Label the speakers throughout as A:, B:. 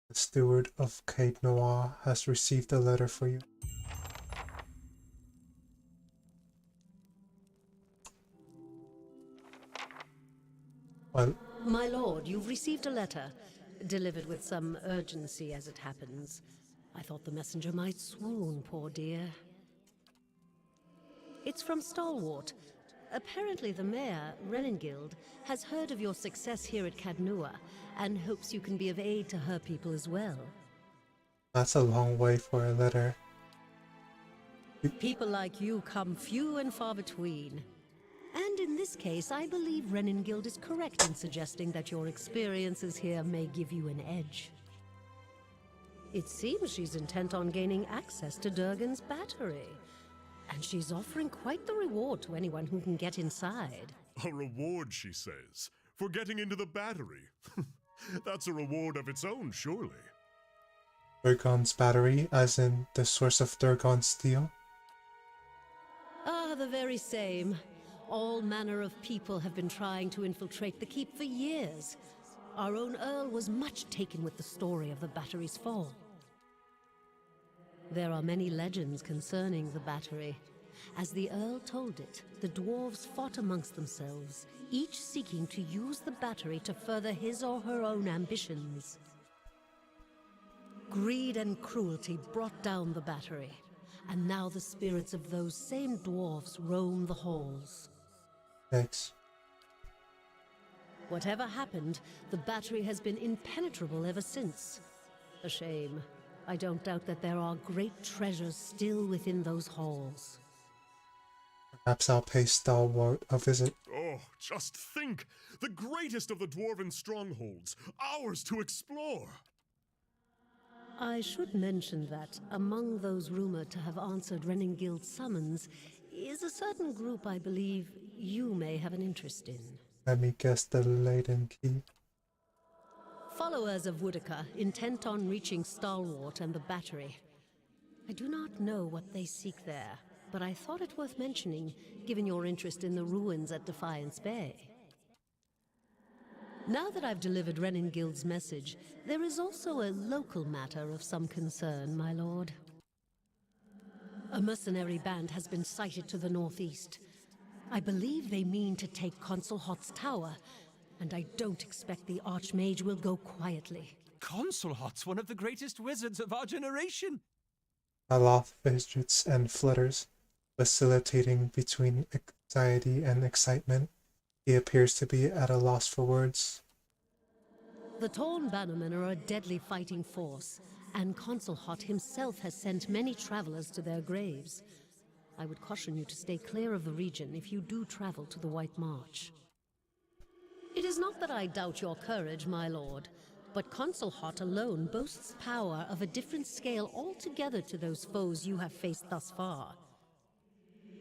A: The steward of Cape Noir has received a letter for you. Well,
B: My lord, you've received a letter, delivered with some urgency as it happens. I thought the messenger might swoon, poor dear. It's from Stalwart. Apparently the mayor, Renengild, has heard of your success here at Cadnua, and hopes you can be of aid to her people as well.
A: that's a long way for a letter.
B: People like you come few and far between. And in this case, I believe Renengild is correct in suggesting that your experiences here may give you an edge. It seems she's intent on gaining access to Durgan's battery. And she's offering quite the reward to anyone who can get inside.
C: A reward, she says, for getting into the battery. That's a reward of its own, surely.
A: Durgan's battery, as in the source of Durgan's steel?
B: Ah, the very same. All manner of people have been trying to infiltrate the keep for years. Our own Earl was much taken with the story of the battery's fall. There are many legends concerning the battery. As the Earl told it, the dwarves fought amongst themselves, each seeking to use the battery to further his or her own ambitions. Greed and cruelty brought down the battery, and now the spirits of those same dwarves roam the halls.
A: Thanks.
B: Whatever happened, the battery has been impenetrable ever since. A shame. I don't doubt that there are great treasures still within those halls.
A: Perhaps I'll pay Stalwart a visit.
C: Oh, just think! The greatest of the dwarven strongholds, ours to explore!
B: I should mention that among those rumored to have answered Renengild's summons is a certain group I believe you may have an interest in.
A: Let me guess, the Leiden Key.
B: Followers of Woodica, intent on reaching Stalwart and the battery. I do not know what they seek there, but I thought it worth mentioning, given your interest in the ruins at Defiance Bay. Now that I've delivered Renengild's message, there is also a local matter of some concern, my lord. A mercenary band has been sighted to the northeast. I believe they mean to take Consul Hot's tower, and I don't expect the Archmage will go quietly.
D: Consul Hot's one of the greatest wizards of our generation.
A: Aloft fidgets and flutters, vacillating between anxiety and excitement. He appears to be at a loss for words.
B: The Torn Bannermen are a deadly fighting force, and Consul Hot himself has sent many travelers to their graves. I would caution you to stay clear of the region if you do travel to the White March. It is not that I doubt your courage, my lord, but Consul Hot alone boasts power of a different scale altogether to those foes you have faced thus far.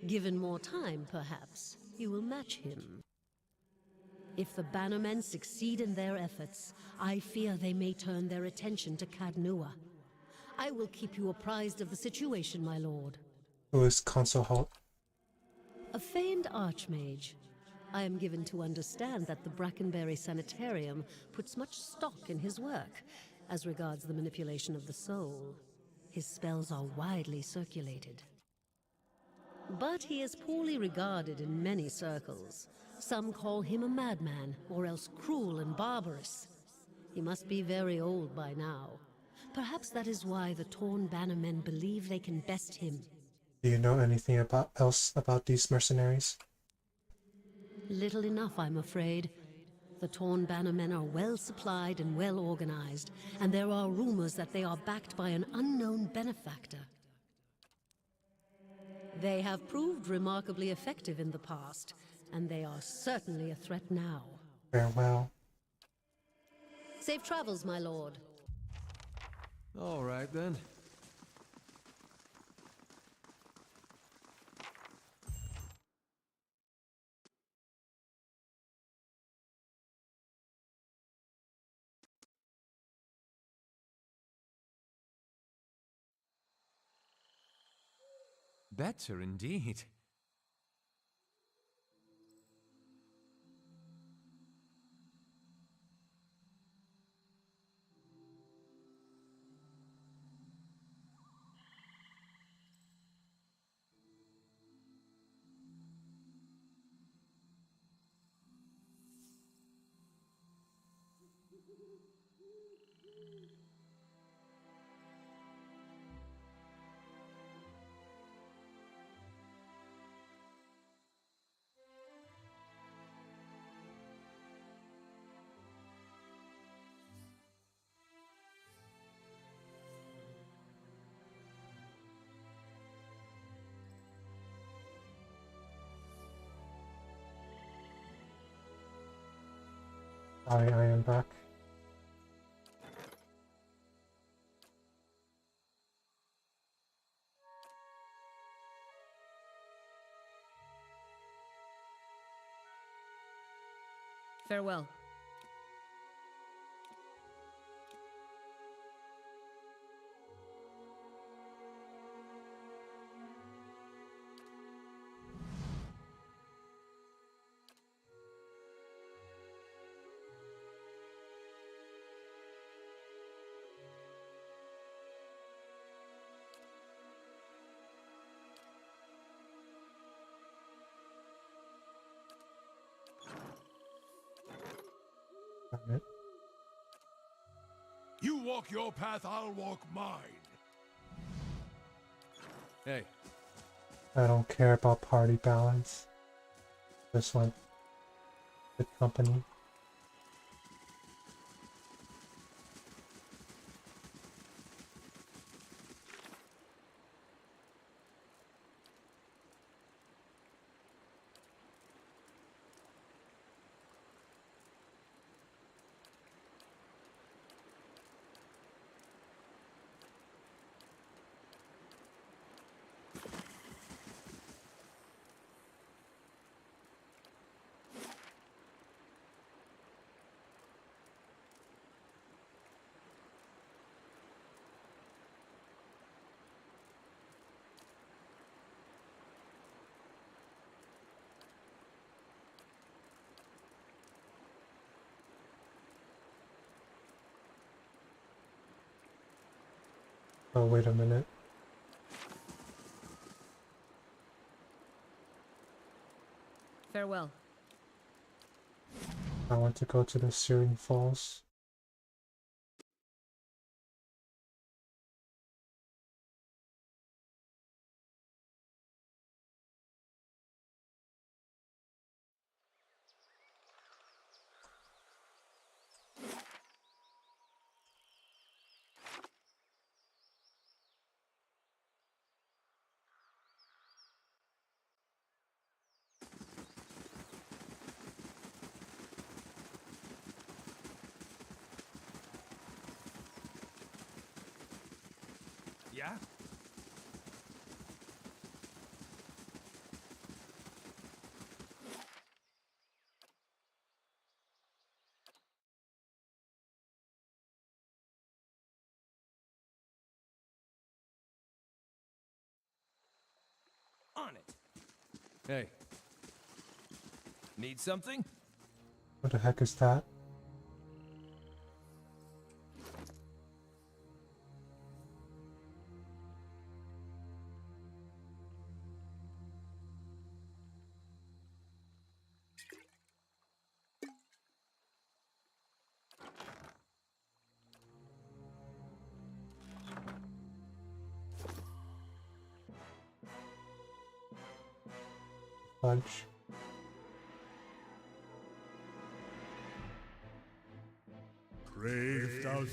B: Given more time, perhaps, you will match him. If the Bannermen succeed in their efforts, I fear they may turn their attention to Cadnua. I will keep you apprised of the situation, my lord.
A: Who is Consul Holt?
B: A famed archmage. I am given to understand that the Brackenberry Sanitarium puts much stock in his work, as regards the manipulation of the soul. His spells are widely circulated. But he is poorly regarded in many circles. Some call him a madman, or else cruel and barbarous. He must be very old by now. Perhaps that is why the Torn Bannermen believe they can best him.
A: Do you know anything else about these mercenaries?
B: Little enough, I'm afraid. The Torn Bannermen are well supplied and well organized, and there are rumors that they are backed by an unknown benefactor. They have proved remarkably effective in the past, and they are certainly a threat now.
A: Farewell.
B: Safe travels, my lord.
D: All right, then. Better indeed.
A: I am back.
B: Farewell.
A: Damn it.
C: You walk your path, I'll walk mine.
D: Hey,
A: I don't care about party balance. Just want good company. Oh, wait a minute.
B: Farewell.
A: I want to go to the Searing Falls.
D: yeah? On it. Hey. Need something?
A: What the heck is that? Fudge.
C: Brave thou.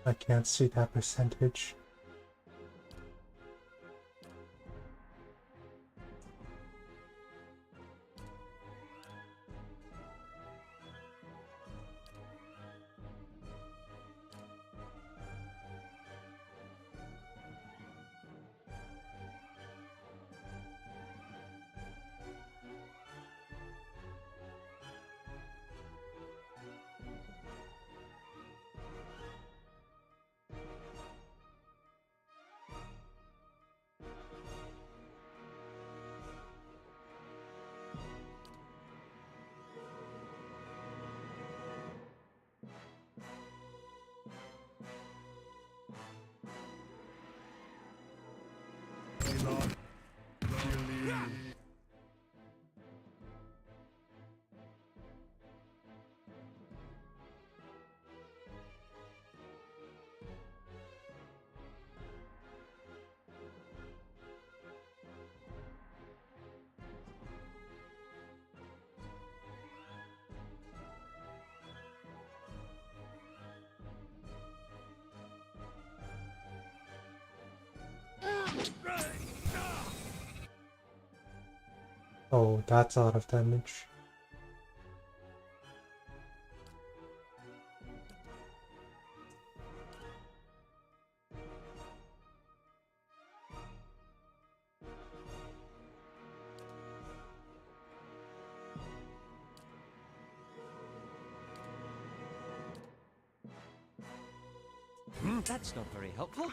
A: I can't see that percentage. Oh, that's a lot of damage.
D: That's not very helpful.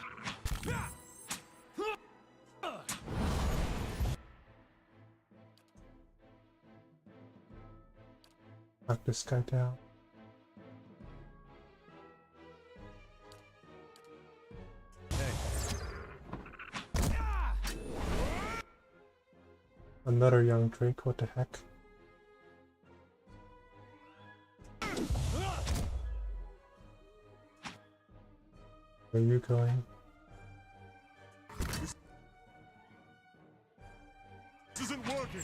A: Knock this guy down. Another young Drake, what the heck? Where are you going?
C: This isn't working.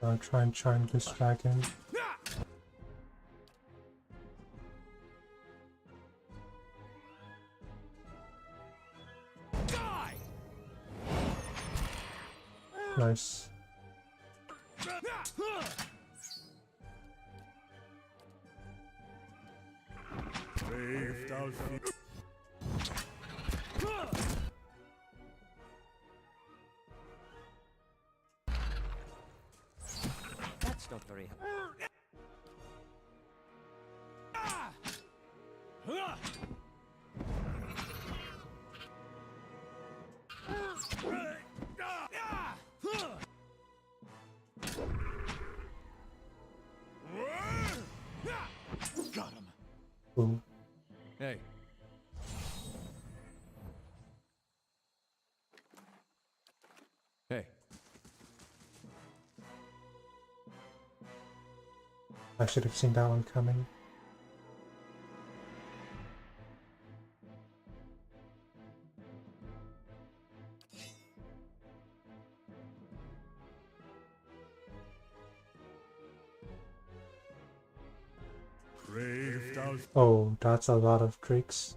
A: I'll try and charm this dragon. Nice.
D: That's not very helpful. Got him.
A: Ooh.
D: Hey. Hey.
A: I should have seen that one coming. Oh, that's a lot of Drakes.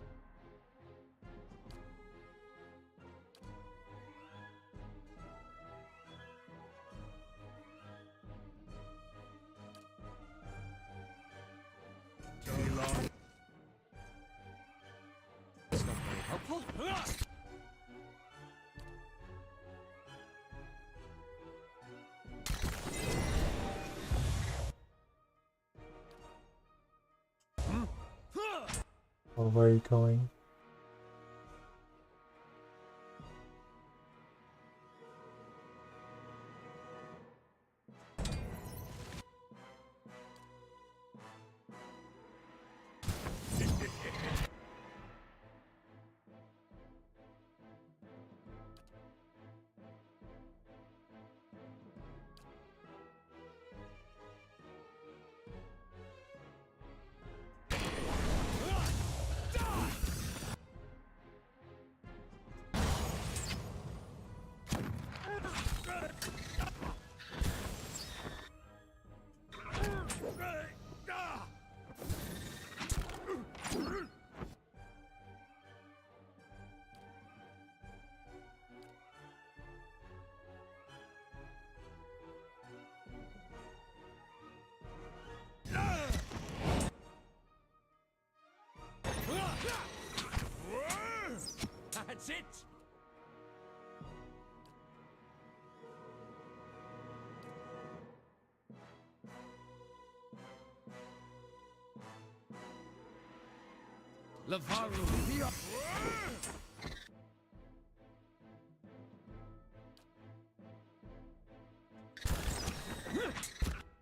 D: That's not very helpful.
A: Oh, where are you going?
D: That's it. Lavaru here.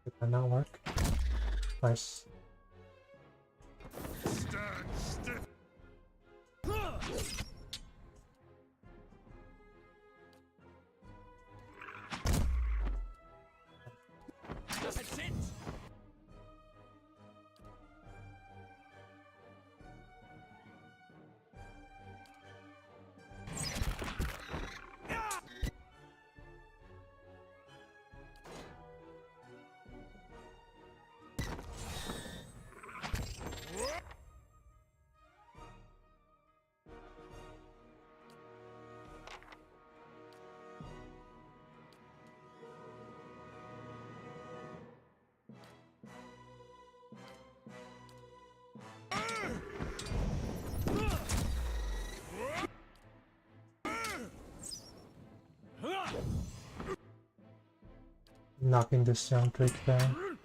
A: Did that not work? Nice.
C: Stand still.
D: That's it!
A: Knocking this young Drake down.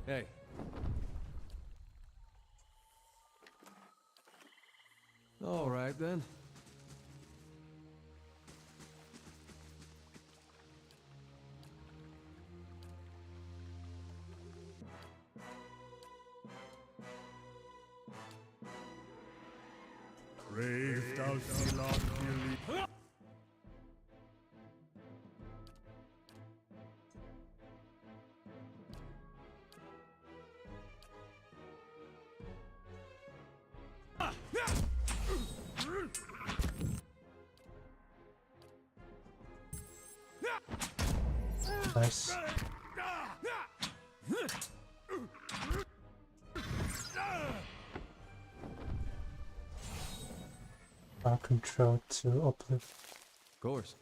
D: Hey. All right then.
C: Brave thou shalt not believe.
A: Nice. Control to uplift.
D: Of course.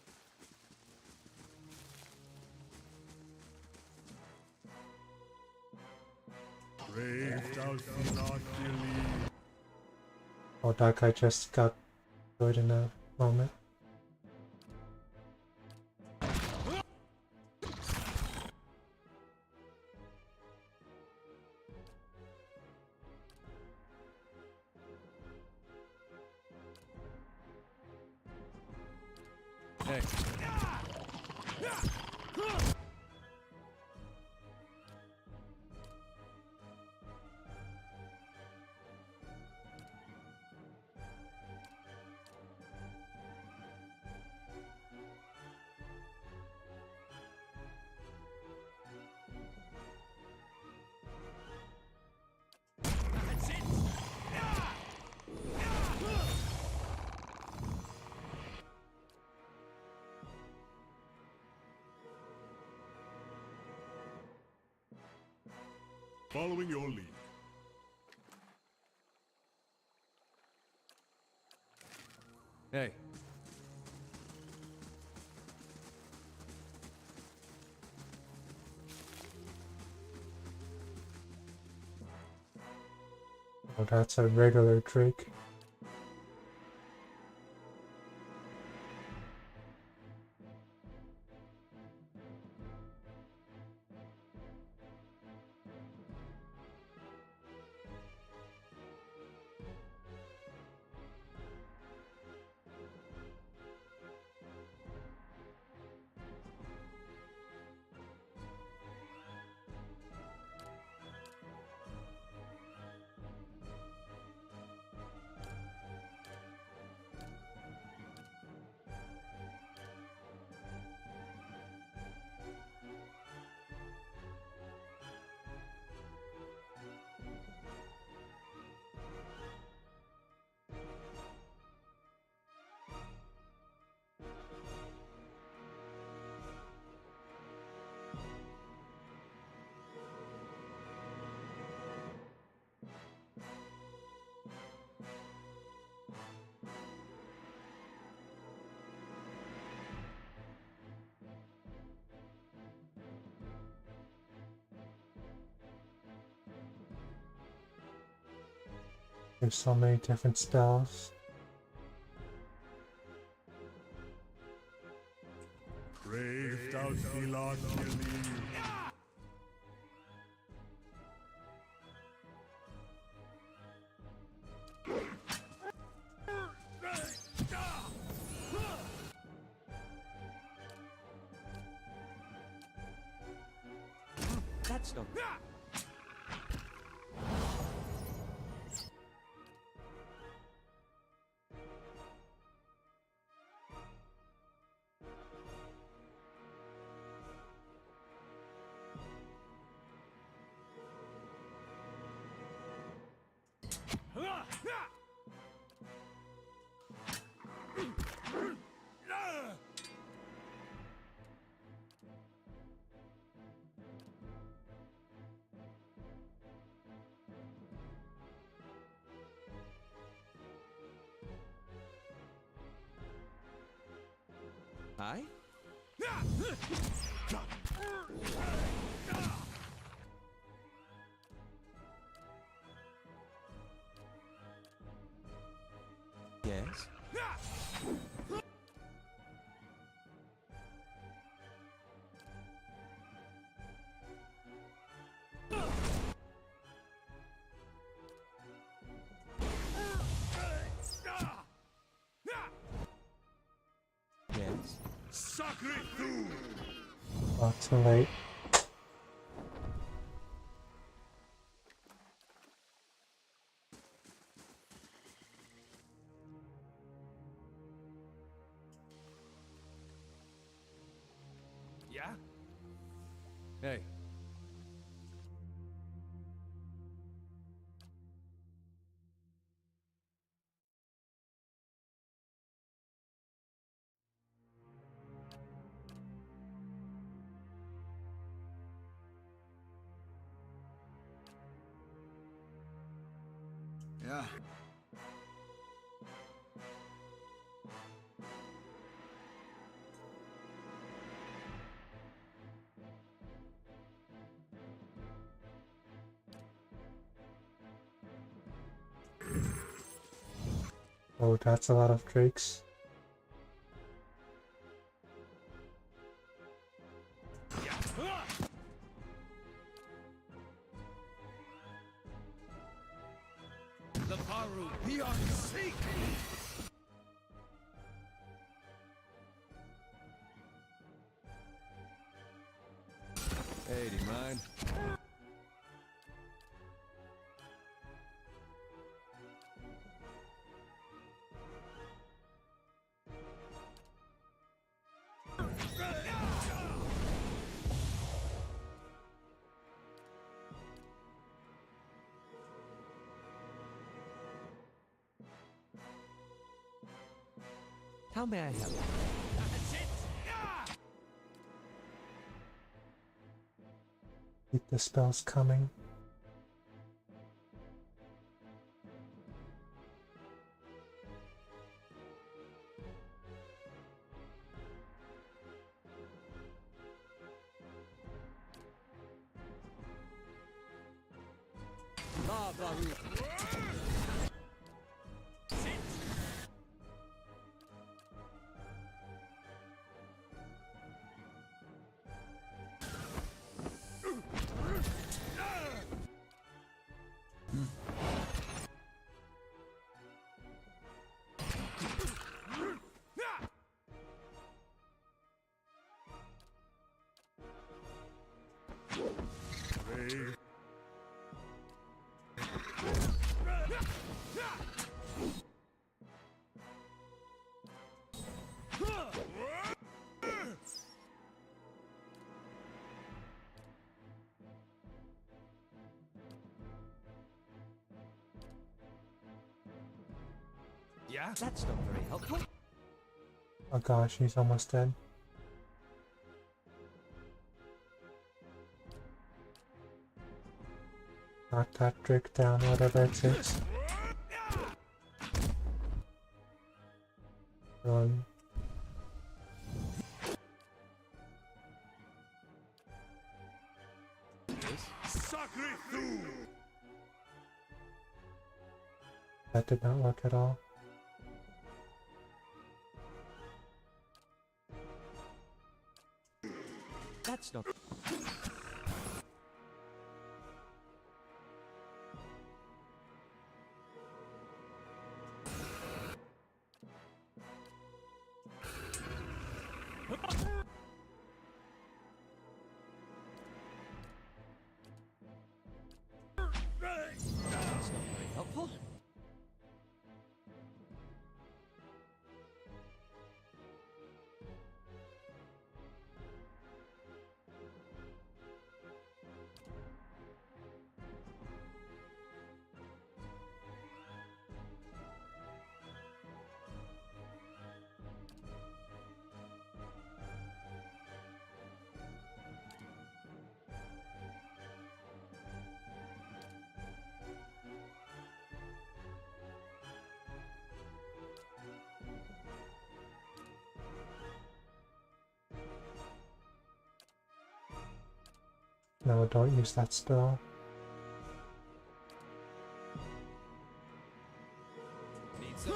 C: Brave thou shalt not believe.
A: Oh, that guy just got destroyed in a moment.
D: Hey. That's it!
C: Following your lead.
D: Hey.
A: Oh, that's a regular Drake. There's so many different spells.
C: Brave thou shalt not believe.
D: That's not. Hi? Yes? Yes?
C: Sacre tu!
A: Oh, too late.
D: Yeah? Hey.
E: Yeah.
A: Oh, that's a lot of drakes.
E: The Baru beyond seek!
D: Hey, do you mind? How may I help?
A: Keep the spells coming.
D: La Baru.
C: Ray.
D: Yeah? That's not very helpful.
A: Oh gosh, he's almost dead. Knock that drake down, whatever it takes. Run.
C: Sacre tu!
A: That did not work at all.
D: That's not.
A: No, don't use that spell.
E: Need some.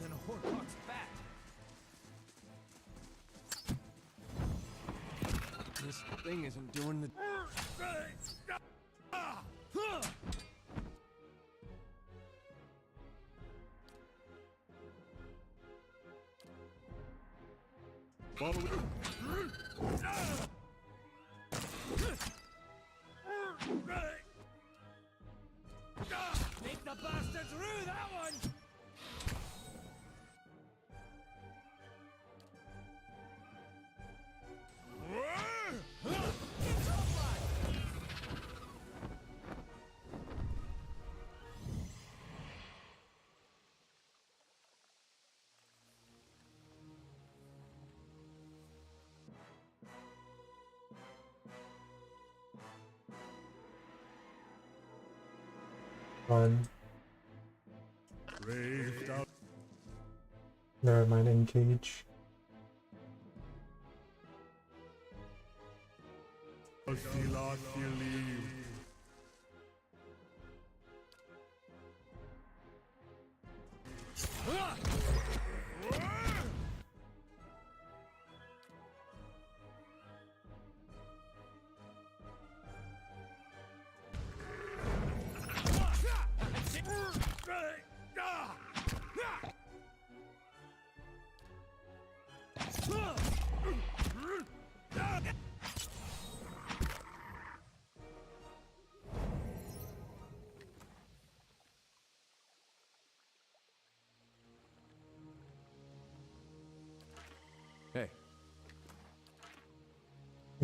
E: Then a Horcock's bat.
D: This thing isn't doing the...
C: Follow it.
E: Make the bastards rue that one!
A: Run.
C: Braved out.
A: Never mind, engage.
D: Hey,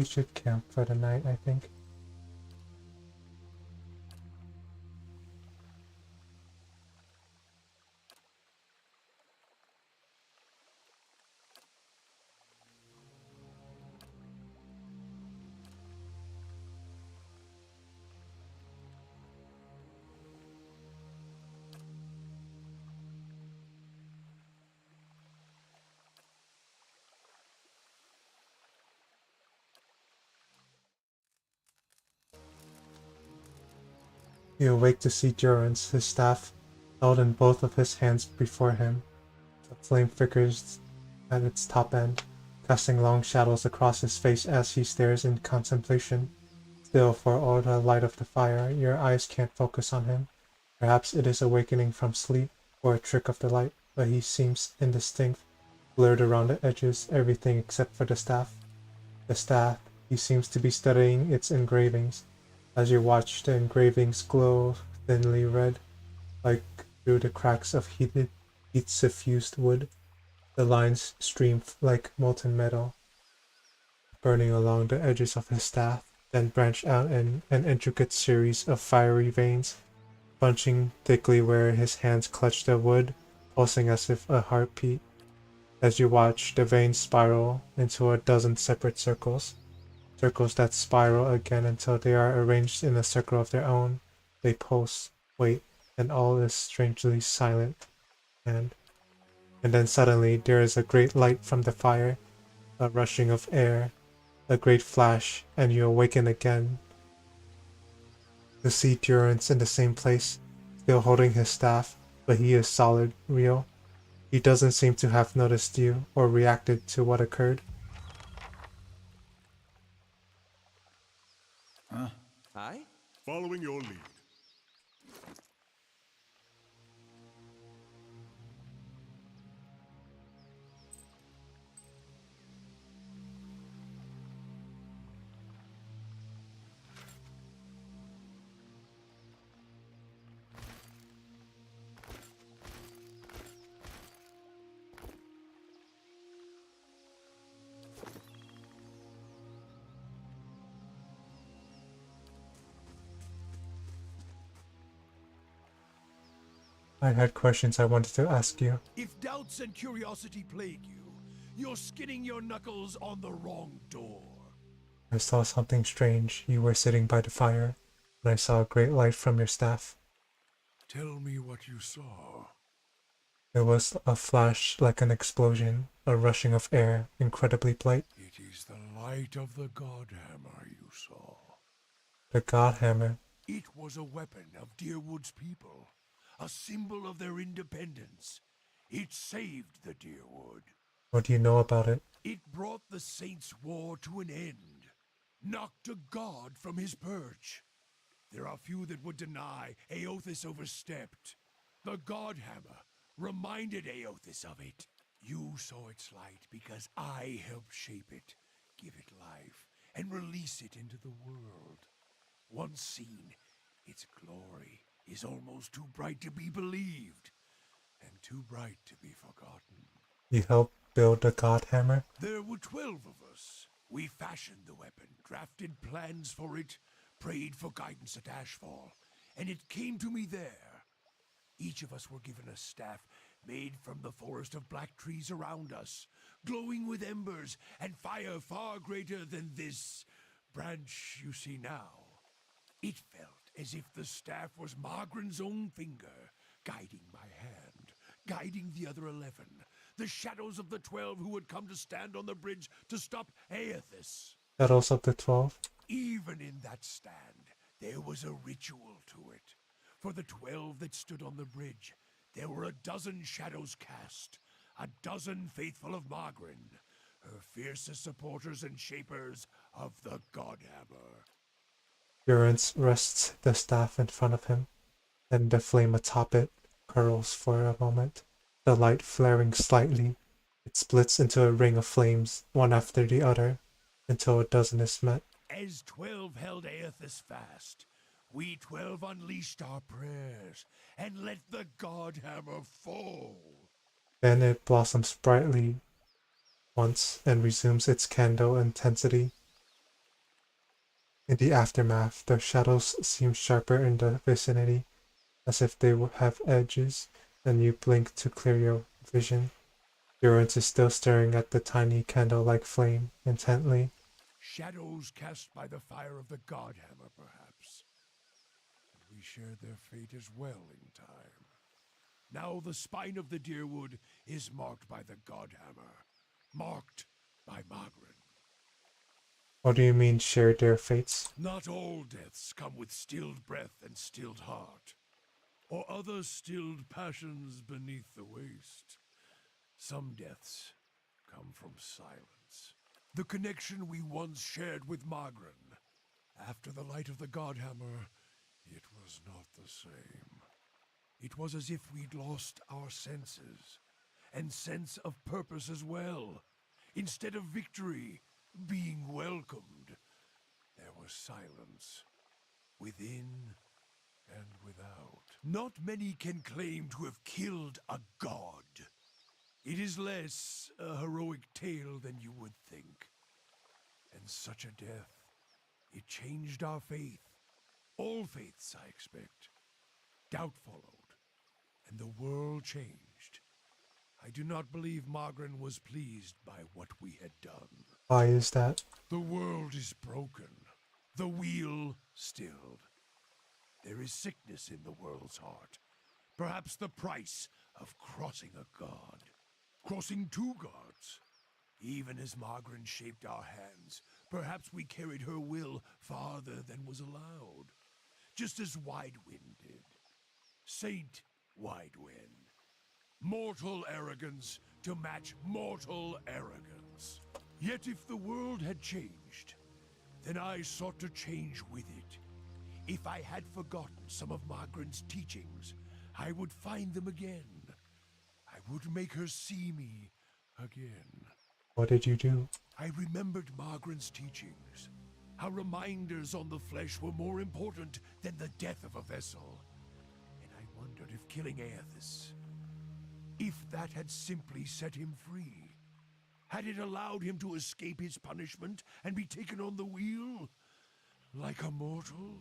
A: We should camp for the night, I think. You awake to see Durance, his staff held in both of his hands before him. The flame flickers at its top end, casting long shadows across his face as he stares in contemplation. Still, for all the light of the fire, your eyes can't focus on him. Perhaps it is awakening from sleep, or a trick of the light, but he seems indistinct, blurred around the edges, everything except for the staff. The staff, he seems to be studying its engravings. As you watch, the engravings glow thinly red, like through the cracks of heat-suffused wood. The lines stream like molten metal, burning along the edges of his staff, then branch out in an intricate series of fiery veins, punching thickly where his hands clutch the wood, pulsing as if a heartbeat. As you watch, the veins spiral into a dozen separate circles. Circles that spiral again until they are arranged in a circle of their own. They pulse, wait, and all is strangely silent. And then suddenly there is a great light from the fire, a rushing of air, a great flash, and you awaken again. To see Durance in the same place, still holding his staff, but he is solid, real. He doesn't seem to have noticed you or reacted to what occurred.
D: hi?
C: Following your lead.
A: I had questions I wanted to ask you.
E: If doubts and curiosity plague you, you're skinning your knuckles on the wrong door.
A: I saw something strange. You were sitting by the fire, and I saw a great light from your staff.
E: Tell me what you saw.
A: There was a flash like an explosion, a rushing of air, incredibly bright.
E: It is the light of the Godhammer you saw.
A: The God Hammer.
E: It was a weapon of Dyrwood's people, a symbol of their independence. It saved the Dyrwood.
A: What do you know about it?
E: It brought the Saints' War to an end, knocked a god from his perch. There are few that would deny Aothis overstepped. The Godhammer reminded Aothis of it. You saw its light because I helped shape it, give it life, and release it into the world. Once seen, its glory is almost too bright to be believed, and too bright to be forgotten.
A: You helped build the God Hammer?
E: There were 12 of us. We fashioned the weapon, drafted plans for it, prayed for guidance at Ashfall, and it came to me there. Each of us were given a staff made from the forest of black trees around us, glowing with embers and fire far greater than this branch you see now. It felt as if the staff was Margaren's own finger, guiding my hand, guiding the other 11, the shadows of the 12 who had come to stand on the bridge to stop Aothis.
A: Shadows of the 12?
E: Even in that stand, there was a ritual to it. For the 12 that stood on the bridge, there were a dozen shadows cast, a dozen faithful of Margren, her fiercest supporters and shapers of the Godhammer.
A: Durance rests the staff in front of him, then the flame atop it curls for a moment, the light flaring slightly. It splits into a ring of flames, one after the other, until a dozen is met.
E: As 12 held Aothis fast, we 12 unleashed our prayers and let the Godhammer fall.
A: Then it blossoms brightly once and resumes its candle intensity. In the aftermath, the shadows seem sharper in the vicinity, as if they would have edges, and you blink to clear your vision. Durance is still staring at the tiny candle-like flame intently.
E: Shadows cast by the fire of the Godhammer, perhaps. And we shared their fate as well in time. Now the spine of the Dyrwood is marked by the Godhammer, marked by Margaret.
A: What do you mean, shared their fates?
E: Not all deaths come with stilled breath and stilled heart, or other stilled passions beneath the waste. Some deaths come from silence. The connection we once shared with Margren. After the light of the Godhammer, it was not the same. It was as if we'd lost our senses, and sense of purpose as well. Instead of victory, being welcomed, there was silence, within and without. Not many can claim to have killed a god. It is less a heroic tale than you would think. And such a death, it changed our faith. All faiths, I expect. Doubt followed, and the world changed. I do not believe Margren was pleased by what we had done.
A: Why is that?
E: The world is broken, the wheel stilled. There is sickness in the world's heart. Perhaps the price of crossing a god. Crossing two gods. Even as Margren shaped our hands, perhaps we carried her will farther than was allowed. Just as Widewind did. Saint Widewind. Mortal arrogance to match mortal arrogance. Yet if the world had changed, then I sought to change with it. If I had forgotten some of Margren's teachings, I would find them again. I would make her see me again.
A: What did you do?
E: I remembered Margren's teachings. How reminders on the flesh were more important than the death of a vessel. And I wondered if killing Aothis, if that had simply set him free. Had it allowed him to escape his punishment and be taken on the wheel? Like a mortal?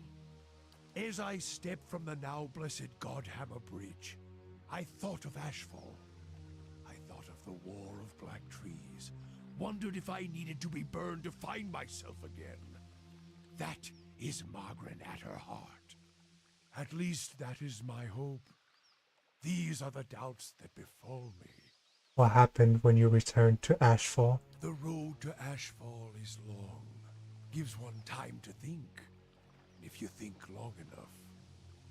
E: As I stepped from the now blessed Godhammer Bridge, I thought of Ashfall. I thought of the War of Black Trees. Wondered if I needed to be burned to find myself again. That is Margren at her heart. At least that is my hope. These are the doubts that befall me.
A: What happened when you returned to Ashfall?
E: The road to Ashfall is long, gives one time to think. And if you think long enough,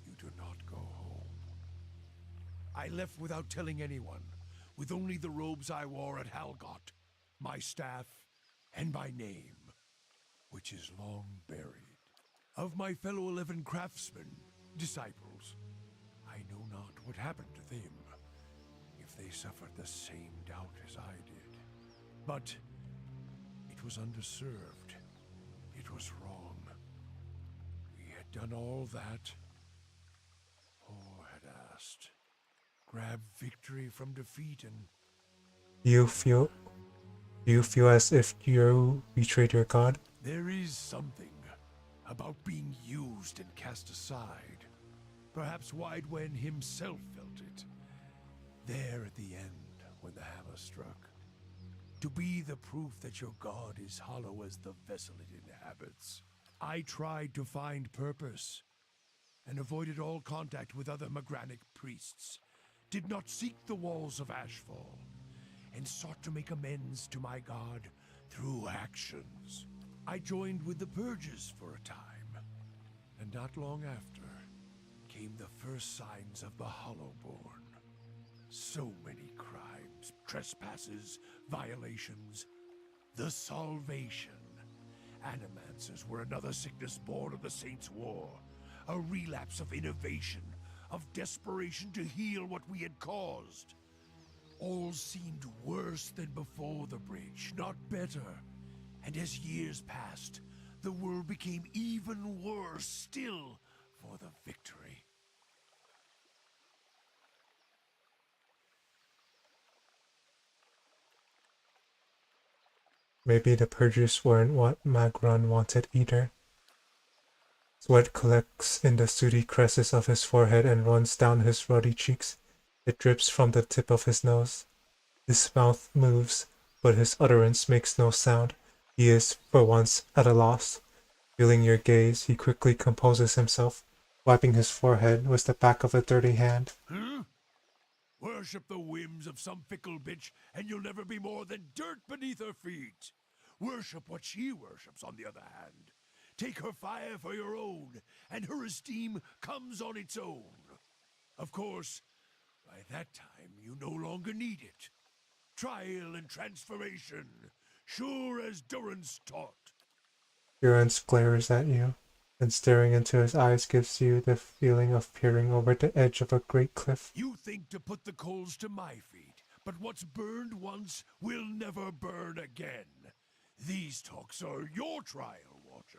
E: you do not go home. I left without telling anyone, with only the robes I wore at Halgot, my staff, and my name, which is long buried. Of my fellow 11 craftsmen, disciples, I know not what happened to them, if they suffered the same doubt as I did. But it was underserved. It was wrong. We had done all that Paul had asked. Grab victory from defeat and
A: Do you feel as if you betrayed your god?
E: there is something about being used and cast aside. Perhaps Widewen himself felt it. There at the end, when the hammer struck. To be the proof that your god is hollow as the vessel it inhabits. I tried to find purpose, and avoided all contact with other Magranic priests. Did not seek the walls of Ashfall, and sought to make amends to my god through actions. I joined with the Purges for a time, and not long after came the first signs of the Hollowborn. So many crimes, trespasses, violations. The Salvation. Animancers were another sickness born of the Saints' War. A relapse of innovation, of desperation to heal what we had caused. All seemed worse than before the bridge, not better. And as years passed, the world became even worse still for the victory.
A: Maybe the purges weren't what Magron wanted either. Sweat collects in the sooty creases of his forehead and runs down his ruddy cheeks. It drips from the tip of his nose. His mouth moves, but his utterance makes no sound. He is, for once, at a loss. Feeling your gaze, he quickly composes himself, wiping his forehead with the back of a dirty hand.
E: Huh? Worship the whims of some fickle bitch, and you'll never be more than dirt beneath her feet. Worship what she worships, on the other hand. Take her fire for your own, and her esteem comes on its own. Of course, by that time you no longer need it. Trial and transformation, sure as Durance taught.
A: Durance glares at you, and staring into his eyes gives you the feeling of peering over the edge of a great cliff.
E: You think to put the coals to my feet, but what's burned once will never burn again. These talks are your trial, Watcher.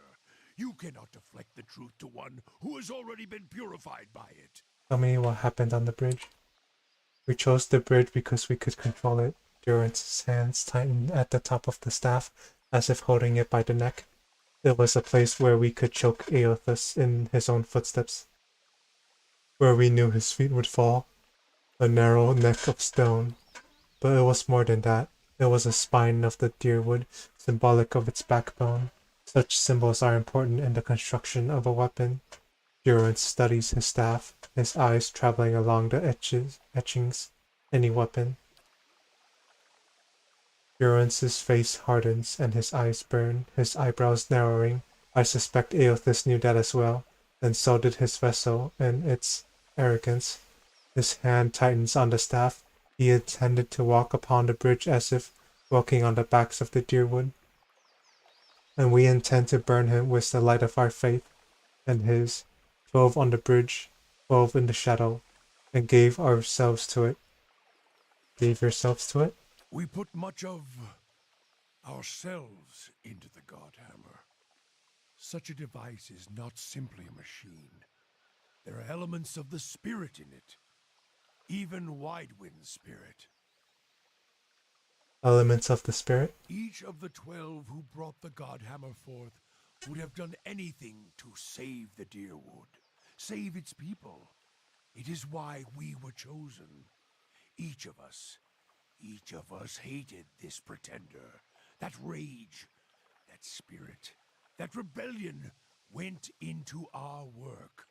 E: You cannot deflect the truth to one who has already been purified by it.
A: Tell me what happened on the bridge. We chose the bridge because we could control it. Durance's hands tightened at the top of the staff, as if holding it by the neck. It was a place where we could choke Aothus in his own footsteps. Where we knew his feet would fall. A narrow neck of stone. But it was more than that. It was a spine of the Dyrwood, symbolic of its backbone. Such symbols are important in the construction of a weapon. Durance studies his staff, his eyes traveling along the etchings. Any weapon. Durance's face hardens and his eyes burn, his eyebrows narrowing. I suspect Aothus knew that as well, and so did his vessel and its arrogance. His hand tightens on the staff. He intended to walk upon the bridge as if walking on the backs of the Dyrwood. And we intend to burn him with the light of our faith and his, 12 on the bridge, 12 in the shadow, and gave ourselves to it. Gave yourselves to it?
E: We put much of ourselves into the Godhammer. Such a device is not simply a machine. There are elements of the spirit in it. Even Widewind's spirit.
A: Elements of the spirit?
E: Each of the 12 who brought the Godhammer forth would have done anything to save the Dyrwood, save its people. It is why we were chosen. Each of us hated this pretender. That rage, that spirit, that rebellion went into our work,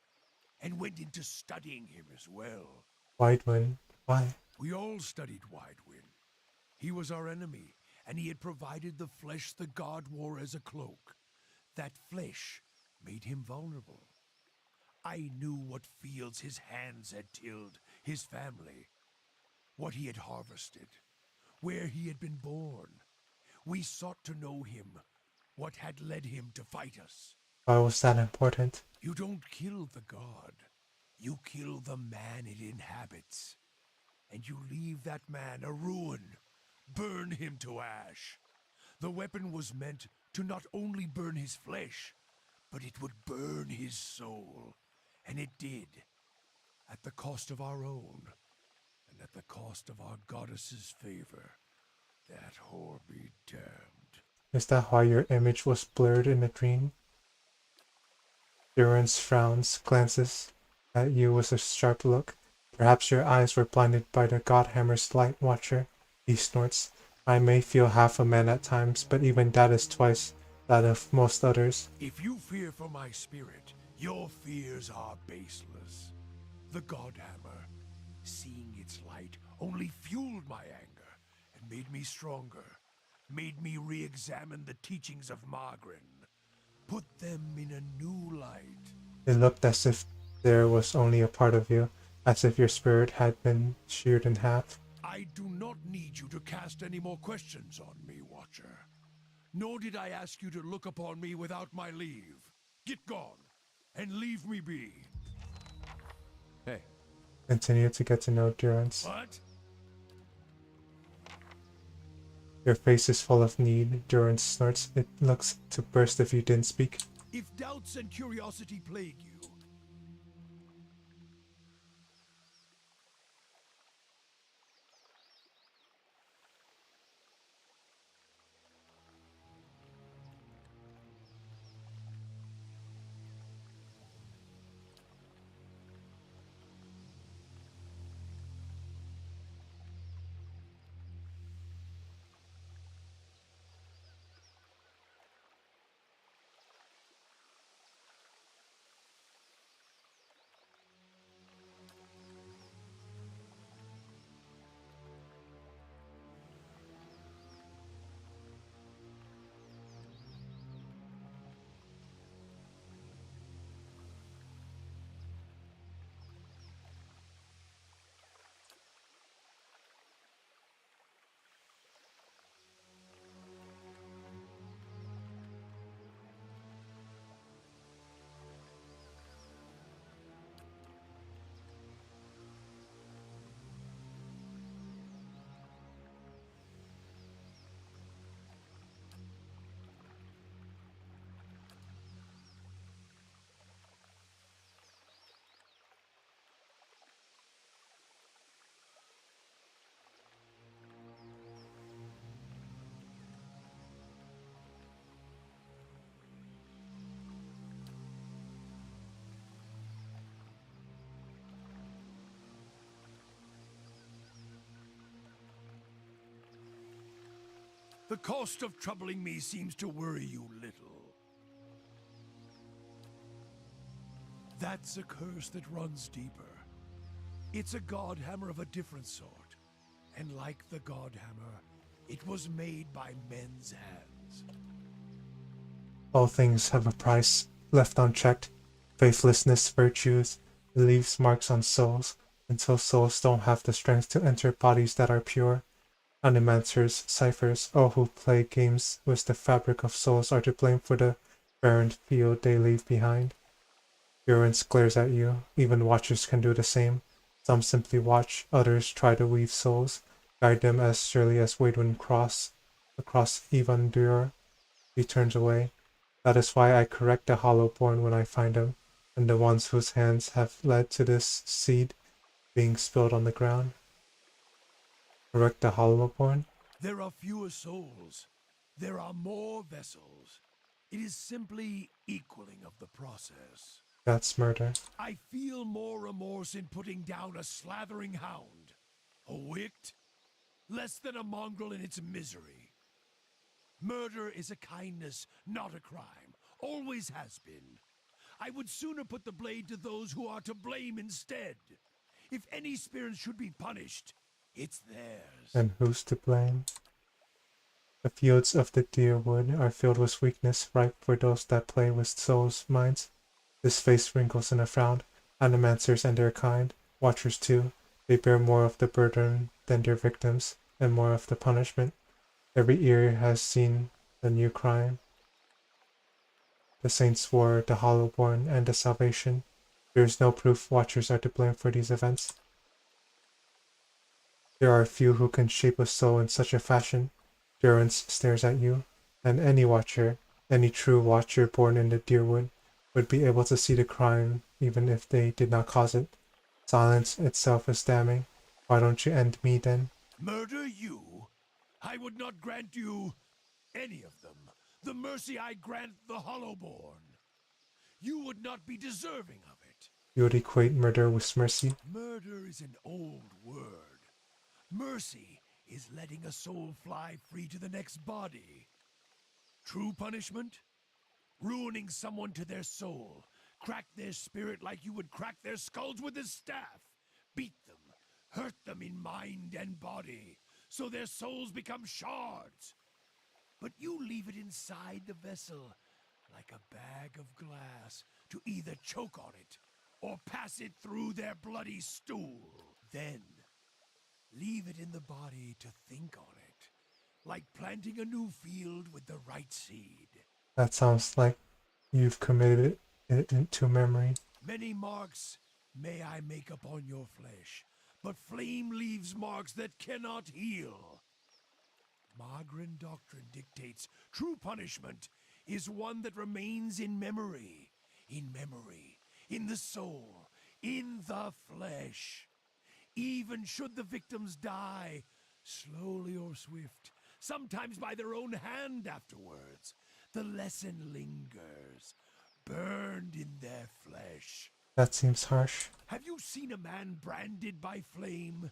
E: and went into studying him as well.
A: Widewind. Why?
E: We all studied Widewind. He was our enemy, and he had provided the flesh the god wore as a cloak. That flesh made him vulnerable. I knew what fields his hands had tilled, his family, what he had harvested, where he had been born. We sought to know him, what had led him to fight us.
A: Why was that important?
E: You don't kill the god. You kill the man it inhabits. And you leave that man a ruin. Burn him to ash. The weapon was meant to not only burn his flesh, but it would burn his soul. And it did. At the cost of our own. And at the cost of our goddess's favor. That whore be damned.
A: Is that why your image was blurred in the dream? Durance frowns, glances at you with a sharp look. Perhaps your eyes were blinded by the Godhammer's light watcher. He snorts. I may feel half a man at times, but even that is twice that of most others.
E: If you fear for my spirit, your fears are baseless. The Godhammer, seeing its light, only fueled my anger and made me stronger. Made me re-examine the teachings of Margren. Put them in a new light.
A: It looked as if there was only a part of you, as if your spirit had been sheared in half.
E: I do not need you to cast any more questions on me, Watcher. Nor did I ask you to look upon me without my leave. Get gone, and leave me be.
D: Hey.
A: Continue to get to know Durance.
E: What?
A: Your face is full of need, Durance snorts. It looks to burst if you didn't speak.
E: If doubts and curiosity plague you, the cost of troubling me seems to worry you little. That's a curse that runs deeper. It's a Godhammer of a different sort. And like the Godhammer, it was made by men's hands.
A: All things have a price, left unchecked. Faithlessness, virtues, leaves marks on souls, until souls don't have the strength to enter bodies that are pure. Animancers, ciphers, all who play games with the fabric of souls are to blame for the barren field they leave behind. Durance glares at you. Even watchers can do the same. Some simply watch, others try to weave souls, guide them as surely as Waidwin cross across Ivandur. He turns away. That is why I correct the Hollowborn when I find them, and the ones whose hands have led to this seed being spilled on the ground. Correct the Hollowborn?
E: There are fewer souls. There are more vessels. It is simply equaling of the process.
A: That's murder.
E: I feel more remorse in putting down a slathering hound. A wict? Less than a mongrel in its misery. Murder is a kindness, not a crime. Always has been. I would sooner put the blade to those who are to blame instead. If any spirits should be punished, it's theirs.
A: And who's to blame? The fields of the Dyrwood are filled with weakness, ripe for those that play with souls' minds. His face wrinkles in a frown. Animancers and their kind, watchers too, they bear more of the burden than their victims, and more of the punishment. Every ear has seen the new crime. The saints swore the Hollowborn and the salvation. There is no proof watchers are to blame for these events. There are few who can shape a soul in such a fashion. Durance stares at you, and any watcher, any true watcher born in the Dyrwood, would be able to see the crime even if they did not cause it. Silence itself is damning. Why don't you end me then?
E: Murder you? I would not grant you any of them. The mercy I grant the Hollowborn. You would not be deserving of it.
A: You would equate murder with mercy?
E: Murder is an old word. Mercy is letting a soul fly free to the next body. True punishment? Ruining someone to their soul. Crack their spirit like you would crack their skulls with a staff. Beat them. Hurt them in mind and body. So their souls become shards. But you leave it inside the vessel, like a bag of glass, to either choke on it or pass it through their bloody stool. Then, leave it in the body to think on it, like planting a new field with the right seed.
A: That sounds like you've committed it into memory.
E: Many marks may I make upon your flesh, but flame leaves marks that cannot heal. Magran doctrine dictates true punishment is one that remains in memory, in the soul, in the flesh. Even should the victims die, slowly or swift, sometimes by their own hand afterwards, the lesson lingers, burned in their flesh.
A: That seems harsh.
E: Have you seen a man branded by flame?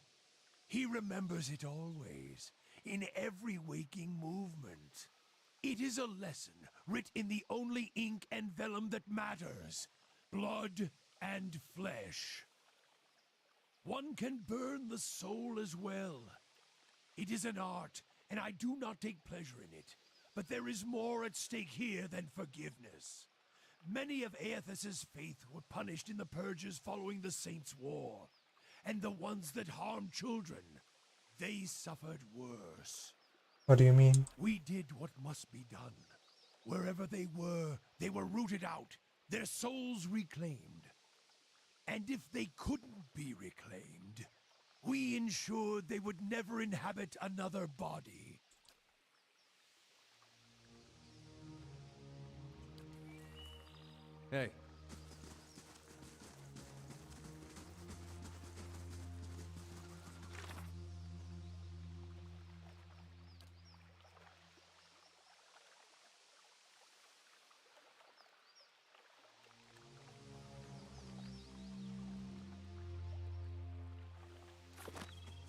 E: He remembers it always, in every waking movement. It is a lesson writ in the only ink and vellum that matters, blood and flesh. One can burn the soul as well. It is an art, and I do not take pleasure in it. But there is more at stake here than forgiveness. Many of Aethys's faith were punished in the purges following the Saints' War. And the ones that harmed children, they suffered worse.
A: What do you mean?
E: We did what must be done. Wherever they were rooted out, their souls reclaimed. And if they couldn't be reclaimed, we ensured they would never inhabit another body.
D: Hey.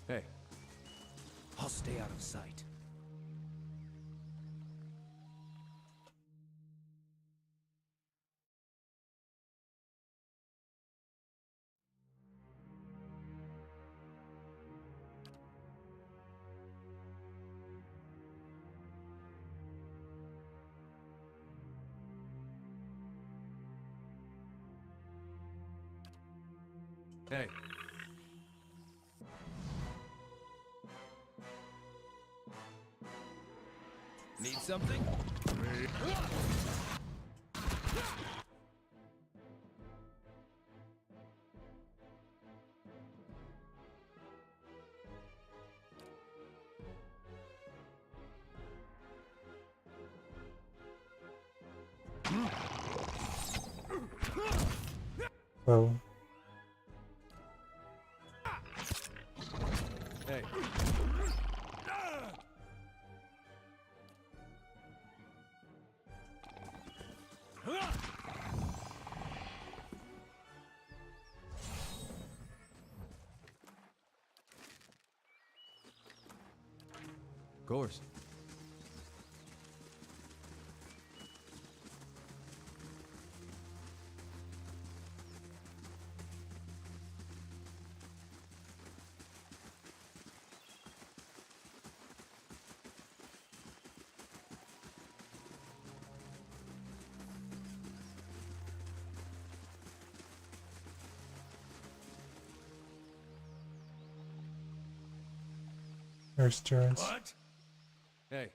D: Hey.
F: I'll stay out of sight.
D: Hey. Need something?
A: Well,
D: Hey. Of course.
A: There's Durance.
E: What?
D: Hey,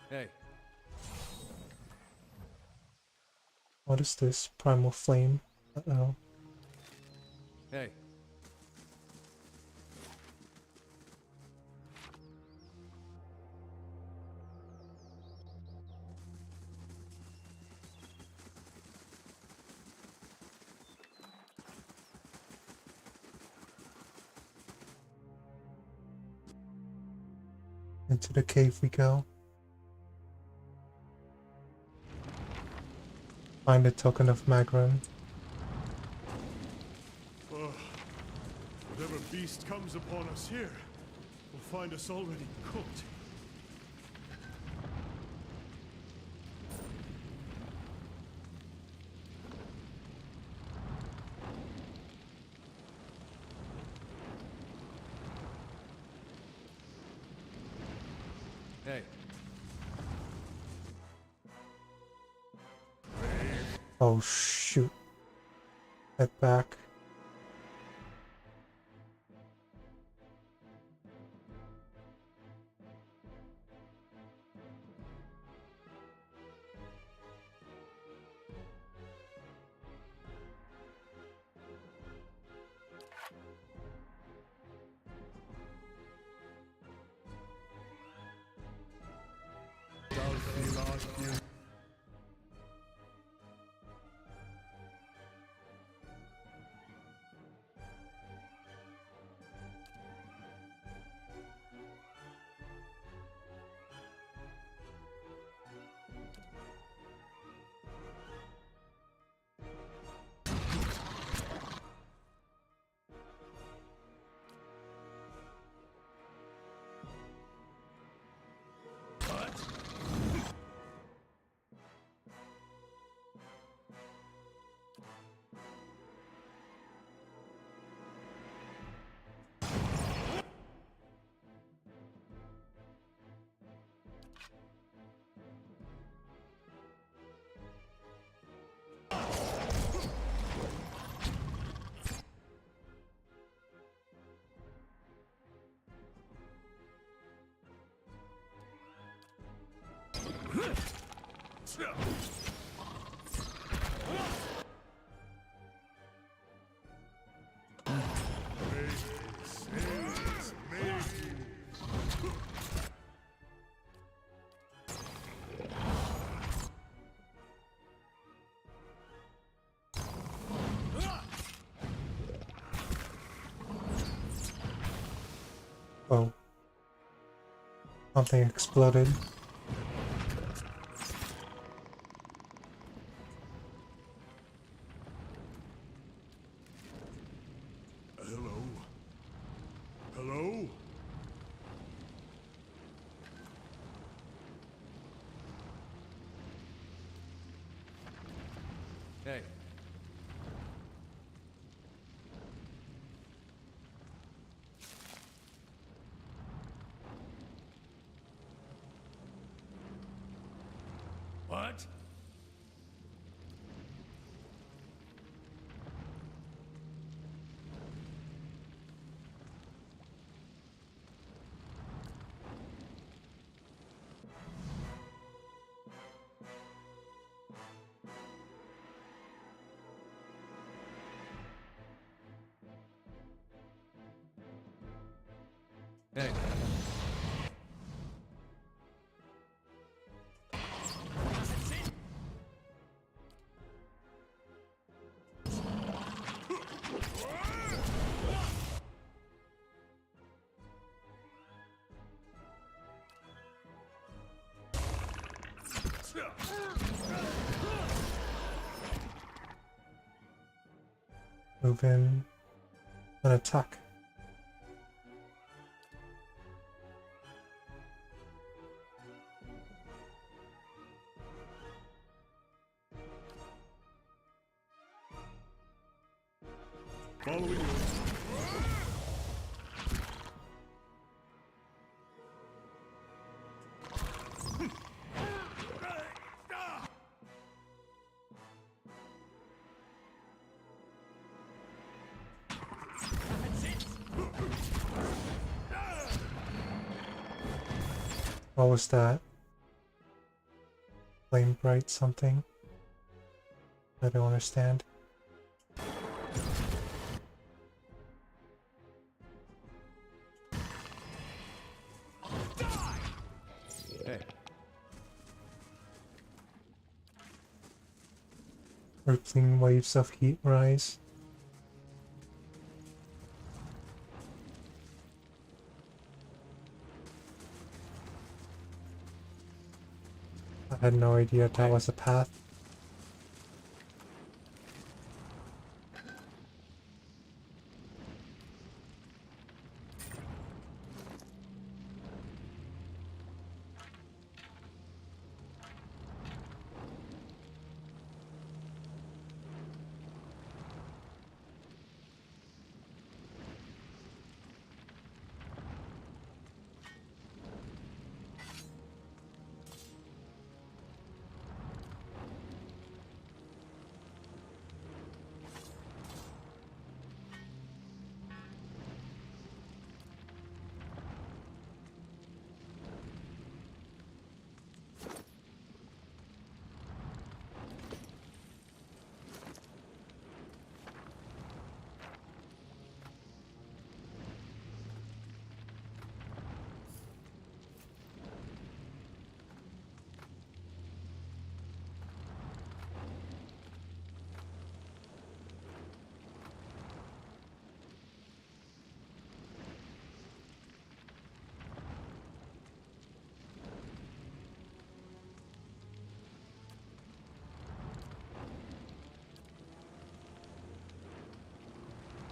D: hey.
A: What is this? Primal flame? Uh-oh.
D: Hey.
A: Into the cave we go. Find a token of Magron.
C: Whatever beast comes upon us here will find us already cooked.
D: Hey.
A: Oh shoot. Head back. Oh. Something exploded.
C: Hello? Hello?
D: Hey.
E: What?
D: Hey.
A: Move in and attack.
C: Following your...
A: What was that? Flame bright something? I don't understand.
F: Hey.
A: Rippling waves of heat rise. I had no idea that was a path.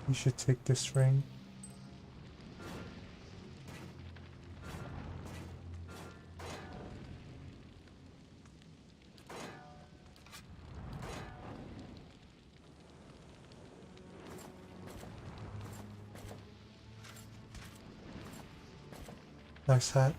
A: You should take this ring. Nice hat.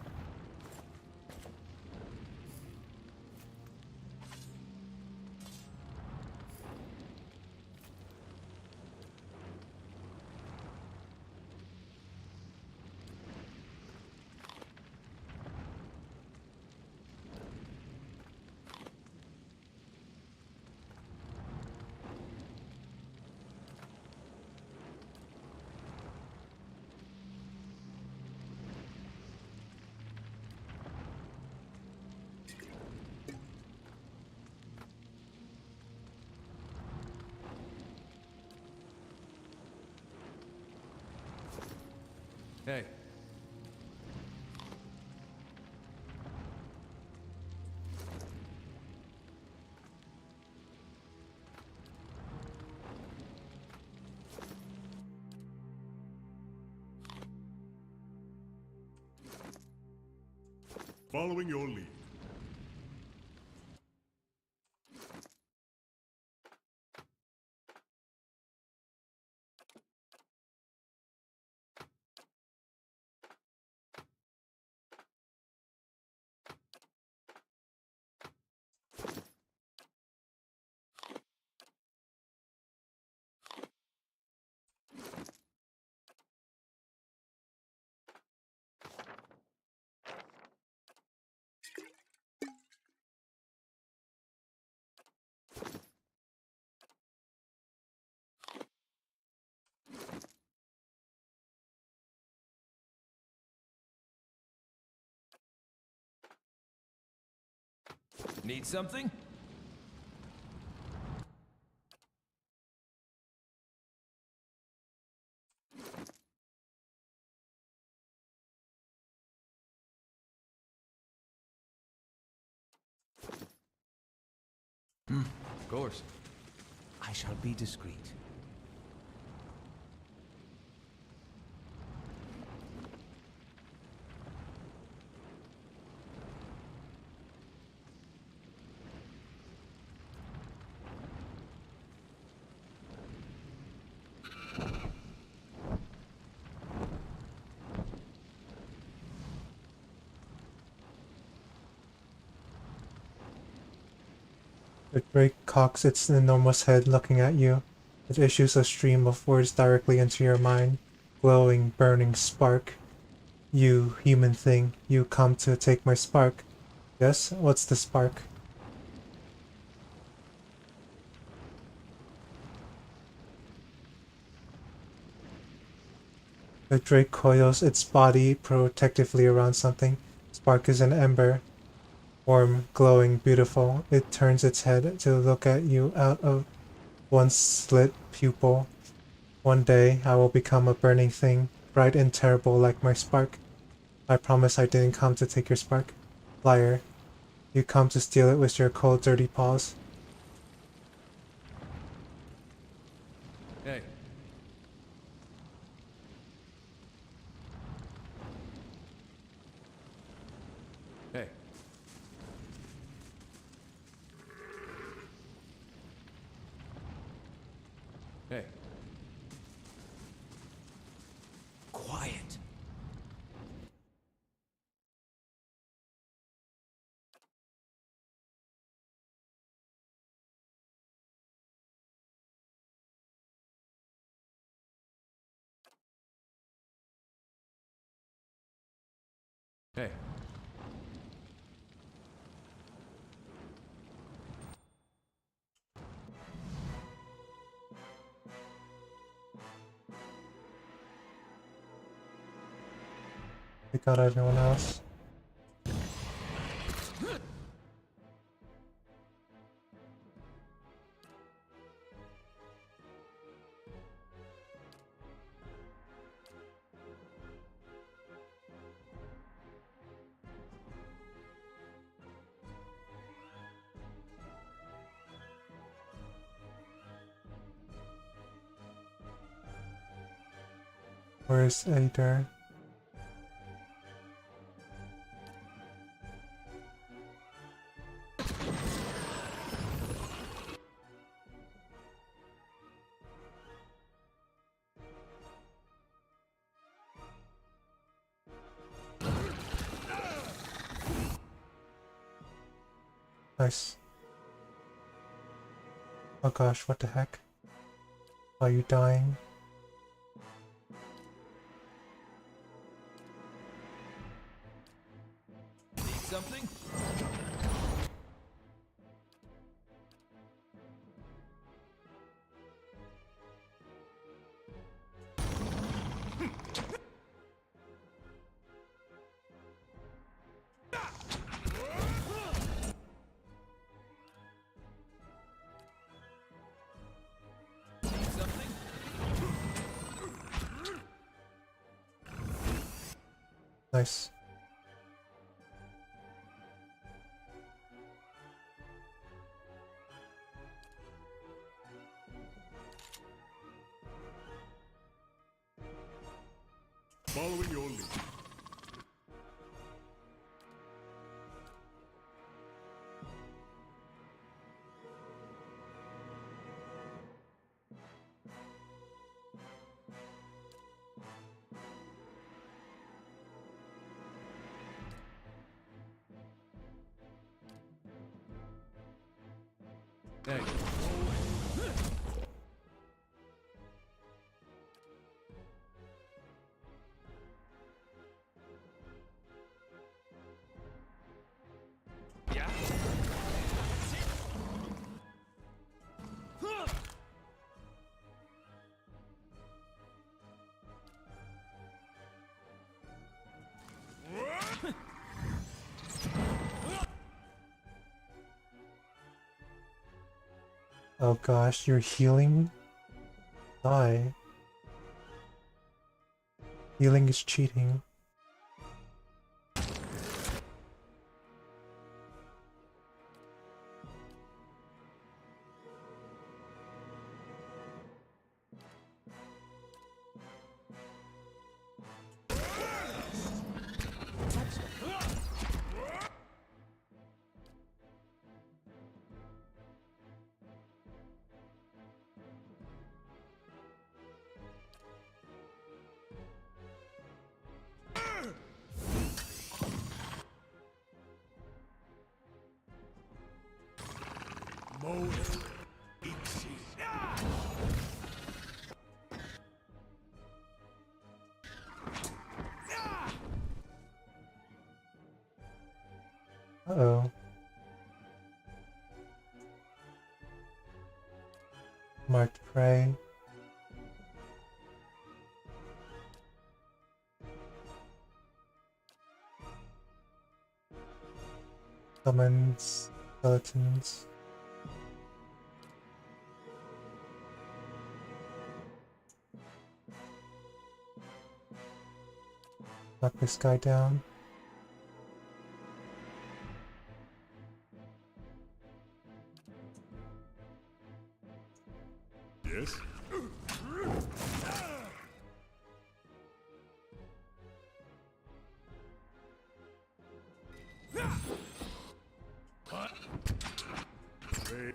F: Hey.
C: Following your lead.
F: Need something? Of course. I shall be discreet.
A: The drake cocks its enormous head looking at you. It issues a stream of words directly into your mind. Glowing, burning spark. You, human thing, you come to take my spark. Yes? What's the spark? The drake coils its body protectively around something. Spark is an ember. Warm, glowing, beautiful. It turns its head to look at you out of one slit pupil. One day, I will become a burning thing, bright and terrible like my spark. I promise I didn't come to take your spark. Liar. You come to steal it with your cold, dirty paws.
F: Hey. Hey. Hey. Quiet. Hey.
A: Pick out everyone else. Where's Adair? Nice. Oh gosh, what the heck? Are you dying?
F: Need something? Need something?
A: Nice.
C: Following your lead.
F: Hey. Yeah.
A: Oh gosh, you're healing? Die. Healing is cheating.
E: Moe Ixi.
A: Uh-oh. Marked prey. Summons skeletons. Knock this guy down.
C: Yes? Wait.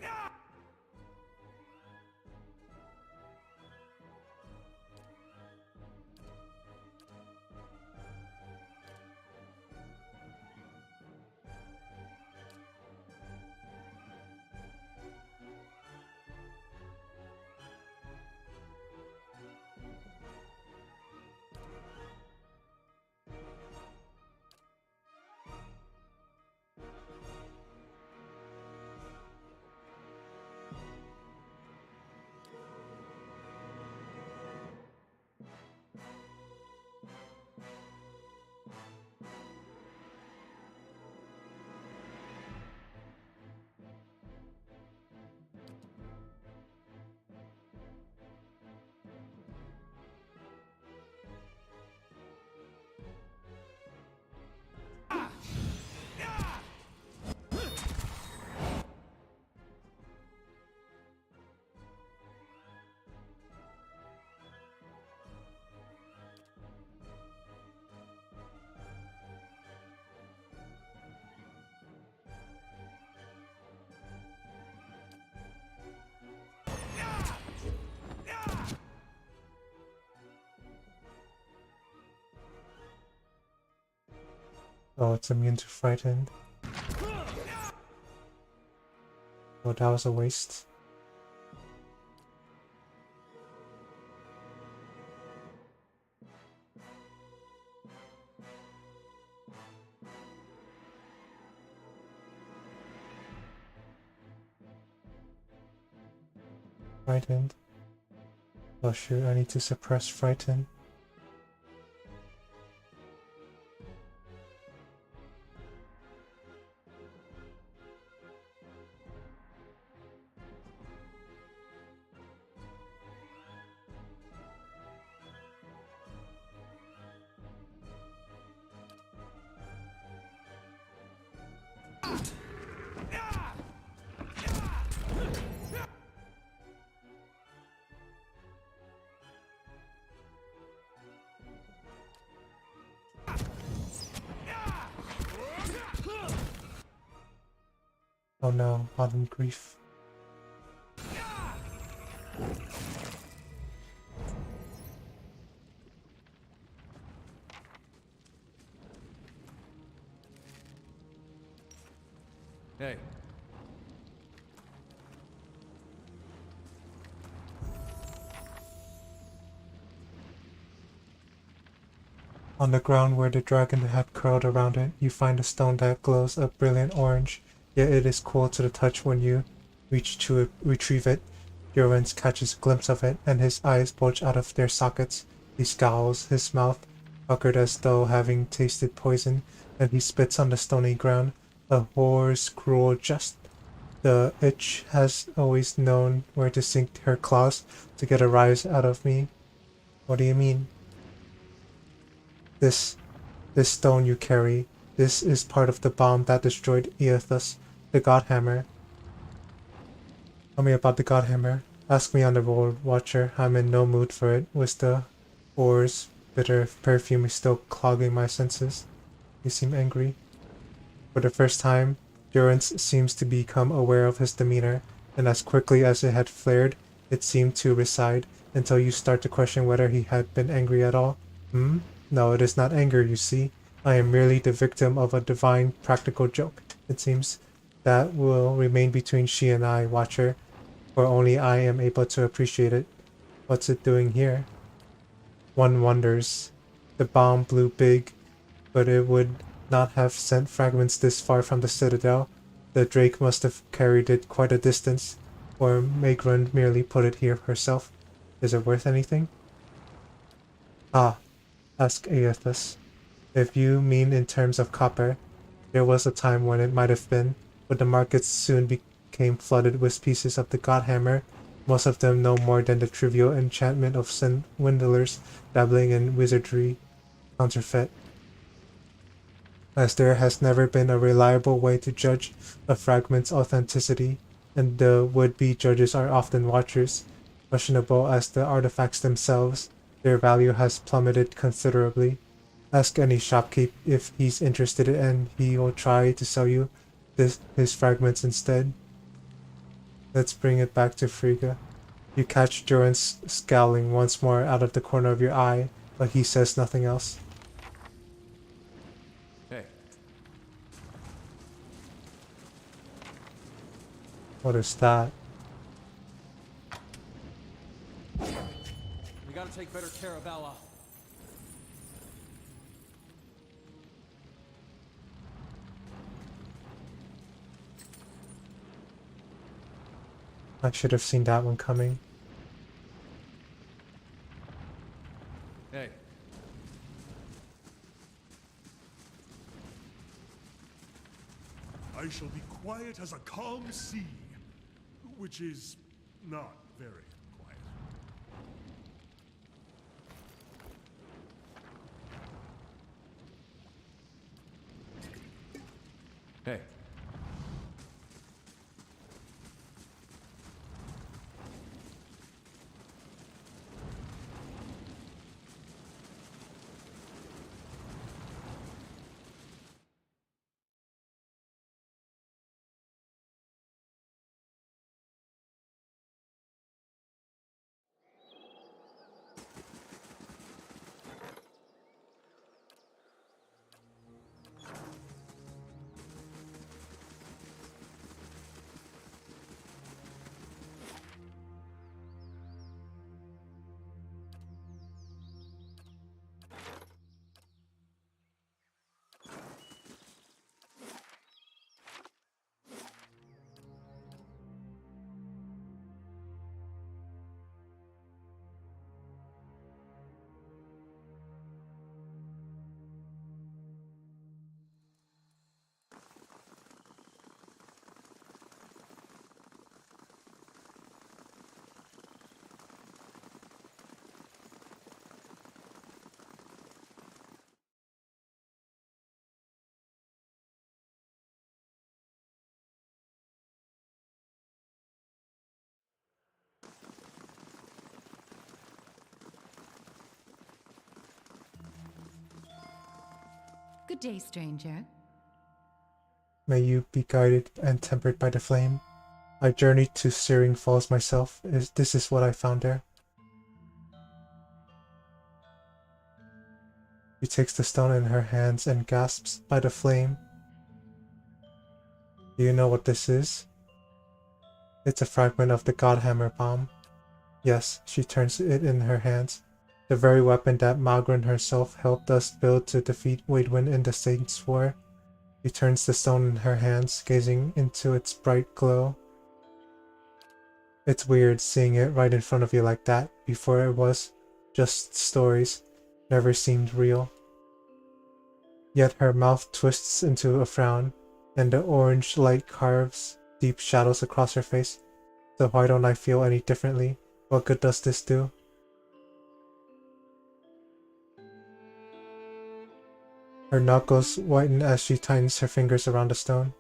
A: Oh, it's immune to frightened. Oh, that was a waste. Frightened. Oh shoot, I need to suppress frightened. Oh no, Autumn Grief.
F: Hey.
A: On the ground where the dragon had curled around it, you find a stone that glows a brilliant orange, yet it is cool to the touch when you reach to retrieve it. Durance catches a glimpse of it, and his eyes bulge out of their sockets. He scowls, his mouth puckered as though having tasted poison, and he spits on the stony ground. A horror's cruel jest. The itch has always known where to sink her claws to get a rise out of me. What do you mean? This stone you carry, this is part of the bomb that destroyed Eothas, the Godhammer. Tell me about the Godhammer. Ask me on the road, Watcher. I'm in no mood for it, with the ore's bitter perfume still clogging my senses. You seem angry. For the first time, Durance seems to become aware of his demeanor, and as quickly as it had flared, it seemed to recede, until you start to question whether he had been angry at all. No, it is not anger, you see. I am merely the victim of a divine practical joke, it seems. that will remain between she and I, Watcher, for only I am able to appreciate it. What's it doing here? One wonders. The bomb blew big, but it would not have sent fragments this far from the citadel. The Drake must have carried it quite a distance, or Maegrund merely put it here herself. Is it worth anything? Ah, asked Aethys. If you mean in terms of copper, there was a time when it might have been, but the markets soon became flooded with pieces of the Godhammer, most of them no more than the trivial enchantment of swindlers dabbling in wizardry counterfeit. As there has never been a reliable way to judge a fragment's authenticity, and the would-be judges are often watchers, questionable as the artifacts themselves, their value has plummeted considerably. Ask any shopkeep if he's interested and he will try to sell you his fragments instead. Let's bring it back to Frigga. You catch Durance scowling once more out of the corner of your eye, but he says nothing else.
F: Hey,
A: What is that?
D: We gotta take better care of Ella.
A: I should have seen that one coming.
F: hey.
C: I shall be quiet as a calm sea, which is not very quiet.
F: Hey.
G: Good day, stranger.
A: May you be guided and tempered by the flame. I journeyed to Searing Falls myself. This is what I found there. She takes the stone in her hands and gasps by the flame. Do you know what this is? It's a fragment of the Godhammer bomb. Yes, she turns it in her hands. The very weapon that Malgrin herself helped us build to defeat Waidwin in the Saints' War. She turns the stone in her hands, gazing into its bright glow. It's weird seeing it right in front of you like that. Before it was just stories, never seemed real. Yet her mouth twists into a frown, and the orange light carves deep shadows across her face. So why don't I feel any differently? What good does this do? Her knuckles whiten as she tightens her fingers around the stone.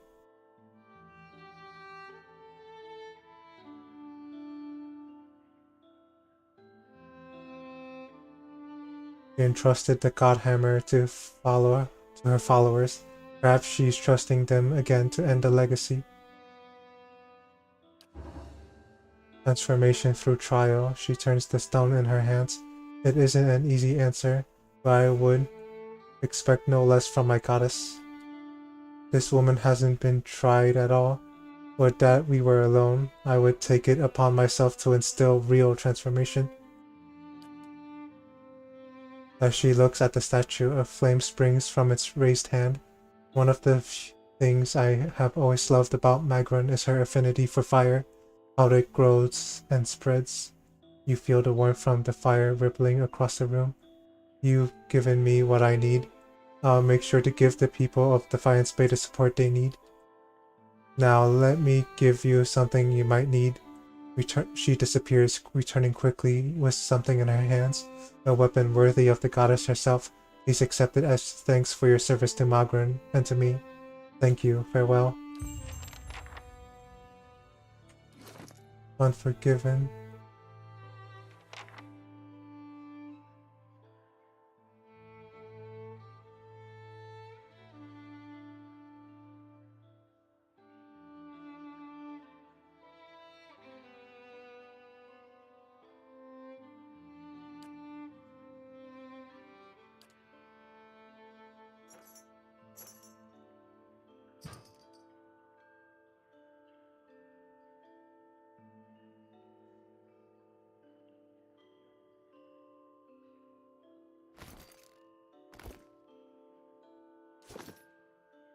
A: She entrusted the Godhammer to her followers. Perhaps she's trusting them again to end the legacy. Transformation through trial. She turns the stone in her hands. It isn't an easy answer, but I would expect no less from my goddess. this woman hasn't been tried at all. Would that we were alone, I would take it upon myself to instill real transformation. As she looks at the statue, a flame springs from its raised hand. One of the things I have always loved about Magron is her affinity for fire, how it grows and spreads. You feel the warmth from the fire rippling across the room. You've given me what I need. I'll make sure to give the people of Defiance Bay the support they need. Now let me give you something you might need. She disappears, returning quickly with something in her hands, a weapon worthy of the goddess herself. Please accept it as thanks for your service to Magron and to me. Thank you. Farewell. Unforgiven.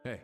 F: Hey.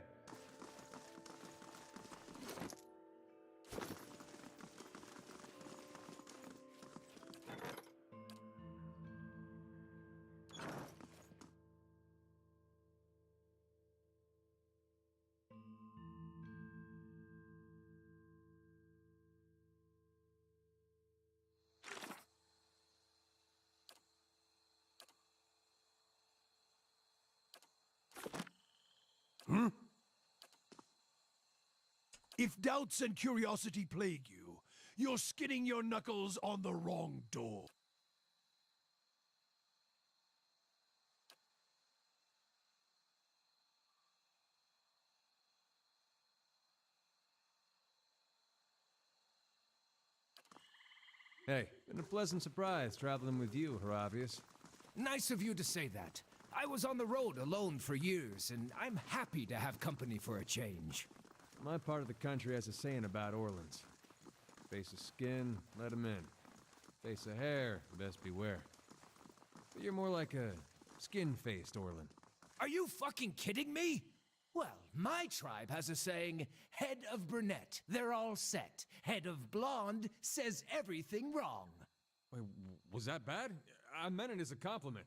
E: If doubts and curiosity plague you, you're skinning your knuckles on the wrong door.
F: Hey, been a pleasant surprise traveling with you, Haravius.
H: Nice of you to say that. I was on the road alone for years, and I'm happy to have company for a change.
F: My part of the country has a saying about Orlans. Face of skin, let him in. Face of hair, best beware. But you're more like a skin-faced Orlan.
H: Are you fucking kidding me? Well, my tribe has a saying, head of brunette, they're all set. Head of blonde says everything wrong.
F: Wait, was that bad? I meant it as a compliment.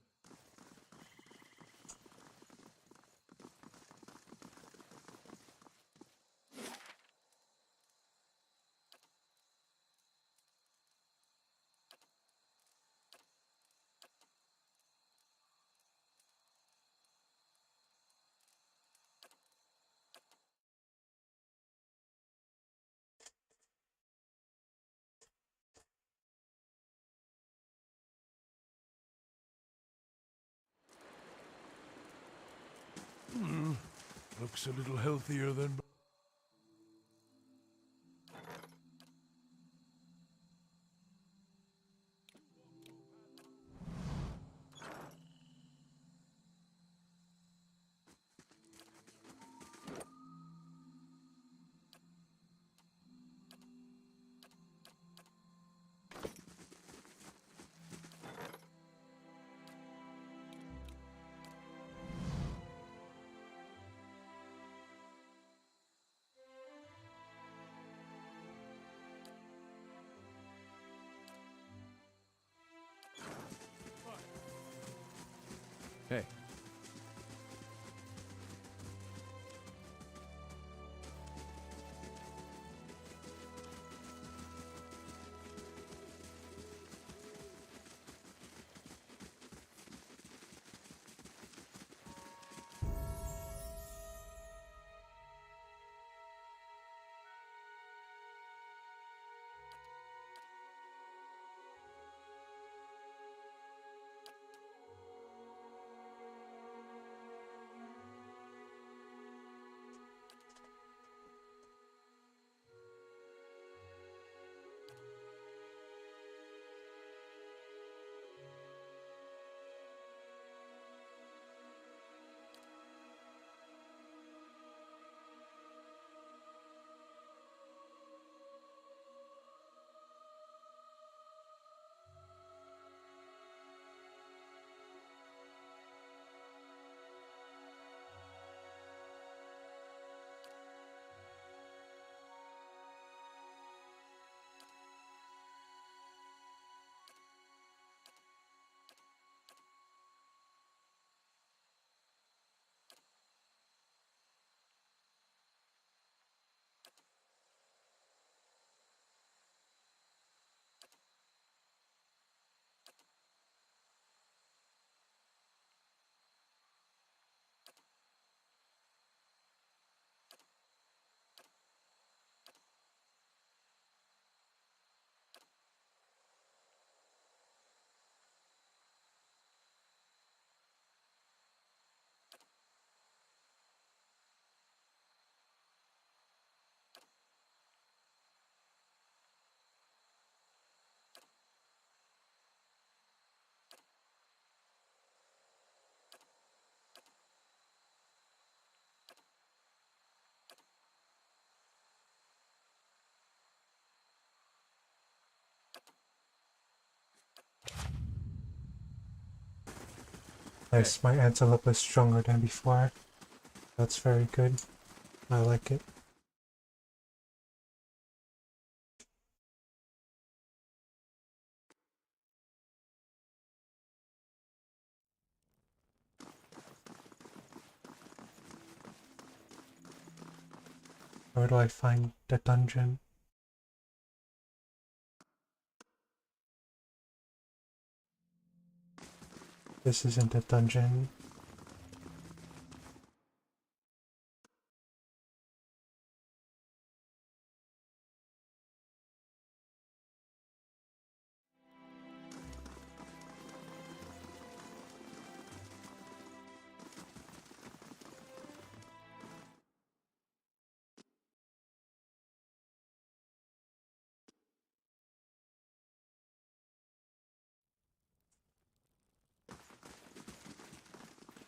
E: Looks a little healthier than...
A: Nice, my antelope is stronger than before. That's very good. I like it. Where do I find the dungeon? This isn't a dungeon.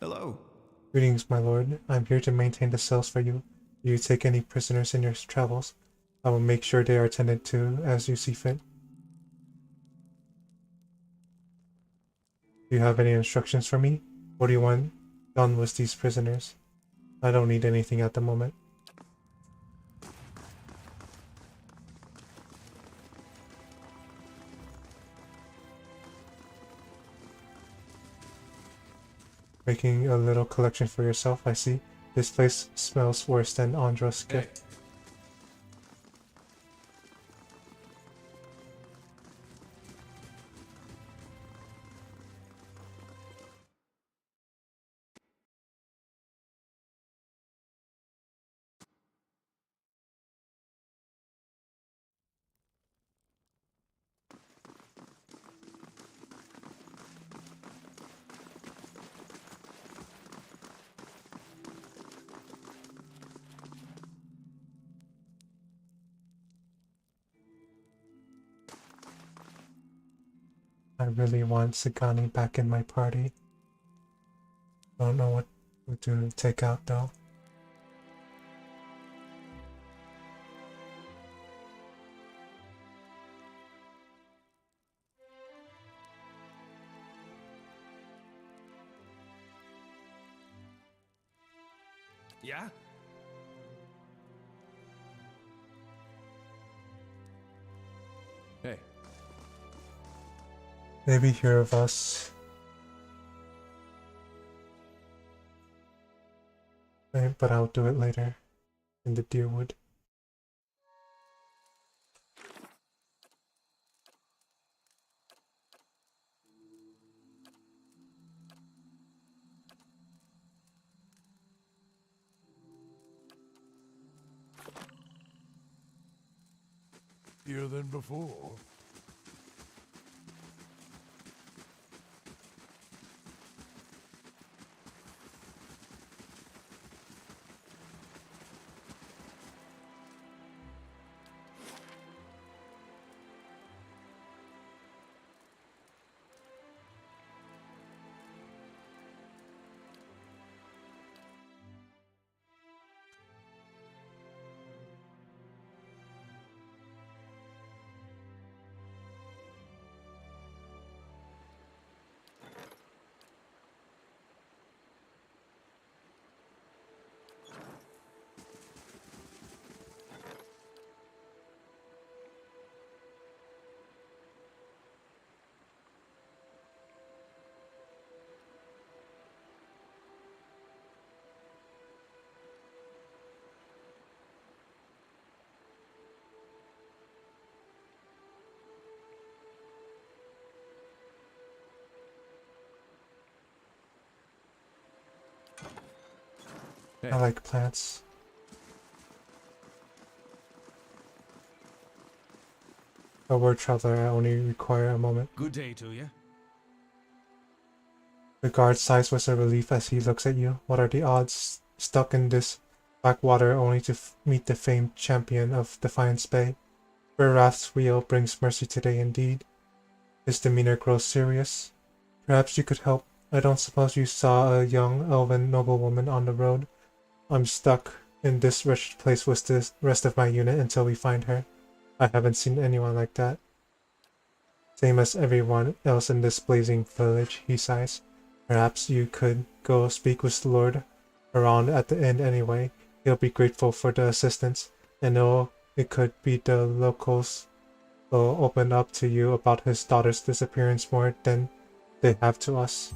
I: Hello.
A: Greetings, my lord. I'm here to maintain the cells for you. Do you take any prisoners in your travels? I will make sure they are attended to as you see fit. Do you have any instructions for me? What do you want done with these prisoners? I don't need anything at the moment. Making a little collection for yourself, I see. This place smells worse than Andra's gift. I really want Sagani back in my party. Don't know what to take out though.
H: Yeah?
F: Hey,
A: Maybe hear of us. But I'll do it later. In the Dyrwood.
E: Here than before.
A: I like plants. A word traveler, I only require a moment.
I: Good day to you.
A: The guard sighs with a relief as he looks at you. What are the odds? Stuck in this backwater only to meet the famed champion of Defiance Bay. Where Wrath's wheel brings mercy today indeed. His demeanor grows serious. Perhaps you could help. I don't suppose you saw a young elven noblewoman on the road. I'm stuck in this wretched place with the rest of my unit until we find her. I haven't seen anyone like that. Same as everyone else in this blazing village, he sighs. Perhaps you could go speak with the Lord around at the inn anyway. He'll be grateful for the assistance, and it could be the locals will open up to you about his daughter's disappearance more than they have to us.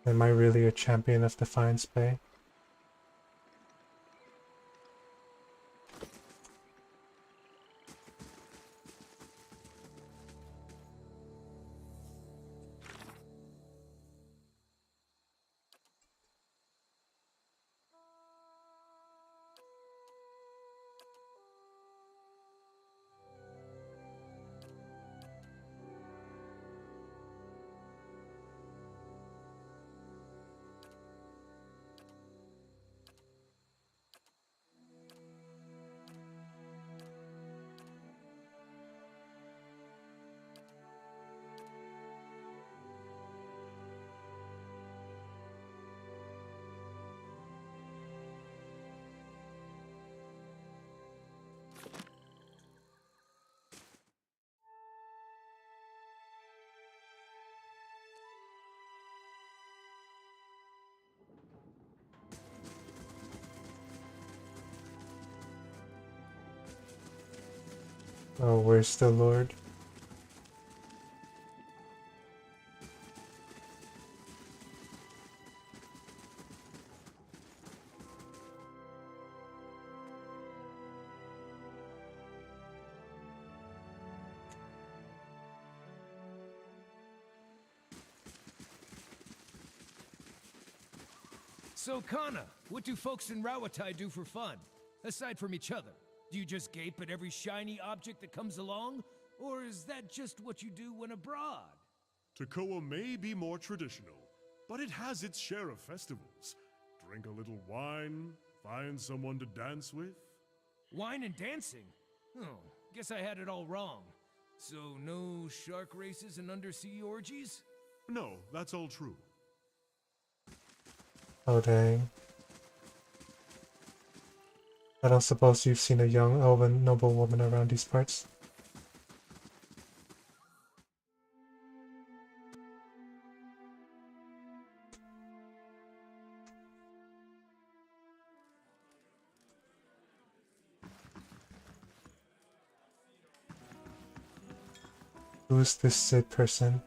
A: Am I really a champion of Defiance Bay? Oh, where's the Lord?
H: So, Kana, what do folks in Rawatai do for fun? Aside from each other? Do you just gape at every shiny object that comes along? Or is that just what you do when abroad?
C: Tekoa may be more traditional, but it has its share of festivals. Drink a little wine, find someone to dance with.
H: Wine and dancing? Oh, guess I had it all wrong. So, no shark races and undersea orgies?
C: No, that's all true.
A: Oh dang. I don't suppose you've seen a young elven noblewoman around these parts? Who's this Sid person?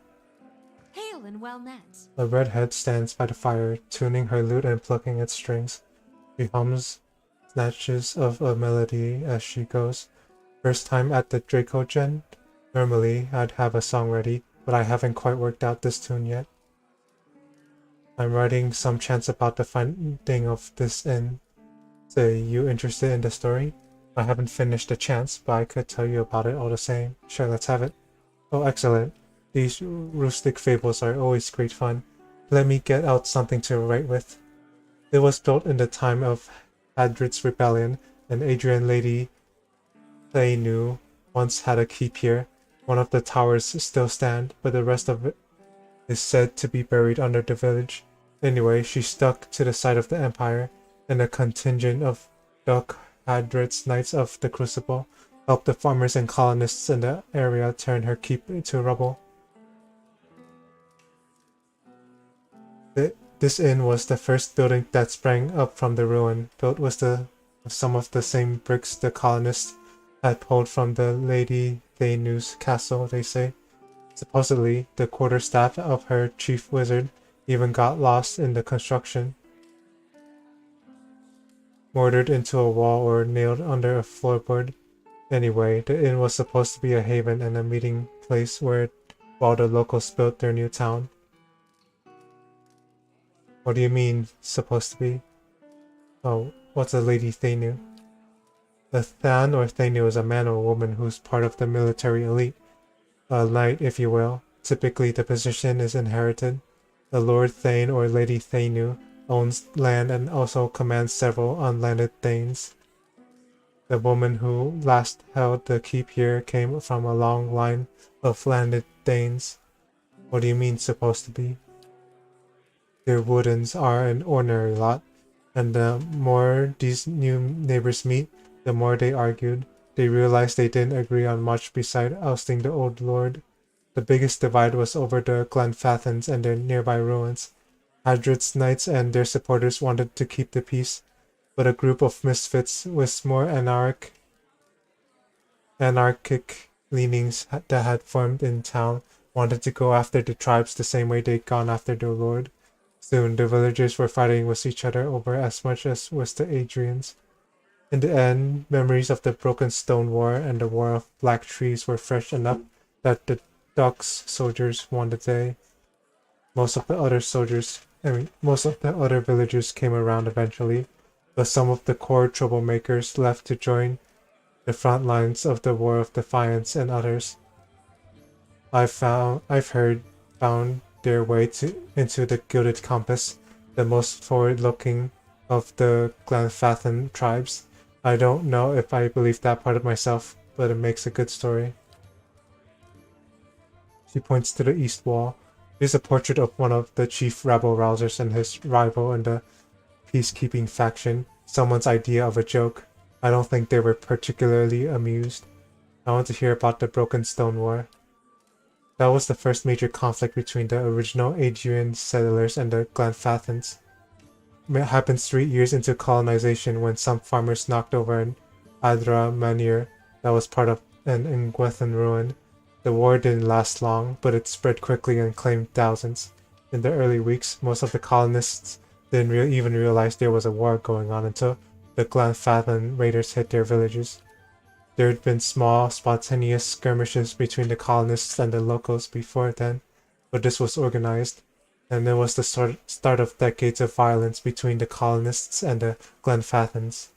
G: Hail and well met.
A: A redhead stands by the fire, tuning her lute and plucking its strings. She hums snatches of a melody as she goes. First time at the Draco Gen? Normally, I'd have a song ready, but I haven't quite worked out this tune yet. I'm writing some chants about the finding of this inn. Say, you interested in the story? I haven't finished the chants, but I could tell you about it all the same. Sure, let's have it. Oh, excellent. These rustic fables are always great fun. Let me get out something to write with. It was built in the time of Hadrit's Rebellion, and Adrian Lady Thainu once had a keep here. One of the towers still stand, but the rest of it is said to be buried under the village. Anyway, she stuck to the side of the Empire, and a contingent of Duck Hadrit's Knights of the Crucible helped the farmers and colonists in the area turn her keep into rubble. This inn was the first building that sprang up from the ruin, built with some of the same bricks the colonists had pulled from the Lady Thainu's castle, they say. Supposedly, the quarterstaff of her chief wizard even got lost in the construction, mortared into a wall or nailed under a floorboard. Anyway, the inn was supposed to be a haven and a meeting place while the locals built their new town. What do you mean, supposed to be? Oh, what's a Lady Thainu? A Than or Thainu is a man or woman who's part of the military elite. A knight, if you will. Typically, the position is inherited. The Lord Thane or Lady Thainu owns land and also commands several unlanded thanes. The woman who last held the keep here came from a long line of landed thanes. What do you mean, supposed to be? Dyrwoodens are an ordinary lot, and the more these new neighbors meet, the more they argued. they realized they didn't agree on much beside ousting the old lord. The biggest divide was over the Glenfathans and their nearby ruins. Hadred's knights and their supporters wanted to keep the peace, but a group of misfits with more anarchic leanings that had formed in town wanted to go after the tribes the same way they'd gone after their lord. Soon, the villagers were fighting with each other over as much as was the Adrians. In the end, memories of the Broken Stone War and the War of Black Trees were fresh enough that the Ducks soldiers won the day. Most of the other villagers came around eventually, but some of the core troublemakers left to join the front lines of the War of Defiance, and others I've heard found their way into the Gilded Compass, the most forward-looking of the Glenfathan tribes. I don't know if I believe that part of myself, but it makes a good story. She points to the east wall. There's a portrait of one of the chief rabble-rousers and his rival in the peacekeeping faction. Someone's idea of a joke. I don't think they were particularly amused. I want to hear about the Broken Stone War. That was the first major conflict between the original Adrian settlers and the Glenfathans. It happened 3 years into colonization when some farmers knocked over an Adra manir that was part of an Ingwethan ruin. The war didn't last long, but it spread quickly and claimed thousands. In the early weeks, most of the colonists didn't even realize there was a war going on until the Glenfathan raiders hit their villages. There had been small, spontaneous skirmishes between the colonists and the locals before then, but this was organized, and it was the start of decades of violence between the colonists and the Glenfathans.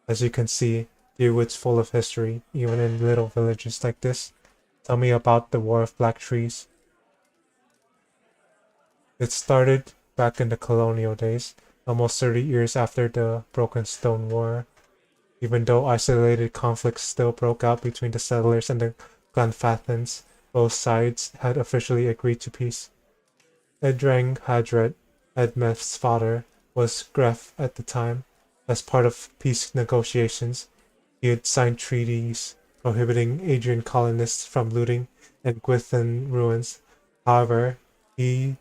A: As you can see, Dyrwood's full of history, even in little villages like this. Tell me about the War of Black Trees. It started back in the colonial days, almost 30 years after the Broken Stone War. Even though isolated conflicts still broke out between the settlers and the Glenfathans, both sides had officially agreed to peace. Edrang Hadred, Edmeth's father, was Gref at the time. As part of peace negotiations, he had signed treaties prohibiting Adrian colonists from looting Engwithan ruins. However, he'd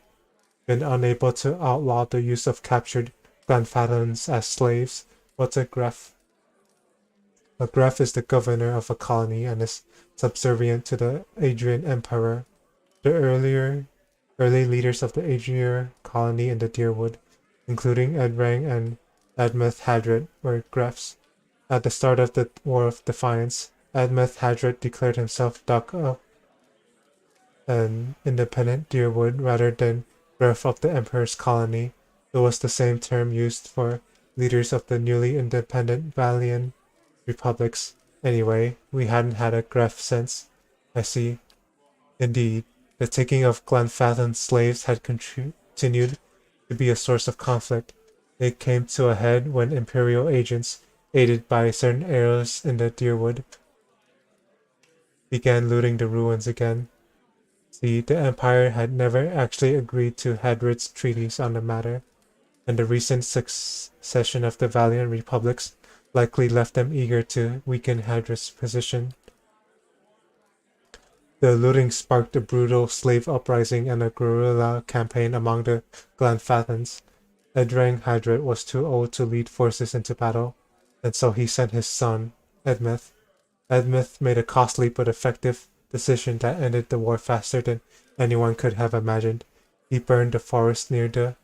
A: been unable to outlaw the use of captured Glenfathans as slaves. What's a Gref? A Gref is the governor of a colony and is subservient to the Adrian Emperor. The early leaders of the Adrian colony in the Dyrwood, including Edrang and Edmeth Hadred, were Grefs. At the start of the War of Defiance, Edmeth Hadred declared himself Duck of an independent Dyrwood rather than Gref of the Emperor's colony. It was the same term used for leaders of the newly independent Valian republics. Anyway, we hadn't had a Gref since. I see. Indeed, the taking of Glenfathan slaves had continued to be a source of conflict. It came to a head when Imperial agents, aided by certain heirs in the Dyrwood, began looting the ruins again. See, the Empire had never actually agreed to Hadred's treaties on the matter, and the recent succession of the Valiant Republics likely left them eager to weaken Hadred's position. The looting sparked a brutal slave uprising and a guerrilla campaign among the Glenfathans. Edrang Hadred was too old to lead forces into battle, and so he sent his son, Edmeth. Edmeth made a costly but effective decision that ended the war faster than anyone could have imagined. He burned the forest near the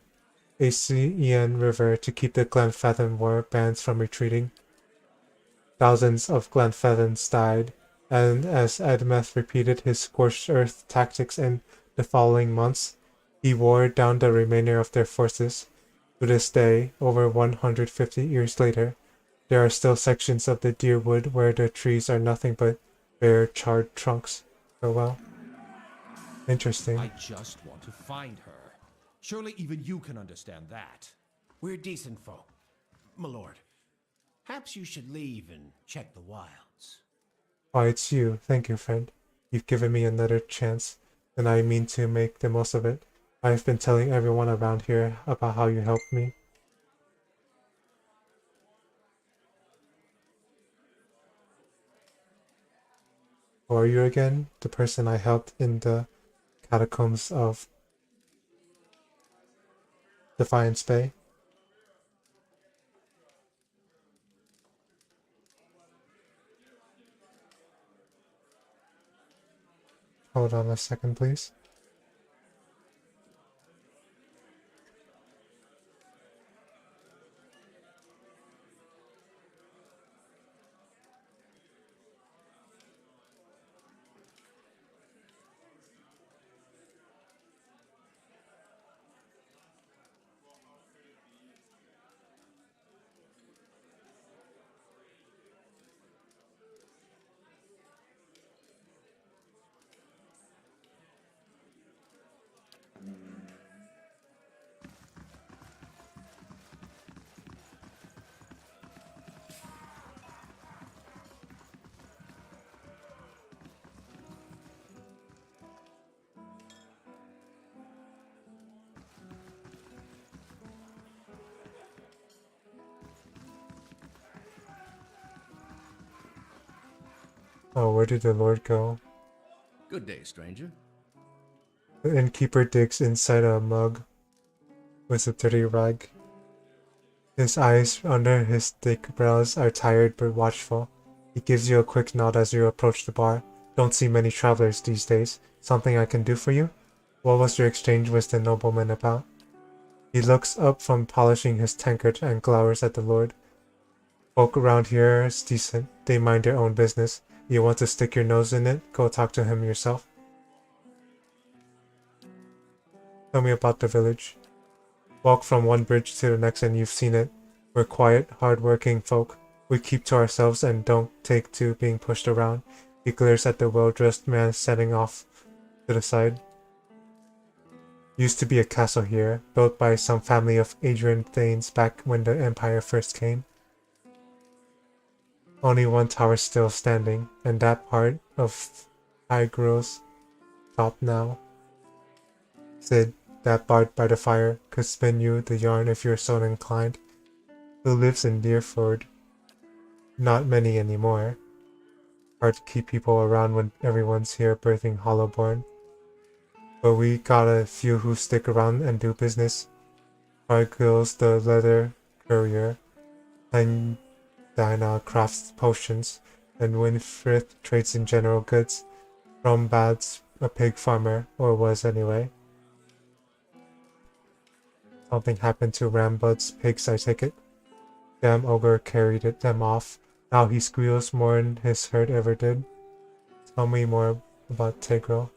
A: Aegean River to keep the Glenfathan war bands from retreating. Thousands of Glenfathans died, and as Edmeth repeated his scorched earth tactics in the following months, he wore down the remainder of their forces. To this day, over 150 years later, there are still sections of the Dyrwood where the trees are nothing but bare charred trunks. Oh well. Interesting.
I: I just want to find her. Surely even you can understand that.
J: We're decent folk, my lord. Perhaps you should leave and check the wilds.
A: Why, it's you. Thank you, friend. You've given me another chance, and I mean to make the most of it. I've been telling everyone around here about how you helped me. Who are you again? The person I helped in the catacombs of Defiance Bay. Hold on a second, please. Oh, where did the Lord go?
K: Good day, stranger.
A: The innkeeper digs inside a mug with a dirty rag. His eyes under his thick brows are tired but watchful. He gives you a quick nod as you approach the bar. Don't see many travelers these days. Something I can do for you? What was your exchange with the nobleman about? He looks up from polishing his tankard and glowers at the Lord. Folk around here is decent. They mind their own business. You want to stick your nose in it? Go talk to him yourself. Tell me about the village. Walk from one bridge to the next and you've seen it. We're quiet, hard-working folk. We keep to ourselves and don't take to being pushed around. He glares at the well-dressed man setting off to the side. Used to be a castle here, built by some family of Adrian Thanes back when the Empire first came. Only one tower still standing, and that part of Hygros top now. Sid, that bard by the fire, could spin you the yarn if you're so inclined. Who lives in Dyrwood? Not many anymore. Hard to keep people around when everyone's here birthing Hollowborn. But we got a few who stick around and do business. Argyl's the leather courier, and Dinah crafts potions, and Winfrith trades in general goods. Rombad's a pig farmer, or was anyway. Something happened to Rambud's pigs, I take it. Damn ogre carried them off. Now he squeals more than his herd ever did. Tell me more about Tigro.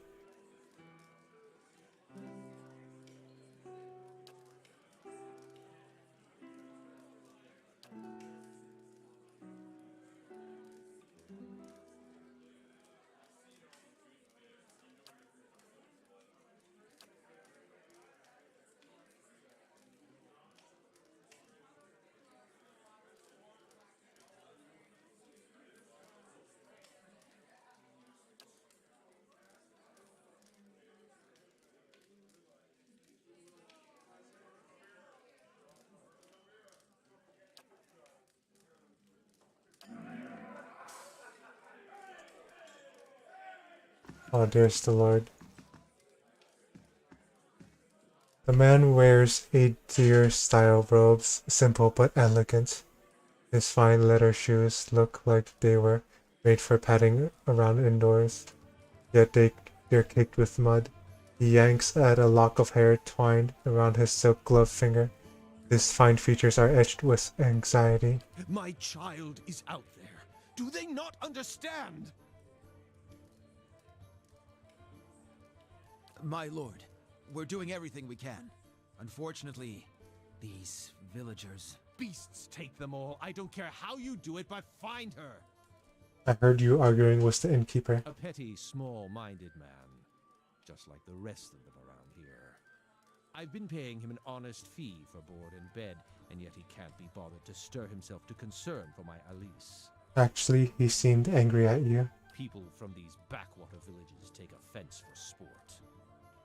A: Oh, there's the Lord. The man wears Adir-style robes, simple but elegant. His fine leather shoes look like they were made for padding around indoors, yet they're caked with mud. He yanks at a lock of hair twined around his silk gloved finger. His fine features are etched with anxiety.
I: My child is out there. Do they not understand?
D: My lord, we're doing everything we can. Unfortunately, these villagers...
I: Beasts take them all. I don't care how you do it, but find her.
A: I heard you arguing with the innkeeper.
F: A petty, small-minded man, just like the rest of them around here. I've been paying him an honest fee for board and bed, and yet he can't be bothered to stir himself to concern for my Alice.
A: Actually, he seemed angry at you.
F: People from these backwater villages take offense for sport.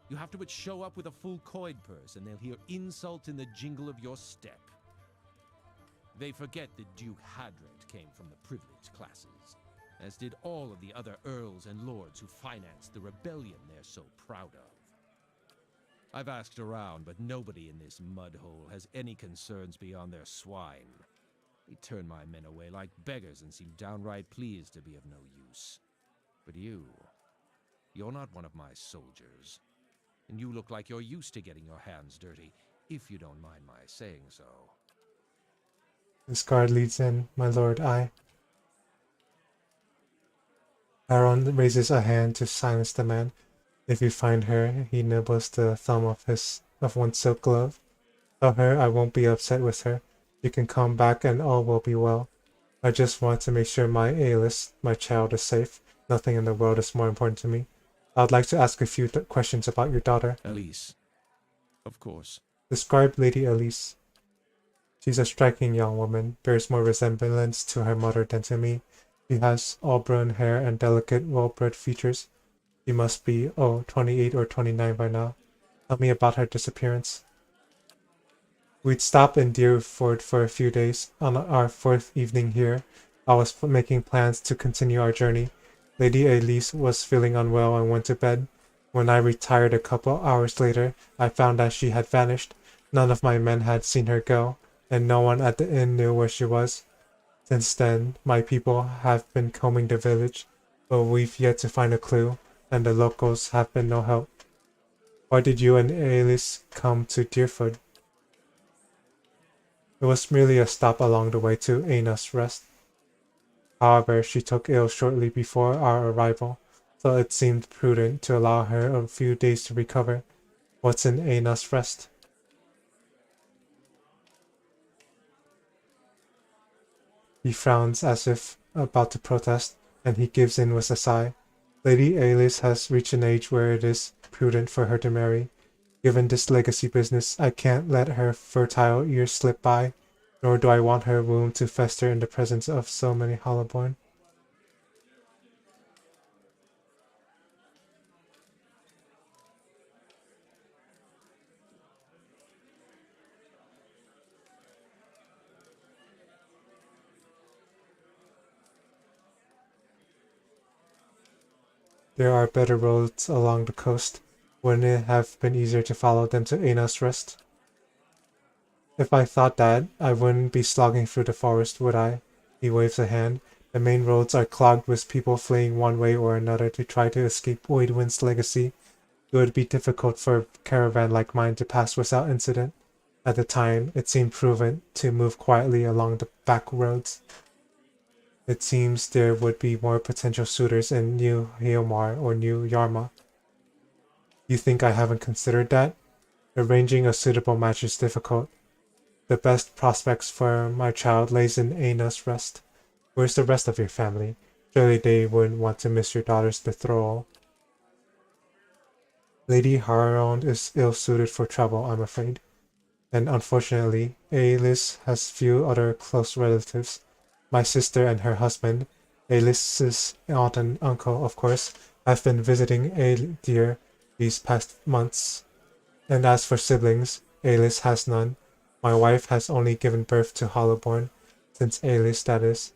F: You have to but show up with a full coin purse and they'll hear insult in the jingle of your step. They forget that Duke Hadred came from the privileged classes.
I: as did all of the other earls and lords who financed the rebellion they're so proud of. I've asked around, but nobody in this mud hole has any concerns beyond their swine. They turn my men away like beggars and seem downright pleased to be of no use. But you're not one of my soldiers. And you look like you're used to getting your hands dirty, if you don't mind my saying so.
A: This guard leads in, my lord, Aaron raises a hand to silence the man. If you find her, he nibbles the thumb of one silk glove. Tell her I won't be upset with her. You can come back and all will be well. I just want to make sure my Alis, my child, is safe. Nothing in the world is more important to me. I'd like to ask a few questions about your daughter.
I: Elise. Of course.
A: Describe Lady Elise. She's a striking young woman, bears more resemblance to her mother than to me. She has auburn hair and delicate, well-bred features. She must be, 28 or 29 by now. Tell me about her disappearance. We'd stopped in Dyrwood for a few days. On our fourth evening here, I was making plans to continue our journey. Lady Elise was feeling unwell and went to bed. When I retired a couple hours later, I found that she had vanished. None of my men had seen her go, and no one at the inn knew where she was. Since then, my people have been combing the village, but we've yet to find a clue, and the locals have been no help. Why did you and Elise come to Dyrwood? It was merely a stop along the way to Aina's Rest. However, she took ill shortly before our arrival, so it seemed prudent to allow her a few days to recover. What's in Aina's Rest? He frowns as if about to protest, and he gives in with a sigh. Lady Elise has reached an age where it is prudent for her to marry. Given this legacy business, I can't let her fertile years slip by, nor do I want her womb to fester in the presence of so many Hollowborn. There are better roads along the coast. Wouldn't it have been easier to follow them to Aina's Rest? If I thought that, I wouldn't be slogging through the forest, would I? He waves a hand. The main roads are clogged with people fleeing one way or another to try to escape Oidwin's legacy. It would be difficult for a caravan like mine to pass without incident. At the time, it seemed prudent to move quietly along the back roads. It seems there would be more potential suitors in New Heomar or New Yarma. You think I haven't considered that? Arranging a suitable match is difficult. The best prospects for my child lays in Aina's Rest. Where's the rest of your family? Surely they wouldn't want to miss your daughter's betrothal. Lady Harond is ill-suited for travel, I'm afraid. And unfortunately, Elise has few other close relatives. My sister and her husband, Elise's aunt and uncle, of course, have been visiting Aedir these past months. And as for siblings, Elise has none. My wife has only given birth to Hollowborn, since Elise, that is.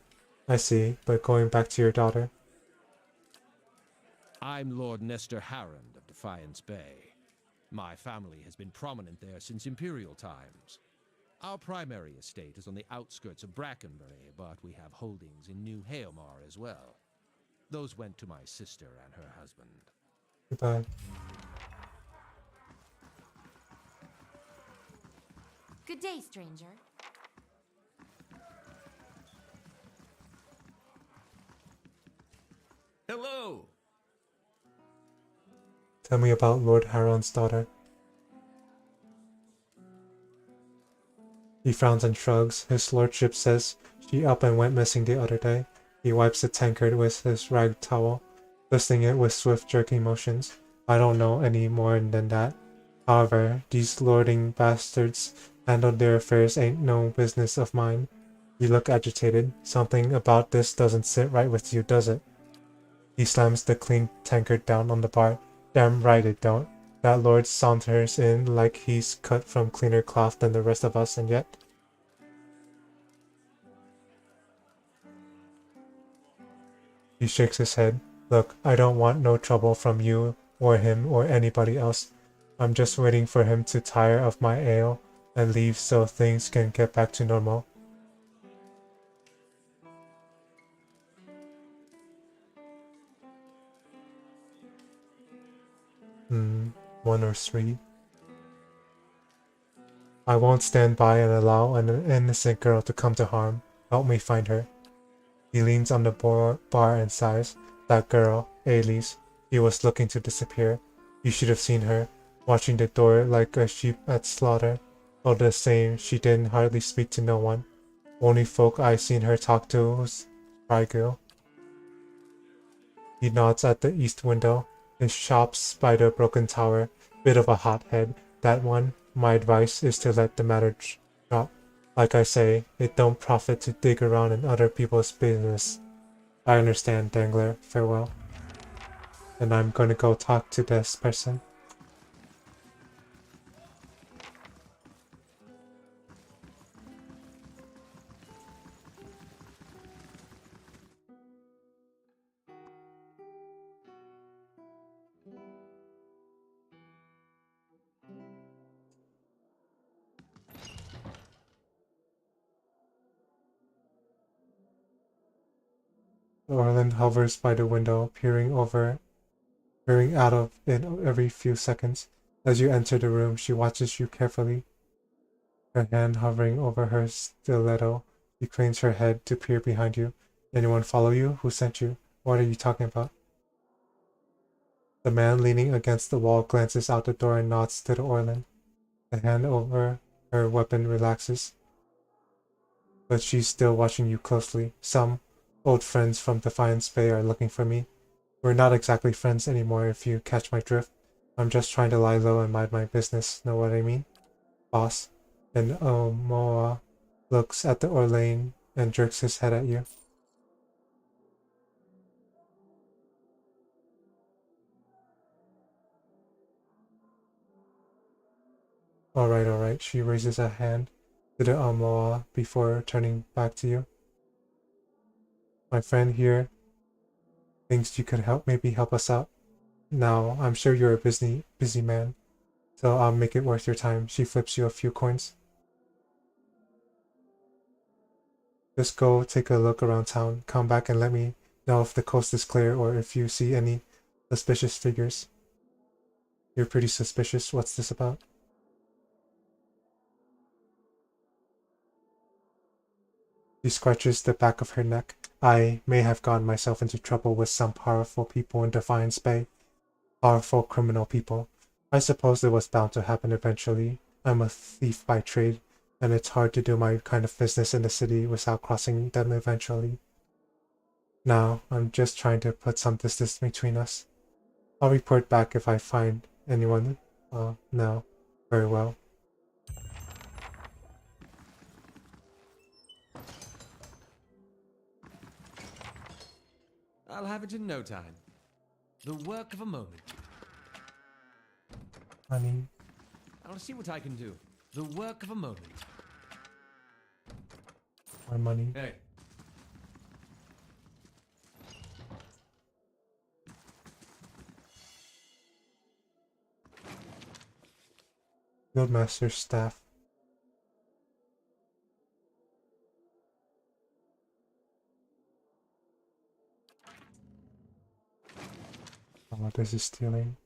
A: I see, but going back to your daughter.
I: I'm Lord Nestor Harrond of Defiance Bay. My family has been prominent there since Imperial times. Our primary estate is on the outskirts of Brackenbury, but we have holdings in New Heomar as well. Those went to my sister and her husband.
A: Goodbye.
G: Good day, stranger.
K: Hello!
A: Tell me about Lord Harron's daughter. He frowns and shrugs. His lordship says she up and went missing the other day. He wipes the tankard with his rag towel, twisting it with swift jerking motions. I don't know any more than that. However, these lording bastards handle their affairs ain't no business of mine. You look agitated. Something about this doesn't sit right with you, does it? He slams the clean tankard down on the bar. Damn right it don't. That lord saunters in like he's cut from cleaner cloth than the rest of us, and yet... He shakes his head. Look, I don't want no trouble from you or him or anybody else. I'm just waiting for him to tire of my ale and leave so things can get back to normal. One or three. I won't stand by and allow an innocent girl to come to harm. Help me find her. He leans on the bar and sighs. That girl, Elise, he was looking to disappear. You should have seen her, watching the door like a sheep at slaughter. All the same, she didn't hardly speak to no one. Only folk I seen her talk to was Rigel. He nods at the east window. His shop's by the broken tower. Bit of a hothead, that one. My advice is to let the matter drop. Like I say, it don't profit to dig around in other people's business. I understand, Dangler. Farewell. And I'm gonna go talk to this person. Orland hovers by the window, peering out of it every few seconds. As you enter the room, she watches you carefully, her hand hovering over her stiletto. She cranes her head to peer behind you. Anyone follow you? Who sent you? What are you talking about? The man leaning against the wall glances out the door and nods to the Orland. The hand over her weapon relaxes, but she's still watching you closely. Some old friends from Defiance Bay are looking for me. We're not exactly friends anymore, if you catch my drift. I'm just trying to lie low and mind my business, know what I mean? Boss. And Omoa looks at the Orlane and jerks his head at you. Alright. She raises a hand to the Omoa before turning back to you. My friend here thinks you could maybe help us out. Now, I'm sure you're a busy man, so I'll make it worth your time. She flips you a few coins. Just go take a look around town. Come back and let me know if the coast is clear or if you see any suspicious figures. You're pretty suspicious. What's this about? She scratches the back of her neck. I may have gotten myself into trouble with some powerful people in Defiance Bay. Powerful criminal people. I suppose it was bound to happen eventually. I'm a thief by trade, and it's hard to do my kind of business in the city without crossing them eventually. Now, I'm just trying to put some distance between us. I'll report back if I find anyone. No. Very well.
F: I'll have it in no time. The work of a moment.
A: Honey.
F: I'll see what I can do. The work of a moment.
A: My money.
F: Hey.
A: Guildmaster's staff. Oh, this is stealing.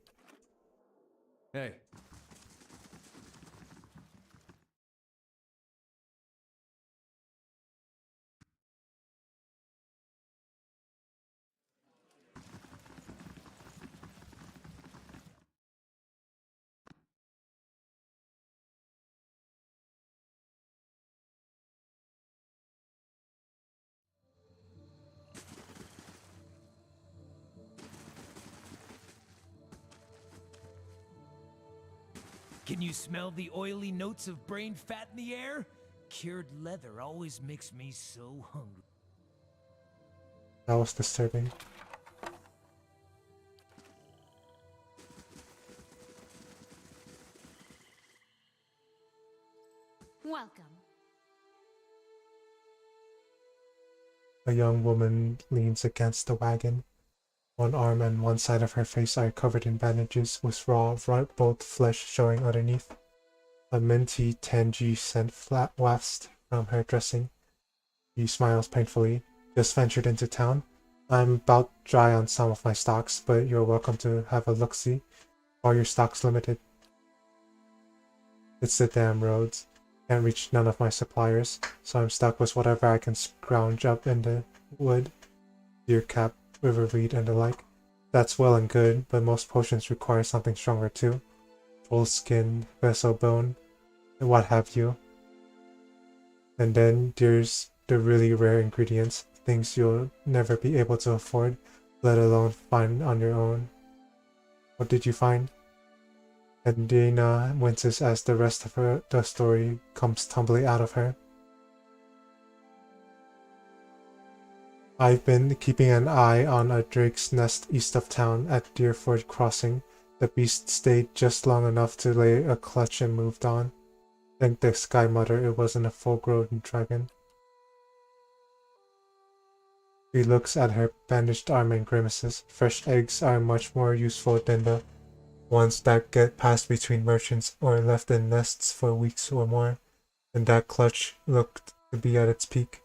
F: Hey.
H: Can you smell the oily notes of brain fat in the air? Cured leather always makes me so hungry.
A: That was disturbing.
G: Welcome.
A: A young woman leans against the wagon. One arm and one side of her face are covered in bandages, with raw, boiled flesh showing underneath. A minty, tangy scent wafts from her dressing. She smiles painfully. Just ventured into town. I'm about dry on some of my stocks, but you're welcome to have a look-see. All your stocks limited. It's the damn roads. Can't reach none of my suppliers, so I'm stuck with whatever I can scrounge up in the wood. Deer cap, river reed, and the like. That's well and good, but most potions require something stronger too. Full skin, vessel bone, and what have you. And then there's the really rare ingredients, things you'll never be able to afford, let alone find on your own. What did you find? And Dina winces as the rest of the story comes tumbling out of her. I've been keeping an eye on a drake's nest east of town at Dyrwood Crossing. The beast stayed just long enough to lay a clutch and moved on. Thank the Sky Mother it wasn't a full-grown dragon. She looks at her bandaged arm and grimaces. Fresh eggs are much more useful than the ones that get passed between merchants or left in nests for weeks or more. And that clutch looked to be at its peak.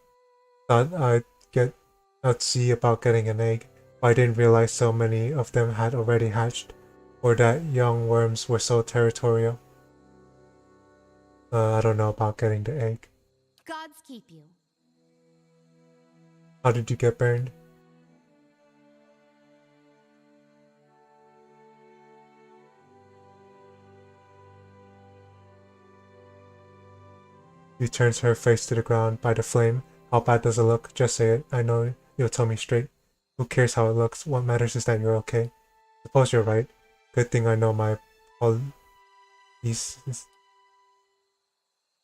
A: Thought I'd see about getting an egg, but I didn't realize so many of them had already hatched, or that young worms were so territorial. I don't know about getting the egg.
G: Gods keep you.
A: How did you get burned? She turns her face to the ground by the flame. How bad does it look? Just say it. I know you'll tell me straight. Who cares how it looks? What matters is that you're okay. Suppose you're right. Good thing I know my policies.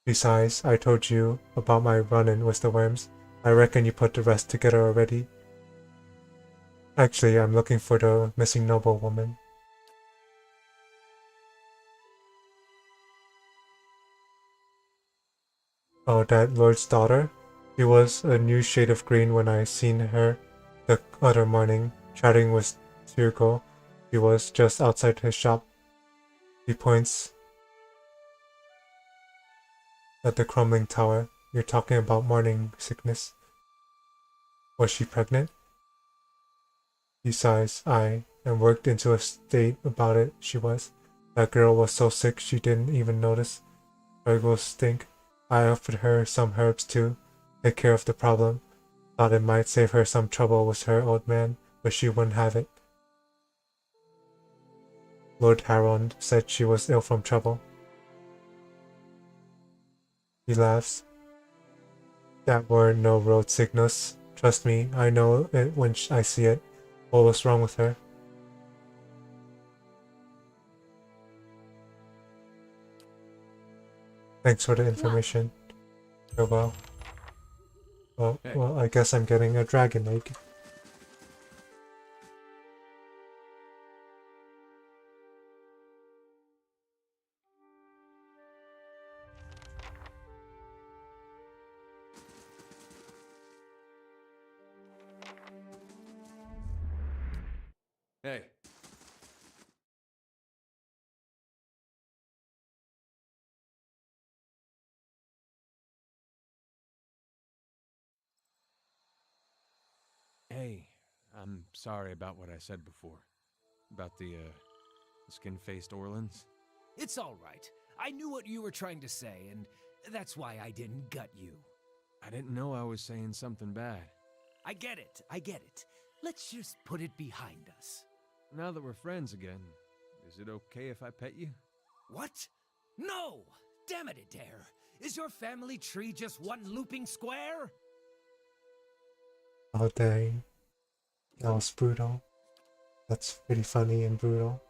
A: Besides, I told you about my run-in with the worms. I reckon you put the rest together already. Actually, I'm looking for the missing noblewoman. Oh, that lord's daughter? She was a new shade of green when I seen her the other morning, chatting with Tyrgo. She was just outside his shop. He points at the crumbling tower. You're talking about morning sickness. Was she pregnant? He sighs. Aye, and worked into a state about it, she was. That girl was so sick she didn't even notice. Tyrgo stink. I offered her some herbs too. Take care of the problem. Thought it might save her some trouble with her old man, but she wouldn't have it. Lord Harold said she was ill from trouble. He laughs. That weren't no road sickness. Trust me, I know it when I see it. What was wrong with her? Thanks for the information. Farewell. Well, I guess I'm getting a dragon egg.
F: Hey. Hey, I'm sorry about what I said before. About the skin-faced Orlans.
H: It's all right. I knew what you were trying to say, and that's why I didn't gut you.
F: I didn't know I was saying something bad.
H: I get it. Let's just put it behind us.
F: Now that we're friends again, is it okay if I pet you?
H: What? No! Damn it, Adair! Is your family tree just one looping square?
A: Oh dang. That was brutal. That's pretty funny and brutal.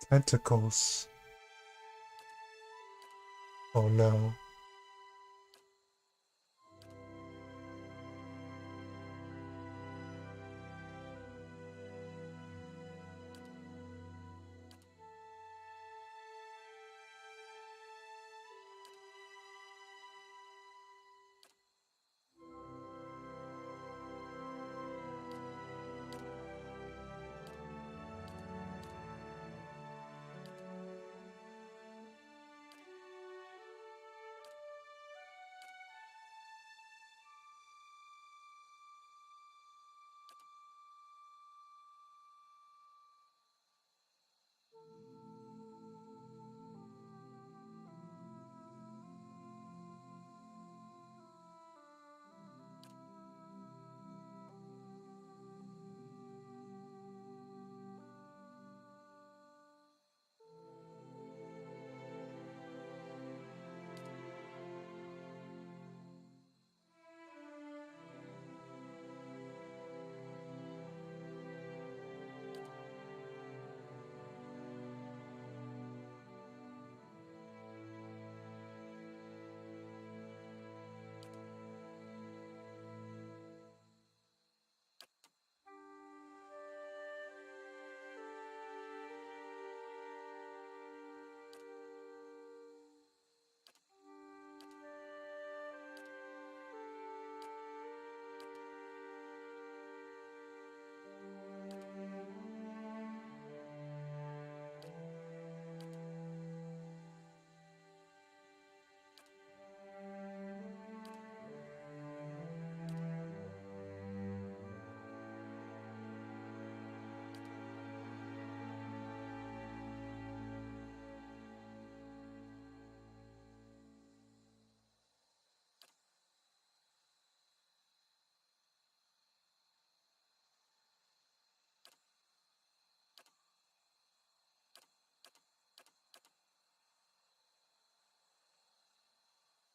A: Tentacles. Oh no.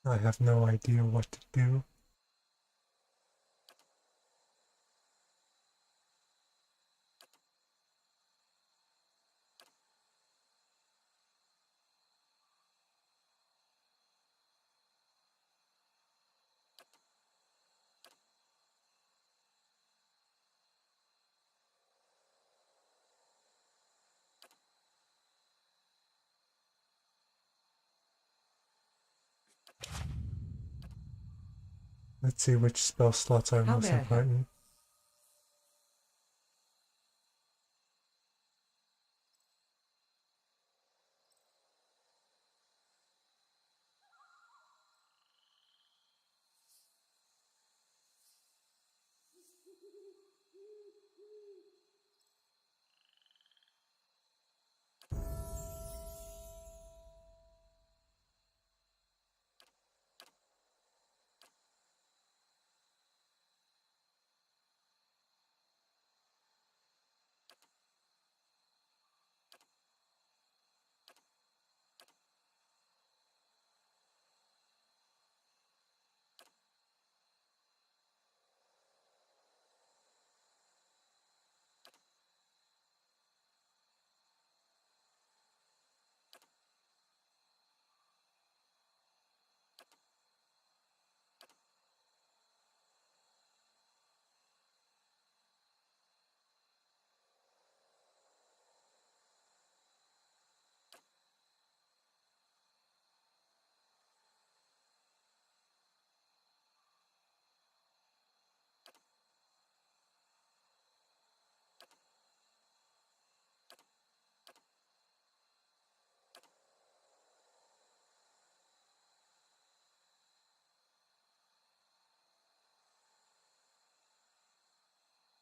A: I have no idea what to do. Let's see which spell slots are most important.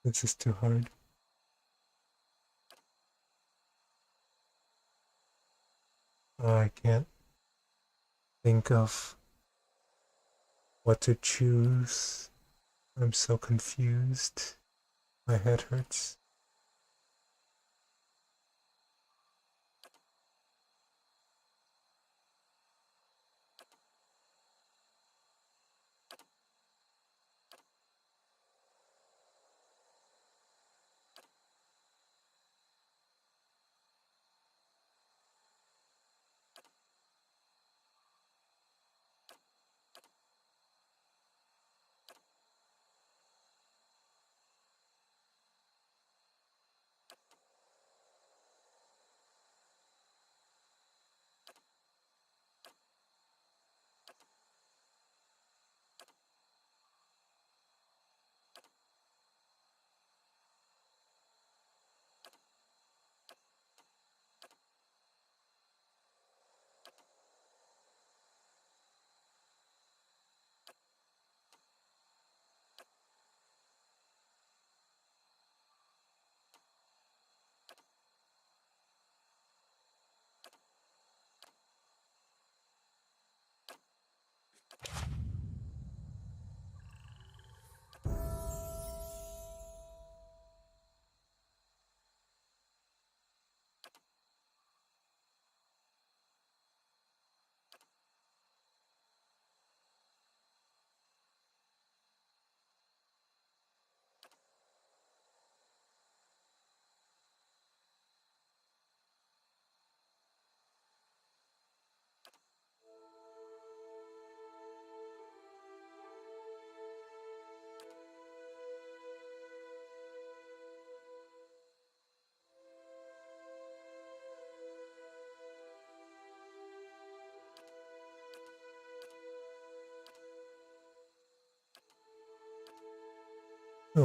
A: This is too hard. I can't think of what to choose. I'm so confused. My head hurts.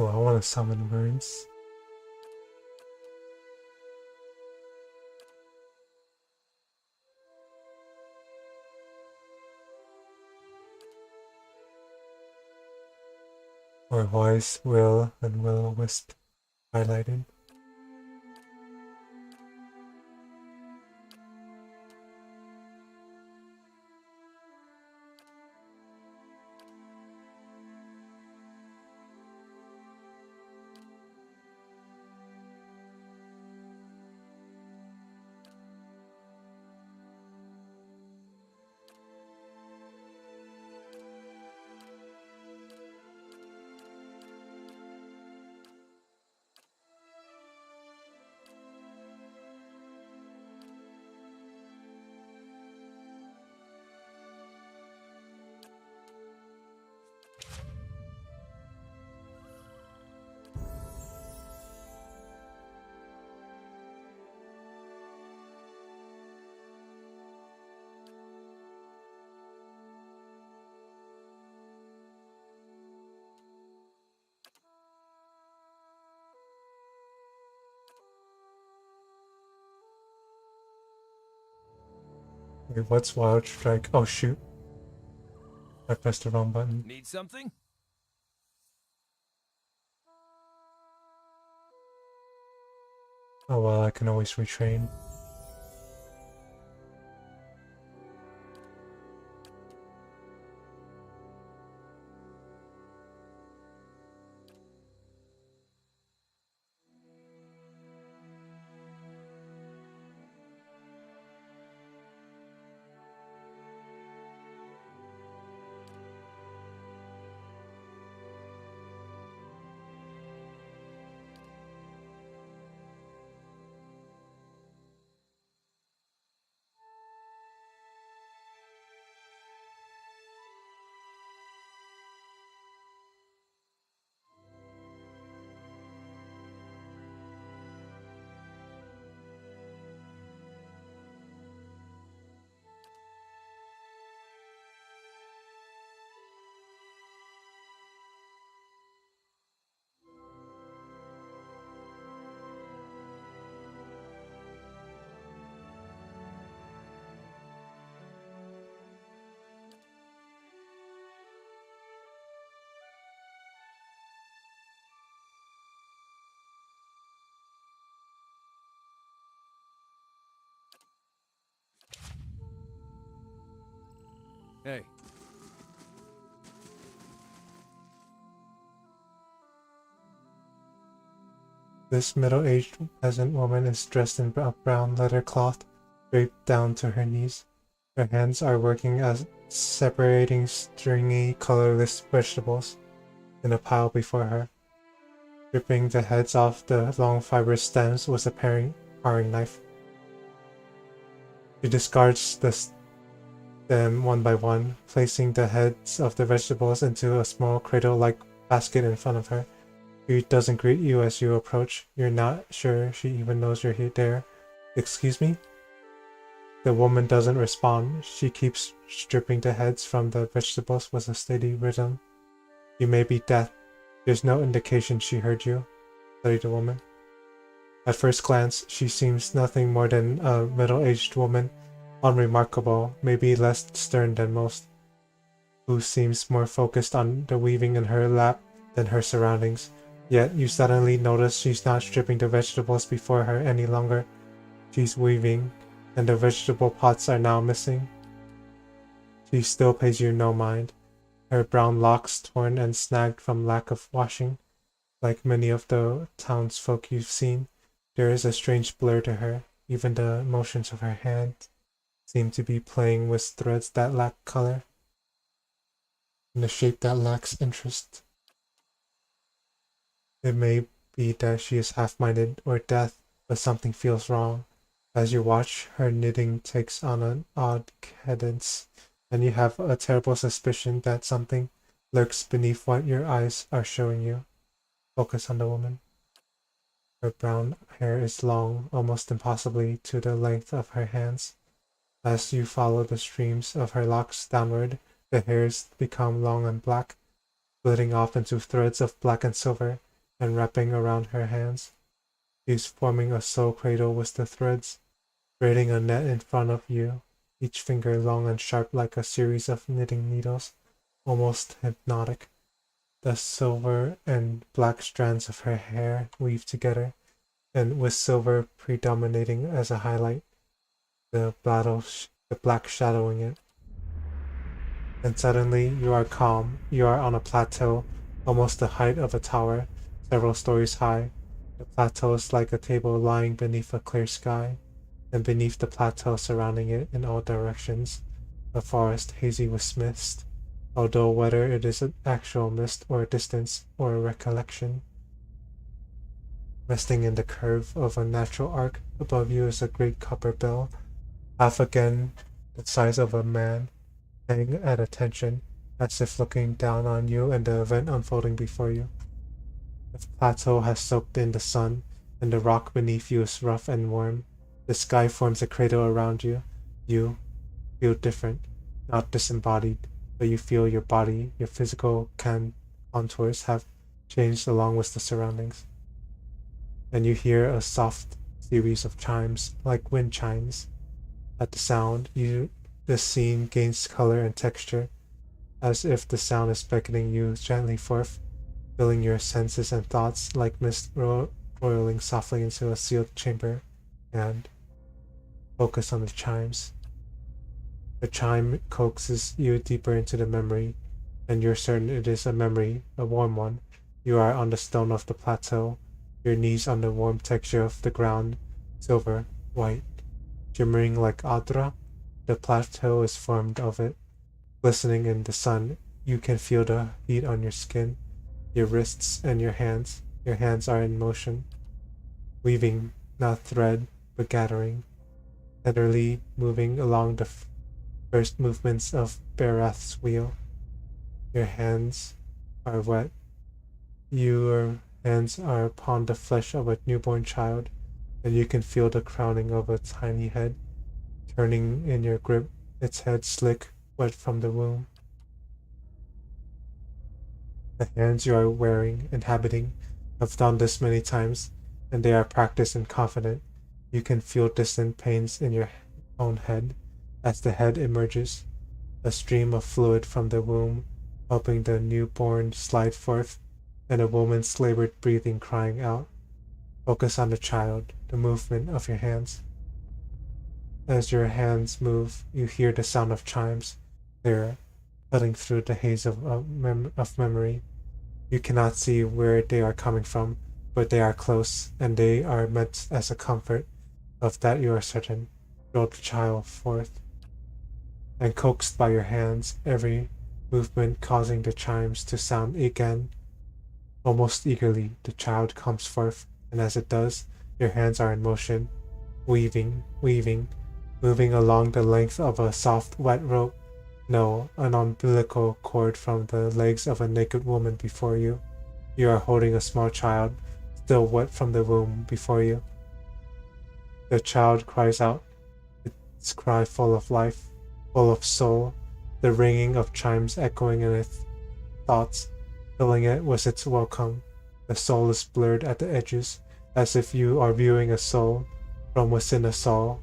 A: Oh, I want to summon worms. Or Wise Will and Will-O-Wisp highlighted. Wait, what's Wild Strike? Oh shoot. I pressed the wrong button.
H: Need something?
A: Oh well, I can always retrain.
F: Hey.
A: This middle-aged peasant woman is dressed in a brown leather cloth, draped down to her knees. Her hands are working as separating stringy, colorless vegetables in a pile before her. Ripping the heads off the long fibrous stems with a paring knife. She discards them one by one, placing the heads of the vegetables into a small cradle-like basket in front of her. She doesn't greet you as you approach. You're not sure she even knows you're there. Excuse me? The woman doesn't respond. She keeps stripping the heads from the vegetables with a steady rhythm. You may be deaf. There's no indication she heard you, studied the woman. At first glance, she seems nothing more than a middle-aged woman, unremarkable, maybe less stern than most, who seems more focused on the weaving in her lap than her surroundings. Yet you suddenly notice she's not stripping the vegetables before her any longer. She's weaving, and the vegetable pots are now missing. She still pays you no mind, her brown locks torn and snagged from lack of washing. Like many of the townsfolk you've seen, there is a strange blur to her. Even the motions of her hand seem to be playing with threads that lack color, in a shape that lacks interest. It may be that she is half-minded or deaf, but something feels wrong. As you watch, her knitting takes on an odd cadence, and you have a terrible suspicion that something lurks beneath what your eyes are showing you. Focus on the woman. Her brown hair is long, almost impossibly to the length of her hands. As you follow the streams of her locks downward, the hairs become long and black, splitting off into threads of black and silver. and wrapping around her hands. She's forming a soul cradle with the threads, braiding a net in front of you, each finger long and sharp like a series of knitting needles, almost hypnotic. The silver and black strands of her hair weave together, and with silver predominating as a highlight, the black shadowing it. And suddenly you are calm. You are on a plateau, almost the height of a tower, several stories high. The plateau is like a table lying beneath a clear sky, and beneath the plateau surrounding it in all directions, a forest hazy with mist, although whether it is an actual mist or a distance or a recollection. Resting in the curve of a natural arc above you is a great copper bell, half again the size of a man, hanging at attention, as if looking down on you and the event unfolding before you. The plateau has soaked in the sun, and the rock beneath you is rough and warm. The sky forms a cradle around you. You feel different, not disembodied, but you feel your body, your physical contours have changed along with the surroundings. And you hear a soft series of chimes, like wind chimes. At the sound, the scene gains color and texture, as if the sound is beckoning you gently forth, filling your senses and thoughts like mist roiling softly into a sealed chamber. And focus on the chimes. The chime coaxes you deeper into the memory, and you're certain it is a memory, a warm one. You are on the stone of the plateau, your knees on the warm texture of the ground, silver, white, shimmering like Adra. The plateau is formed of it, glistening in the sun. You can feel the heat on your skin, your wrists, and your hands. Your hands are in motion, weaving, not thread, but gathering, steadily moving along the first movements of Berath's wheel. Your hands are wet. Your hands are upon the flesh of a newborn child, and you can feel the crowning of a tiny head turning in your grip, its head slick, wet from the womb. The hands you are wearing, inhabiting, have done this many times, and they are practiced and confident. You can feel distant pains in your own head as the head emerges, a stream of fluid from the womb, helping the newborn slide forth, and a woman's labored breathing crying out. Focus on the child, the movement of your hands. As your hands move, you hear the sound of chimes, clear, cutting through the haze of memory. You cannot see where they are coming from, but they are close, and they are meant as a comfort. Of that you are certain. Draw the child forth, and coaxed by your hands, every movement causing the chimes to sound again. Almost eagerly, the child comes forth, and as it does, your hands are in motion, weaving, moving along the length of a soft, wet rope. No, an umbilical cord from the legs of a naked woman before you. You are holding a small child, still wet from the womb, before you. The child cries out, its cry full of life, full of soul, the ringing of chimes echoing in its thoughts, filling it with its welcome. The soul is blurred at the edges, as if you are viewing a soul from within a soul,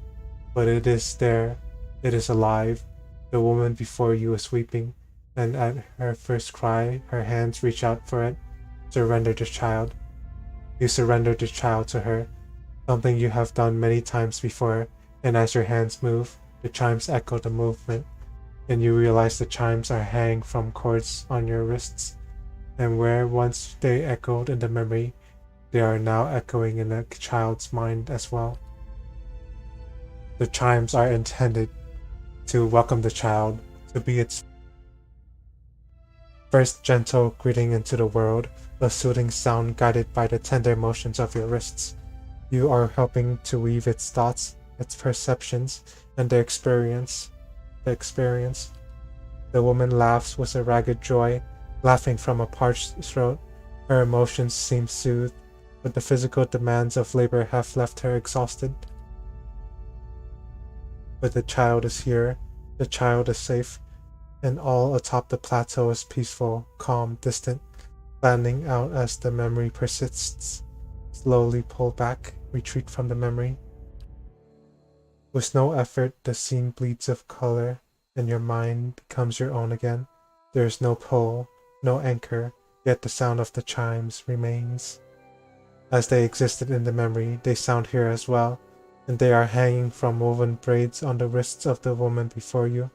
A: but it is there, it is alive. The woman before you is weeping, and at her first cry, her hands reach out for it. Surrender the child. You surrender the child to her, something you have done many times before, and as your hands move, the chimes echo the movement, and you realize the chimes are hanging from cords on your wrists, and where once they echoed in the memory, they are now echoing in the child's mind as well. The chimes are intended to welcome the child, to be its first gentle greeting into the world, a soothing sound guided by the tender motions of your wrists. You are helping to weave its thoughts, its perceptions, and the experience. The woman laughs with a ragged joy, laughing from a parched throat. Her emotions seem soothed, but the physical demands of labor have left her exhausted. But the child is here, the child is safe, and all atop the plateau is peaceful, calm, distant. flattening out as the memory persists. Slowly pull back, retreat from the memory. With no effort, the scene bleeds of color, and your mind becomes your own again. There is no pole, no anchor, yet the sound of the chimes remains. As they existed in the memory, they sound here as well, and they are hanging from woven braids on the wrists of the woman before you.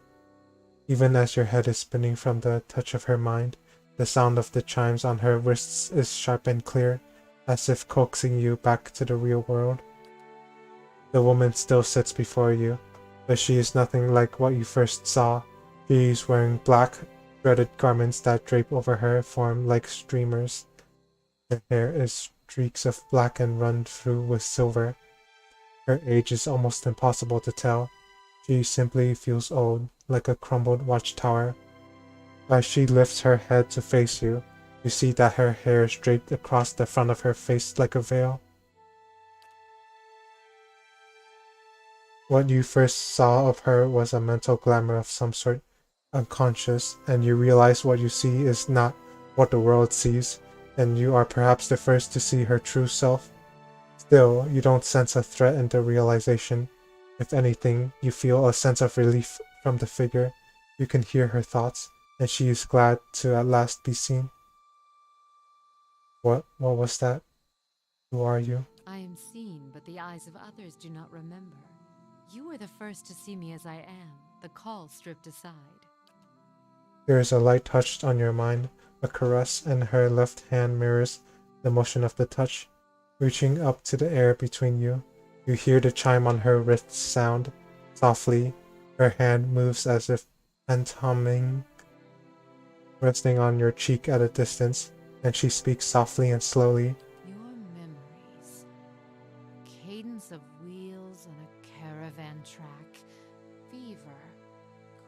A: Even as your head is spinning from the touch of her mind, the sound of the chimes on her wrists is sharp and clear, as if coaxing you back to the real world. The woman still sits before you, but she is nothing like what you first saw. She is wearing black, threaded garments that drape over her form like streamers. Her hair is streaks of black and run through with silver. Her age is almost impossible to tell. She simply feels old, like a crumbled watchtower. As she lifts her head to face you, you see that her hair is draped across the front of her face like a veil. What you first saw of her was a mental glamour of some sort, unconscious, and you realize what you see is not what the world sees, and you are perhaps the first to see her true self. Still, you don't sense a threat in the realization. If anything, you feel a sense of relief from the figure. You can hear her thoughts, and she is glad to at last be seen. What was that? Who are you?
G: I am seen, but the eyes of others do not remember. You were the first to see me as I am, the call stripped aside.
A: There is a light touch on your mind, a caress, and her left hand mirrors the motion of the touch. Reaching up to the air between you, you hear the chime on her wrist sound. Softly, her hand moves as if humming, resting on your cheek at a distance, and she speaks softly and slowly.
G: Your memories. Cadence of wheels on a caravan track. Fever.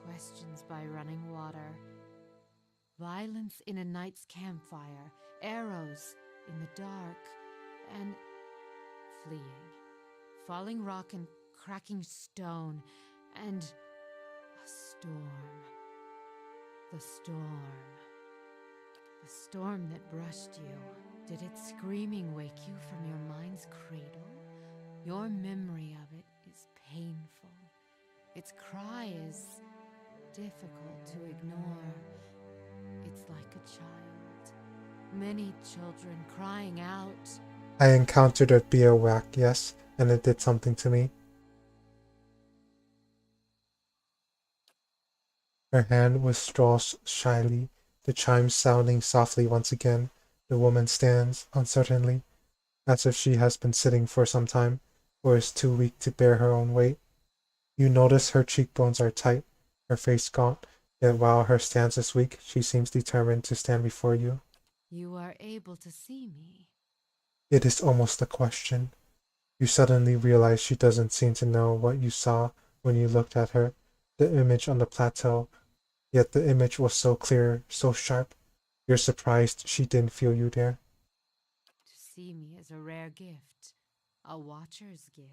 G: Questions by running water. Violence in a night's campfire. Arrows in the dark. And fleeing. Falling rock and cracking stone. And a storm. The storm. The storm that brushed you. Did its screaming wake you from your mind's cradle? Your memory of it is painful. Its cry is difficult to ignore. It's like a child. Many children crying out.
A: I encountered a bivouac, yes, and it did something to me. Her hand withdraws shyly, the chimes sounding softly once again. The woman stands, uncertainly, as if she has been sitting for some time, or is too weak to bear her own weight. You notice her cheekbones are tight, her face gaunt, yet while her stance is weak, she seems determined to stand before you.
G: You are able to see me.
A: It is almost a question. You suddenly realize she doesn't seem to know what you saw when you looked at her, the image on the plateau, yet the image was so clear, so sharp. You're surprised she didn't feel you there.
G: To see me is a rare gift, a watcher's gift.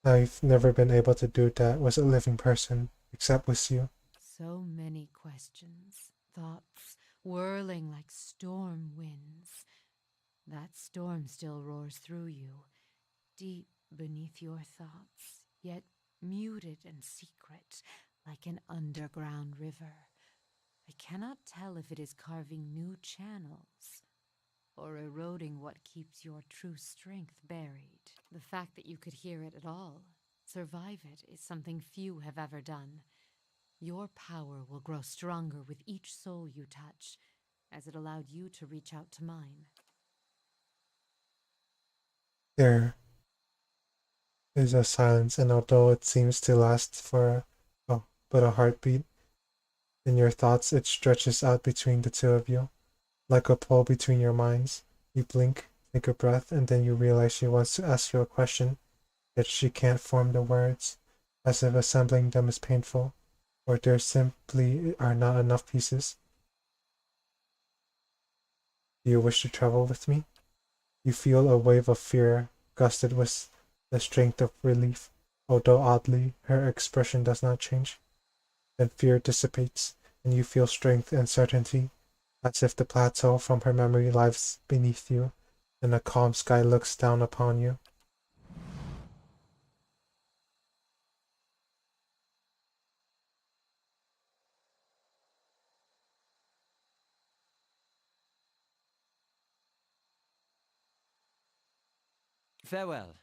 A: I've never been able to do that with a living person, except with you.
G: So many questions, thoughts whirling like storm winds. That storm still roars through you, deep beneath your thoughts, yet muted and secret, like an underground river. I cannot tell if it is carving new channels or eroding what keeps your true strength buried. The fact that you could hear it at all, survive it, is something few have ever done. Your power will grow stronger with each soul you touch, as it allowed you to reach out to mine.
A: There is a silence, and although it seems to last for but a heartbeat, in your thoughts it stretches out between the two of you, like a pole between your minds. You blink, take a breath, and then you realize she wants to ask you a question, yet she can't form the words, as if assembling them is painful, or there simply are not enough pieces. Do you wish to travel with me? You feel a wave of fear, gusted with the strength of relief, although oddly, her expression does not change. Then fear dissipates, and you feel strength and certainty, as if the plateau from her memory lies beneath you, and a calm sky looks down upon you.
L: Farewell.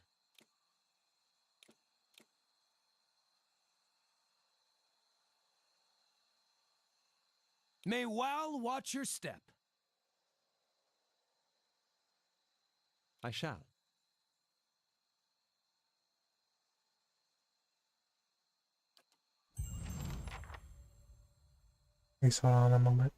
H: May Wal watch your step.
F: I shall.
A: Please hold on a moment.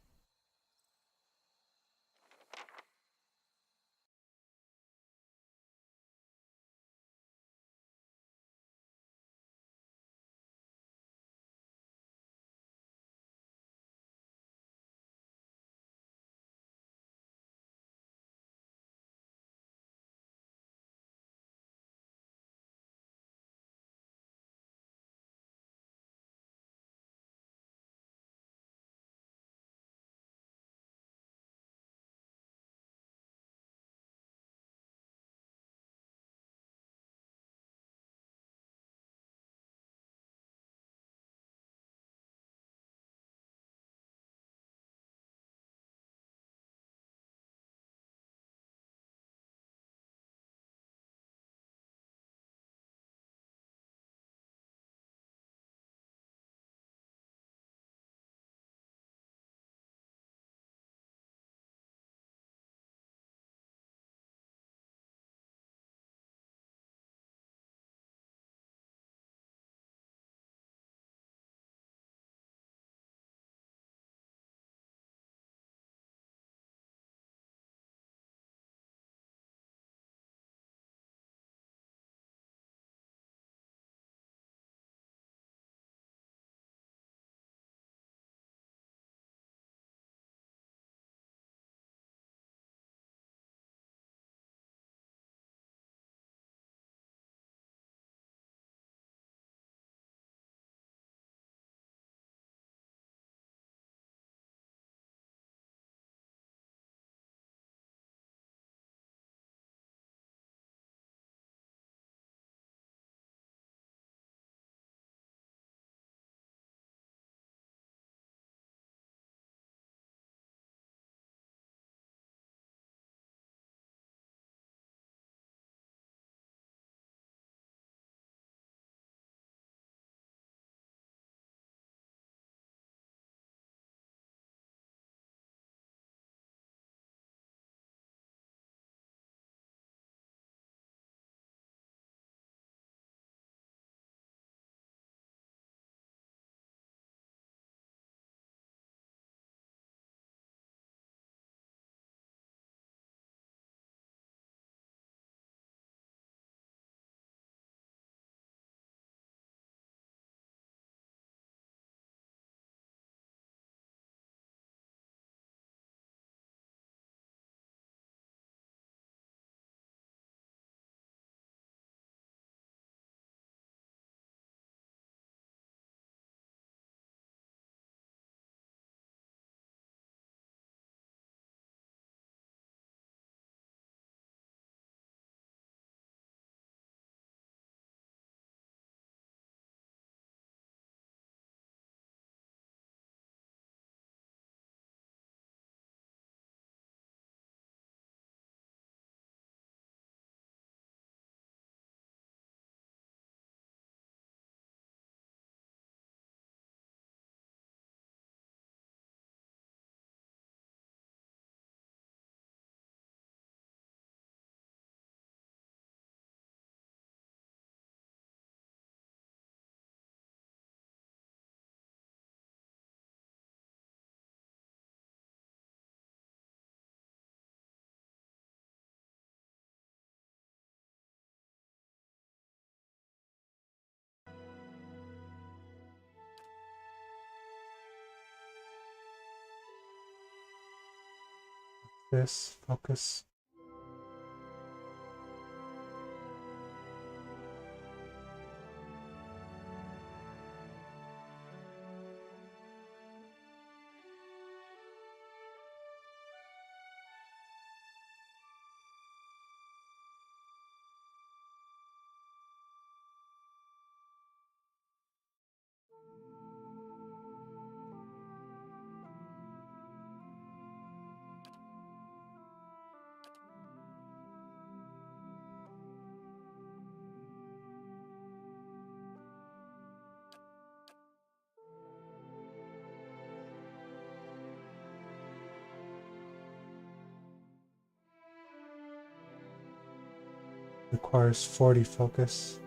A: This focus. Requires 40 focus.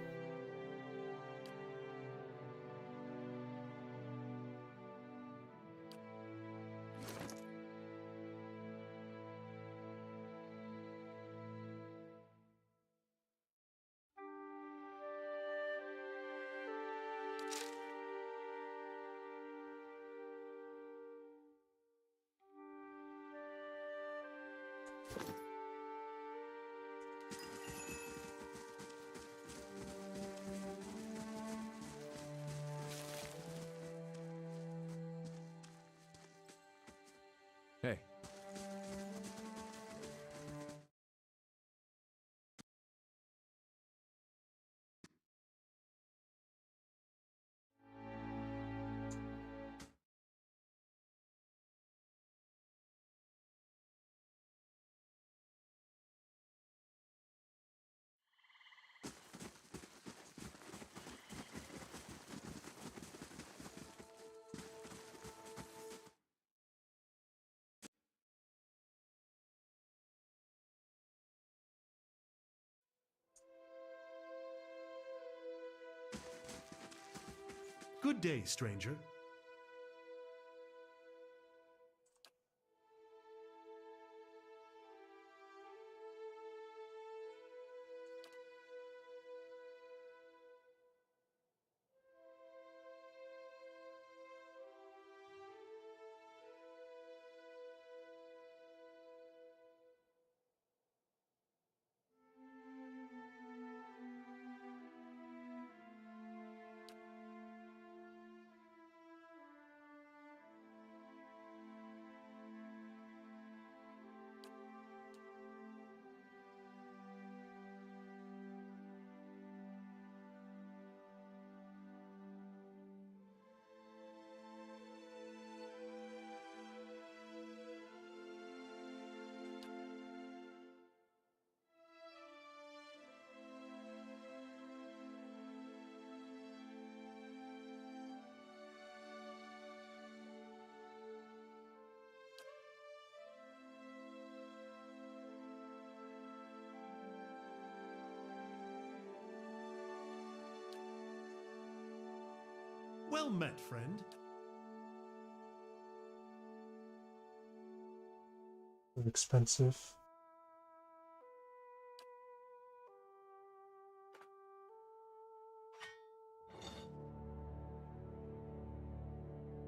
F: Hey.
C: Good day, stranger. Well met, friend.
A: Too expensive.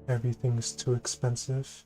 A: Everything's too expensive.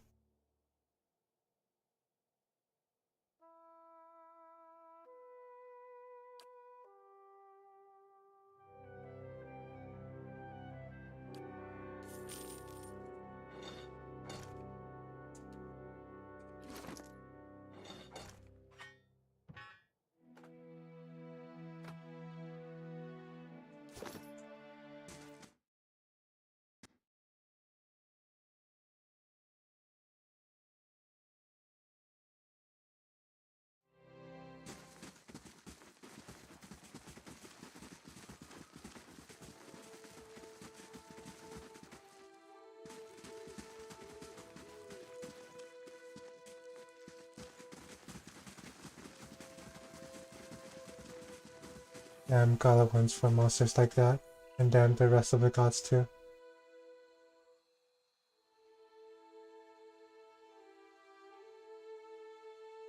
A: Damn Galawans for monsters like that, and damn the rest of the gods too.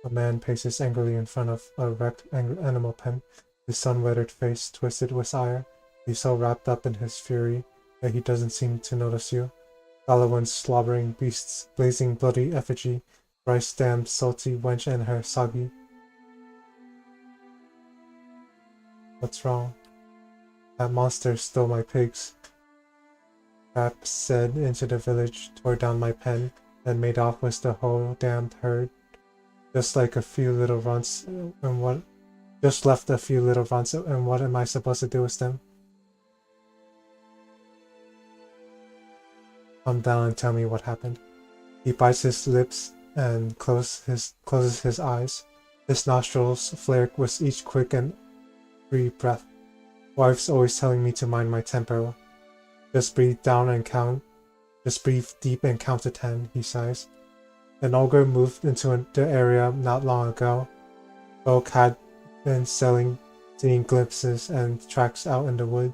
A: A man paces angrily in front of a wrecked animal pen, his sun-weathered face twisted with ire. He's so wrapped up in his fury that he doesn't seem to notice you. Galawan's slobbering beasts, blazing bloody effigy, rice damned salty wench and her soggy. What's wrong? That monster stole my pigs. Rap said into the village, tore down my pen, and made off with the whole damned herd. Just like a few little runts, and what? Just left a few little runts, and what am I supposed to do with them? Calm down and tell me what happened. He bites his lips and closes his eyes. His nostrils flare with each quick and free breath. Wife's always telling me to mind my temper. Just breathe down and count. Just breathe deep and count to 10, he sighs. An ogre moved into the area not long ago. Folk had been selling seeing glimpses and tracks out in the wood,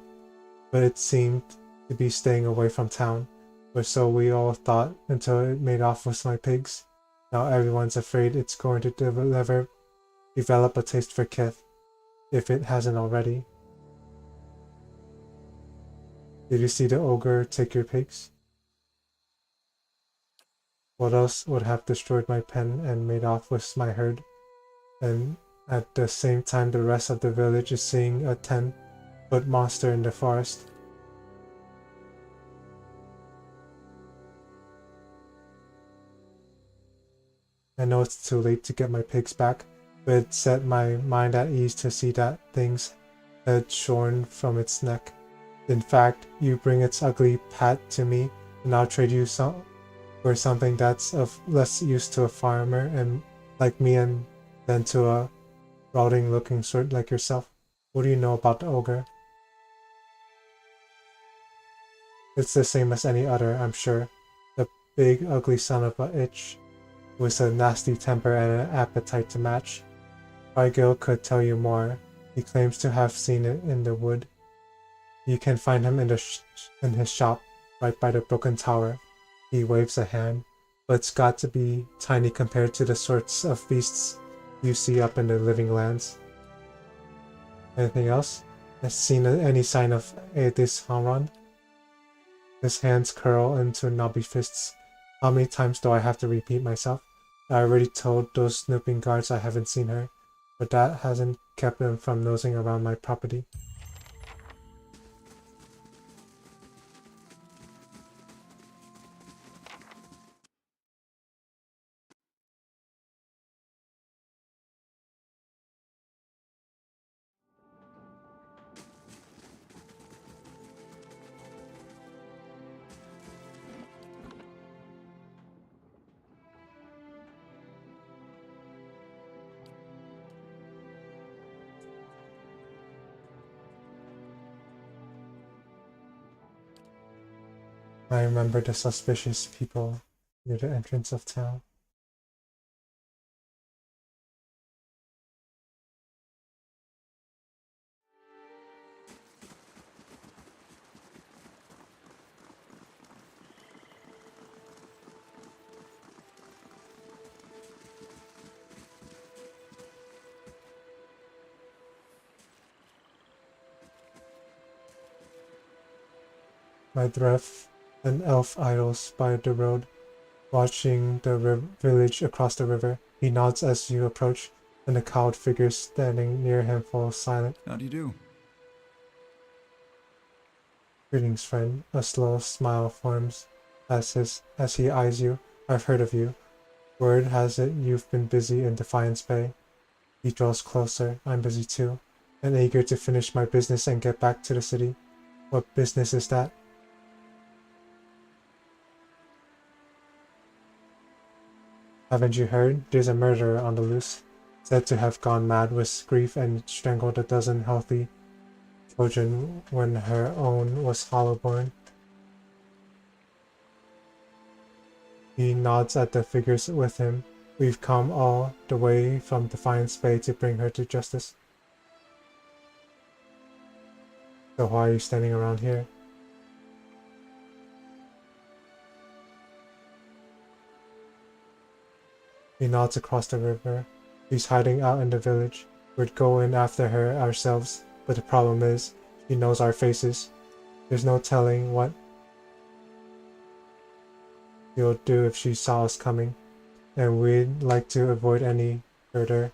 A: but it seemed to be staying away from town, or so we all thought until it made off with my pigs. Now everyone's afraid it's going to develop a taste for kith, if it hasn't already. Did you see the ogre take your pigs? What else would have destroyed my pen and made off with my herd? And at the same time the rest of the village is seeing a 10-foot monster in the forest. I know it's too late to get my pigs back, but it set my mind at ease to see that thing's head shorn from its neck. In fact, you bring its ugly pat to me, and I'll trade you for something that's of less use to a farmer and like me and than to a rotting looking sort like yourself. What do you know about the ogre? It's the same as any other, I'm sure. The big ugly son of a itch with a nasty temper and an appetite to match. Rigel could tell you more. He claims to have seen it in the wood. You can find him in his shop, right by the broken tower. He waves a hand, but it's got to be tiny compared to the sorts of beasts you see up in the living lands. Anything else? Has seen any sign of Aedis Hanron? His hands curl into knobby fists. How many times do I have to repeat myself? I already told those snooping guards I haven't seen her, but that hasn't kept them from nosing around my property. I remember the suspicious people near the entrance of town. My Dref and elf idols by the road, watching the village across the river. He nods as you approach, and the cowled figure standing near him falls silent.
L: How do you do?
A: Greetings, friend. A slow smile forms as he eyes you. I've heard of you. Word has it you've been busy in Defiance Bay. He draws closer. I'm busy too, and eager to finish my business and get back to the city. What business is that? Haven't you heard? There's a murderer on the loose, said to have gone mad with grief and strangled a dozen healthy children when her own was hollowborn. He nods at the figures with him. We've come all the way from Defiance Bay to bring her to justice. So why are you standing around here? He nods across the river. She's hiding out in the village. We'd go in after her ourselves, but the problem is, she knows our faces. There's no telling what she'll do if she saw us coming, and we'd like to avoid any further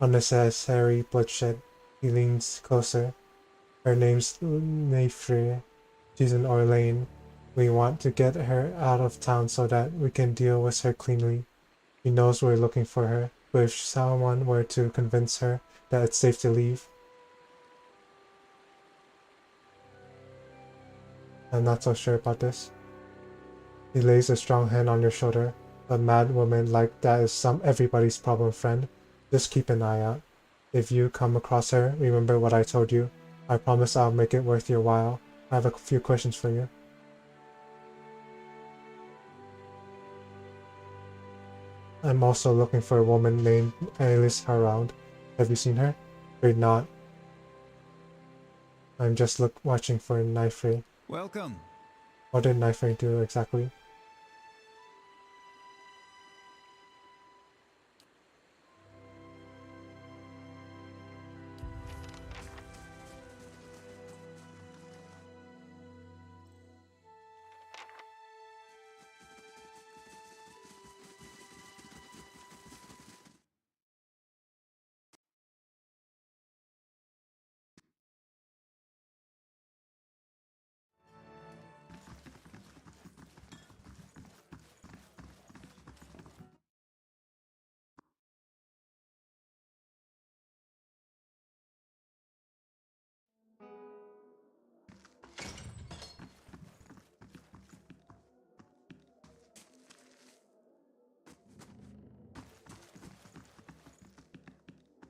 A: unnecessary bloodshed. He leans closer. Her name's Nefri. She's in Orlane. We want to get her out of town so that we can deal with her cleanly. She knows we're looking for her, but if someone were to convince her that it's safe to leave, I'm not so sure about this. He lays a strong hand on your shoulder. A mad woman like that is everybody's problem, friend. Just keep an eye out. If you come across her, remember what I told you. I promise I'll make it worth your while. I have a few questions for you. I'm also looking for a woman named Alice Harround. Have you seen her? Afraid not. I'm just watching for Nifre.
D: Welcome.
A: What did Nifre do exactly?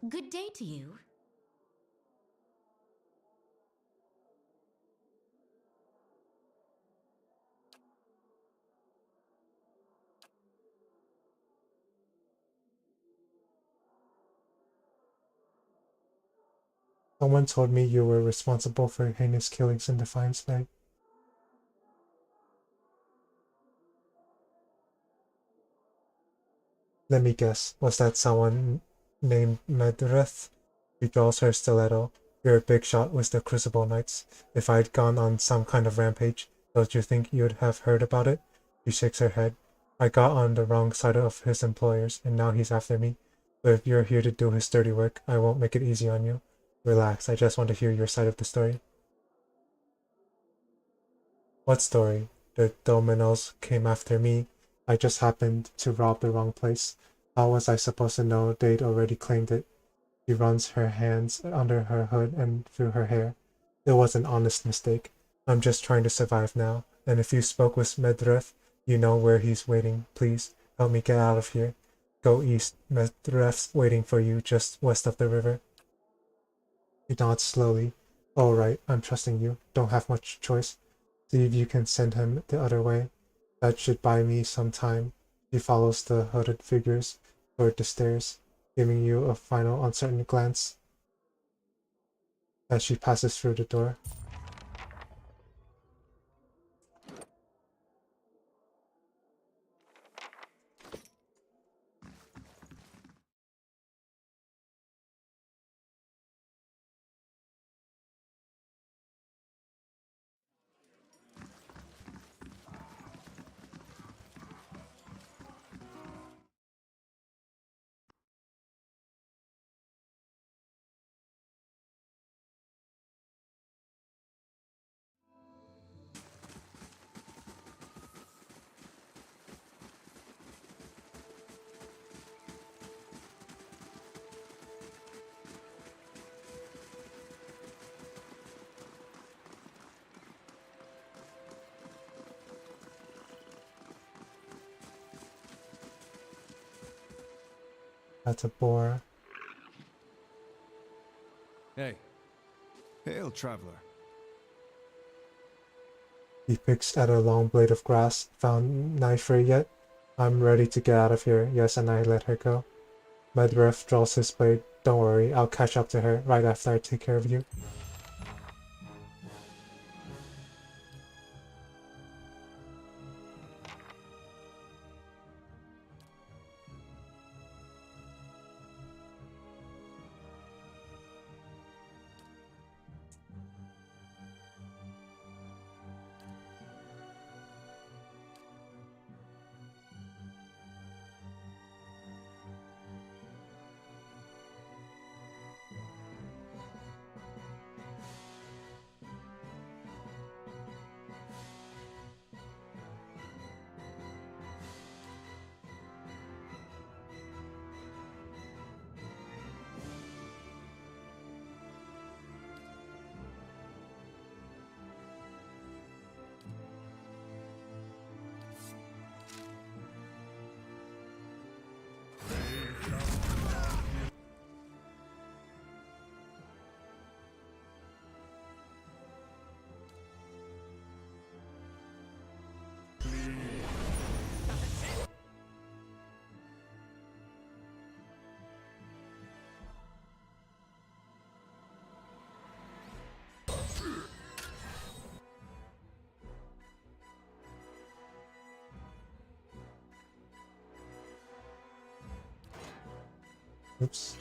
L: Good day to you.
A: Someone told me you were responsible for heinous killings in Defiance Bay. Let me guess, was that someone named Medrith? She draws her stiletto. Your big shot was the Crucible Knights. If I'd gone on some kind of rampage, don't you think you'd have heard about it? She shakes her head. I got on the wrong side of his employers, and now he's after me. But if you're here to do his dirty work, I won't make it easy on you. Relax, I just want to hear your side of the story. What story? The Dominos came after me. I just happened to rob the wrong place. How was I supposed to know they'd already claimed it? She runs her hands under her hood and through her hair. It was an honest mistake. I'm just trying to survive now. And if you spoke with Medrith, you know where he's waiting. Please, help me get out of here. Go east. Medrith's waiting for you just west of the river. He nods slowly. All right, I'm trusting you. Don't have much choice. See if you can send him the other way. That should buy me some time. She follows the hooded figures toward the stairs, giving you a final uncertain glance as she passes through the door. That's a boar.
F: Hey. Hail, traveler.
A: He picks at a long blade of grass. Found Nifre yet? I'm ready to get out of here. Yes, and I let her go. Medrith draws his blade. Don't worry, I'll catch up to her right after I take care of you. Oops.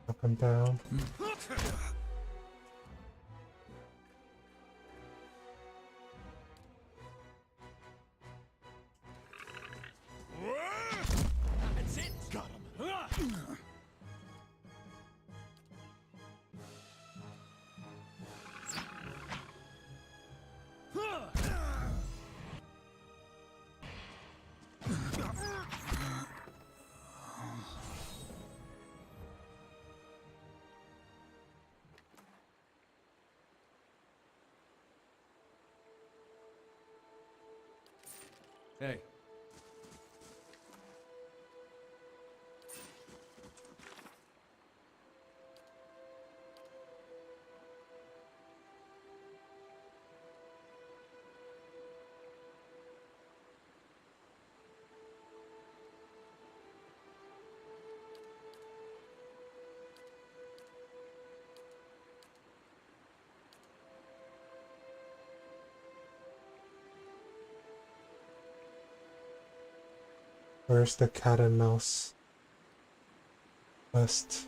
A: Up and down.
H: That's it! Got him!
F: Hey.
A: Where's the cat and mouse quest?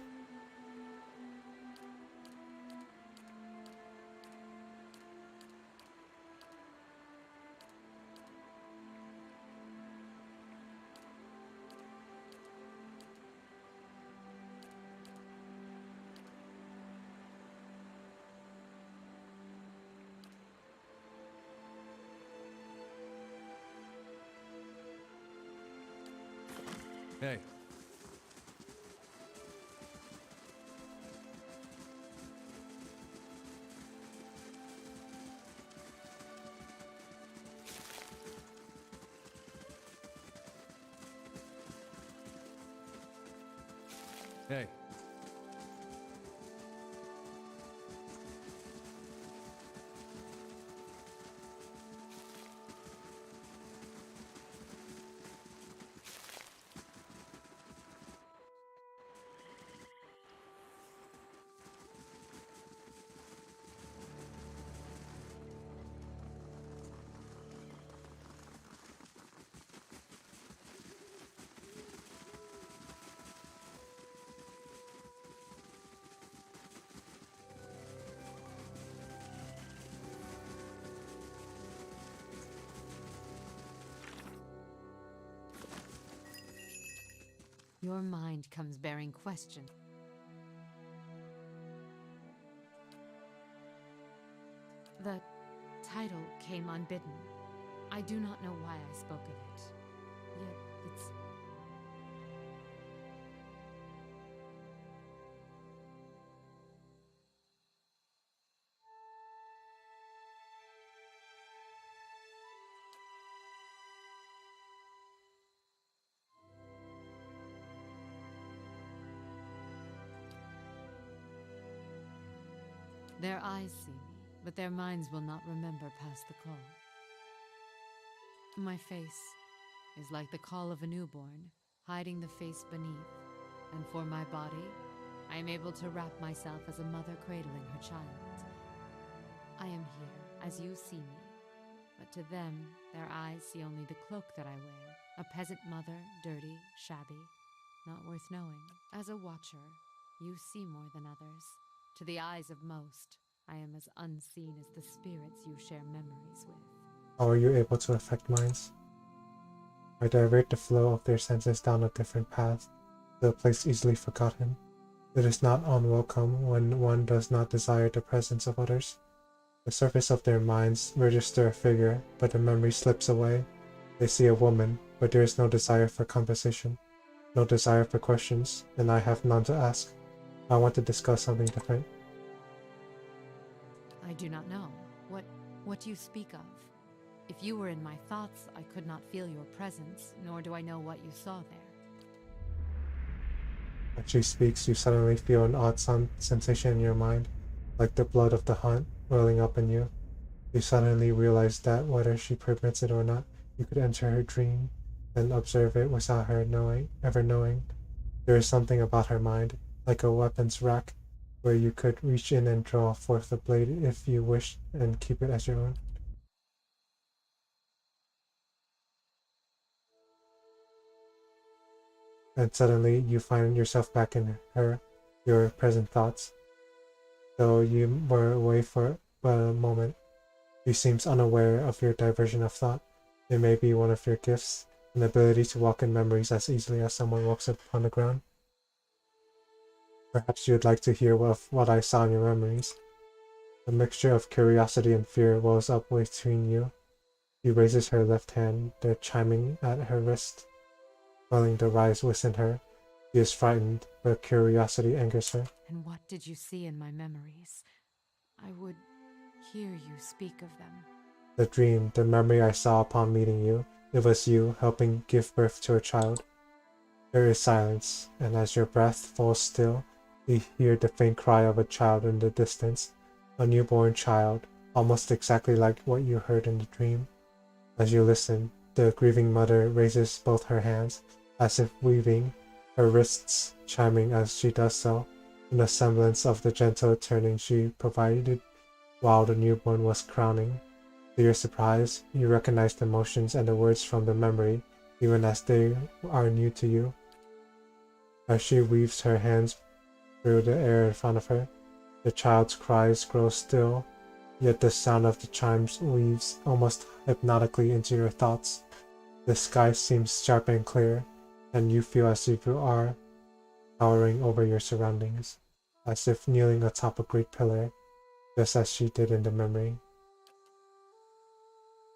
F: Hey. Hey.
G: Your mind comes bearing question. The title came unbidden. I do not know why I spoke of it. Yet it's... Their eyes see me, but their minds will not remember past the call. My face is like the call of a newborn, hiding the face beneath, and for my body, I am able to wrap myself as a mother cradling her child. I am here, as you see me, but to them, their eyes see only the cloak that I wear, a peasant mother, dirty, shabby, not worth knowing. As a watcher, you see more than others. To the eyes of most, I am as unseen as the spirits you share memories with.
A: How are you able to affect minds? I divert the flow of their senses down a different path, to a place easily forgotten. It is not unwelcome when one does not desire the presence of others. The surface of their minds register a figure, but the memory slips away. They see a woman, but there is no desire for conversation, no desire for questions, and I have none to ask. I want to discuss something different.
G: I do not know. What do you speak of? If you were in my thoughts, I could not feel your presence, nor do I know what you saw there.
A: When she speaks, you suddenly feel an odd sensation in your mind, like the blood of the hunt welling up in you. You suddenly realize that, whether she permits it or not, you could enter her dream and observe it without her ever knowing. There is something about her mind, like a weapons rack, where you could reach in and draw forth the blade if you wished and keep it as your own. and suddenly you find yourself back in your present thoughts. Though you were away for but a moment, you seem unaware of your diversion of thought. It may be one of your gifts, an ability to walk in memories as easily as someone walks upon the ground. Perhaps you would like to hear what I saw in your memories. A mixture of curiosity and fear wells up between you. She raises her left hand, the chiming at her wrist, feeling the rise within her. She is frightened, but curiosity angers her.
G: And what did you see in my memories? I would hear you speak of them.
A: The dream, the memory I saw upon meeting you, it was you helping give birth to a child. There is silence, and as your breath falls still, you hear the faint cry of a child in the distance, a newborn child, almost exactly like what you heard in the dream. As you listen, the grieving mother raises both her hands, as if weaving, her wrists chiming as she does so, in a semblance of the gentle turning she provided while the newborn was crowning. To your surprise, you recognize the motions and the words from the memory, even as they are new to you. As she weaves her hands through the air in front of her, the child's cries grow still, yet the sound of the chimes weaves almost hypnotically into your thoughts. The sky seems sharp and clear, and you feel as if you are towering over your surroundings, as if kneeling atop a great pillar, just as she did in the memory.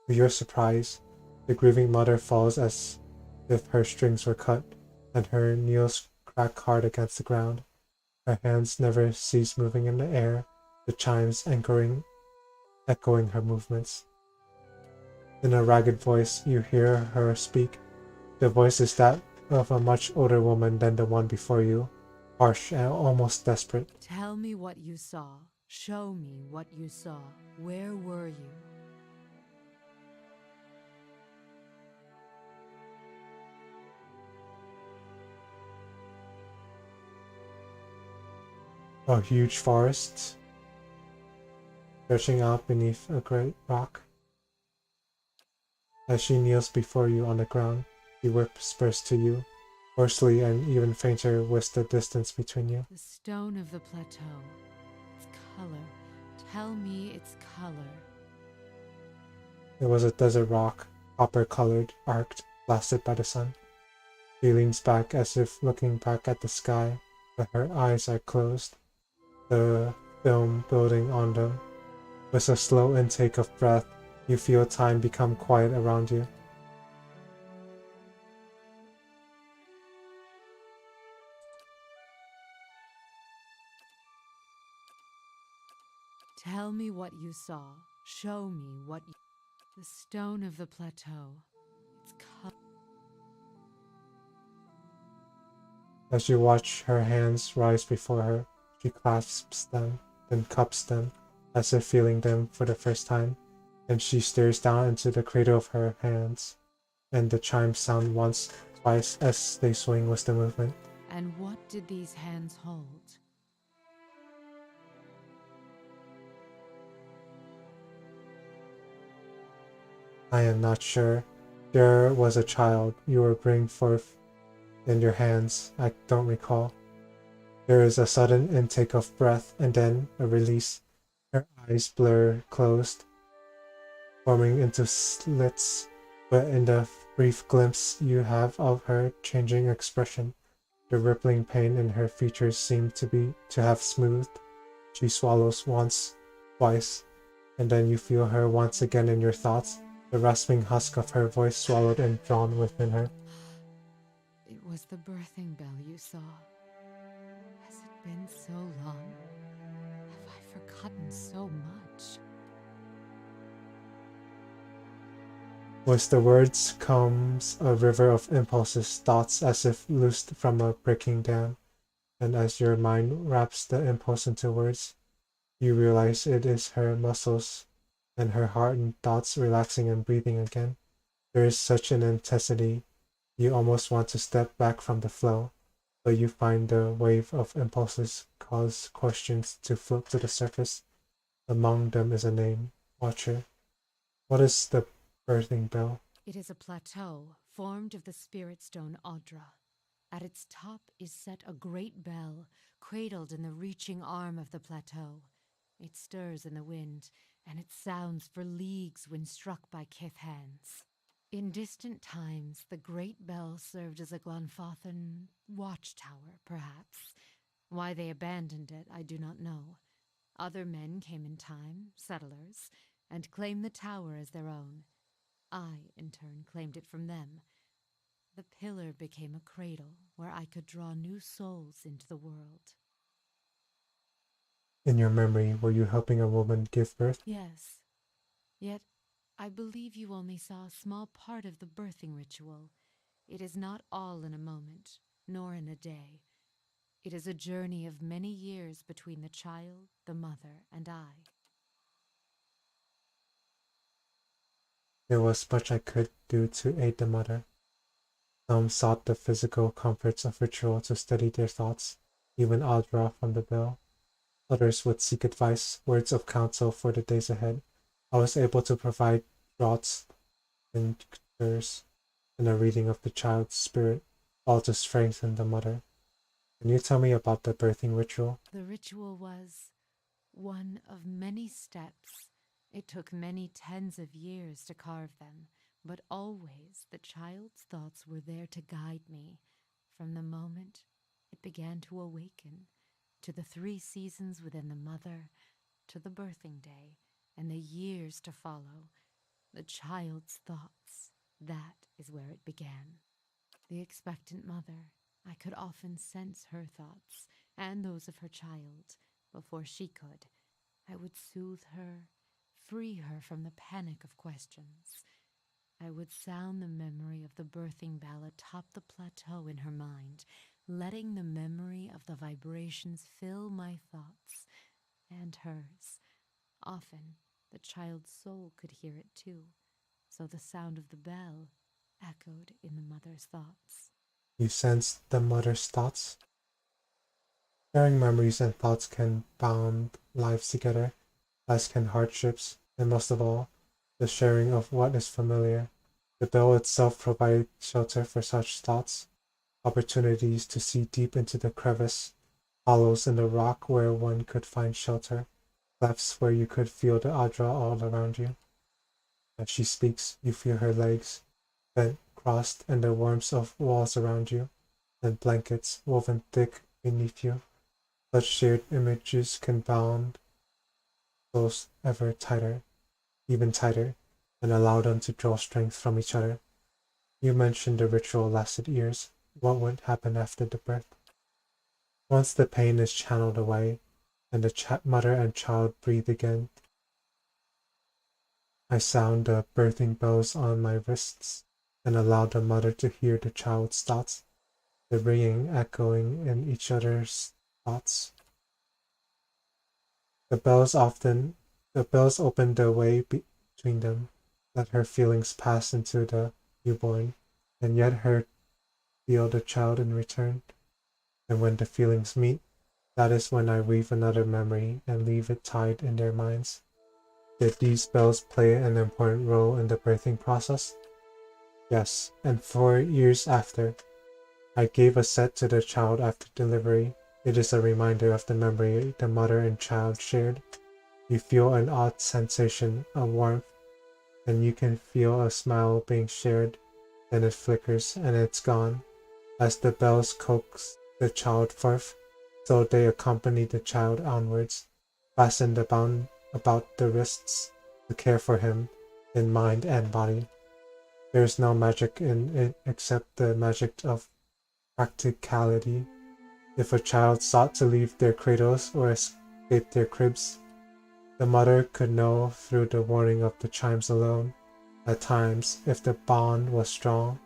A: To your surprise, the grieving mother falls as if her strings were cut, and her knees crack hard against the ground. Her hands never cease moving in the air, the chimes echoing her movements. In a ragged voice, you hear her speak. The voice is that of a much older woman than the one before you, harsh and almost desperate.
G: Tell me what you saw. Show me what you saw. Where were you?
A: A huge forest, stretching out beneath a great rock. As she kneels before you on the ground, she whispers to you, hoarsely, and even fainter was the distance between you.
G: The stone of the plateau. Its color. Tell me its color.
A: It was a desert rock, copper-colored, arced, blasted by the sun. She leans back as if looking back at the sky, but her eyes are closed, the film building on them. With a slow intake of breath, you feel time become quiet around you.
G: Tell me what you saw. Show me what you... The stone of the plateau. Its color.
A: As you watch her hands rise before her, she clasps them, then cups them, as if feeling them for the first time, and she stares down into the cradle of her hands, and the chimes sound once, twice as they swing with the movement.
G: And what did these hands hold?
A: I am not sure. There was a child you were bringing forth in your hands. I don't recall. There is a sudden intake of breath and then a release. Her eyes blur closed, forming into slits, but in the brief glimpse you have of her changing expression, the rippling pain in her features seem to have smoothed. She swallows once, twice, and then you feel her once again in your thoughts, the rasping husk of her voice swallowed and drawn within her.
G: It was the birthing bell you saw. Has it been so long? Have I forgotten so much?
A: With the words comes a river of impulses, thoughts as if loosed from a breaking dam, and as your mind wraps the impulse into words, you realize it is her muscles and her heart and thoughts relaxing and breathing again. There is such an intensity, you almost want to step back from the flow, but you find the wave of impulses cause questions to float to the surface. Among them is a name, Watcher. What is the birthing bell?
G: It is a plateau formed of the spirit stone Audra. At its top is set a great bell, cradled in the reaching arm of the plateau. It stirs in the wind, and it sounds for leagues when struck by kith hands. In distant times, the great bell served as a Glanfathan watchtower, perhaps. Why they abandoned it, I do not know. Other men came in time, settlers, and claimed the tower as their own. I, in turn, claimed it from them. The pillar became a cradle where I could draw new souls into the world.
A: In your memory, were you helping a woman give birth?
G: Yes. Yet, I believe you only saw a small part of the birthing ritual. It is not all in a moment, nor in a day. It is a journey of many years between the child, the mother, and I.
A: There was much I could do to aid the mother. Some sought the physical comforts of ritual to steady their thoughts, even Audra from the bell. Others would seek advice, words of counsel for the days ahead. I was able to provide draughts and cures and a reading of the child's spirit, all to strengthen the mother. Can you tell me about the birthing ritual?
G: The ritual was one of many steps. It took many tens of years to carve them, but always the child's thoughts were there to guide me, from the moment it began to awaken, to the 3 seasons within the mother, to the birthing day, and the years to follow. The child's thoughts, that is where it began. The expectant mother, I could often sense her thoughts, and those of her child, before she could. I would soothe her, free her from the panic of questions. I would sound the memory of the birthing bell atop the plateau in her mind, letting the memory of the vibrations fill my thoughts and hers. Often, the child's soul could hear it too, so the sound of the bell echoed in the mother's thoughts.
A: You sensed the mother's thoughts? Sharing memories and thoughts can bond lives together, as can hardships, and most of all, the sharing of what is familiar. The bell itself provided shelter for such thoughts, opportunities to see deep into the crevice, hollows in the rock where one could find shelter, clefts where you could feel the Adra all around you. As she speaks, you feel her legs, bent, crossed, and the warmth of walls around you, and blankets woven thick beneath you. Such shared images can bound souls ever tighter, even tighter, and allow them to draw strength from each other. You mentioned the ritual lasted years. What would happen after the birth? Once the pain is channeled away, and the mother and child breathe again, I sound the birthing bells on my wrists and allow the mother to hear the child's thoughts, the ringing echoing in each other's thoughts. The bells open the way between them, let her feelings pass into the newborn, and yet her feel the child in return. And when the feelings meet, that is when I weave another memory and leave it tied in their minds. Did these bells play an important role in the birthing process? Yes, and 4 years after, I gave a set to the child after delivery. It is a reminder of the memory the mother and child shared. You feel an odd sensation of warmth, and you can feel a smile being shared. Then it flickers and it's gone. As the bells coax the child forth, so they accompany the child onwards, fastened about the wrists to care for him in mind and body. There is no magic in it except the magic of practicality. If a child sought to leave their cradles or escape their cribs, the mother could know through the warning of the chimes alone. At times, if the bond was strong,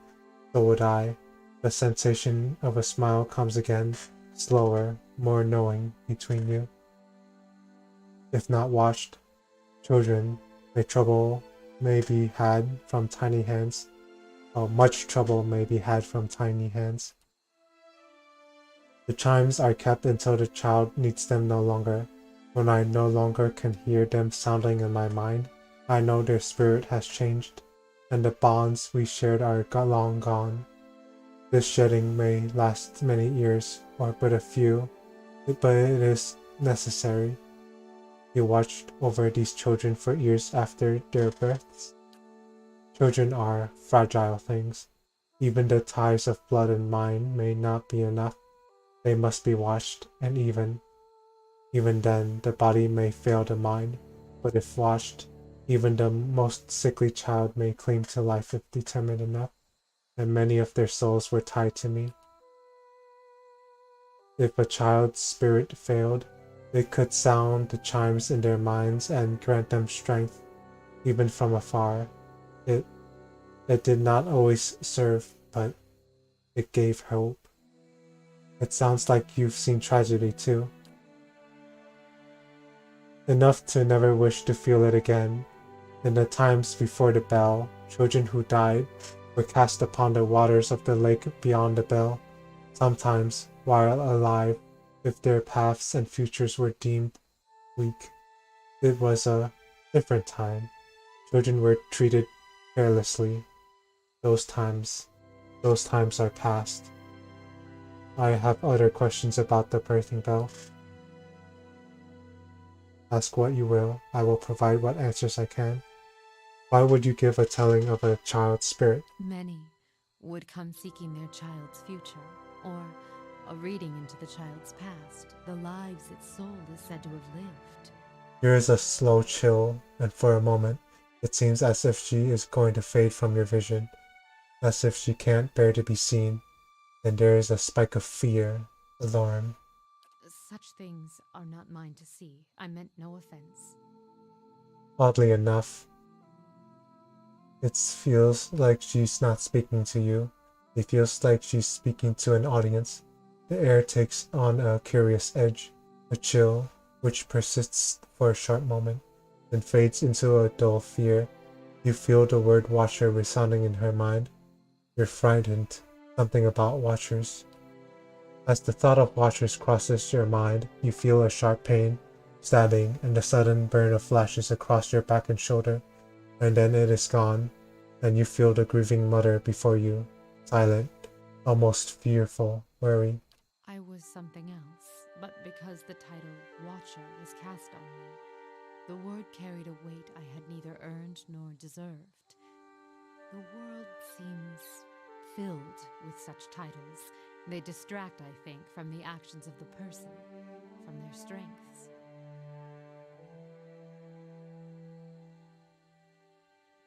A: so would I. The sensation of a smile comes again, slower, more knowing between you. If not watched, children may be had from tiny hands. Much trouble may be had from tiny hands. The chimes are kept until the child needs them no longer. When I no longer can hear them sounding in my mind, I know their spirit has changed, and the bonds we shared are long gone. This shedding may last many years, or but a few, but it is necessary. You watched over these children for years after their births. Children are fragile things. Even the ties of blood and mind may not be enough. They must be watched, and even then, the body may fail the mind. But if watched, even the most sickly child may cling to life if determined enough. And many of their souls were tied to me. If a child's spirit failed, it could sound the chimes in their minds and grant them strength, even from afar. It did not always serve, but it gave hope. It sounds like you've seen tragedy too. Enough to never wish to feel it again. In the times before the bell, children who died were cast upon the waters of the lake beyond the bell. Sometimes, while alive, if their paths and futures were deemed weak. It was a different time. Children were treated carelessly. Those times are past. I have other questions about the birthing bell. Ask what you will, I will provide what answers I can. Why would you give a telling of a child's spirit?
G: Many would come seeking their child's future, or a reading into the child's past, the lives its soul is said to have lived.
A: There is a slow chill, and for a moment, it seems as if she is going to fade from your vision, as if she can't bear to be seen. And there is a spike of fear, alarm.
G: Such things are not mine to see. I meant no offense.
A: Oddly enough, it feels like she's not speaking to you. It feels like she's speaking to an audience. The air takes on a curious edge, a chill, which persists for a short moment, then fades into a dull fear. You feel the word watcher resounding in her mind. You're frightened. Something about watchers. As the thought of watchers crosses your mind, you feel a sharp pain, stabbing, and the sudden burn of flashes across your back and shoulder, and then it is gone, and you feel the grieving mother before you, silent, almost fearful, worry.
G: I was something else, but because the title Watcher was cast on me, the word carried a weight I had neither earned nor deserved. The world seems filled with such titles. They distract, I think, from the actions of the person, from their strengths.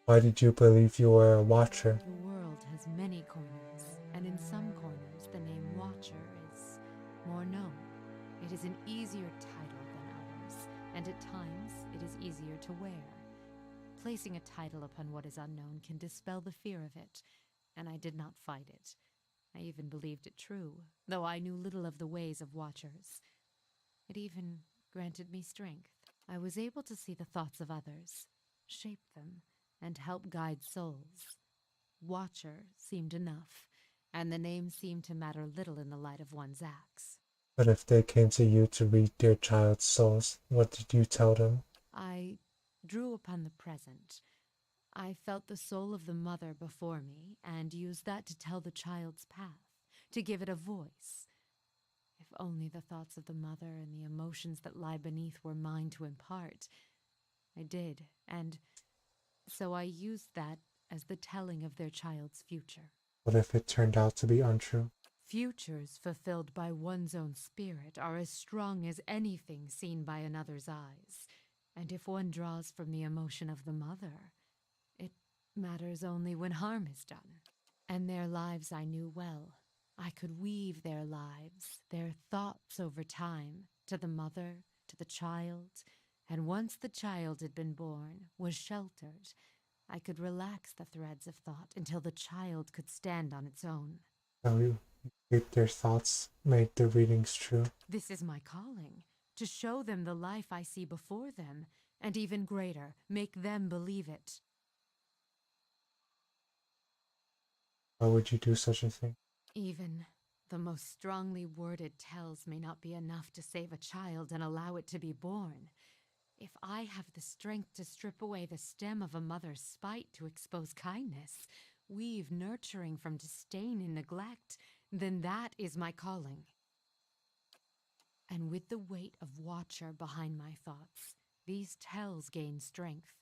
A: Why did you believe you were a watcher?
G: The world has many corners, and in some corners the name Watcher is more known. It is an easier title than others, and at times it is easier to wear. Placing a title upon what is unknown can dispel the fear of it, and I did not fight it. I even believed it true, though I knew little of the ways of watchers. It even granted me strength. I was able to see the thoughts of others, shape them, and help guide souls. Watcher seemed enough, and the name seemed to matter little in the light of one's acts.
A: But if they came to you to read their child's souls, what did you tell them?
G: I drew upon the present. I felt the soul of the mother before me, and used that to tell the child's path, to give it a voice. If only the thoughts of the mother and the emotions that lie beneath were mine to impart. I did, and so I used that as the telling of their child's future.
A: What if it turned out to be untrue?
G: Futures fulfilled by one's own spirit are as strong as anything seen by another's eyes, and if one draws from the emotion of the mother, it matters only when harm is done. And their lives I knew well. I could weave their lives, their thoughts over time, to the mother, to the child, and once the child had been born, was sheltered, I could relax the threads of thought until the child could stand on its own.
A: So you keep their thoughts, made the readings true.
G: This is my calling, to show them the life I see before them, and even greater, make them believe it.
A: Why would you do such a thing?
G: Even the most strongly worded tells may not be enough to save a child and allow it to be born. If I have the strength to strip away the stem of a mother's spite to expose kindness, weave nurturing from disdain and neglect, then that is my calling. And with the weight of Watcher behind my thoughts, these tells gain strength.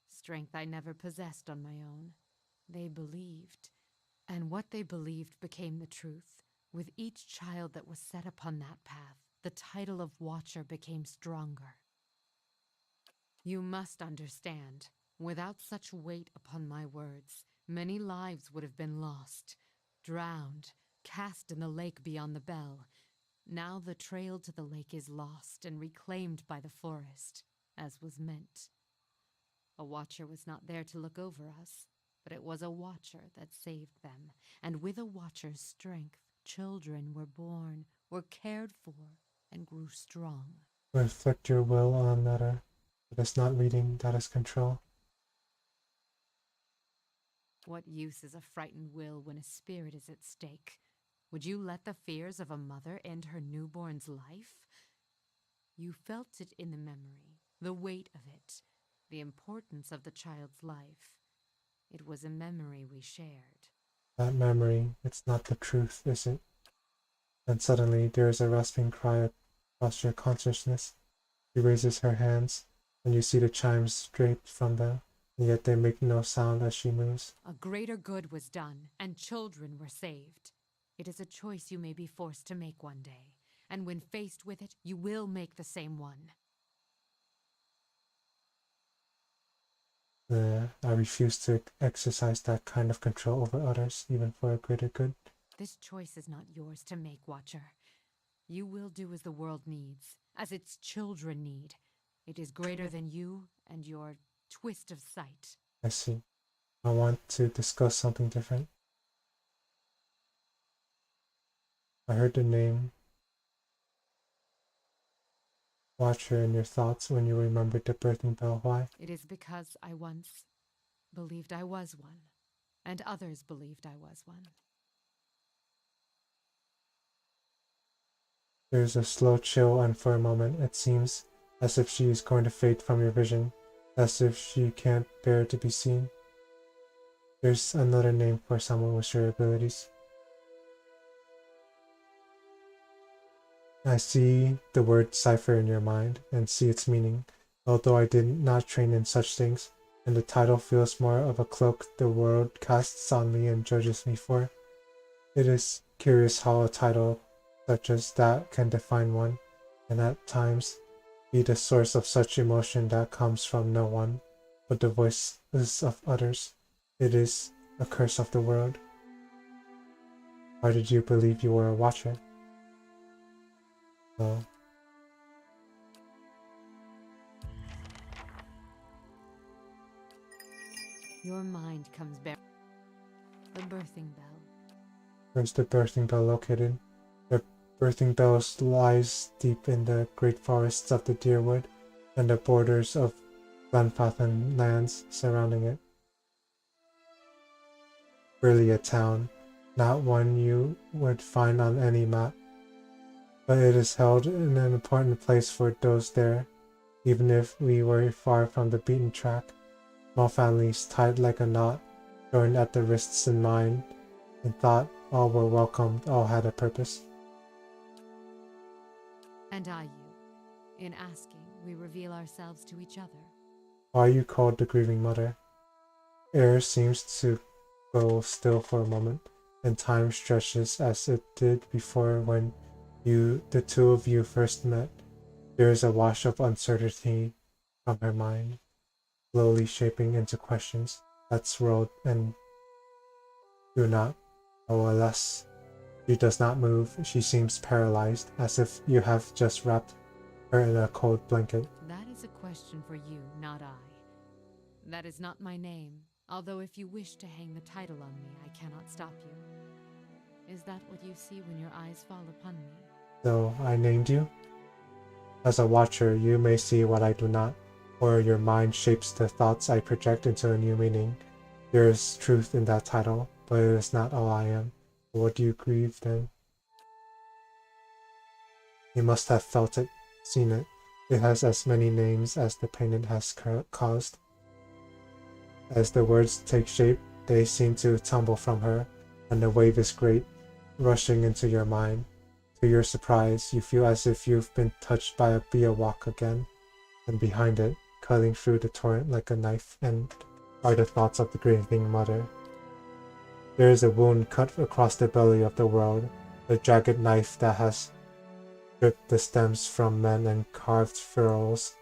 G: Strength I never possessed on my own. They believed, and what they believed became the truth. With each child that was set upon that path, the title of Watcher became stronger. You must understand, without such weight upon my words, many lives would have been lost, drowned, cast in the lake beyond the bell. Now the trail to the lake is lost and reclaimed by the forest, as was meant. A Watcher was not there to look over us, but it was a Watcher that saved them, and with a Watcher's strength, children were born, were cared for, and grew strong.
A: Reflect your will on matter. That is not reading, that is control.
G: What use is a frightened will when a spirit is at stake? Would you let the fears of a mother end her newborn's life? You felt it in the memory, the weight of it, the importance of the child's life. It was a memory we shared.
A: That memory, it's not the truth, is it? And suddenly there is a rasping cry across your consciousness. She raises her hands, and you see the chimes draped from them, and yet they make no sound as she moves.
G: A greater good was done, and children were saved. It is a choice you may be forced to make one day, and when faced with it, you will make the same one.
A: I refuse to exercise that kind of control over others, even for a greater good.
G: This choice is not yours to make, Watcher. You will do as the world needs, as its children need. It is greater than you and your twist of sight.
A: I see. I want to discuss something different. I heard the name Watcher in your thoughts when you remembered the birthing bell. Why?
G: It is because I once believed I was one, and others believed I was one.
A: There's a slow chill, and for a moment it seems as if she is going to fade from your vision, as if she can't bear to be seen. There's another name for someone with your abilities. I see the word cipher in your mind and see its meaning, although I did not train in such things, and the title feels more of a cloak the world casts on me and judges me for. It is curious how a title such as that can define one, and at times be the source of such emotion that comes from no one but the voices of others. It is a curse of the world. Why did you believe you were a Watcher? No.
G: Your mind comes back. The birthing bell.
A: Where's the birthing bell located? The birthing bell lies deep in the great forests of the Dyrwood and the borders of Glenfath and lands surrounding it. Really a town, not one you would find on any map, but it is held in an important place for those there, even if we were far from the beaten track. Small families tied like a knot, joined at the wrists in mind, and thought all were welcomed, all had a purpose.
G: And I you. In asking, we reveal ourselves to each other.
A: Why are you called the grieving mother? Air seems to go still for a moment, and time stretches as it did before when the two of you first met. There is a wash of uncertainty from her mind, slowly shaping into questions that swirled and do not. Oh, alas, she does not move. She seems paralyzed, as if you have just wrapped her in a cold blanket.
G: That is a question for you, not I. That is not my name, although if you wish to hang the title on me, I cannot stop you. Is that what you see when your eyes fall upon me?
A: So I named you? As a Watcher, you may see what I do not, or your mind shapes the thoughts I project into a new meaning. There is truth in that title, but it is not all I am. What do you grieve then? You must have felt it, seen it. It has as many names as the pain it has caused. As the words take shape, they seem to tumble from her, and the wave is great, rushing into your mind. To your surprise, you feel as if you've been touched by a biawak again, and behind it, cutting through the torrent like a knife, and are the thoughts of the grieving mother. There is a wound cut across the belly of the world, a jagged knife that has stripped the stems from men and carved furrows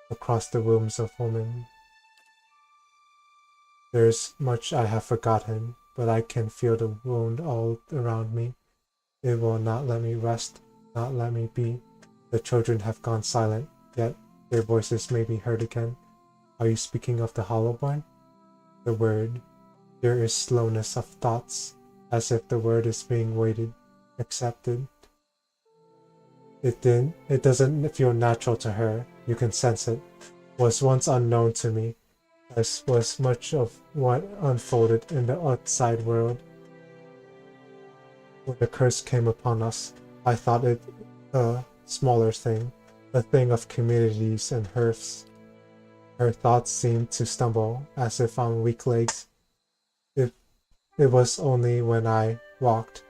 A: across the wombs of women. There's much I have forgotten, but I can feel the wound all around me. It will not let me rest, not let me be. The children have gone silent, yet their voices may be heard again. Are you speaking of the Hollowborn? The word. There is slowness of thoughts, as if the word is being waited, accepted. It doesn't feel natural to her. You can sense it. Was once unknown to me, as was much of what unfolded in the outside world. When the curse came upon us, I thought it a smaller thing, a thing of communities and hearths. Her thoughts seemed to stumble, as if on weak legs. It was only when I walked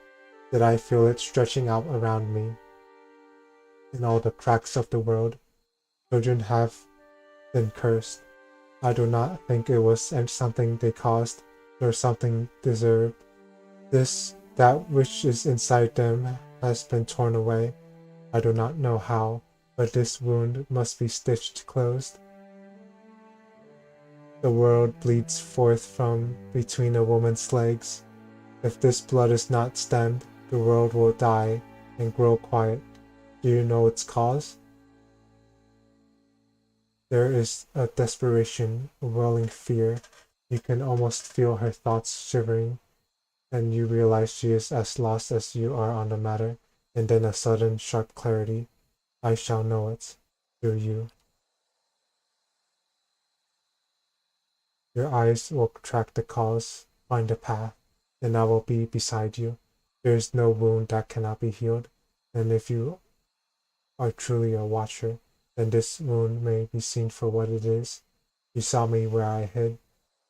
A: that I feel it stretching out around me. In all the cracks of the world, children have been cursed. I do not think it was something they caused, nor something deserved. That which is inside them has been torn away. I do not know how, but this wound must be stitched closed. The world bleeds forth from between a woman's legs. If this blood is not stemmed, the world will die and grow quiet. Do you know its cause? There is a desperation, a whirling fear. You can almost feel her thoughts shivering, and you realize she is as lost as you are on the matter, and then a sudden sharp clarity. I shall know it, through you. Your eyes will track the cause, find the path, and I will be beside you. There is no wound that cannot be healed, and if you are truly a watcher, then this wound may be seen for what it is. You saw me where I hid.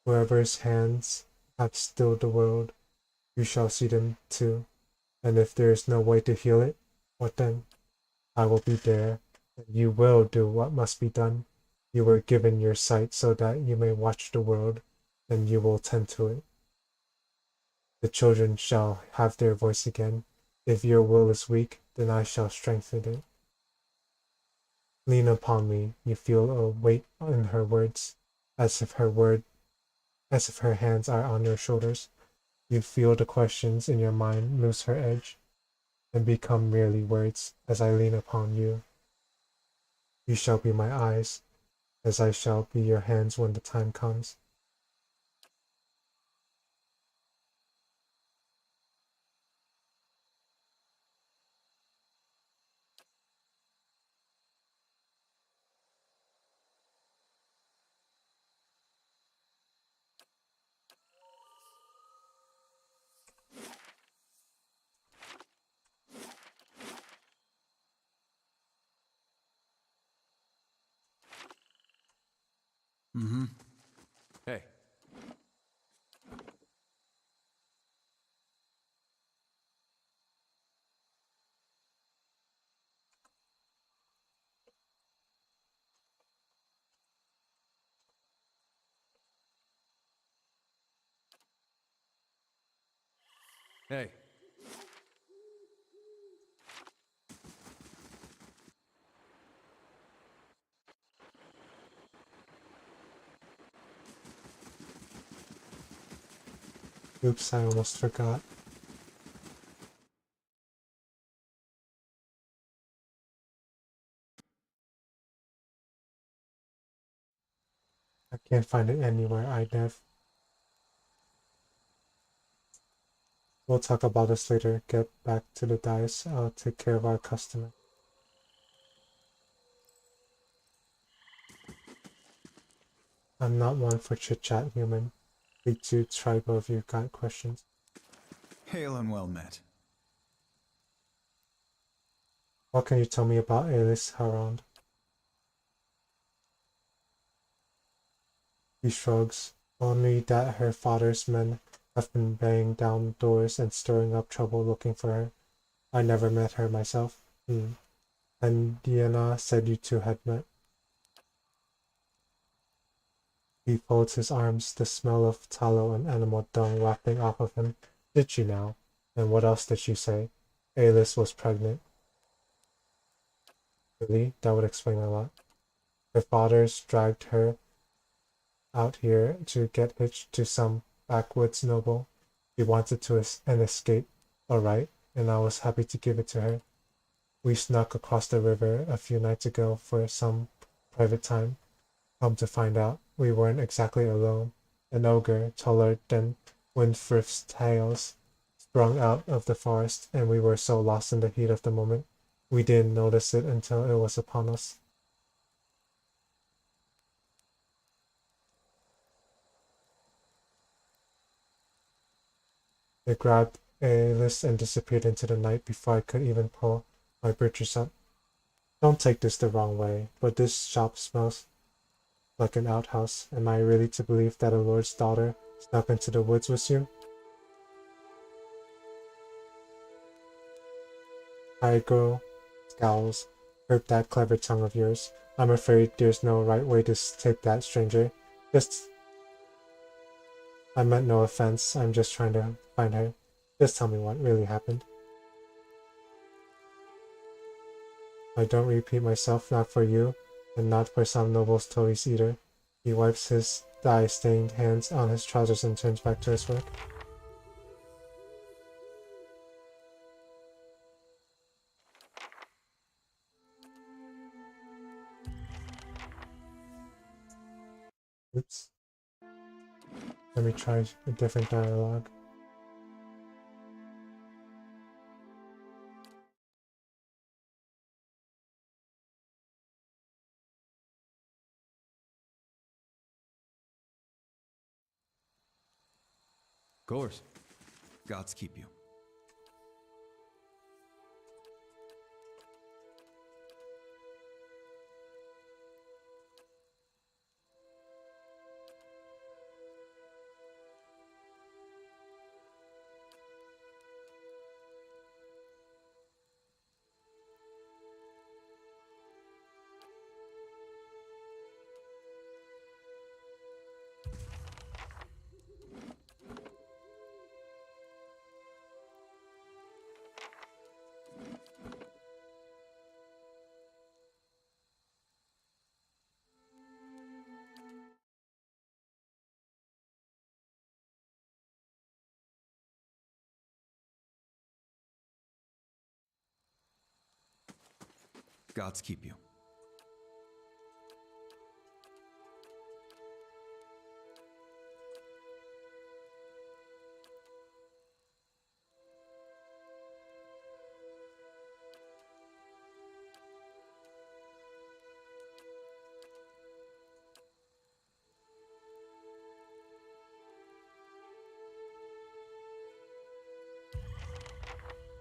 A: Whoever's hands have stilled the world, you shall see them too. And if there is no way to heal it, what then? I will be there, and you will do what must be done. You were given your sight so that you may watch the world, and you will tend to it. The children shall have their voice again. If your will is weak, then I shall strengthen it. Lean upon me. You feel a weight in her words, as if her hands are on your shoulders. You feel the questions in your mind lose her edge and become merely words as I lean upon you. You shall be my eyes, as I shall be your hands when the time comes.
D: Mm-hmm.
F: Hey. Hey.
A: Oops, I almost forgot. I can't find it anywhere, IDev. We'll talk about this later. Get back to the dice. I'll take care of our customer. I'm not one for chit-chat, human. Speak to Tribo if you've got questions.
M: Hail and well met.
A: What can you tell me about Elis Harond? He shrugs. Only that her father's men have been banging down doors and stirring up trouble looking for her. I never met her myself. And Diana said you two had met. He folds his arms, the smell of tallow and animal dung wafting off of him. Did she now? And what else did she say? Alice was pregnant. Really? That would explain a lot. Her father's dragged her out here to get hitched to some backwoods noble. She wanted to an escape, all right, and I was happy to give it to her. We snuck across the river a few nights ago for some private time. Come to find out, we weren't exactly alone. An ogre, taller than Winfrith's tails, sprung out of the forest, and we were so lost in the heat of the moment, we didn't notice it until it was upon us. It grabbed Alice and disappeared into the night before I could even pull my breeches up. Don't take this the wrong way, but this shop smells like an outhouse. Am I really to believe that a lord's daughter snuck into the woods with you? Igo scowls. Curb that clever tongue of yours. I'm afraid there's no right way to take that, stranger. I meant no offense. I'm just trying to find her. Just tell me what really happened. I don't repeat myself, not for you, and not for some noble's toadies either. He wipes his dye-stained hands on his trousers and turns back to his work. Oops. Let me try a different dialogue.
M: Of course. Gods keep you. Gods keep you.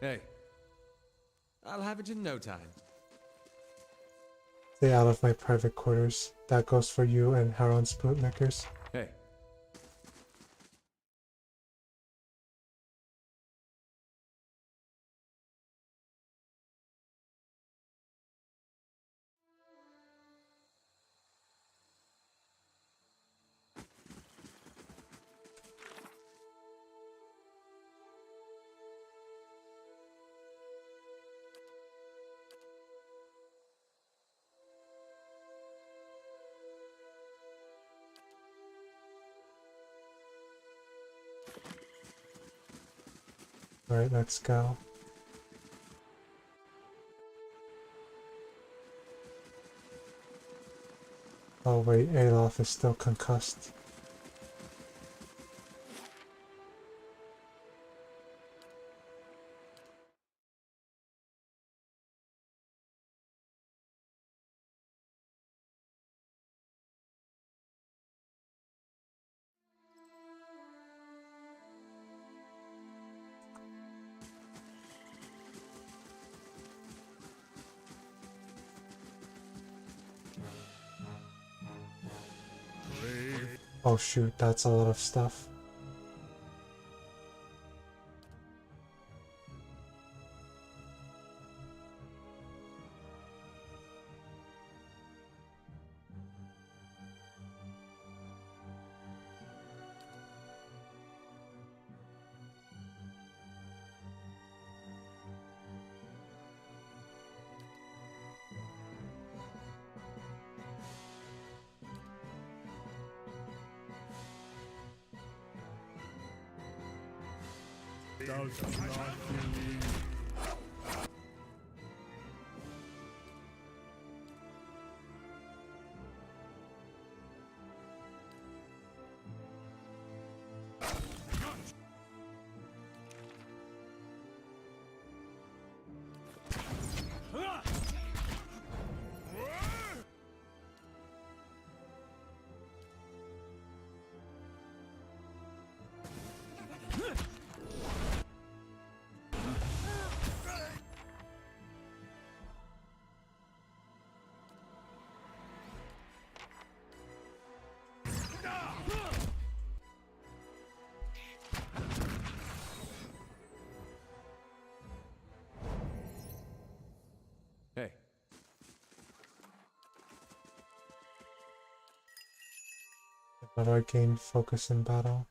F: Hey. I'll have it in no time.
A: Stay out of my private quarters. That goes for you and Haron's bootlickers.
F: Hey.
A: Alright, let's go. Oh wait, Alof is still concussed. Oh shoot, that's a lot of stuff.
C: Does not believe.
F: Hey.
A: How do I gain focus in battle?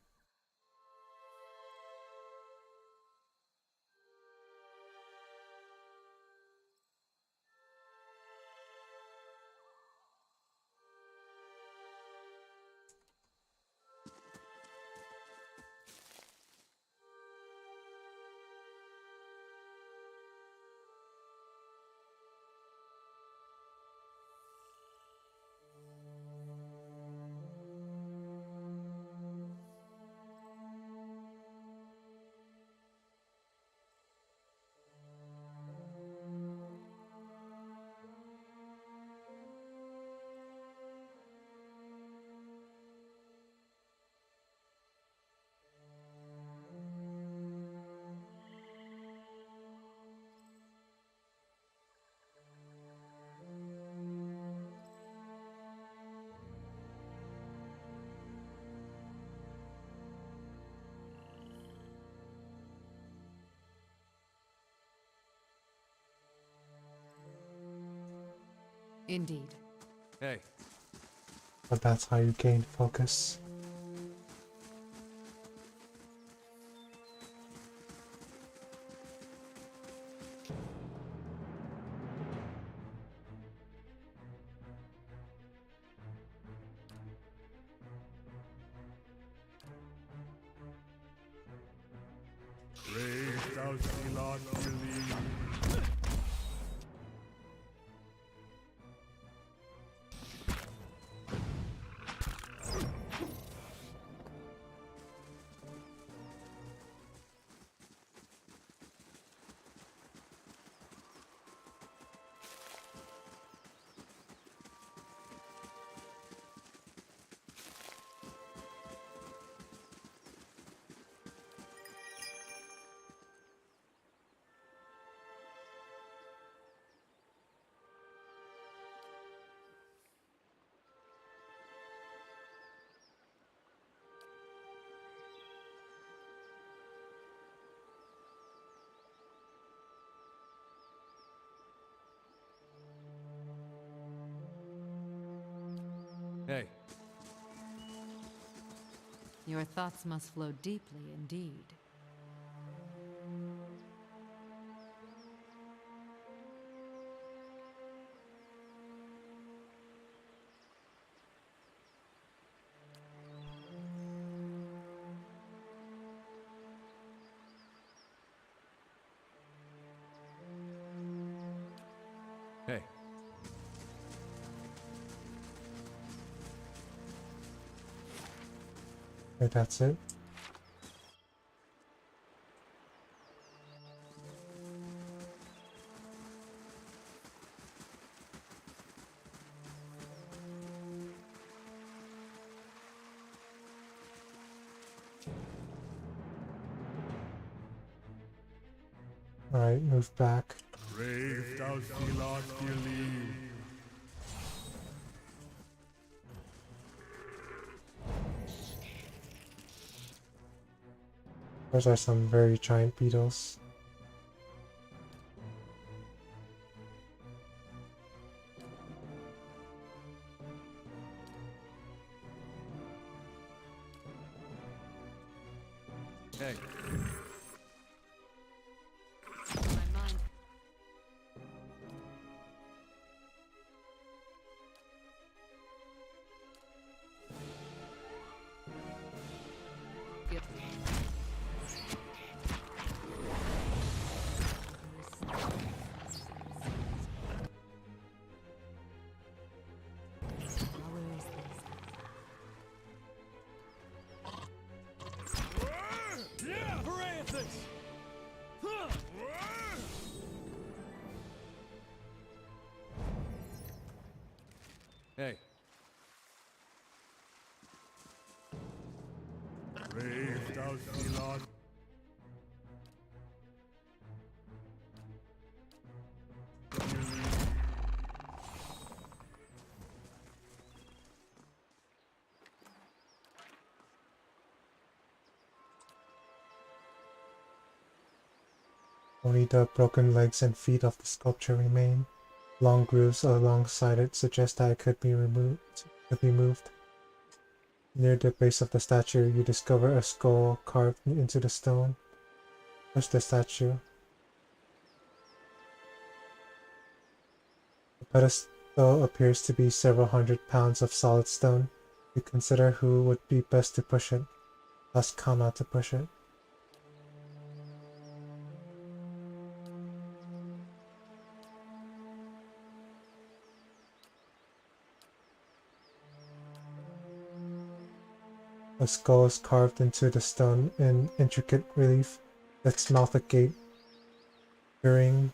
G: Indeed.
F: Hey.
A: But that's how you gain focus.
C: Brave thou not believe.
F: Hey.
G: Your thoughts must flow deeply indeed.
F: Hey.
A: Okay, that's it. Alright, move back.
C: Brave thou not believe.
A: Those are some very giant beetles.
F: Hey.
G: My mind. Yep.
H: Yeah, Francis! Huh.
F: Hey.
C: Braved out Elon.
A: Only the broken legs and feet of the sculpture remain. Long grooves alongside it suggest that it could be moved. Near the base of the statue, you discover a skull carved into the stone. Push the statue. The pedestal appears to be several hundred pounds of solid stone. You consider who would be best to push it. Ask Kama to push it. A skull is carved into the stone in intricate relief, its mouth agape. Peering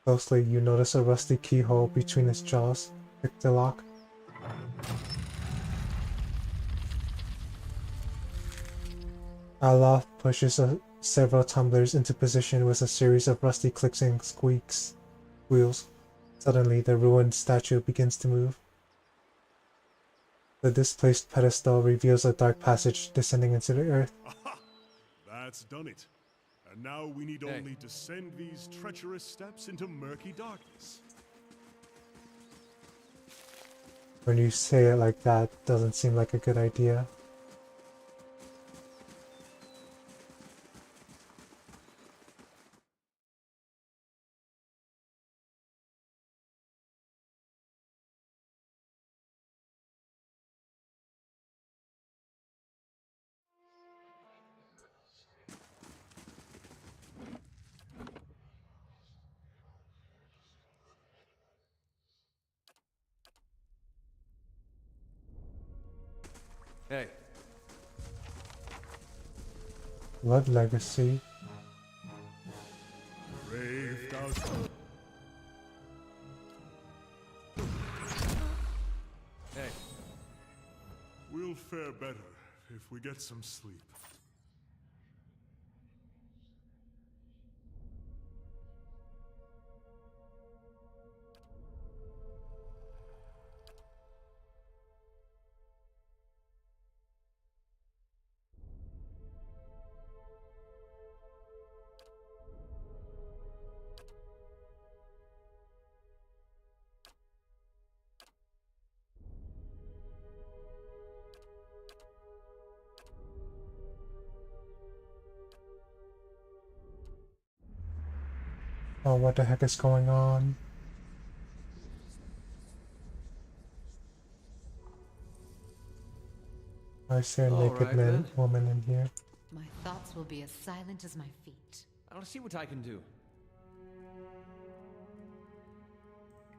A: closely, you notice a rusty keyhole between its jaws. Pick the lock. Allah pushes several tumblers into position with a series of rusty clicks and squeals. Suddenly, the ruined statue begins to move. The displaced pedestal reveals a dark passage descending into the earth.
C: Aha! That's done it. And now we need only descend these treacherous steps into murky darkness.
A: When you say it like that, doesn't seem like a good idea.
F: Hey.
A: Blood legacy.
C: Braved out.
F: Hey.
C: We'll fare better if we get some sleep.
A: Oh, what the heck is going on? I see a naked woman in here.
G: My thoughts will be as silent as my feet.
F: I'll see what I can do.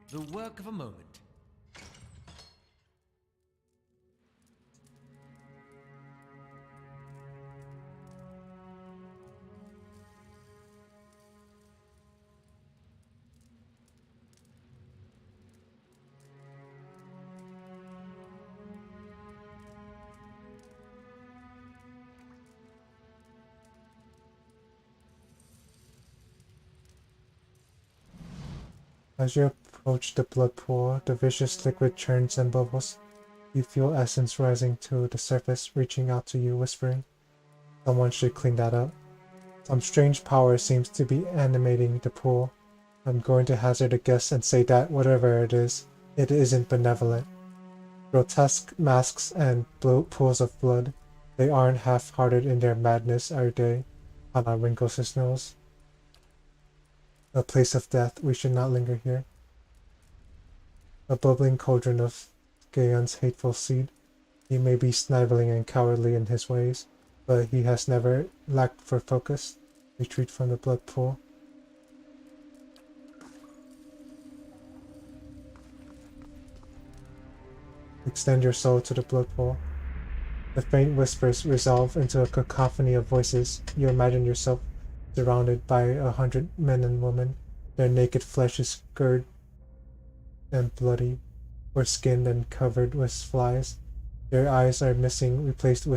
F: The work of a moment.
A: As you approach the blood pool, the vicious liquid churns and bubbles. You feel essence rising to the surface, reaching out to you, whispering. Someone should clean that up. Some strange power seems to be animating the pool. I'm going to hazard a guess and say that, whatever it isn't benevolent. Grotesque masks and pools of blood. They aren't half-hearted in their madness, are they? Hana wrinkles his nose. A place of death. We should not linger here. A bubbling cauldron of Gaon's hateful seed. He may be sniveling and cowardly in his ways, but he has never lacked for focus. Retreat from the blood pool. Extend your soul to the blood pool. The faint whispers resolve into a cacophony of voices. You imagine yourself surrounded by 100 men and women. Their naked flesh is scourged and bloody, or skinned and covered with flies. Their eyes are missing, replaced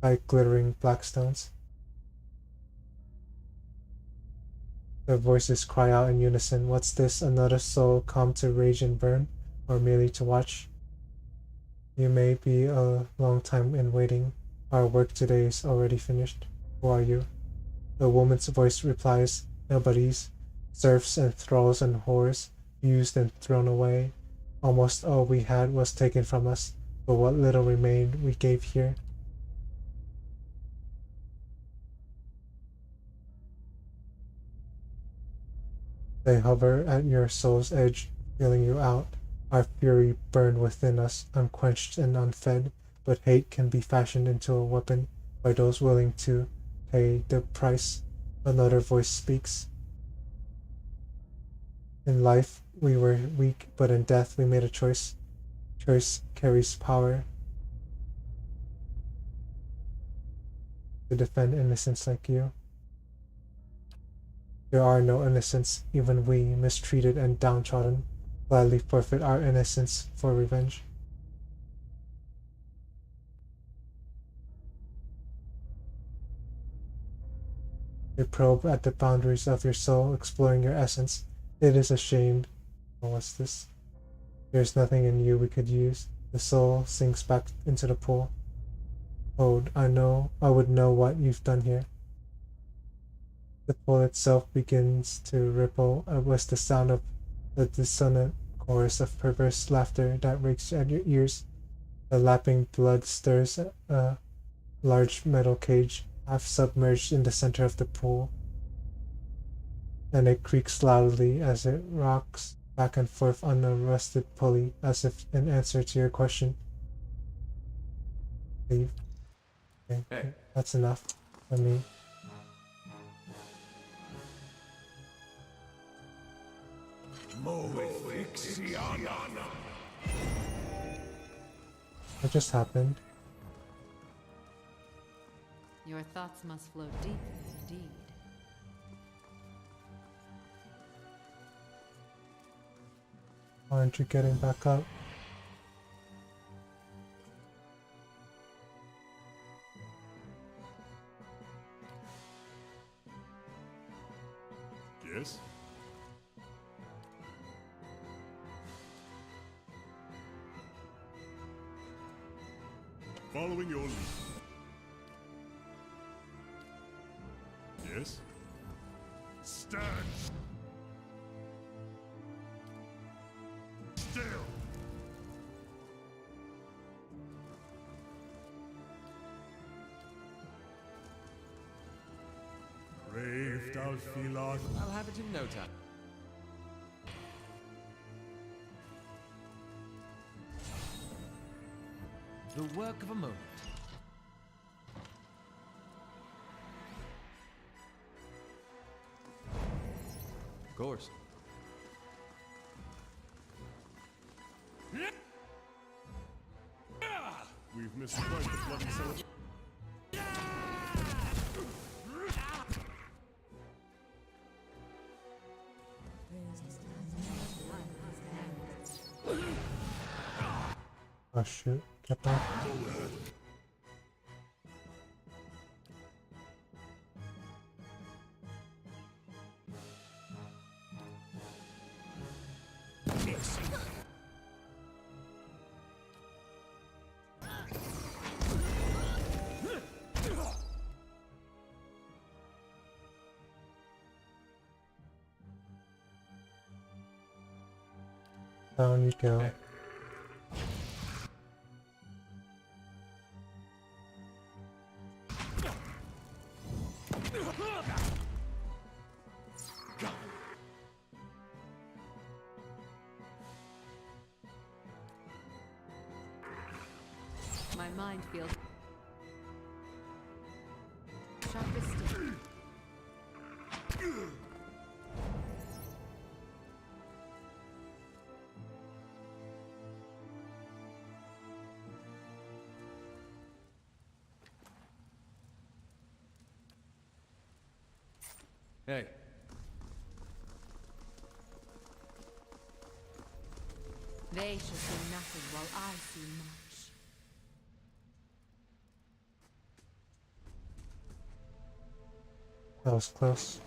A: by glittering black stones. Their voices cry out in unison. What's this? Another soul come to rage and burn, or merely to watch? You may be a long time in waiting. Our work today is already finished. Who are you? The woman's voice replies, nobody's. Serfs and thralls and whores, used and thrown away. Almost all we had was taken from us, but what little remained we gave here. They hover at your soul's edge, feeling you out. Our fury burned within us, unquenched and unfed, but hate can be fashioned into a weapon by those willing to pay the price. Another voice speaks. In life we were weak, but in death we made a choice. Choice carries power. To defend innocents like you. There are no innocents, even we, mistreated and downtrodden, gladly forfeit our innocence for revenge. You probe at the boundaries of your soul, exploring your essence. It is ashamed. Oh, what's this? There's nothing in you we could use. The soul sinks back into the pool. Oh, I would know what you've done here. The pool itself begins to ripple with the sound of the dissonant chorus of perverse laughter that rakes at your ears. The lapping blood stirs a large metal cage, half submerged in the center of the pool, and it creaks loudly as it rocks back and forth on a rusted pulley, as if in answer to your question. Leave. Okay,
M: Hey.
A: that's enough for me. What just happened?
G: Your thoughts must flow deep, indeed.
A: Why aren't you getting back up?
C: Yes? Following your lead. Yes? Stand still! Brave Dalfilar.
F: I'll have it in no time. The work of a moment.
M: Of course.
C: We've missed quite the bloody celebration.
A: Oh shoot, get back. Down you go.
M: Hey.
G: My mind feels sharp as steel.
M: Hey.
G: They shall see nothing while I see much.
A: That was close.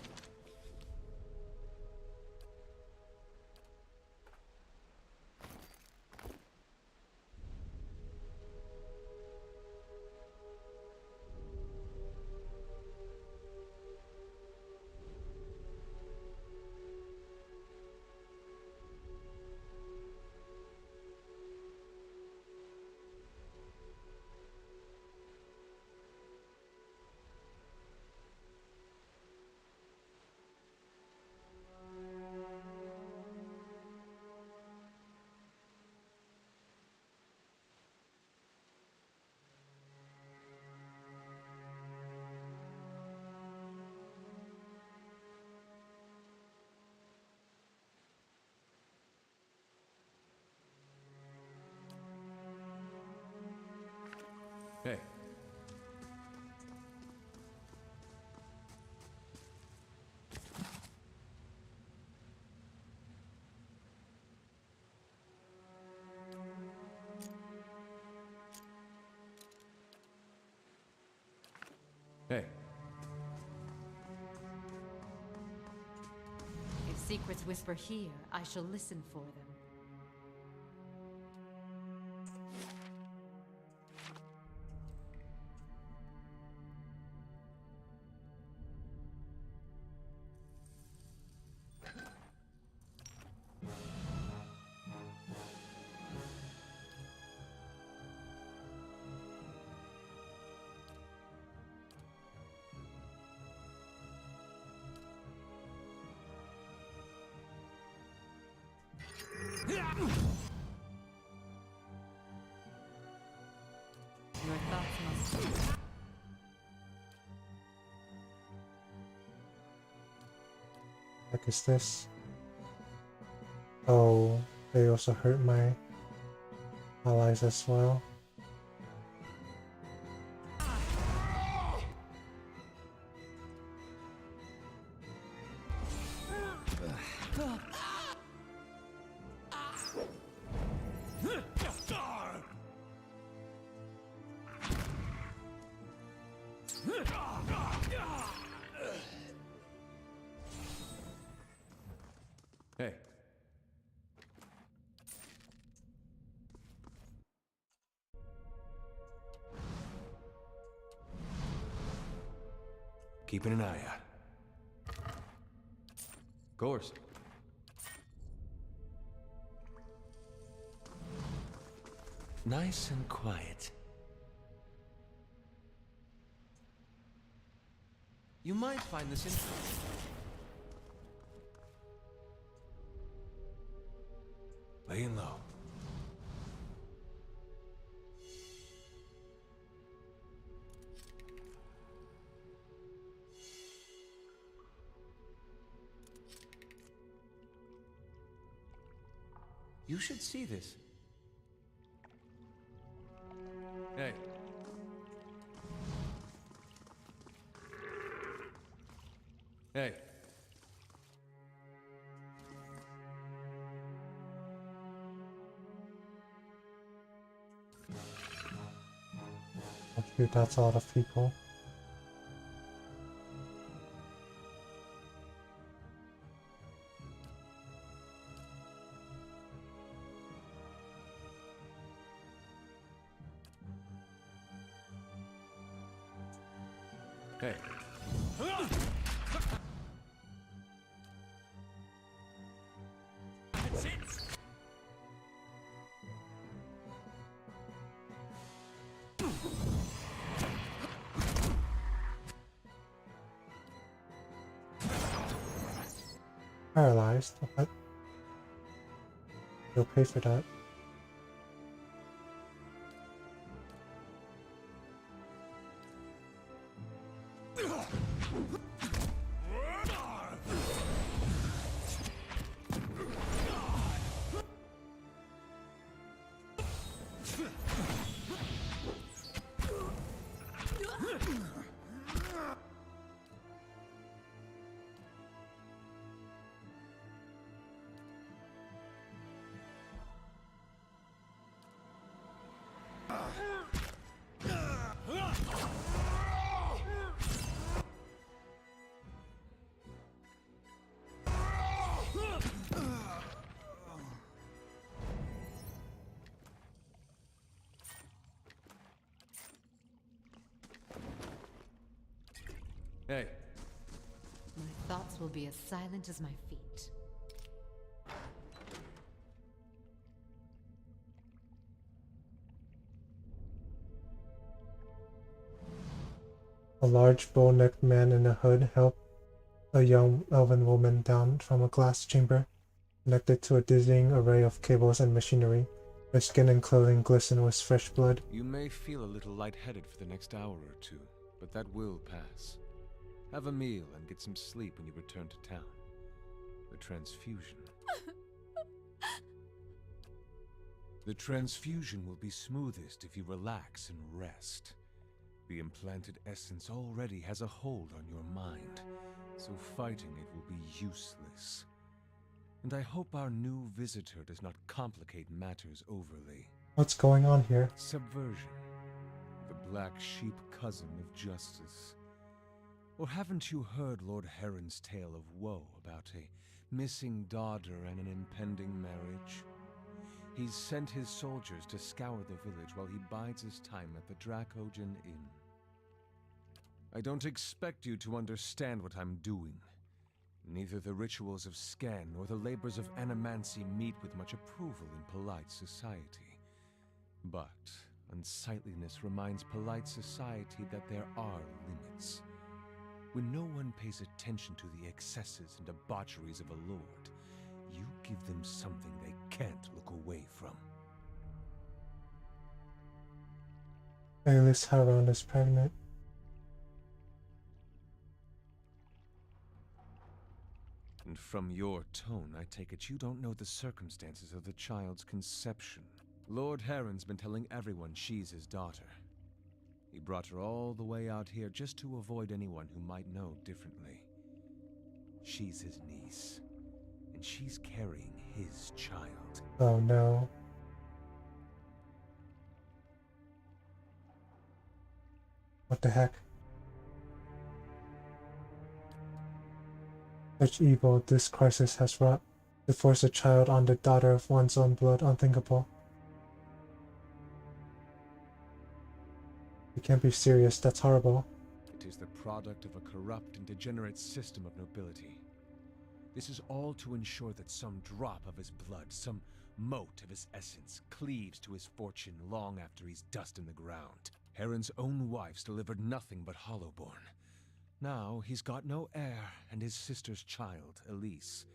M: Hey. Hey.
G: If secrets whisper here, I shall listen for them. Your thoughts must...
A: Heck is this? Oh, they also hurt my allies as well.
M: Hey. Keeping an eye out.
F: Of course.
K: Nice and quiet.
F: You might find this interesting.
M: Laying low.
F: You should see this. Hey. Hey.
A: Dude, that's a lot of people.
M: Hey.
H: That's it.
A: Paralyzed? What? You'll pay for that.
M: Hey.
G: My thoughts will be as silent as my feet.
A: A large bull-necked man in a hood helped a young elven woman down from a glass chamber, connected to a dizzying array of cables and machinery. Her skin and clothing glisten with fresh blood.
M: You may feel a little lightheaded for the next hour or two, but that will pass. Have a meal and get some sleep when you return to town. The transfusion. The transfusion will be smoothest if you relax and rest. The implanted essence already has a hold on your mind, so fighting it will be useless. And I hope our new visitor does not complicate matters overly.
A: What's going on here?
M: Subversion. The black sheep cousin of justice. Or haven't you heard Lord Heron's tale of woe about a missing daughter and an impending marriage? He's sent his soldiers to scour the village while he bides his time at the Dracogen Inn. I don't expect you to understand what I'm doing. Neither the rituals of Scan nor the labors of Animancy meet with much approval in polite society. But unsightliness reminds polite society that there are limits. When no one pays attention to the excesses and debaucheries of a lord, you give them something they can't look away from.
A: Alice Haron is pregnant.
M: And from your tone, I take it you don't know the circumstances of the child's conception. Lord Heron's been telling everyone she's his daughter. He brought her all the way out here just to avoid anyone who might know differently. She's his niece, and she's carrying his child.
A: Oh no. What the heck? Such evil this crisis has wrought. To force a child on the daughter of one's own blood, unthinkable. You can't be serious, that's horrible.
M: It is the product of a corrupt and degenerate system of nobility. This is all to ensure that some drop of his blood, some mote of his essence, cleaves to his fortune long after he's dust in the ground. Heron's own wife's delivered nothing but hollowborn. Now he's got no heir, and his sister's child, Elise,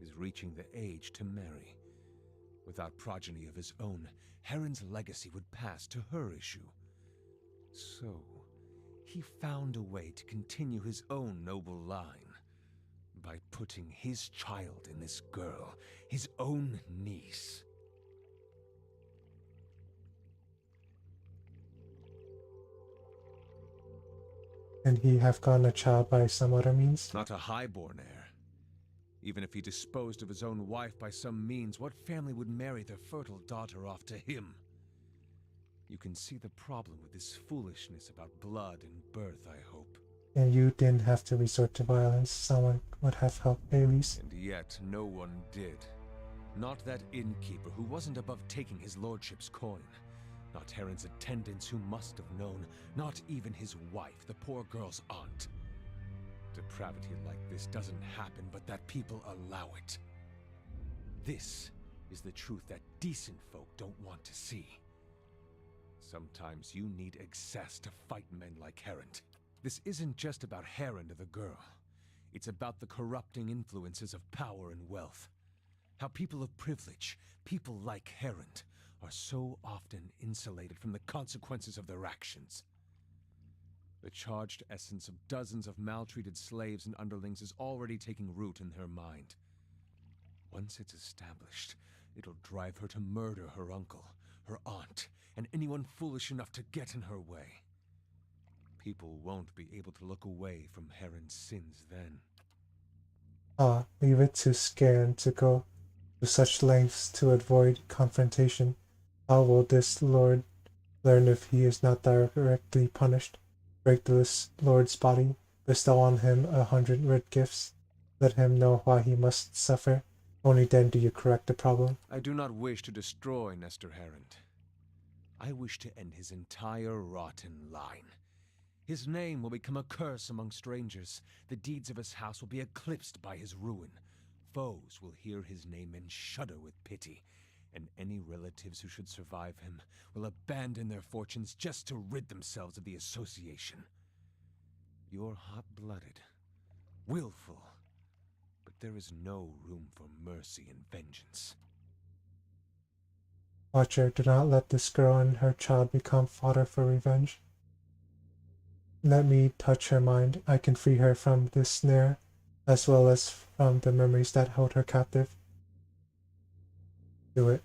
M: is reaching the age to marry. Without progeny of his own, Heron's legacy would pass to her issue. So, he found a way to continue his own noble line by putting his child in this girl, his own niece.
A: And he have gotten a child by some other means?
M: Not a highborn heir. Even if he disposed of his own wife by some means, what family would marry their fertile daughter off to him? You can see the problem with this foolishness about blood and birth, I hope.
A: And you didn't have to resort to violence. Someone would have helped Alice.
M: And yet, no one did. Not that innkeeper who wasn't above taking his lordship's coin. Not Heron's attendants who must have known. Not even his wife, the poor girl's aunt. Depravity like this doesn't happen, but that people allow it. This is the truth that decent folk don't want to see. Sometimes you need excess to fight men like Heron. This isn't just about Heron or the girl. It's about the corrupting influences of power and wealth. How people of privilege, people like Herond, are so often insulated from the consequences of their actions. The charged essence of dozens of maltreated slaves and underlings is already taking root in her mind. Once it's established, it'll drive her to murder her uncle, her aunt, and anyone foolish enough to get in her way. People won't be able to look away from Herond's sins then.
A: Leave it to Scan to go to such lengths to avoid confrontation. How will this lord learn if he is not directly punished? Break this lord's body, bestow on him 100 red gifts, let him know why he must suffer. Only then do you correct the problem.
M: I do not wish to destroy Nestor Herond. I wish to end his entire rotten line. His name will become a curse among strangers. The deeds of his house will be eclipsed by his ruin. Foes will hear his name and shudder with pity, and any relatives who should survive him will abandon their fortunes just to rid themselves of the association. You're hot-blooded, willful, but there is no room for mercy and vengeance.
A: Watcher, do not let this girl and her child become fodder for revenge. Let me touch her mind. I can free her from this snare, as well as from the memories that held her captive. Do it.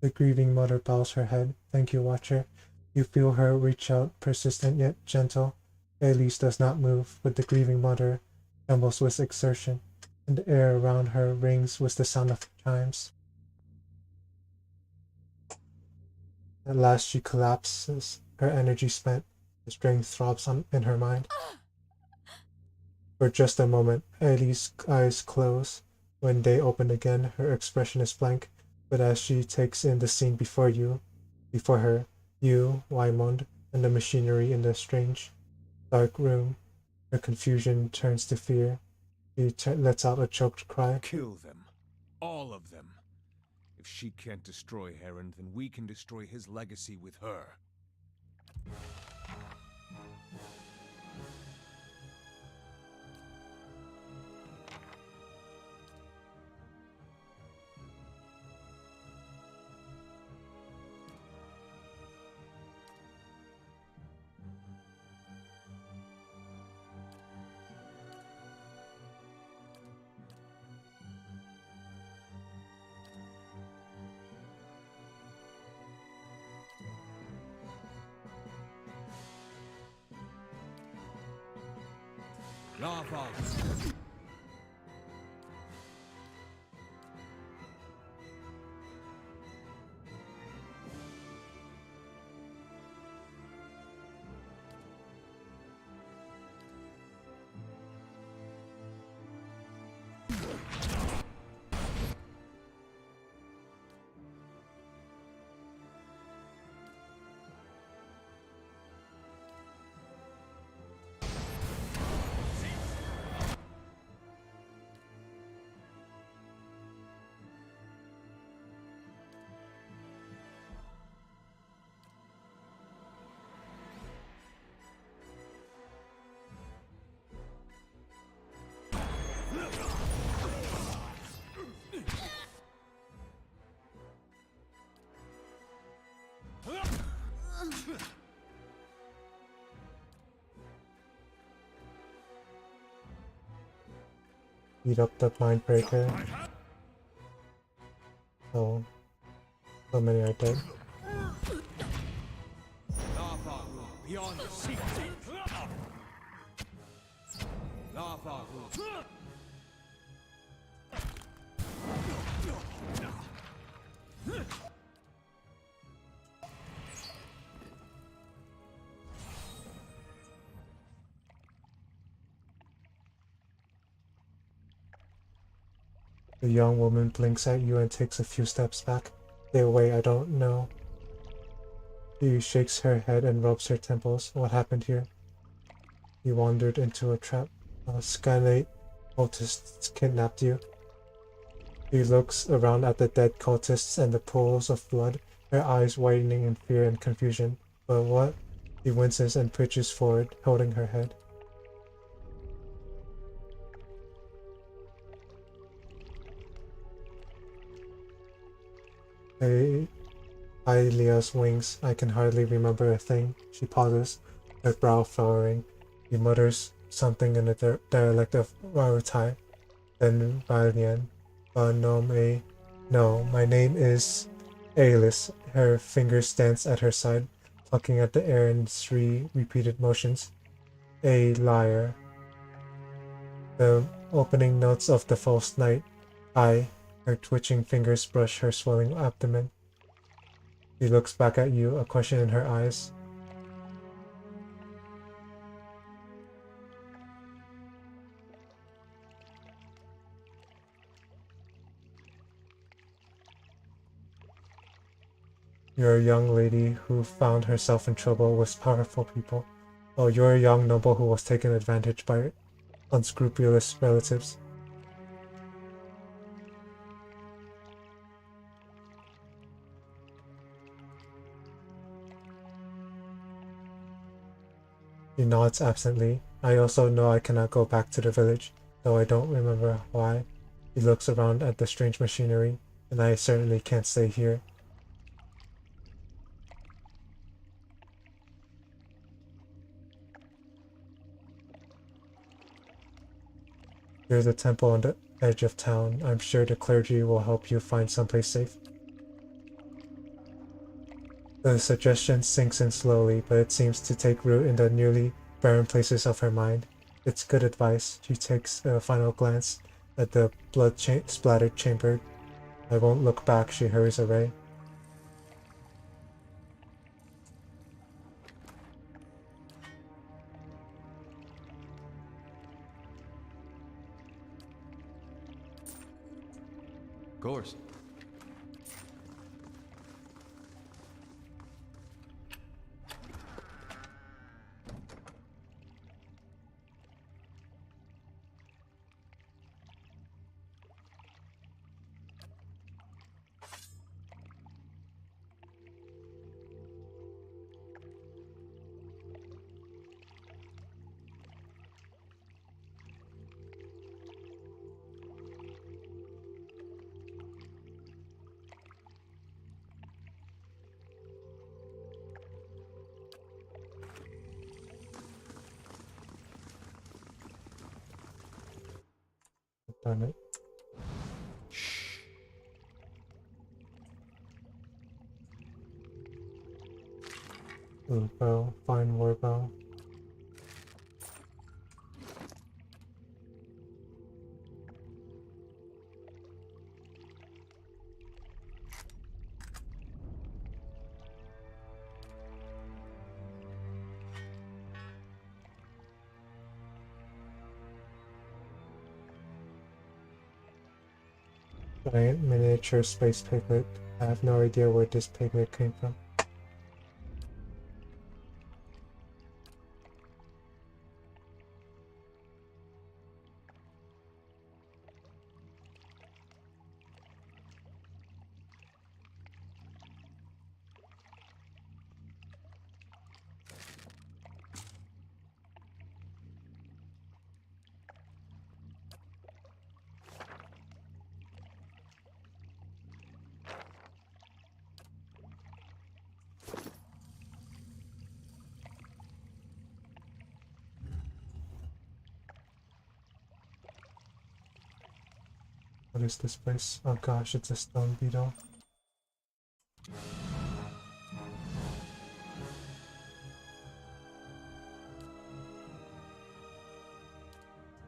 A: The grieving mother bows her head. Thank you, Watcher. You feel her reach out, persistent yet gentle. Elise does not move, but the grieving mother trembles with exertion, and the air around her rings with the sound of chimes. At last she collapses, her energy spent. The strength throbs in her mind. For just a moment, Ellie's eyes close. When they open again, her expression is blank, but as she takes in the scene before her, you, Wymond, and the machinery in the strange, dark room, her confusion turns to fear. She lets out a choked cry.
M: Kill them. All of them. If she can't destroy Herond, then we can destroy his legacy with her.
D: Lava.
A: Beat up the mindbreaker. Oh, so many are dead.
D: Beyond the sea. Lava.
A: The young woman blinks at you and takes a few steps back. Stay away, I don't know. She shakes her head and rubs her temples. What happened here? You wandered into a trap. Skylate cultists kidnapped you. She looks around at the dead cultists and the pools of blood, her eyes widening in fear and confusion. But what? She winces and pitches forward, holding her head. Aelia's wings. I can hardly remember a thing. She pauses, her brow furrowing. He mutters something in the dialect of Rautai. Then Valian. No, my name is Aelis. Her fingers dance at her side, plucking at the air in 3 repeated motions. A liar. The opening notes of the false night. Her twitching fingers brush her swelling abdomen. She looks back at you, a question in her eyes. You're a young lady who found herself in trouble with powerful people. Oh, you're a young noble who was taken advantage by unscrupulous relatives. He nods absently. I also know I cannot go back to the village, though I don't remember why. He looks around at the strange machinery, and I certainly can't stay here. There's a temple on the edge of town. I'm sure the clergy will help you find someplace safe. The suggestion sinks in slowly, but it seems to take root in the nearly barren places of her mind. It's good advice. She takes a final glance at the blood-splattered chamber. I won't look back, she hurries away.
K: Of course.
A: Darn it. Ooh, bow. Fine war bow. Giant miniature space piglet. I have no idea where this piglet came from. What is this place? Oh gosh, it's a stone beetle.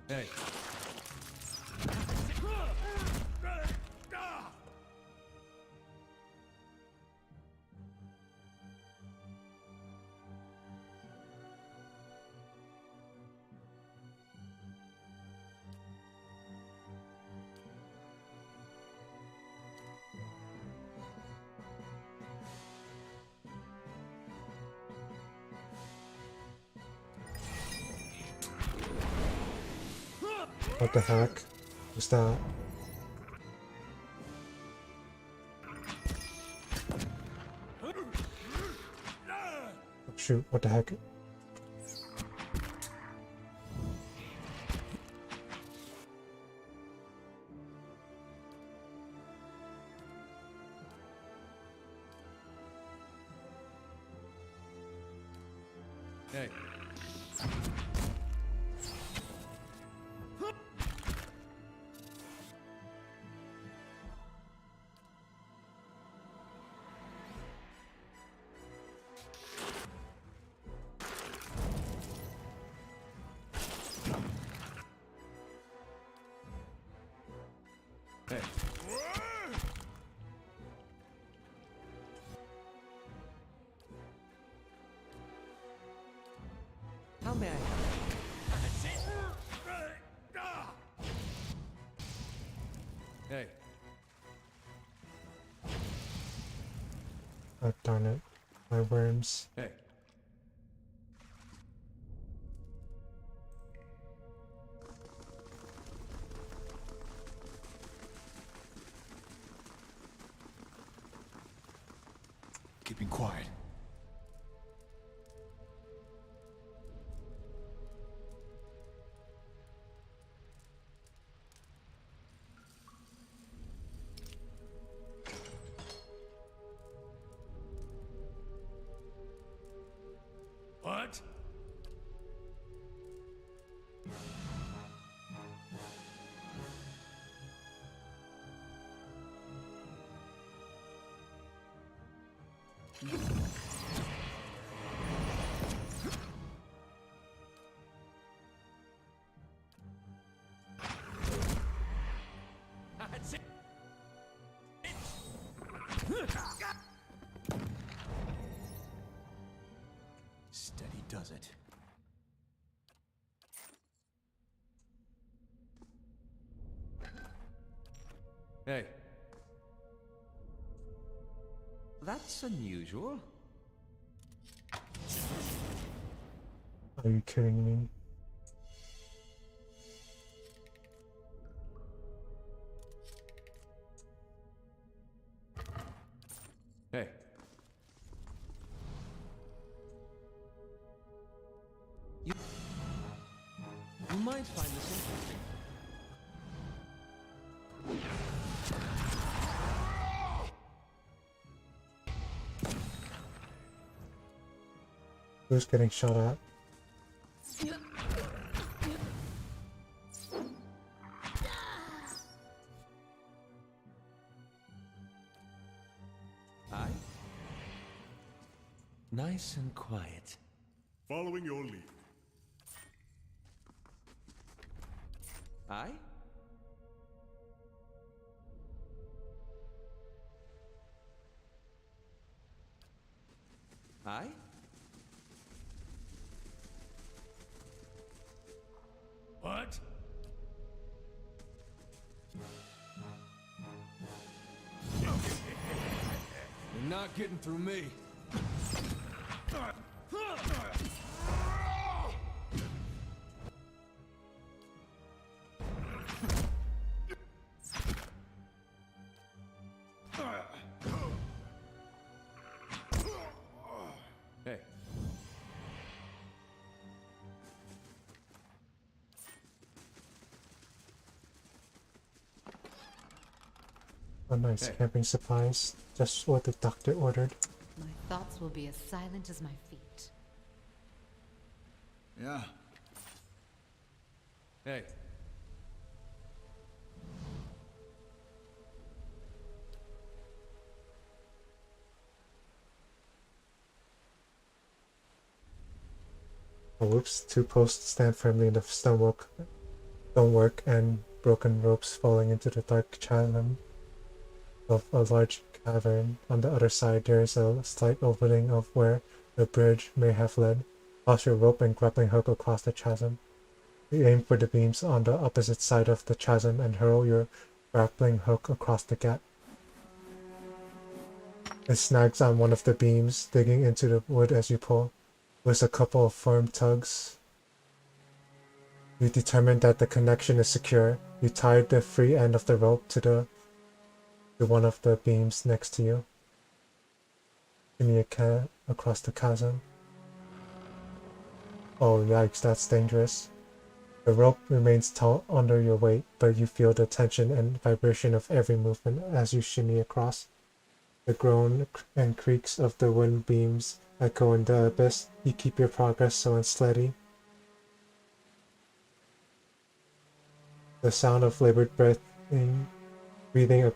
F: Hey.
A: What the heck? What's that? Oh, shoot, what the heck?
F: Hey. Hey. How may I help? Hey.
A: Oh, darn it. My worms.
F: Hey.
D: Keeping quiet.
E: What?
H: That's it.
D: Steady does it.
F: Hey.
K: That's unusual.
A: Are you kidding me?
F: Hey. You might find this interesting.
A: Who's getting shot at?
K: Aye? Nice and quiet.
C: Following your lead.
K: Aye? Aye?
E: What?
F: You're not getting through me. Hey.
A: Oh, nice.
F: Hey.
A: Camping supplies. Just what the doctor ordered.
G: My thoughts will be as silent as my feet.
D: Yeah.
F: Hey.
A: Oh, whoops. Two posts stand firmly in the stonework and broken ropes falling into the dark chasm of a large cavern. On the other side, there is a slight opening of where the bridge may have led. Toss your rope and grappling hook across the chasm. You aim for the beams on the opposite side of the chasm and hurl your grappling hook across the gap. It snags on one of the beams, digging into the wood as you pull. With a couple of firm tugs, you determine that the connection is secure. You tie the free end of the rope to one of the beams next to you. Give me a cat across the chasm. Oh yikes, that's dangerous. The rope remains taut under your weight, but you feel the tension and vibration of every movement as you shimmy across. The groan and creaks of the wind beams echo in the abyss. You keep your progress slow and steady. The sound of labored breathing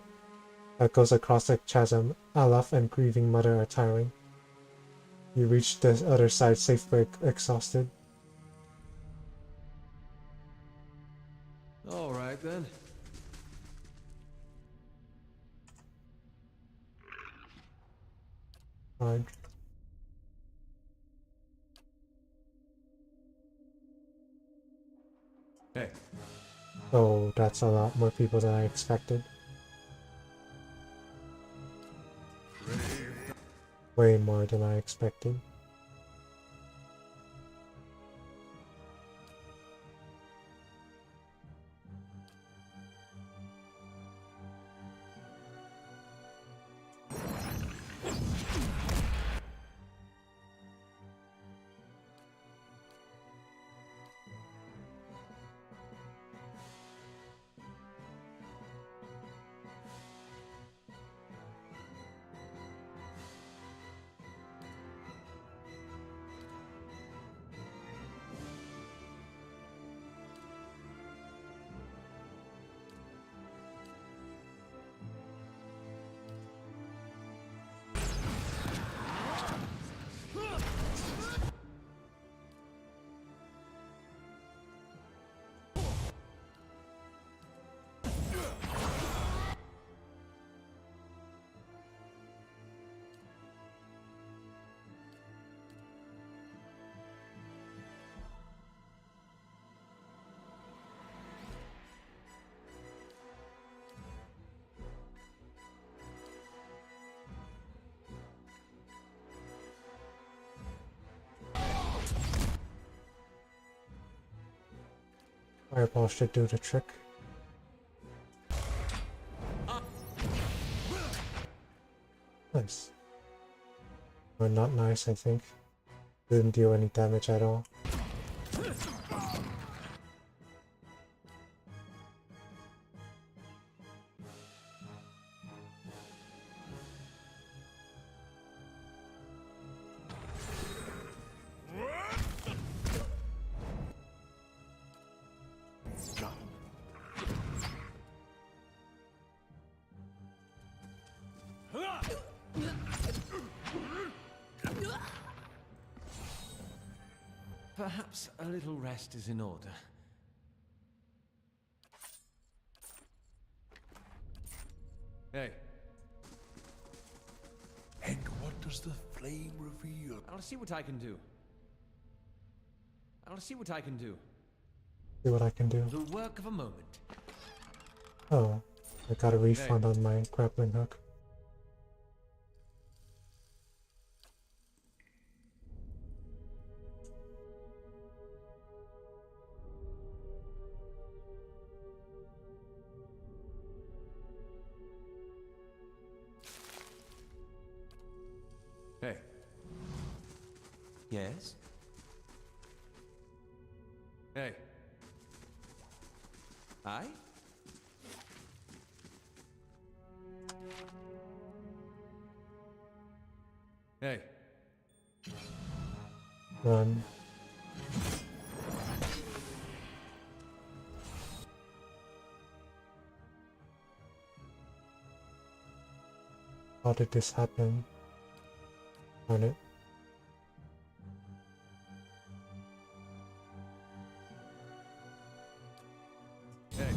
A: echoes across the chasm. Alaf and grieving mother are tiring. You reach the other side safe but exhausted.
F: All right then.
A: Fine.
F: Hey.
A: Oh, that's a lot more people than I expected. Way more than I expected. Fireball should do the trick. Nice. Or not nice, I think. Didn't deal any damage at all.
K: Perhaps a little rest is in order.
F: Hey.
E: And what does the flame reveal?
K: I'll see what I can do.
A: See what I can do.
K: The work of a moment.
A: Oh, I got a refund on my grappling hook.
F: Hey.
K: Yes?
F: Hey.
K: Aye?
F: Hey.
A: Run. How did this happen? Darn it.
F: Hey.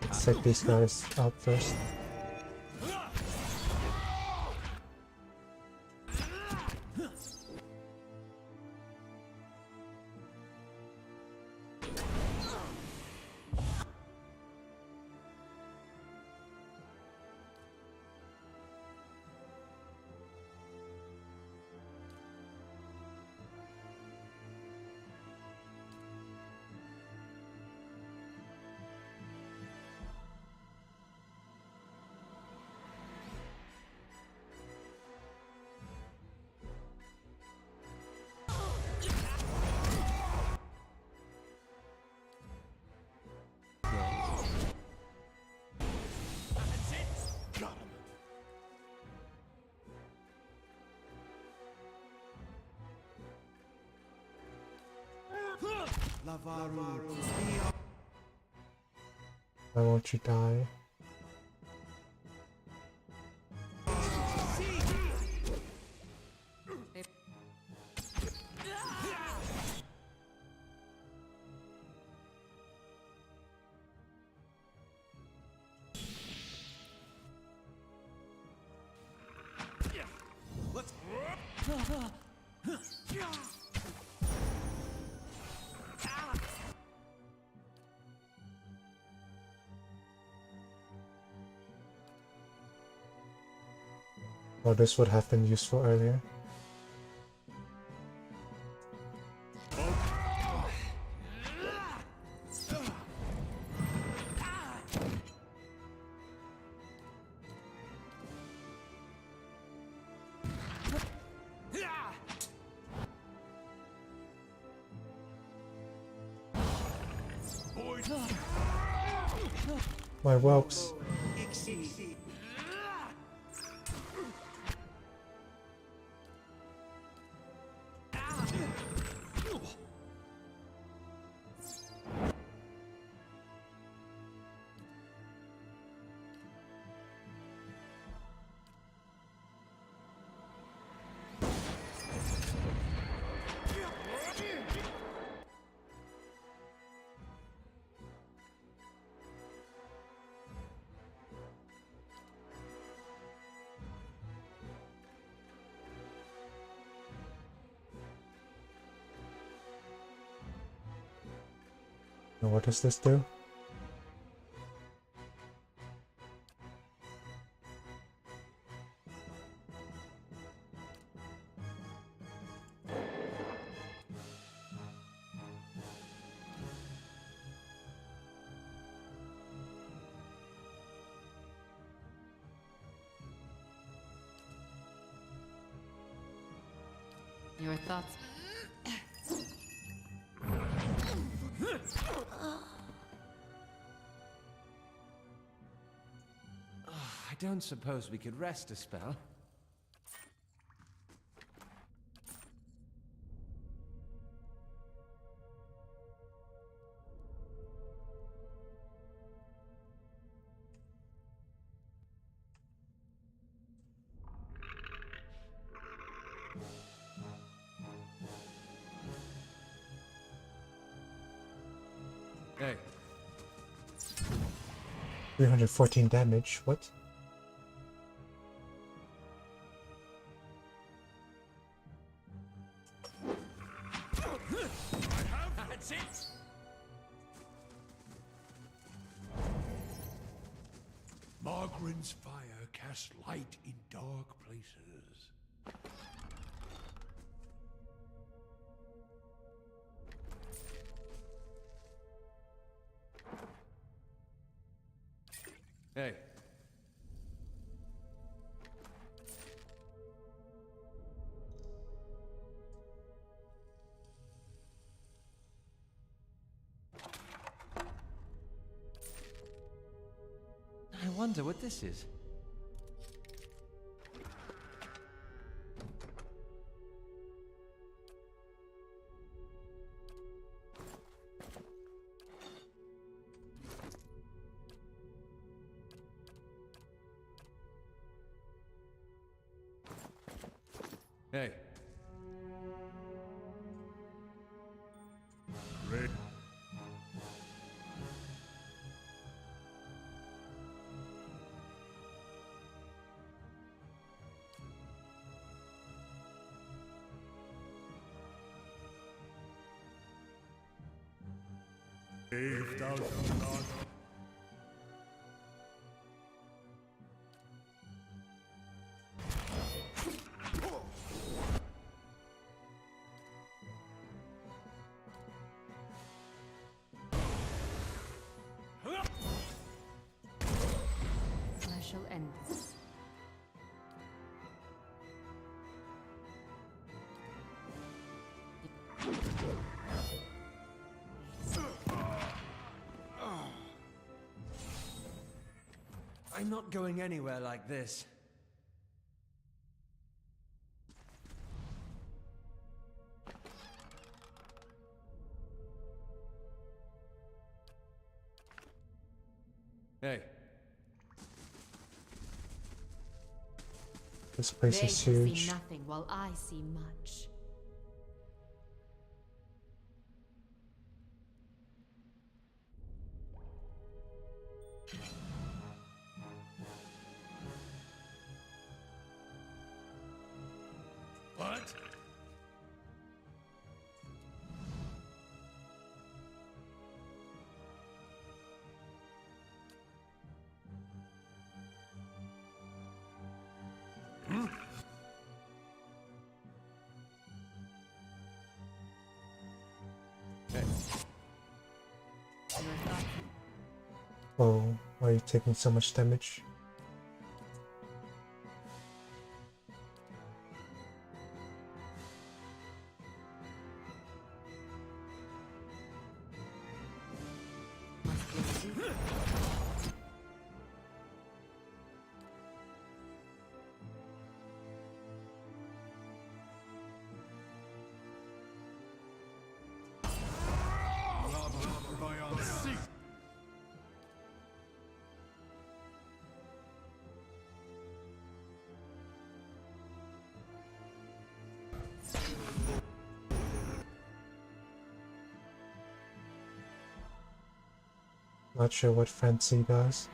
A: Let's take these guys out first. Why won't you die? Oh, this would have been useful earlier. My whelps. Now what does this do?
G: Your thoughts?
K: I don't suppose we could rest a spell.
F: Hey.
A: 314 damage, what?
H: That's it!
E: Margaren's fire casts light in dark places.
F: Hey.
K: I wonder what this is.
F: Hey.
C: Great. If thou shalt not.
G: I shall end this.
K: I'm not going anywhere like this.
F: Hey.
A: This place
G: They
A: is
G: can
A: huge.
G: see nothing while I see much.
E: What?
F: Hey.
A: Oh, why are you taking so much damage? Not sure what Fancy does.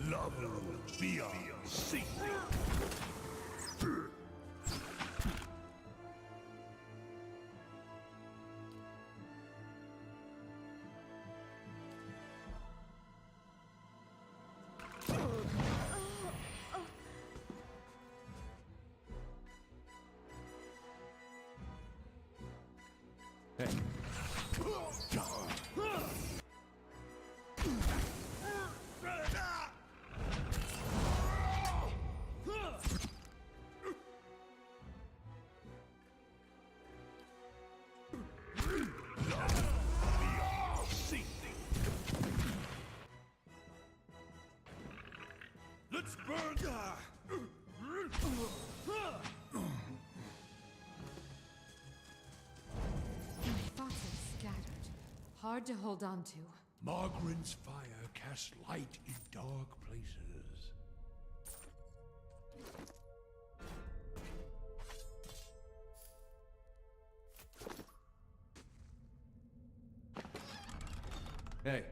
E: Love beyond secret.
F: Hey.
E: Let's burn.
G: My thoughts are scattered. Hard to hold on to.
E: Margaret's fire casts light in dark places.
F: Hey.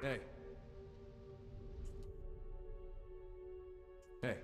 F: Hey. Hey.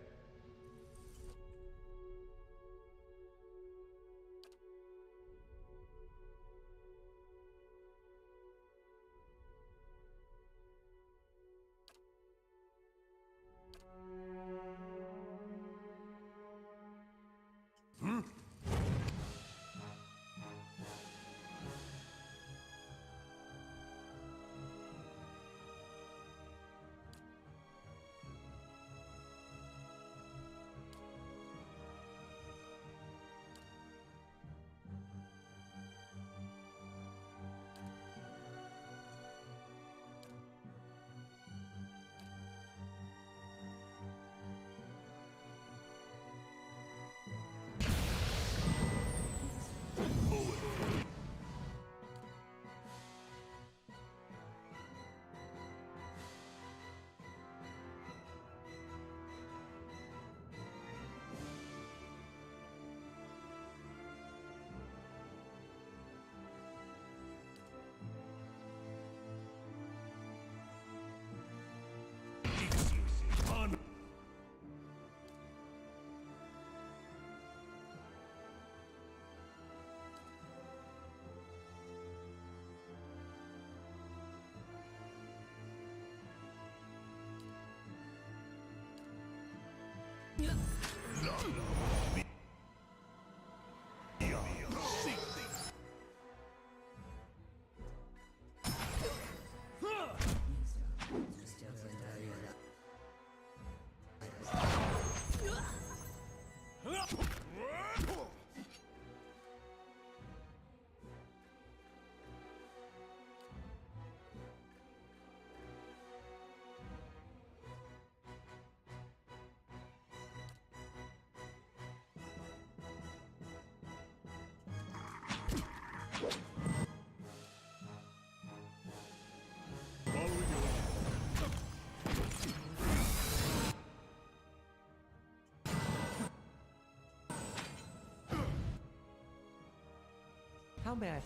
K: How may I?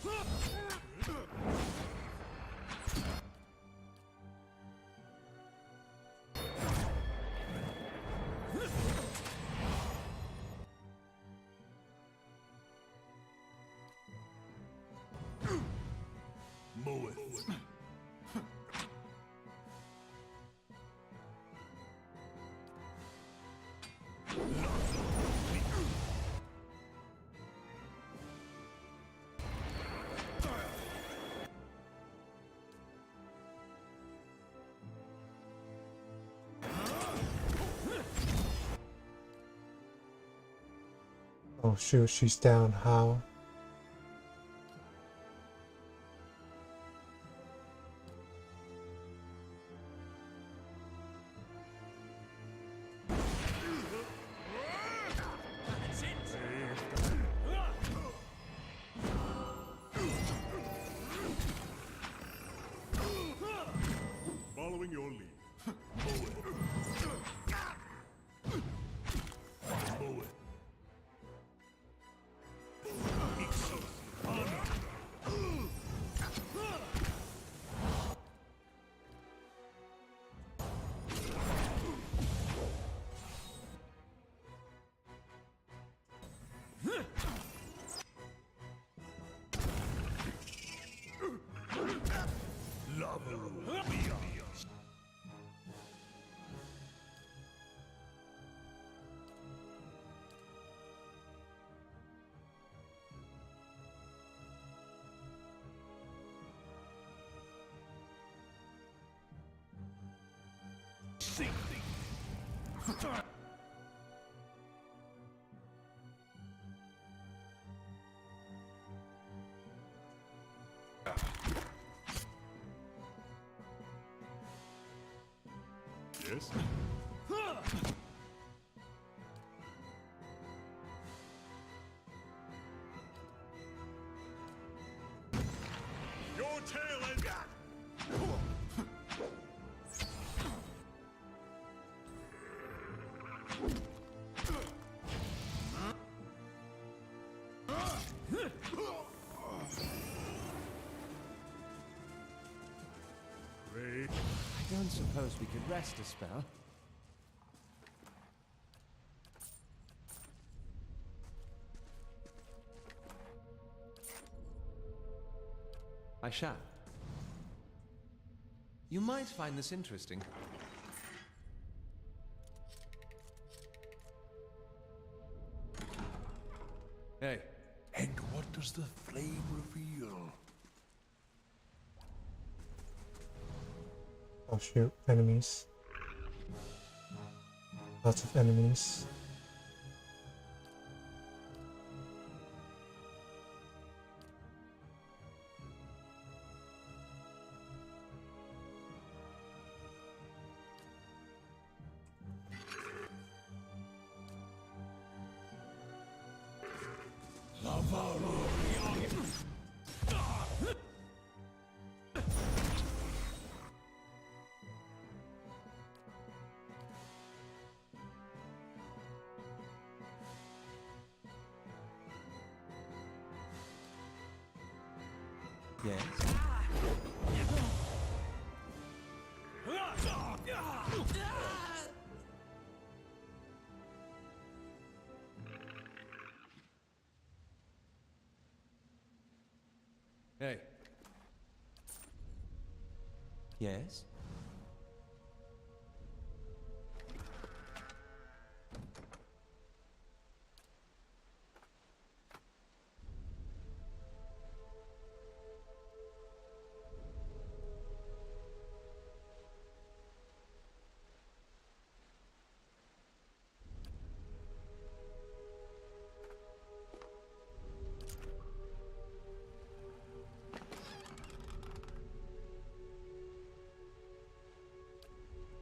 E: Moeth.
A: Oh shoot, she's down. How?
C: Following your lead. Yes? Your tail and
F: I don't suppose we could rest a spell. I shall. You might find this interesting. Hey.
E: And what does the flame reveal?
A: Oh shoot, enemies. Lots of enemies.
F: Yes. Hey. Yes?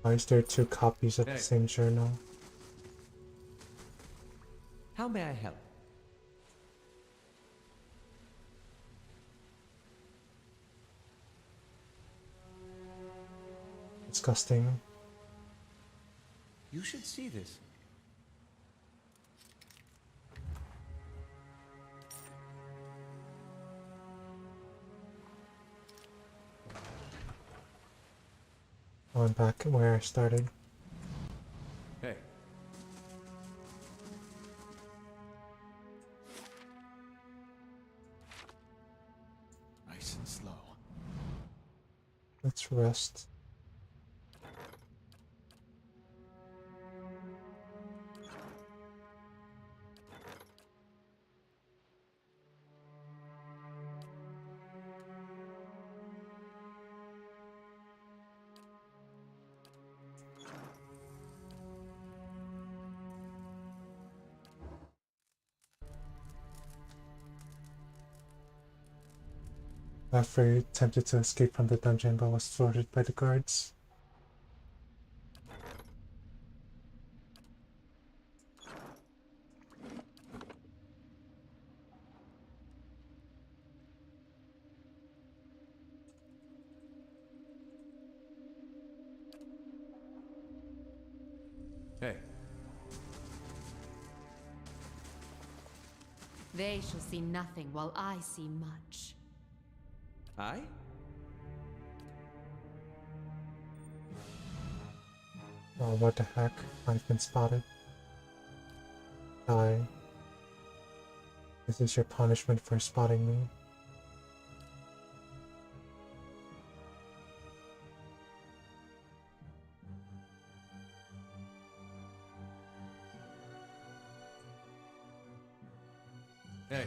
A: Why is there two copies of the same journal?
K: How may I help?
A: Disgusting.
K: You should see this.
A: Going back where I started.
K: Hey.
E: Nice and slow.
A: Let's rest. Afraid attempted to escape from the dungeon but was thwarted by the guards.
K: Hey.
G: They shall see nothing while I see much.
K: I?
A: Oh, what the heck? I've been spotted. Die. This is your punishment for spotting me.
K: Hey.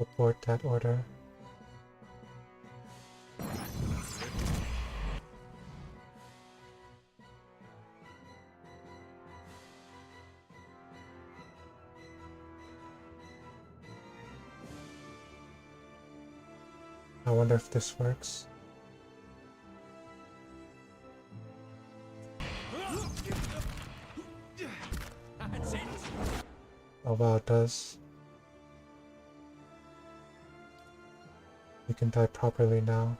A: Abort that order. I wonder if this works. Oh wow, it does. You can die properly now.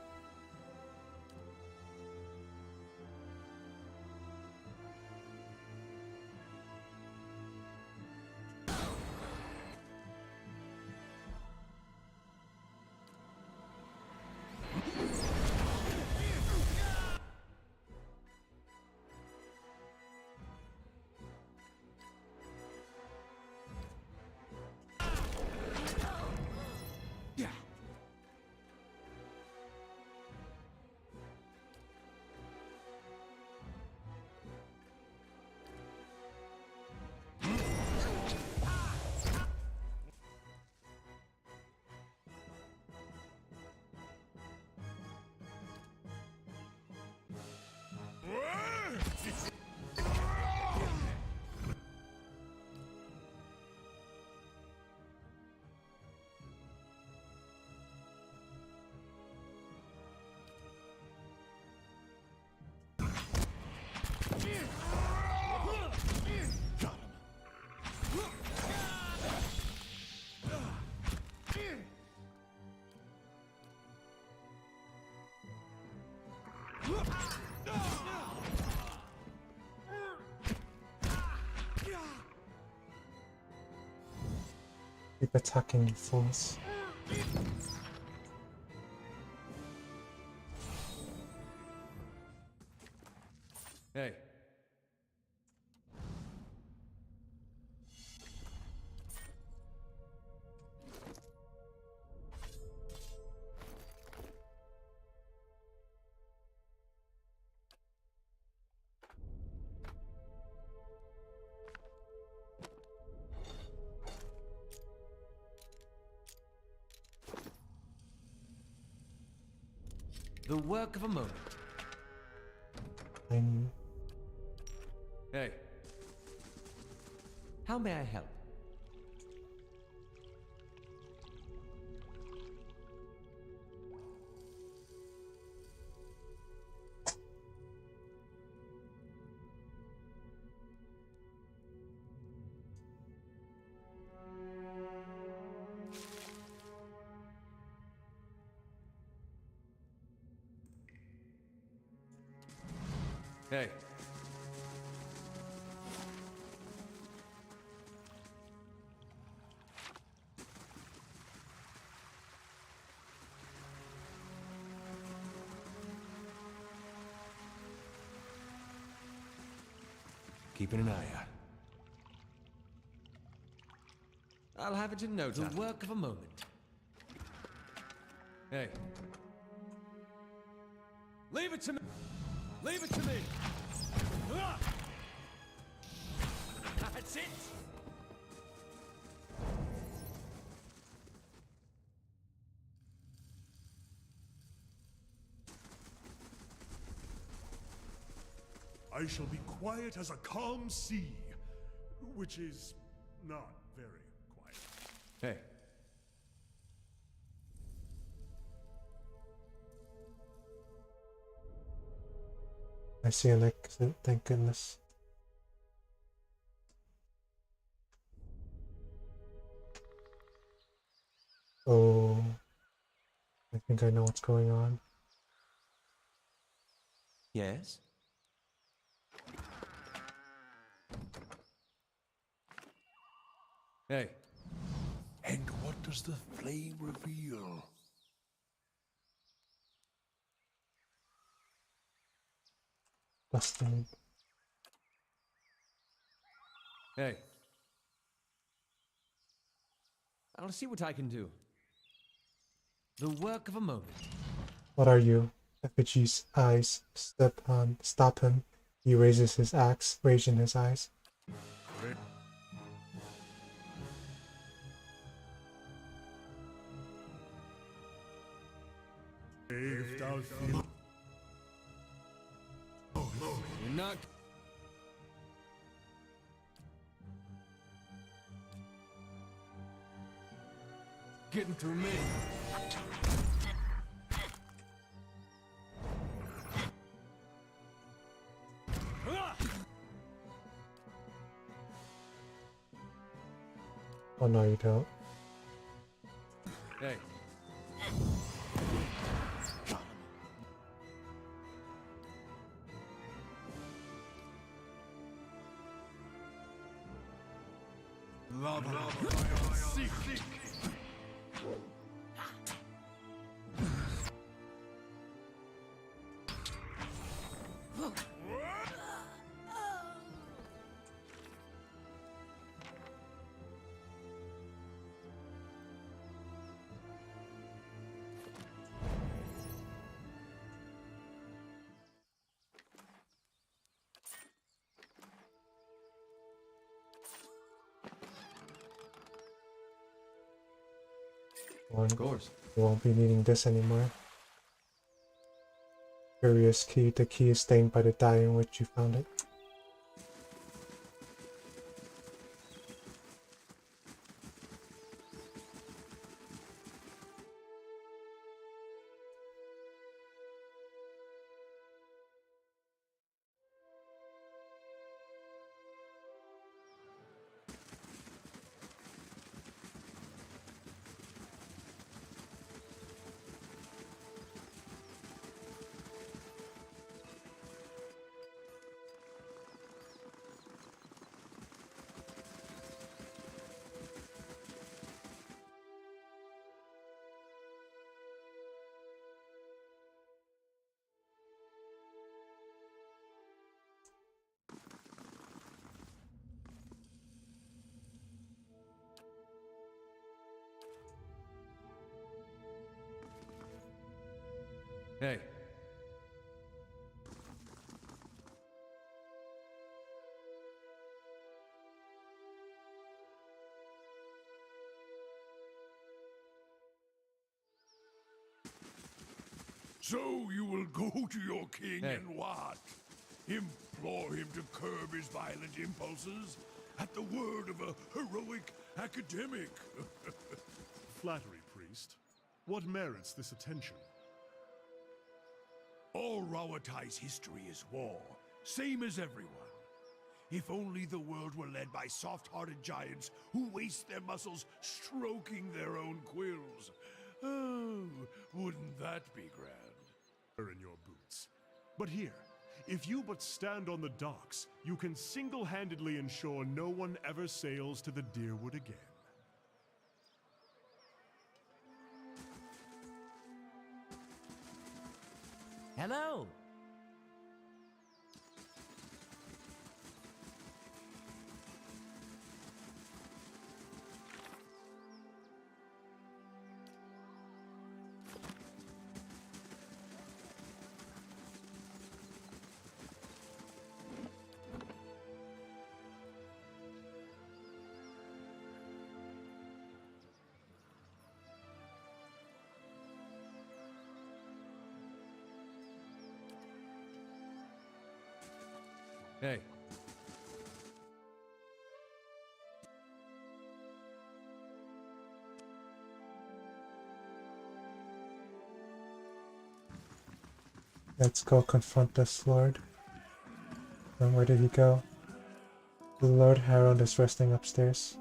A: Keep attacking, you fools.
K: Hey. The work of a moment. Hey. How may I help?
F: Hey. Keeping an eye out. I'll have it in no time.
H: The work of a moment.
F: Hey.
H: Leave it to me! Leave it to me! Ah! That's it!
C: I shall be quiet as a calm sea, which is not very quiet.
F: Hey.
A: I see an exit, thank goodness. Oh, I think I know what's going on.
F: Yes? Hey.
E: And what does the flame reveal?
A: Busted.
F: Hey. I'll see what I can do.
H: The work of a moment.
A: What are you? Effigy's eyes stop him. He raises his axe, rage in his eyes.
C: If thou feel
F: You're not... getting through me.
A: Oh no, you don't.
F: Hey.
A: Of
F: course.
A: You won't be needing this anymore. Curious key. The key is stained by the dye in which you found it.
F: Hey.
E: So you will go to your king
F: Hey.
E: and what? Implore him to curb his violent impulses? At the word of a heroic academic?
C: flattery, priest. What merits this attention?
E: All Rawatai's history is war, same as everyone. If only the world were led by soft-hearted giants who waste their muscles stroking their own quills. Oh, wouldn't that be grand?
C: In your boots. But here, If you but stand on the docks, you can single-handedly ensure no one ever sails to the Dyrwood again.
H: Hello.
F: Hey.
A: Let's go confront this lord. And where did he go? The Lord Herald is resting upstairs.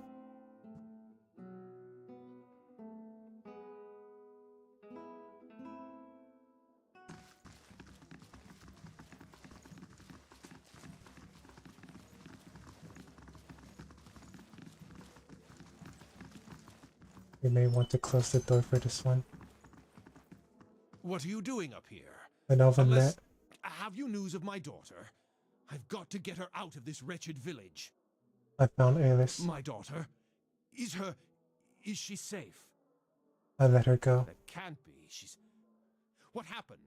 A: We may want to close the door for this one.
I: What are you doing up here?
A: An elven man.
I: Have you news of my daughter? I've got to get her out of this wretched village.
A: I found Alice.
I: My daughter? Is she safe?
A: I let her go.
I: That can't be. What happened?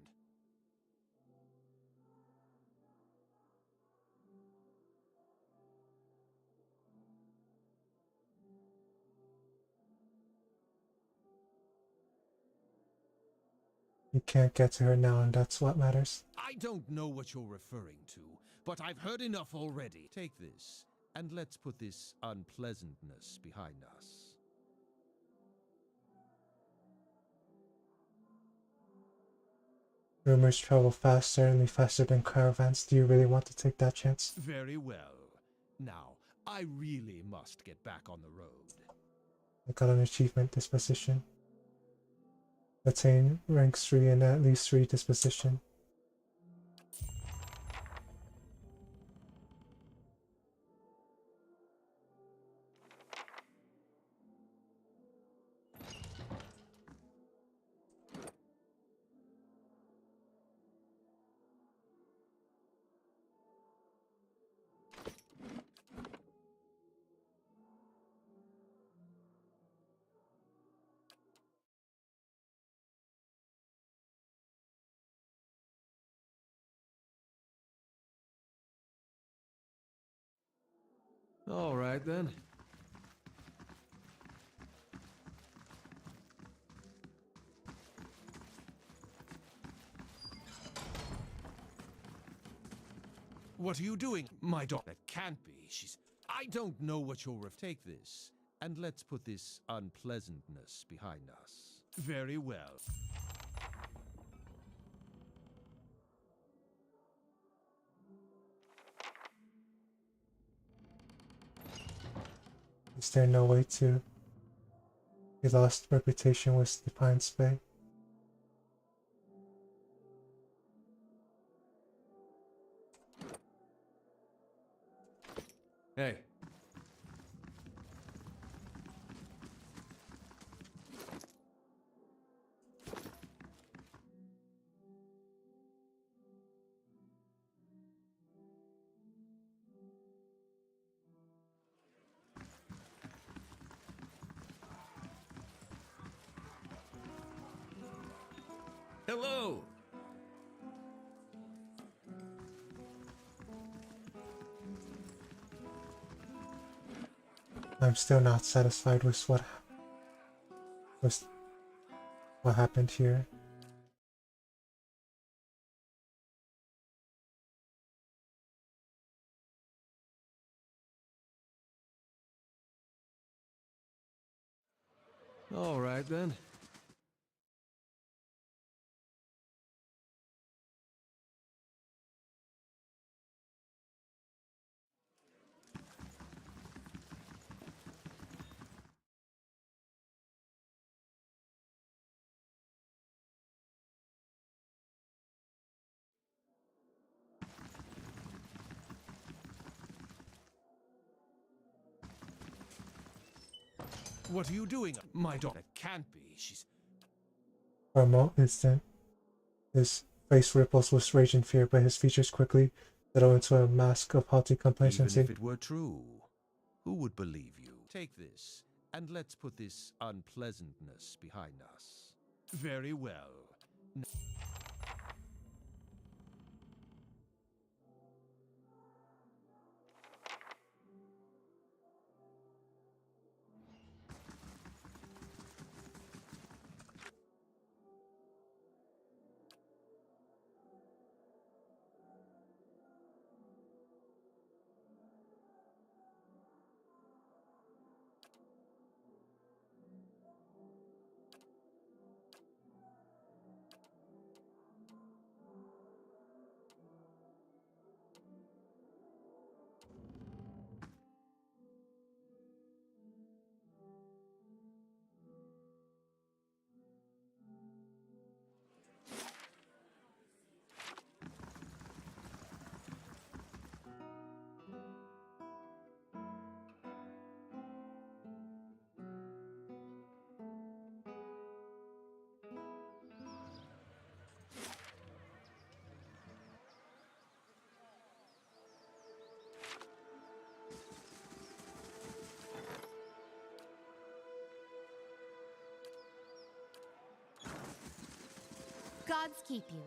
A: You can't get to her now, and that's what matters.
I: I don't know what you're referring to, but I've heard enough already. Take this, and let's put this unpleasantness behind us.
A: Rumors travel fast, certainly faster than caravans. Do you really want to take that chance?
I: Very well. Now, I really must get back on the road.
A: I got an achievement, disposition. Attain rank 3 and at least 3 disposition.
F: All right, then.
I: What are you doing? My daughter. That can't be. I don't know what you'll take this, and let's put this unpleasantness behind us. Very well.
A: Is there no way to? He lost reputation with Defiance Bay.
F: Hey.
H: Hello.
A: I'm still not satisfied with what happened here.
F: All right, then.
I: What are you doing? My daughter can't be. She's...
A: For a instant, his face ripples with rage and fear, but his features quickly settle into a mask of haughty complacency.
I: Even if it were true, who would believe you? Take this, and let's put this unpleasantness behind us. Very well.
L: Gods keep you.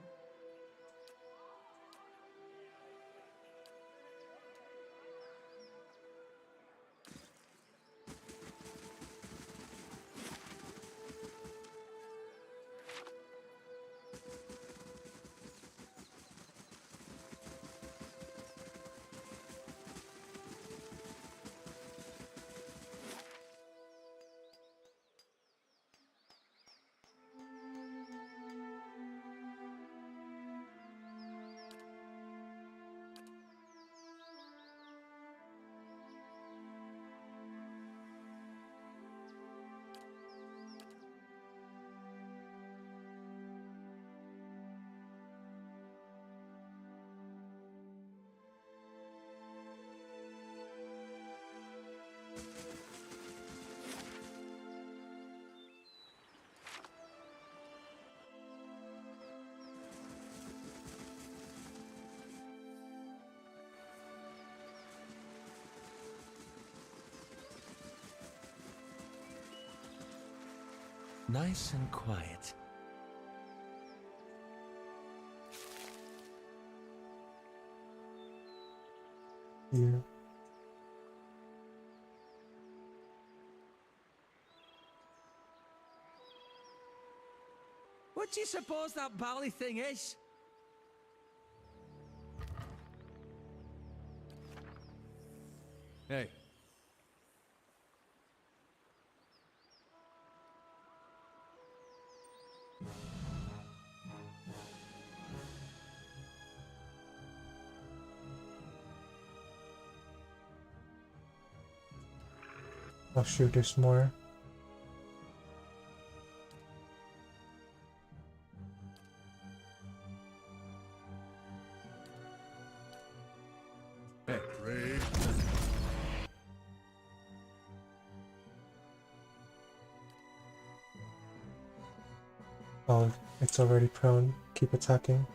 K: Nice and quiet.
A: You.
K: What do you suppose that bally thing is?
F: Hey.
A: Oh shoot, there's more.
C: Great.
A: Oh, it's already prone. Keep attacking.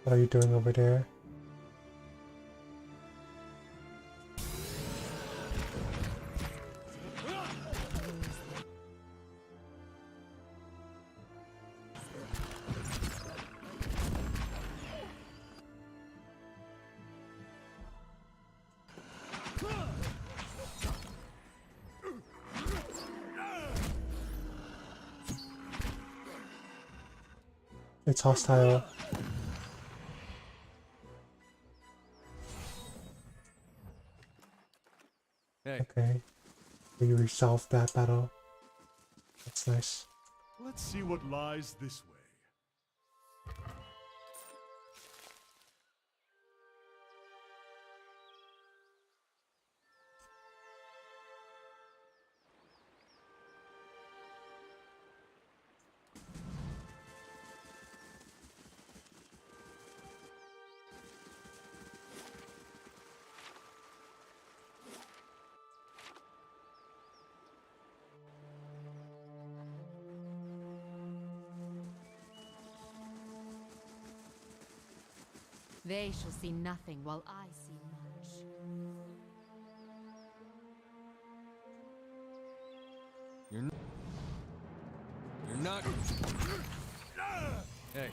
A: What are you doing over there? It's hostile.
F: Hey.
A: Okay. We resolved that battle. That's nice.
C: Let's see what lies this way.
G: They shall see nothing while I see much.
F: You're not... Hey.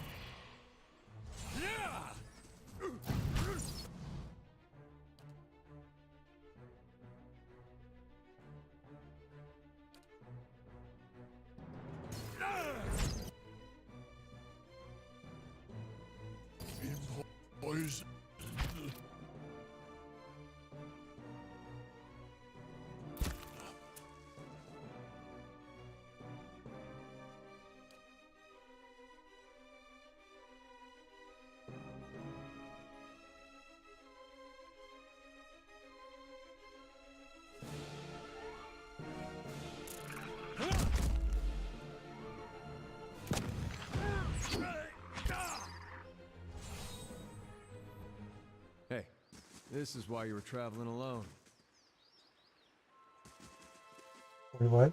C: Boys.
F: Hey, this is why you were traveling alone.
A: Wait, what?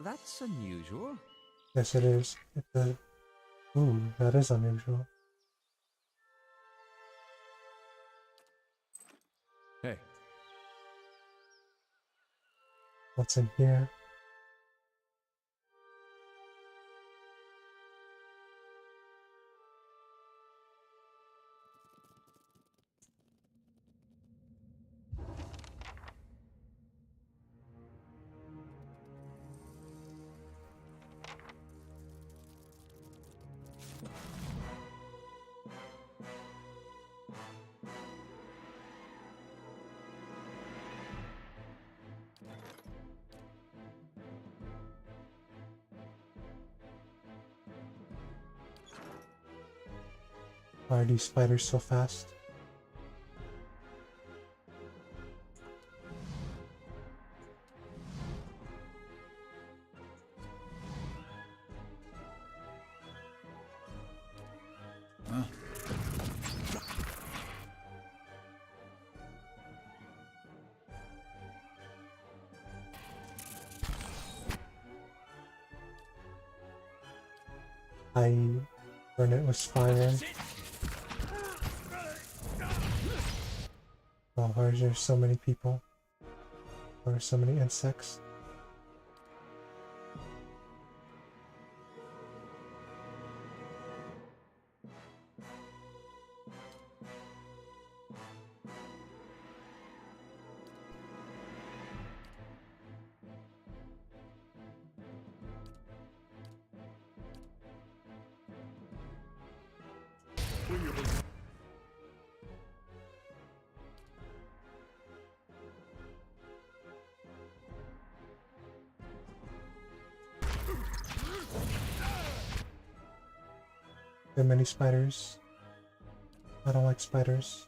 I: That's unusual.
A: Yes, it is. It's a... Ooh, that is unusual.
F: Hey.
A: What's in here? Why are these spiders so fast? When it was firing. Oh, why are there so many people? Why are so many insects? There are many spiders. I don't like spiders.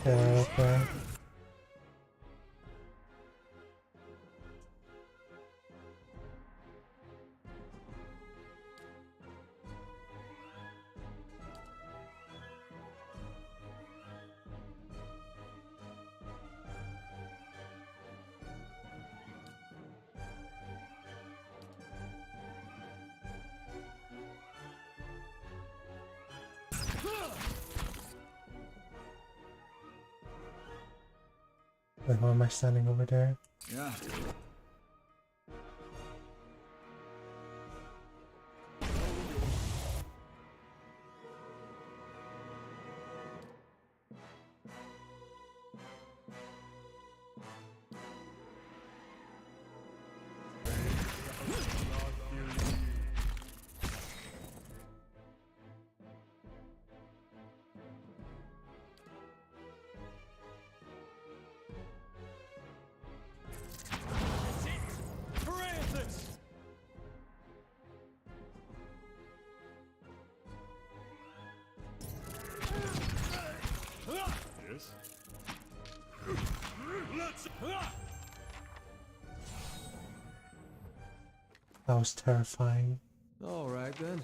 A: Okay. Wait, why am I standing over there?
D: Yeah.
C: this. Let's.
A: That was terrifying.
F: All right then.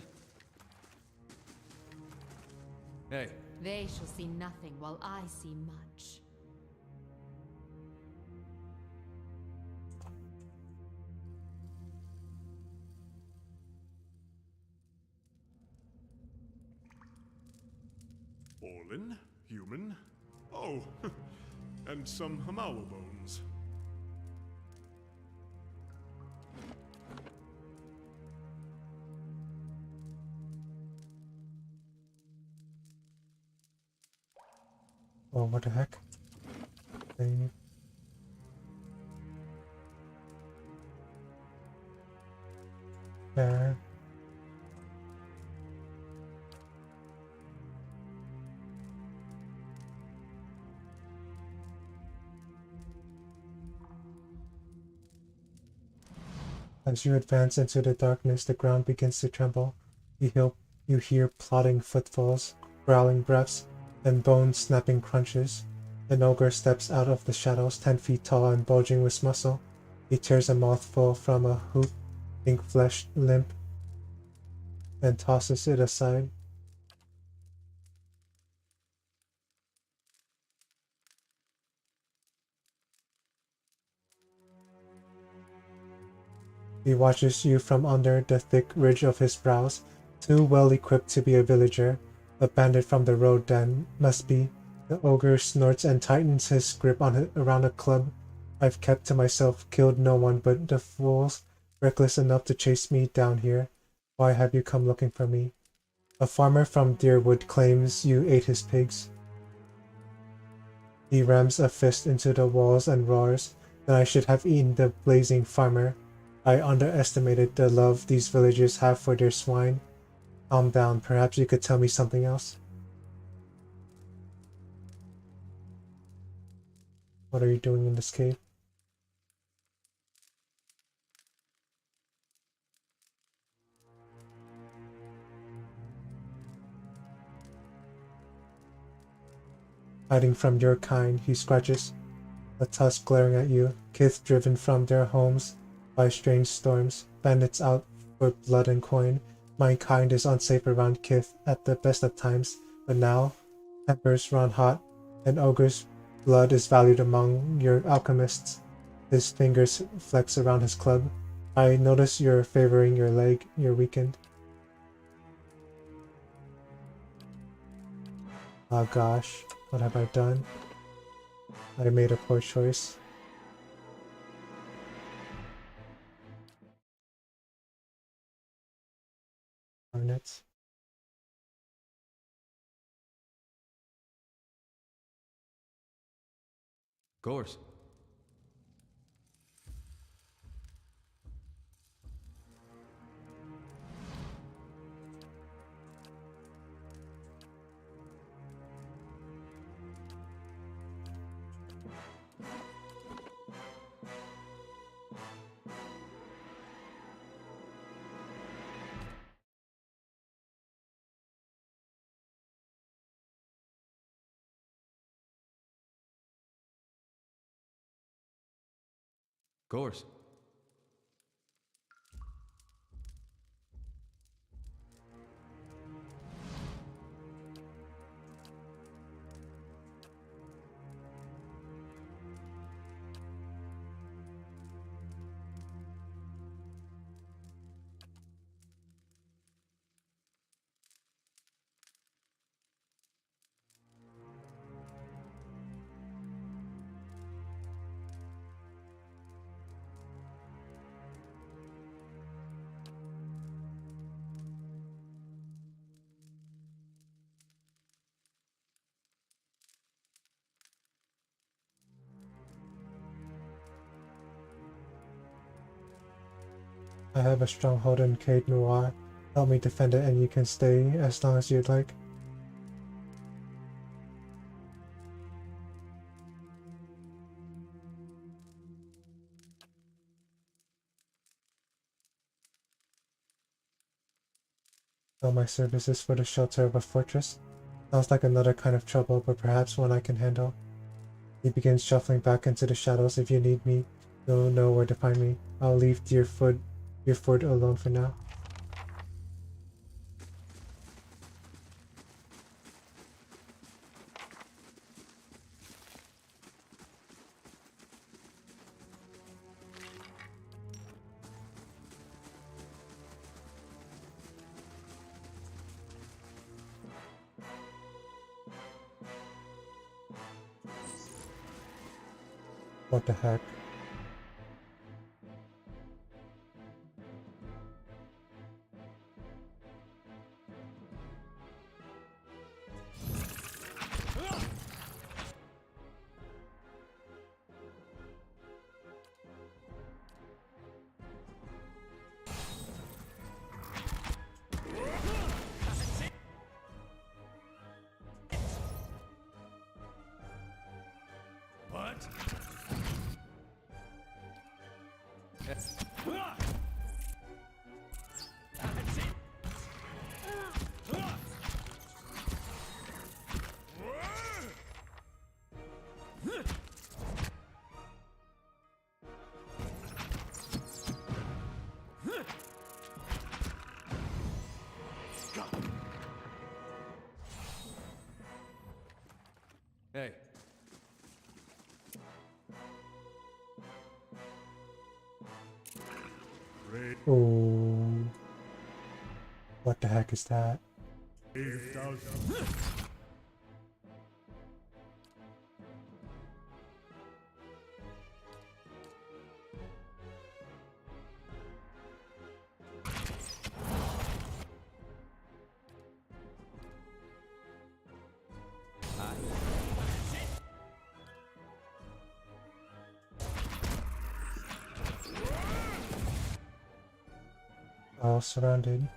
F: Hey.
G: They shall see nothing while I see much.
C: Orlin, human. Oh, and some Hamawa bones.
A: Oh, what the heck? They... There. As you advance into the darkness, the ground begins to tremble. You hear plodding footfalls, growling breaths, and bone-snapping crunches. An ogre steps out of the shadows, 10 feet tall and bulging with muscle. He tears a mouthful from a hoop, ink-fleshed limp, and tosses it aside. He watches you from under the thick ridge of his brows, too well equipped to be a villager. A bandit from the road den, must be. The ogre snorts and tightens his grip around a club. I've kept to myself, killed no one but the fools, reckless enough to chase me down here. Why have you come looking for me? A farmer from Dyrwood claims you ate his pigs. He rams a fist into the walls and roars, then I should have eaten the blazing farmer. I underestimated the love these villagers have for their swine. Calm down, perhaps you could tell me something else. What are you doing in this cave? Hiding from your kind, he scratches, a tusk glaring at you. Kith driven from their homes by strange storms, bandits out for blood and coin. Mankind is unsafe around Kith at the best of times, but now tempers run hot, and ogre's blood is valued among your alchemists. His fingers flex around his club. I notice you're favoring your leg. You're weakened. Oh gosh, what have I done? I made a poor choice. Darn it.
F: Of course. Of course.
A: I have a stronghold in Cade Noir. Help me defend it and you can stay as long as you'd like. Sell my services for the shelter of a fortress. Sounds like another kind of trouble, but perhaps one I can handle. He begins shuffling back into the shadows. If you need me, you'll know where to find me. I'll leave Dyrwood alone for now. What the heck?
E: What?
F: Hey.
A: Oh. What the heck is that? All surrounded.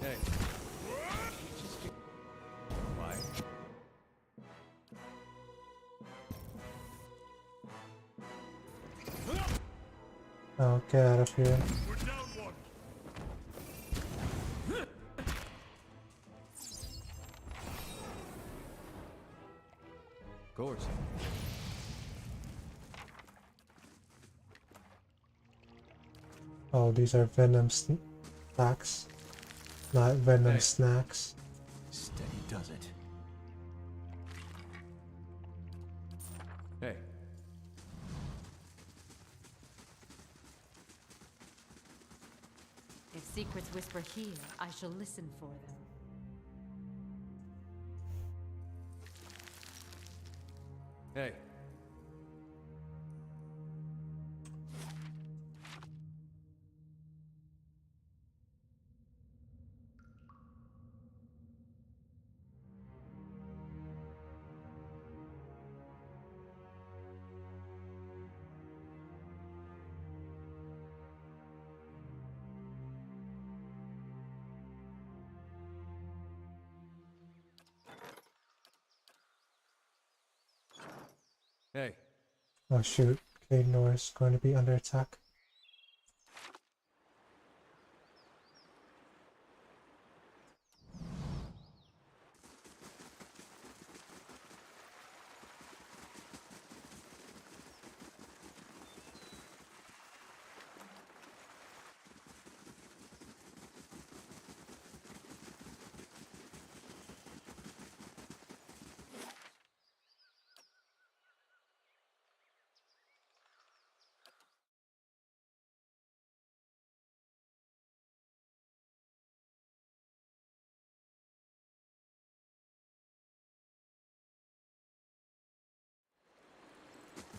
F: Hey. Why?
A: Oh, get out of here.
C: We're down one.
F: Of course.
A: Oh, these are venom stacks, not venom snacks.
D: Steady does it.
F: Hey.
G: If secrets whisper here, I shall listen for them.
F: Hey. Hey.
A: Oh shoot, Cadenor is going to be under attack.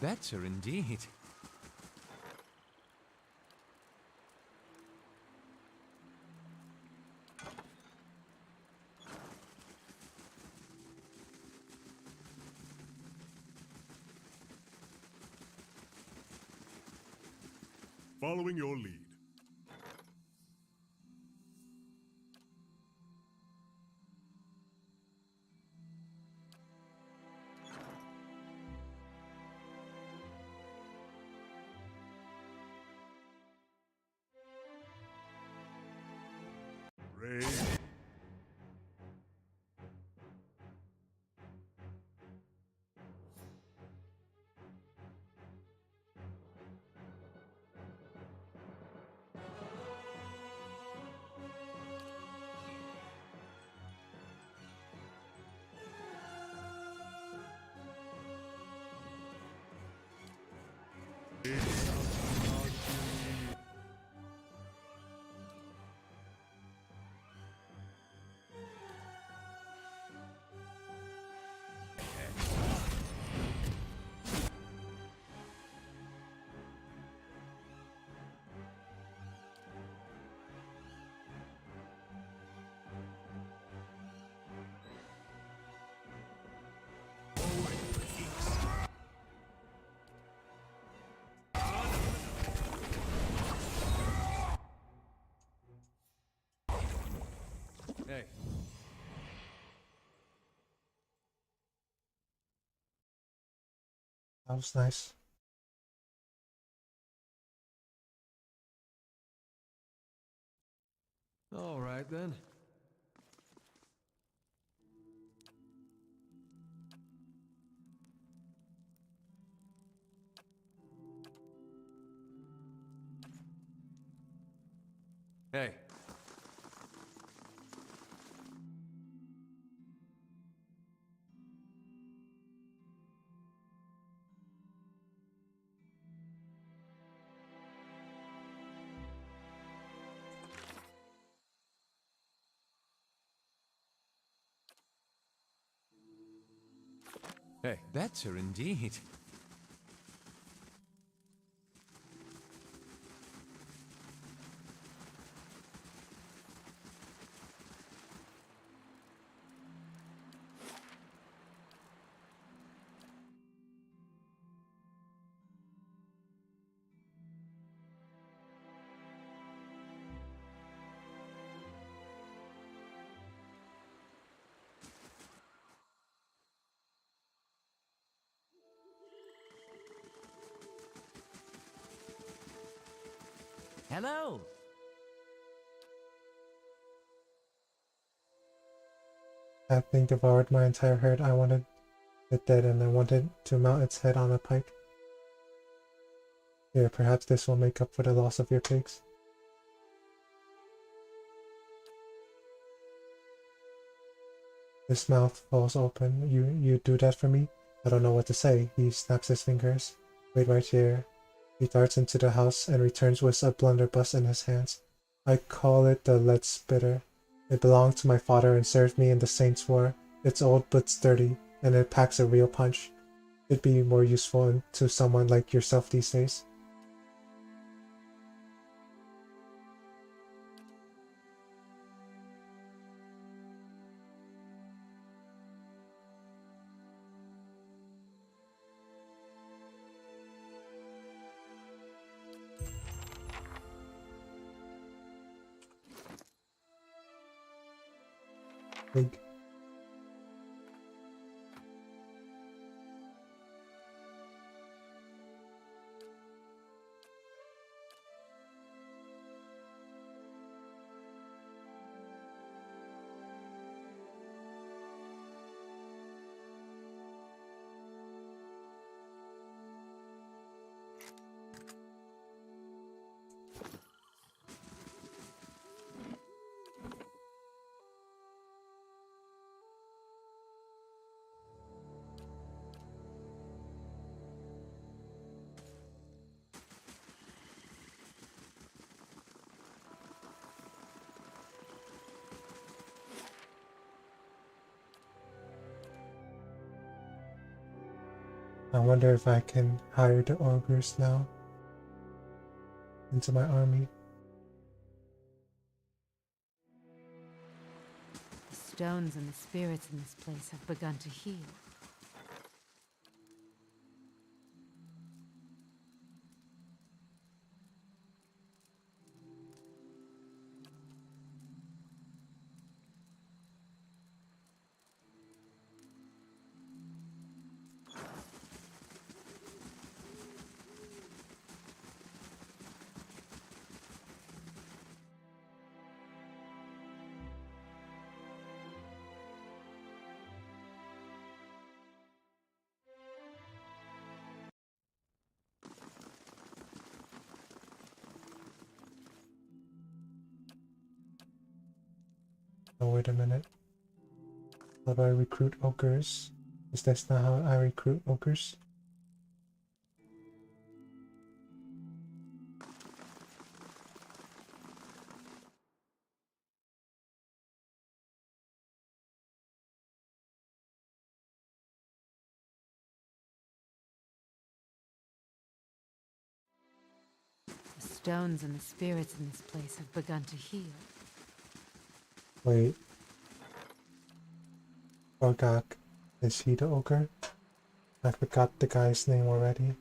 F: better indeed.
C: Following your lead. Ray.
F: Hey.
A: That was nice.
F: All right then. Hey. Hey, better indeed.
H: Hello.
A: Having devoured my entire herd, I wanted it dead and I wanted to mount its head on a pike. Here, perhaps this will make up for the loss of your pigs. His mouth falls open. You do that for me? I don't know what to say. He snaps his fingers. Wait right here. He darts into the house and returns with a blunderbuss in his hands. I call it the lead spitter. It belonged to my father and served me in the Saints' War. It's old but sturdy, and it packs a real punch. It'd be more useful to someone like yourself these days. Pig. I wonder if I can hire the ogres now into my army.
G: The stones and the spirits in this place have begun to heal.
A: Oh, wait a minute. How do I recruit ogres? Is this not how I recruit ogres?
G: The stones and the spirits in this place have begun to heal.
A: Wait. Orgak. Is he the ogre? I forgot the guy's name already.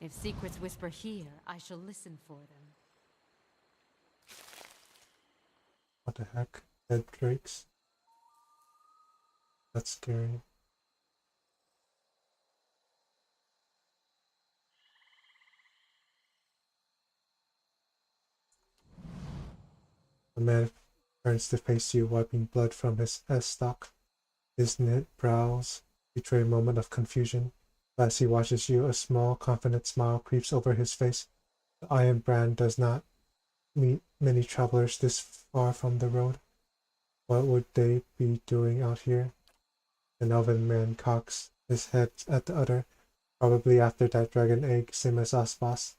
G: If secrets whisper here, I shall listen for them.
A: What the heck? Dead drakes? That's scary. The man turns to face you, wiping blood from his S-stock. His knit brows betray a moment of confusion. As he watches you, a small, confident smile creeps over his face. The Iron Brand does not meet many travelers this far from the road. What would they be doing out here? An elven man cocks his head at the other, probably after that dragon egg, same as us, boss.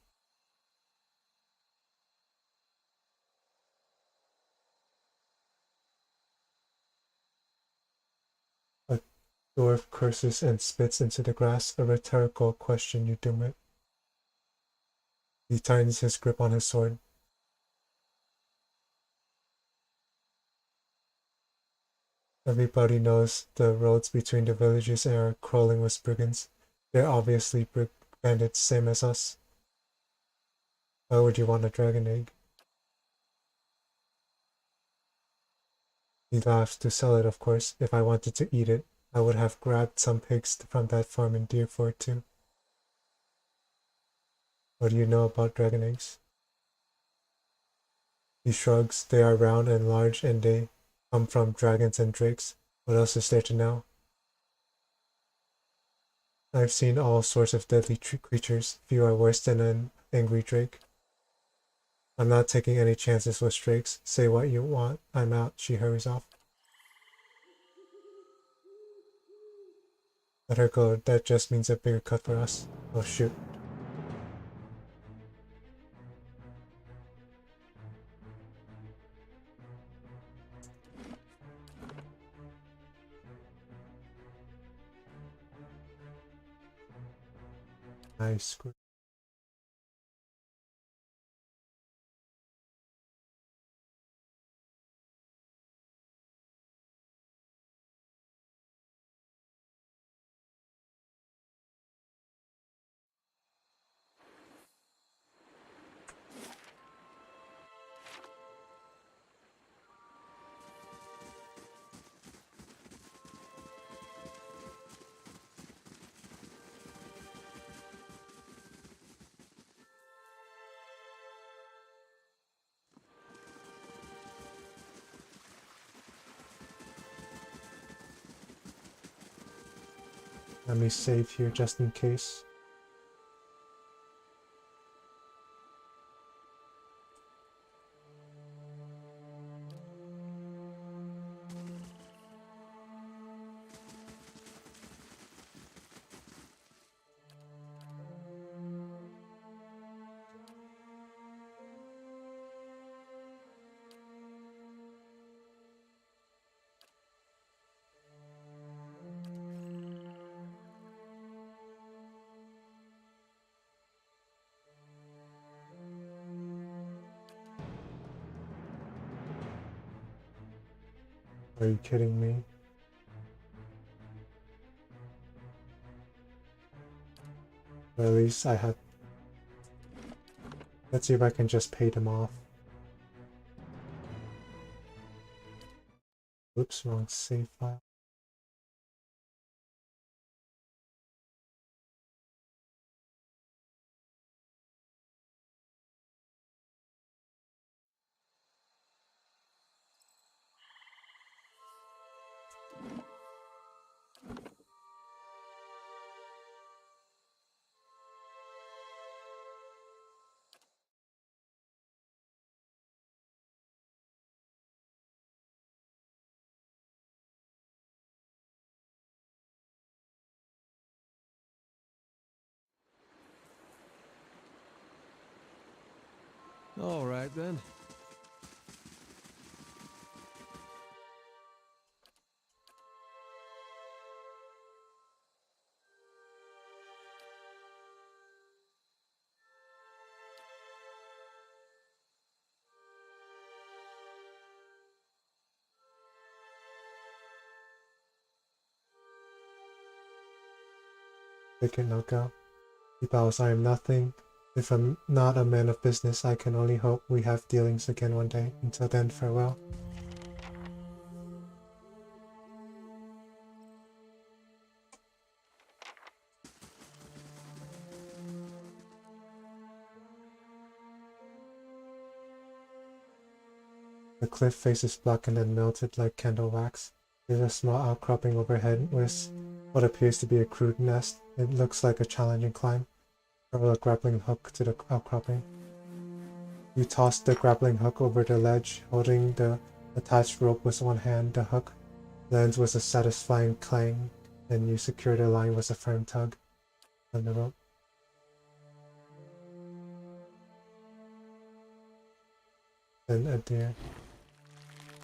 A: A dwarf curses and spits into the grass, a rhetorical question, you doom it. He tightens his grip on his sword. Everybody knows the roads between the villages are crawling with brigands. They're obviously bandits, same as us. Why would you want a dragon egg? He laughs. To sell it, of course. If I wanted to eat it, I would have grabbed some pigs from that farm in Dyrwood too. What do you know about dragon eggs? He shrugs. They are round and large, and they come from dragons and drakes. What else is there to know? I've seen all sorts of deadly creatures. Few are worse than an angry drake. I'm not taking any chances with drakes. Say what you want. I'm out. She hurries off. Let her go. That just means a bigger cut for us. Oh shoot. Nice. Let me save here just in case. Are you kidding me? But at least I have... Let's see if I can just pay them off. Oops, wrong save file.
F: All right, then.
A: Vacant knockout. He bows. I am nothing. If I'm not a man of business, I can only hope we have dealings again one day. Until then, farewell. A cliff face is blackened and melted like candle wax. There's a small outcropping overhead with what appears to be a crude nest. It looks like a challenging climb. Throw a grappling hook to the outcropping. You toss the grappling hook over the ledge, holding the attached rope with one hand. The hook lands with a satisfying clang, and you secure the line with a firm tug on the rope. Then a deer.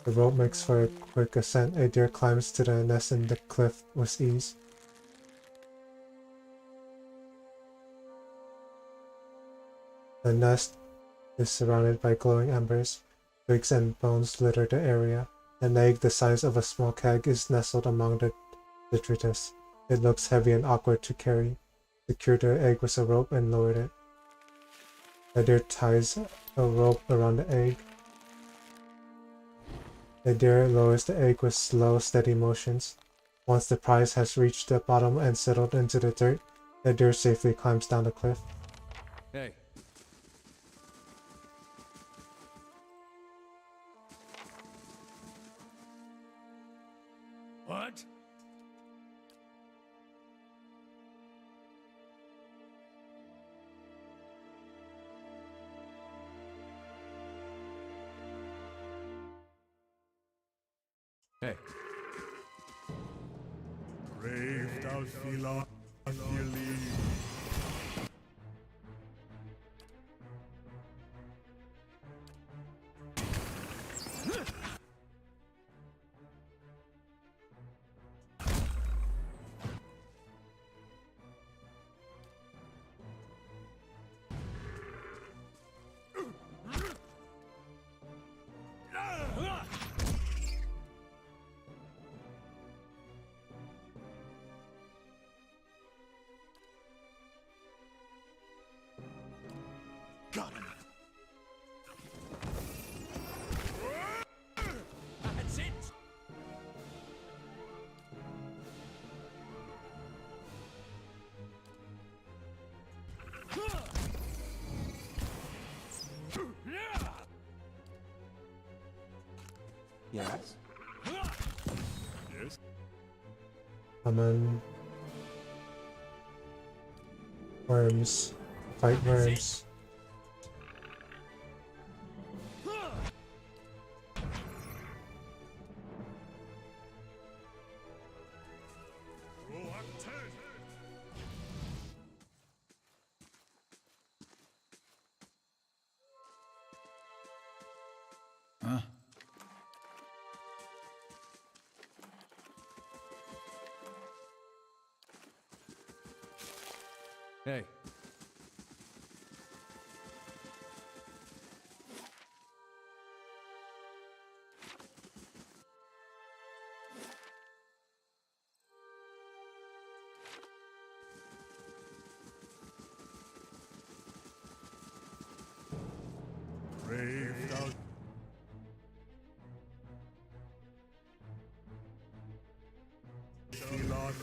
A: The rope makes for a quick ascent. A deer climbs to the nest in the cliff with ease. The nest is surrounded by glowing embers. Twigs and bones litter the area. An egg the size of a small keg is nestled among the detritus. It looks heavy and awkward to carry. Secure the egg with a rope and lower it. The deer ties a rope around the egg. The deer lowers the egg with slow, steady motions. Once the prize has reached the bottom and settled into the dirt, the deer safely climbs down the cliff.
F: Hey.
E: What?
F: Hey.
C: Brave thou Philon,
E: Got him.
H: That's it!
F: Yes?
C: Yes?
A: Summon worms. Fight worms.
D: Huh?
F: Hey.
C: Brave thou Philon,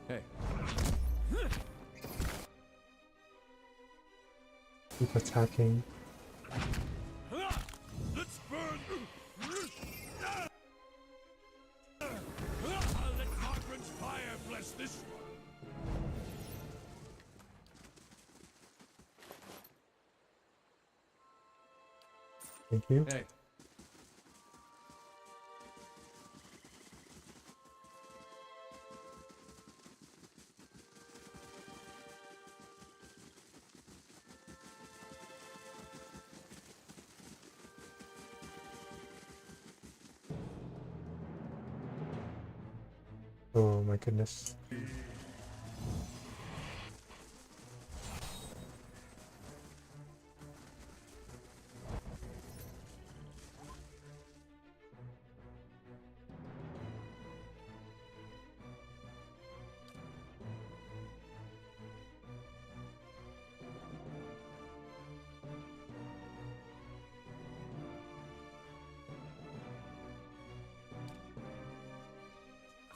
F: Hey.
A: Keep attacking.
E: Let's burn! I'll let Margaret's fire bless this one.
A: Thank you.
F: Hey.
A: Oh my goodness.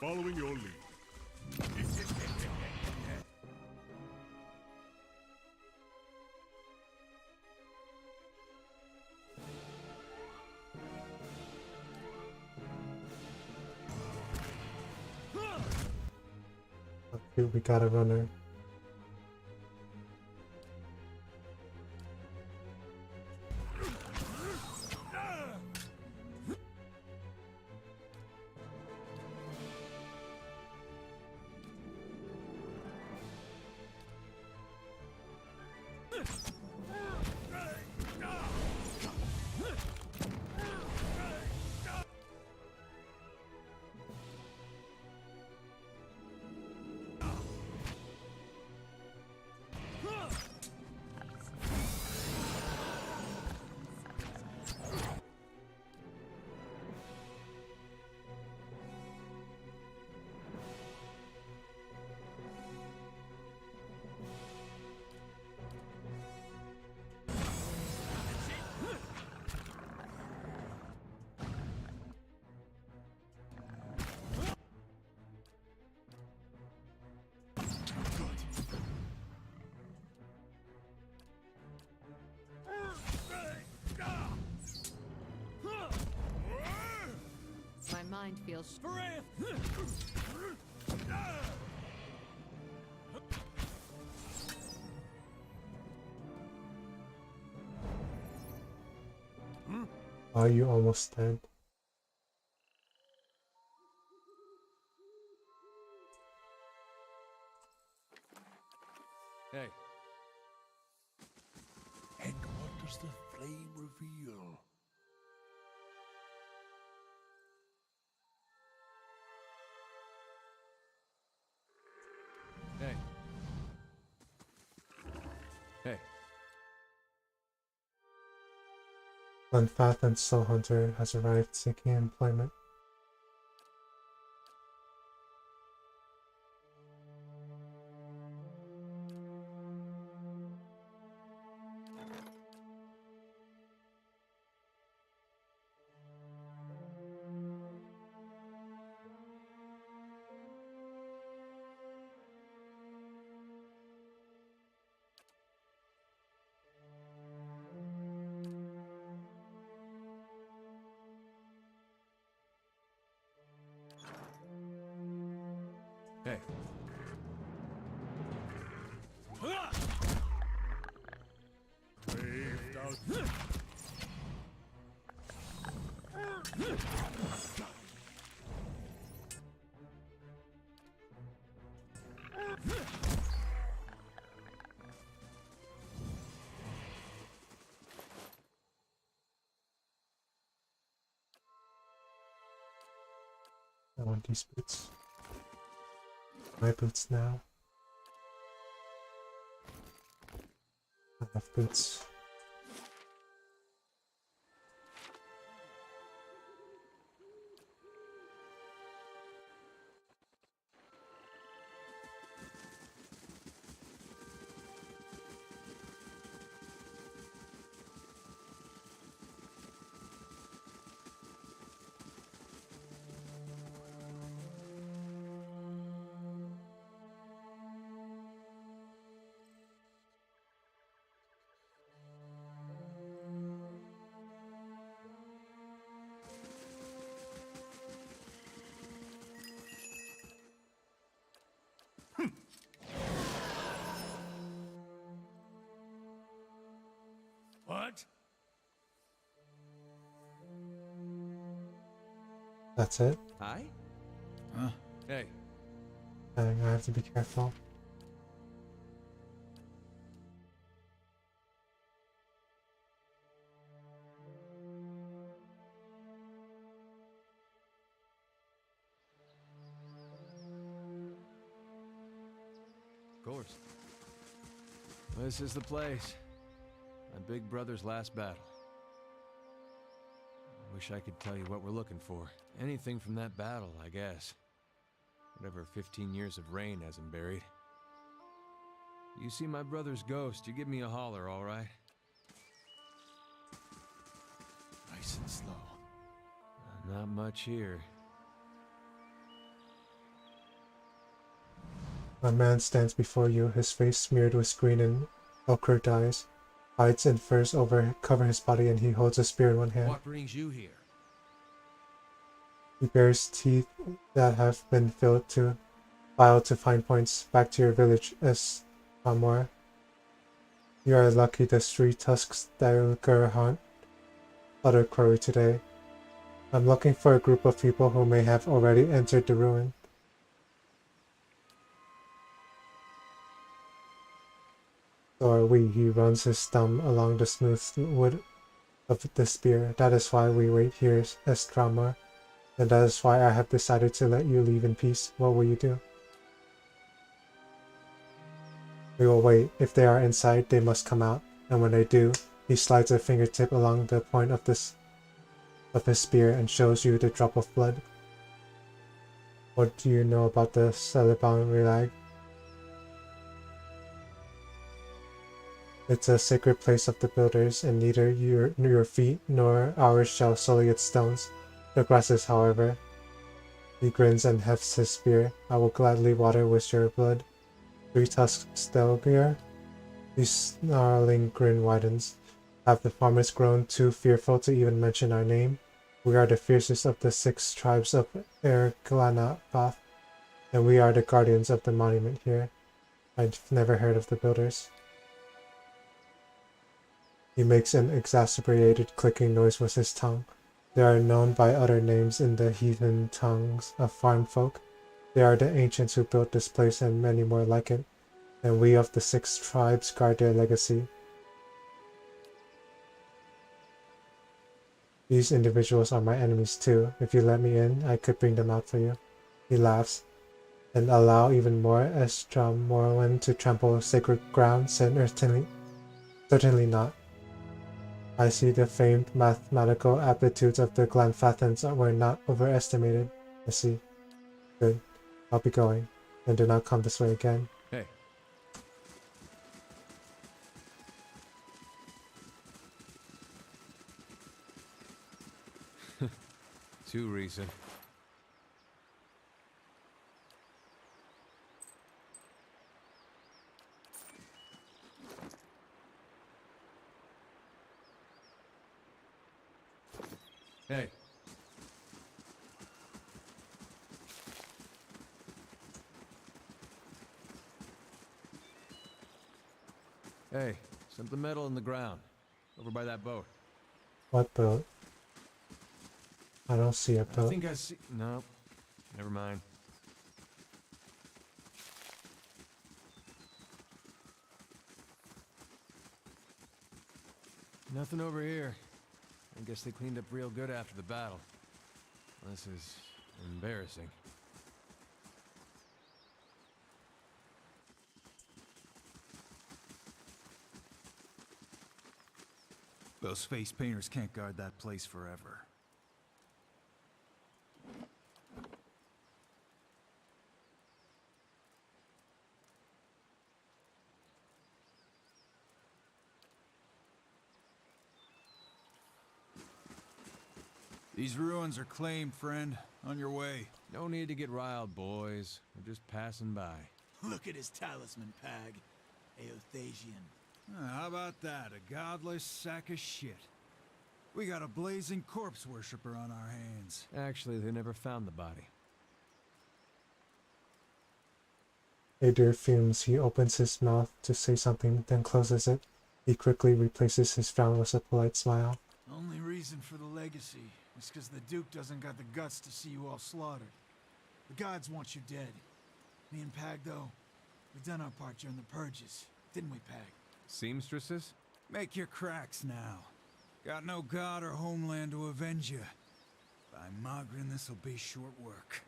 C: Following your lead.
A: Okay, we got a runner.
G: My mind feels
A: Are you almost dead?
F: Hey.
E: And what does the flame reveal?
F: Hey. Hey.
A: Unfathomed Soul Hunter has arrived seeking employment.
F: Hey.
C: Waved out.
A: I want these boots. My boots now. I have boots.
E: What?
A: That's it.
F: Hi?
D: Huh?
F: Hey.
A: I have to be careful.
F: Of course. This is the place. My big brother's last battle. I wish I could tell you what we're looking for. Anything from that battle, I guess. Whatever 15 years of rain hasn't buried. You see my brother's ghost, you give me a holler, all right?
D: Nice and slow.
F: Not much here.
A: A man stands before you, his face smeared with green and ochre dyes. Hides and furs cover his body, and he holds a spear in one hand.
I: What brings you here?
A: He bears teeth that have been filed to fine points. Back to your village, Amor. You are lucky the three tusks Dylwood hunt other quarry today. I'm looking for a group of people who may have already entered the ruin. So are we. He runs his thumb along the smooth wood of the spear. That is why we wait here, Estramar. And that is why I have decided to let you leave in peace. What will you do? We will wait. If they are inside, they must come out. And when they do, he slides a fingertip along the point of his spear and shows you the drop of blood. What do you know about the Celeban Relag? It's a sacred place of the builders, and neither your feet nor ours shall sully its stones. The grasses, however. He grins and hefts his spear. I will gladly water with your blood. Three-tusked Stelgir? His snarling grin widens. Have the farmers grown too fearful to even mention our name? We are the fiercest of the 6 tribes of Erglanabath, and we are the guardians of the monument here. I've never heard of the builders. He makes an exasperated clicking noise with his tongue. They are known by other names in the heathen tongues of farm folk. They are the ancients who built this place and many more like it, and we of the 6 tribes guard their legacy. These individuals are my enemies too. If you let me in, I could bring them out for you. He laughs. And allow even more Estramorwen to trample sacred ground? Certainly not. I see the famed mathematical aptitudes of the Glanfathans were not overestimated. I see. Good. I'll be going. And do not come this way again.
F: Hey. Too recent. Hey. Hey, something metal in the ground. Over by that boat.
A: What boat? I don't see a boat.
F: I think I see... No. Never mind. Nothing over here. I guess they cleaned up real good after the battle. This is embarrassing.
D: Those face painters can't guard that place forever. These ruins are claimed, friend. On your way.
F: No need to get riled, boys. We're just passing by.
N: Look at his talisman, Pag. Eothasian.
D: How about that? A godless sack of shit. We got a blazing corpse worshiper on our hands.
F: Actually, they never found the body.
A: Adir fumes. He opens his mouth to say something, then closes it. He quickly replaces his frown with a polite smile.
N: Only reason for the legacy is because the Duke doesn't got the guts to see you all slaughtered. The gods want you dead. Me and Pag, though, we done our part during the purges, didn't we, Pag?
F: Seamstresses?
D: Make your cracks now. Got no god or homeland to avenge you. By Magrin, this'll be short work.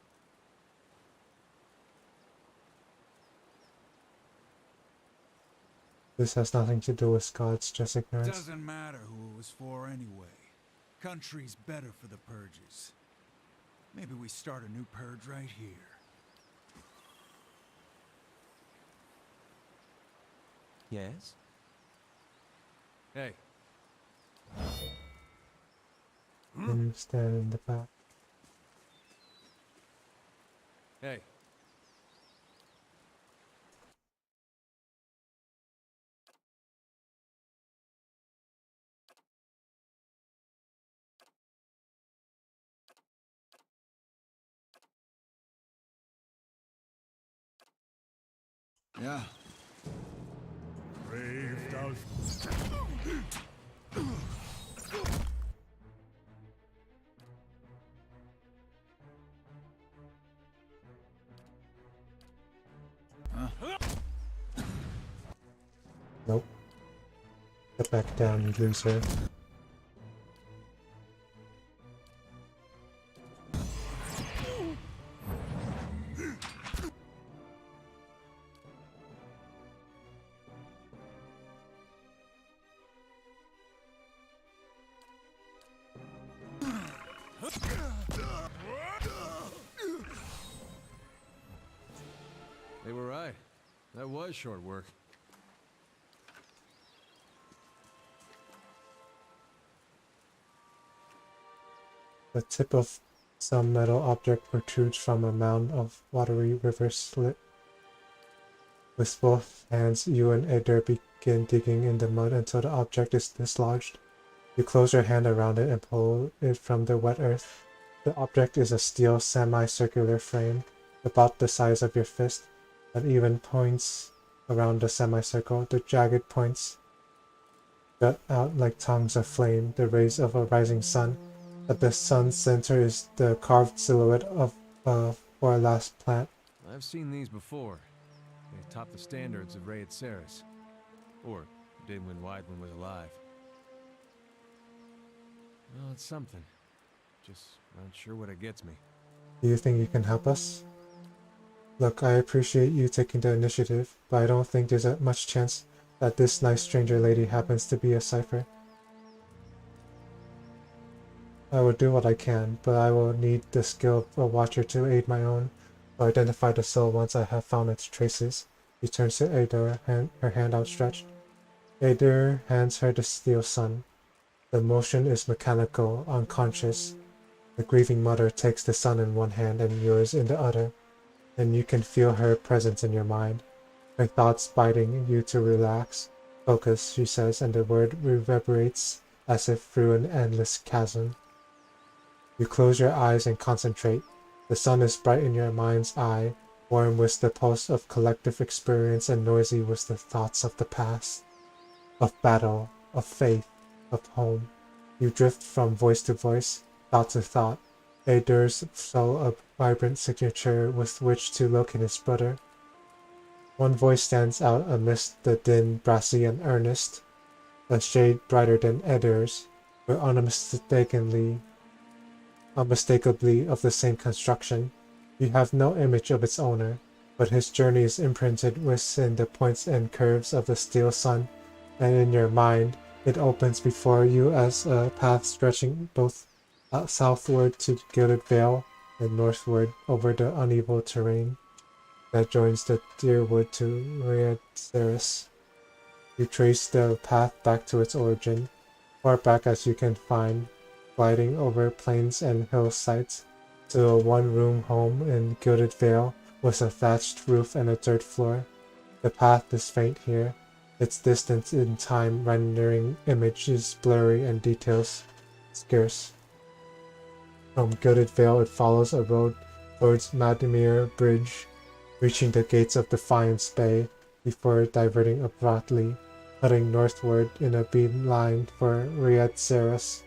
A: This has nothing to do with gods, just ignorance.
D: Doesn't matter who it was for anyway. Country's better for the purges. Maybe we start a new purge right here.
I: Yes?
F: Hey.
A: You stand in the back.
F: Hey.
D: Yeah.
C: Braved out.
A: Nope. Get back down, you loser.
F: They were right. That was short work.
A: The tip of some metal object protrudes from a mound of watery river slit. With both hands, you and Eder begin digging in the mud until the object is dislodged. You close your hand around it and pull it from the wet earth. The object is a steel semicircular frame, about the size of your fist, that even points around the semicircle. The jagged points jut out like tongues of flame, the rays of a rising sun. At the sun's center is the carved silhouette of a forlast plant.
F: I've seen these before. They top the standards of Rayet Saris. Or did when Weidman was alive. Well, it's something. Just not sure what it gets me.
A: Do you think you can help us? Look, I appreciate you taking the initiative, but I don't think there's much chance that this nice stranger lady happens to be a cipher. I will do what I can, but I will need the skill of a watcher to aid my own, to identify the soul once I have found its traces. He turns to Eder, her hand outstretched. Eder hands her the steel sun. The motion is mechanical, unconscious. The grieving mother takes the sun in one hand and yours in the other, and you can feel her presence in your mind. Her thoughts biting you to relax. Focus, she says, and the word reverberates as if through an endless chasm. You close your eyes and concentrate. The sun is bright in your mind's eye, warm with the pulse of collective experience and noisy with the thoughts of the past, of battle, of faith, of home. You drift from voice to voice, thought to thought. Eder's so a vibrant signature with which to locate his brother. One voice stands out amidst the din, brassy and earnest, a shade brighter than Eder's, but unmistakably of the same construction. You have no image of its owner, but his journey is imprinted within the points and curves of the steel sun, and in your mind it opens before you as a path stretching both southward to Gilded Vale and northward over the uneven terrain that joins the Dyrwood to Rayet Saris. You trace the path back to its origin, far back as you can find, gliding over plains and hillsides to a one-room home in Gilded Vale with a thatched roof and a dirt floor. The path is faint here, its distance in time rendering images blurry and details scarce. From Gilded Vale it follows a road towards Madimir Bridge, reaching the gates of Defiance Bay before diverting abruptly, heading northward in a beeline for Rayet Saris.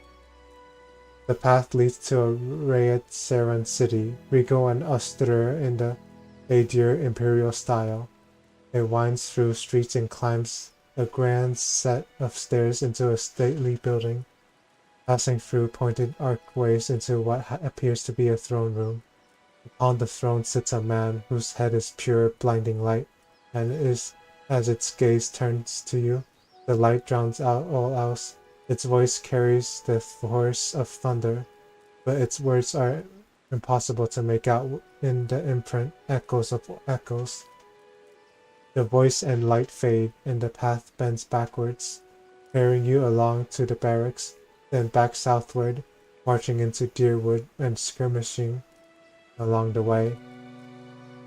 A: The path leads to a Rayet Saran city, regal and austere in the Adir imperial style. It winds through streets and climbs a grand set of stairs into a stately building, passing through pointed archways into what appears to be a throne room. Upon the throne sits a man whose head is pure, blinding light, and as its gaze turns to you, the light drowns out all else. Its voice carries the force of thunder, but its words are impossible to make out in the imprint echoes of echoes. The voice and light fade, and the path bends backwards, carrying you along to the barracks, then back southward, marching into Dyrwood and skirmishing along the way.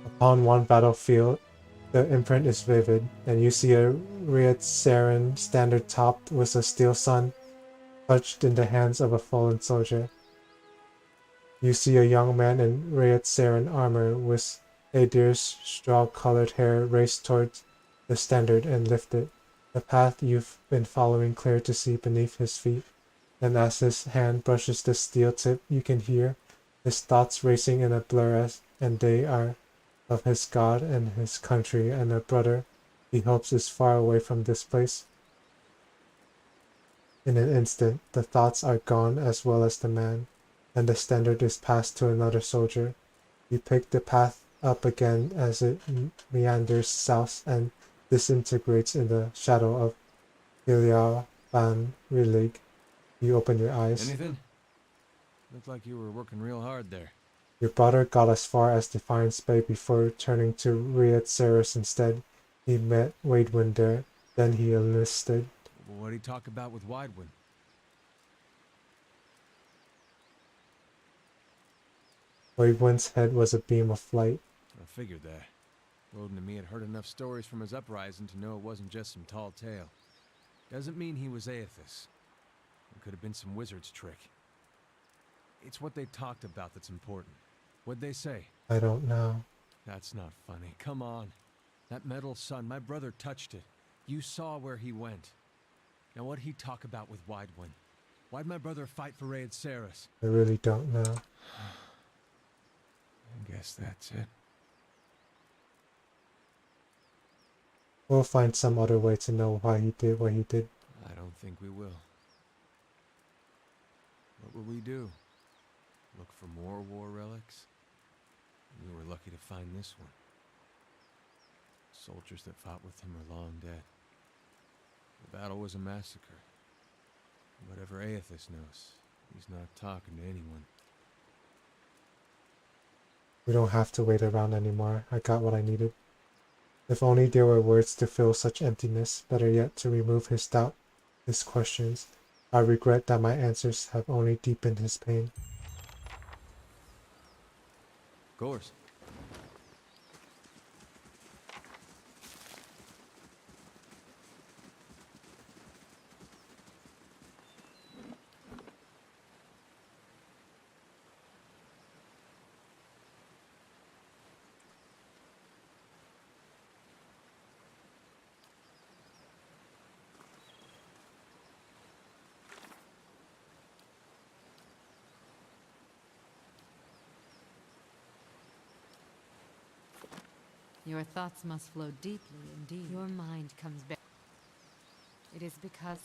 A: Upon one battlefield, the imprint is vivid, and you see a Rayet Saran standard topped with a steel sun, clutched in the hands of a fallen soldier. You see a young man in Rayet Saran armor with Adir's straw-colored hair raced towards the standard and lifted. The path you've been following clear to see beneath his feet, and as his hand brushes the steel tip, you can hear his thoughts racing in a blur and they are of his God and his country and a brother he hopes is far away from this place. In an instant, the thoughts are gone as well as the man, and the standard is passed to another soldier. You pick the path up again as it meanders south and disintegrates in the shadow of Gilead Van Rilig. You open your eyes.
F: Anything? Looked like you were working real hard there.
A: Your brother got as far as Defiance Bay before returning to Riad Saris instead. He met Wadewind there, then he enlisted.
F: What'd he talk about with Widewind?
A: Wavewind's head was a beam of light.
F: I figured that. Woden and me had heard enough stories from his uprising to know it wasn't just some tall tale. Doesn't mean he was Aethys. It could have been some wizard's trick. It's what they talked about that's important. What'd they say?
A: I don't know.
F: That's not funny. Come on. That metal sun, my brother touched it. You saw where he went. Now what'd he talk about with Widewind? Why'd my brother fight for Raid Saris?
A: I really don't know.
F: I guess that's it.
A: We'll find some other way to know why he did what he did.
F: I don't think we will. What will we do? Look for more war relics? We were lucky to find this one. Soldiers that fought with him are long dead. The battle was a massacre. Whatever Aethys knows, he's not talking to anyone.
A: We don't have to wait around anymore. I got what I needed. If only there were words to fill such emptiness, better yet to remove his doubt, his questions. I regret that my answers have only deepened his pain.
F: Course.
G: Your thoughts must flow deeply indeed. Your mind comes back. It is because...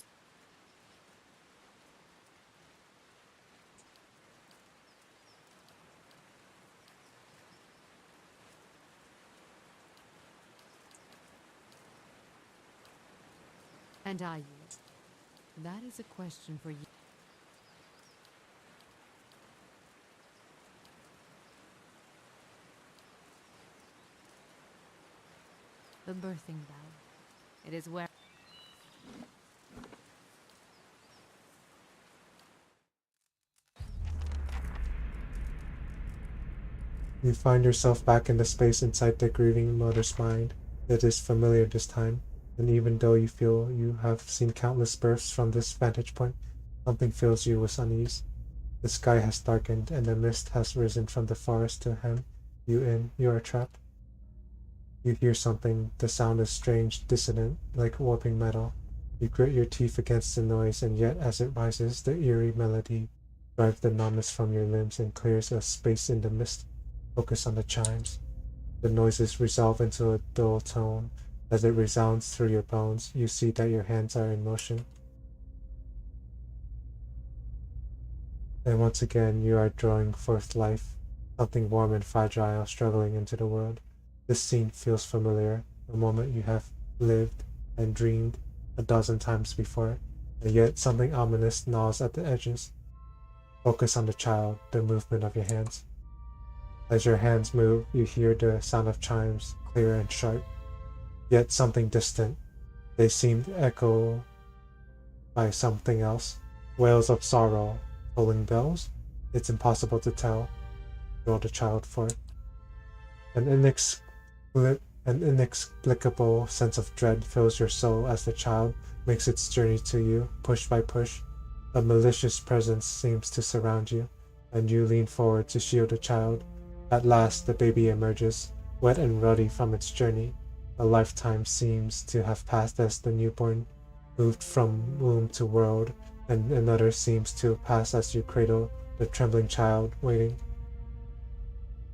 G: And I yield. That is a question for you. The birthing bell. It is where...
A: You find yourself back in the space inside the grieving mother's mind. It is familiar this time, and even though you feel you have seen countless births from this vantage point, something fills you with unease. The sky has darkened, and the mist has risen from the forest to hem you in. You are trapped. You hear something. The sound is strange, dissonant, like warping metal. You grit your teeth against the noise, and yet as it rises, the eerie melody drives the numbness from your limbs and clears a space in the mist. Focus on the chimes. The noises resolve into a dull tone. As it resounds through your bones, you see that your hands are in motion. And once again, you are drawing forth life, something warm and fragile struggling into the world. This scene feels familiar, a moment you have lived and dreamed a dozen times before, and yet something ominous gnaws at the edges. Focus on the child, the movement of your hands. As your hands move, you hear the sound of chimes, clear and sharp, yet something distant. They seem echoed by something else. Wails of sorrow, tolling bells? It's impossible to tell. Draw the child forth. An inexplicable sense of dread fills your soul as the child makes its journey to you, push by push. A malicious presence seems to surround you, and you lean forward to shield the child. At last, the baby emerges. wet and ruddy from its journey. A lifetime seems to have passed as the newborn moved from womb to world, and another seems to pass as you cradle the trembling child waiting.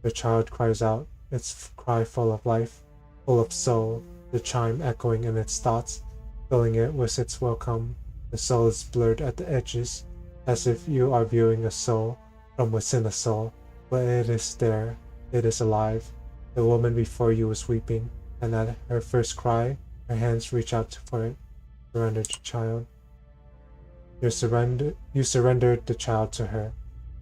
A: The child cries out, its cry full of life, full of soul, the chime echoing in its thoughts, filling it with its welcome. The soul is blurred at the edges, as if you are viewing a soul from within a soul, but it is there, it is alive. The woman before you is weeping, and at her first cry, her hands reach out for it. Surrender the child. You surrendered the child to her,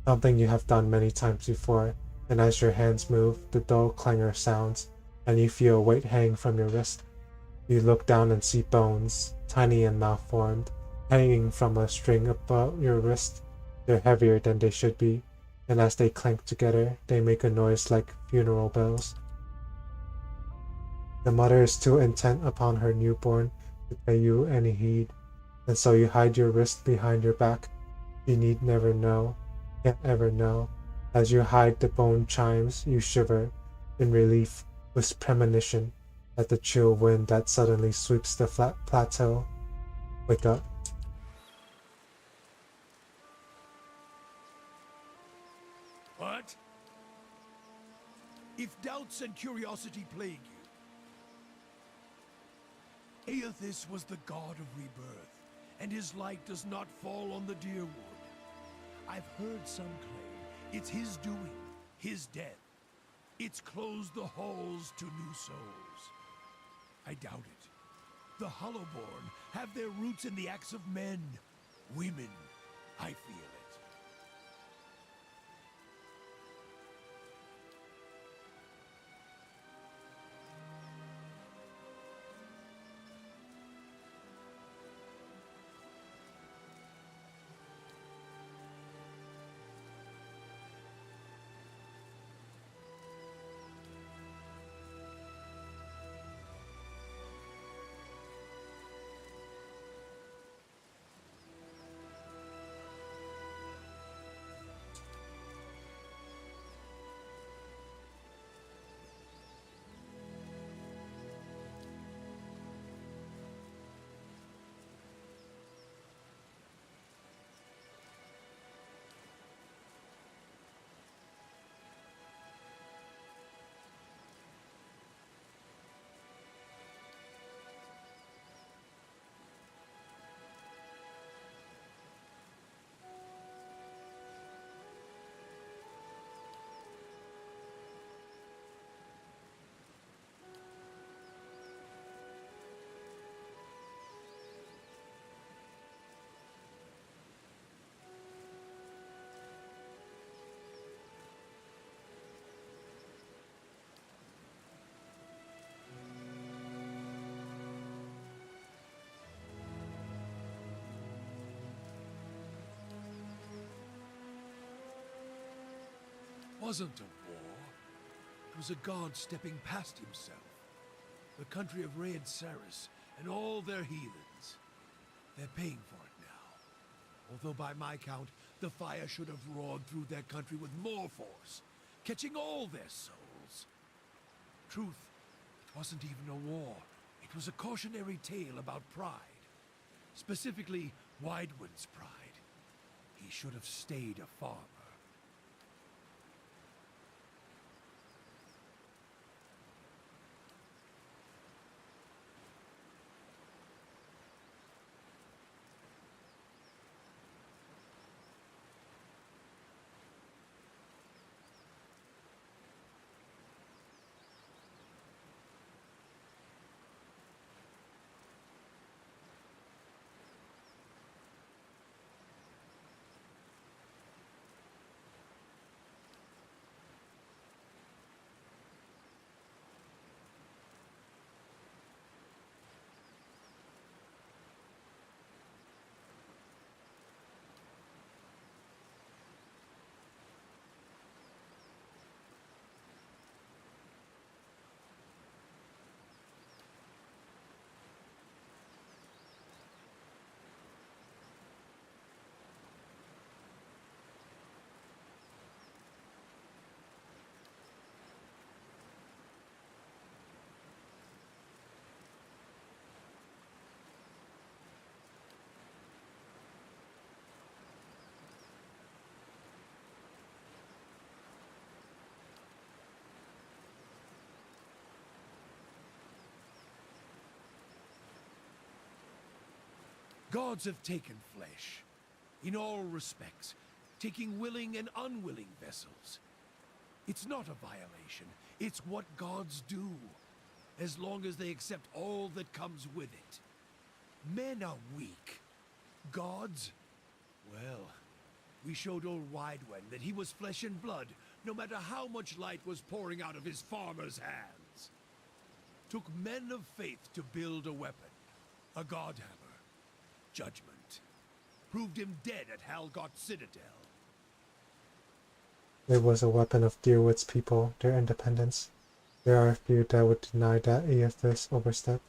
A: something you have done many times before, and as your hands move, the dull clangor sounds, and you feel a weight hang from your wrist. You look down and see bones, tiny and malformed, hanging from a string about your wrist. They're heavier than they should be, and as they clank together, they make a noise like funeral bells. The mother is too intent upon her newborn to pay you any heed, and so you hide your wrist behind your back. You need never know, can't ever know. As you hide the bone chimes, you shiver, in relief, with premonition, at the chill wind that suddenly sweeps the flat plateau. Wake up.
E: What? If doubts and curiosity plague you, Aethys was the god of rebirth, and his light does not fall on the Dyrwood. I've heard some claim it's his doing, his death. It's closed the halls to new souls. I doubt it. The Hollowborn have their roots in the acts of men, women. I feel it. Wasn't a war. It was a god stepping past himself. The country of Raed Saris and all their heathens. They're paying for it now. Although by my count, the fire should have roared through their country with more force, catching all their souls. Truth, it wasn't even a war. It was a cautionary tale about pride. Specifically, Widewood's pride. He should have stayed a farmer. Gods have taken flesh, in all respects, taking willing and unwilling vessels. It's not a violation, it's what gods do, as long as they accept all that comes with it. Men are weak. Gods? Well, we showed old Widwen that he was flesh and blood, no matter how much light was pouring out of his farmer's hands. Took men of faith to build a weapon, a godhammer, judgment. Proved him dead at Halgot Citadel.
A: It was a weapon of Dyrwood's people, their independence. There are few that would deny that Aethys overstepped.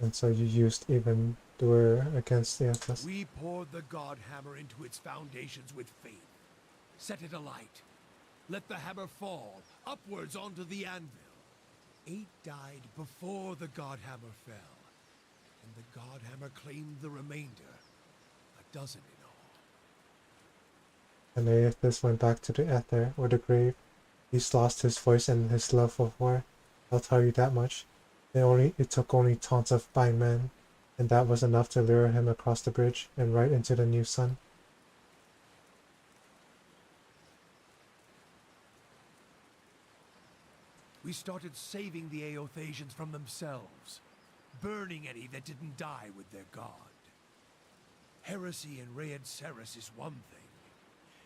A: And so you used even Dwyer against Aethys.
E: We poured the god hammer into its foundations with faith. Set it alight. Let the hammer fall upwards onto the anvil. 8 died before the god hammer fell. And the god hammer claimed the remainder. 12 in all.
A: And Aethys went back to the Ether, or the grave. He's lost his voice and his love of war. I'll tell you that much. It took only taunts by men, and that was enough to lure him across the bridge and right into the new sun.
E: We started saving the Aothasians from themselves, burning any that didn't die with their god. Heresy in Raed Ceres is one thing.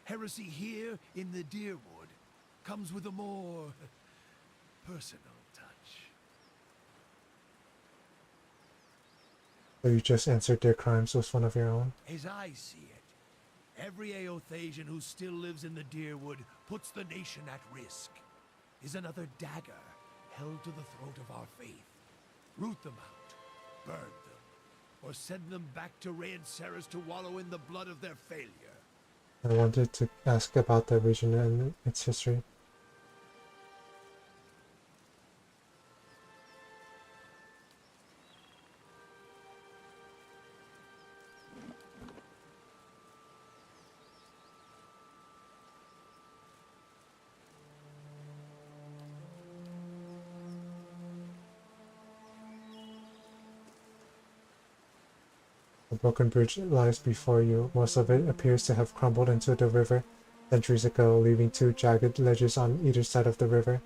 E: Heresy here in the Dyrwood comes with a more personal touch.
A: So you just answered their crimes with one of your own?
E: As I see it, every Aothasian who still lives in the Dyrwood puts the nation at risk. Is another dagger held to the throat of our faith. Root them out, burn them, or send them back to Raed Ceres to wallow in the blood of their failure.
A: I wanted to ask about the region and its history. A broken bridge lies before you. Most of it appears to have crumbled into the river centuries ago, leaving 2 jagged ledges on either side of the river.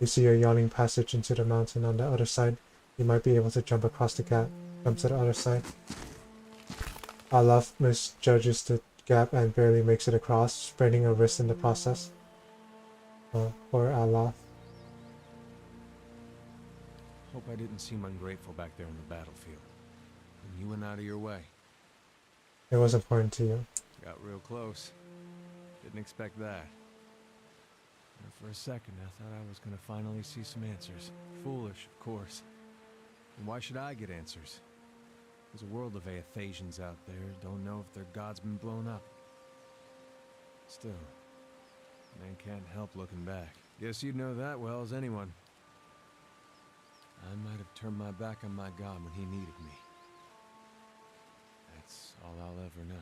A: You see a yawning passage into the mountain on the other side. You might be able to jump across the gap. Jump to the other side. Alaf misjudges the gap and barely makes it across, spraining a wrist in the process. Poor Alaf.
M: Hope I didn't seem ungrateful back there in the battlefield. And you went out of your way.
A: It was important to you.
M: Got real close. Didn't expect that. And for a second, I thought I was going to finally see some answers. Foolish, of course. And why should I get answers? There's a world of Aethasians out there who don't know if their god's been blown up. Still, man can't help looking back. Guess you'd know that well as anyone. I might have turned my back on my god when he needed me. That's all I'll ever know.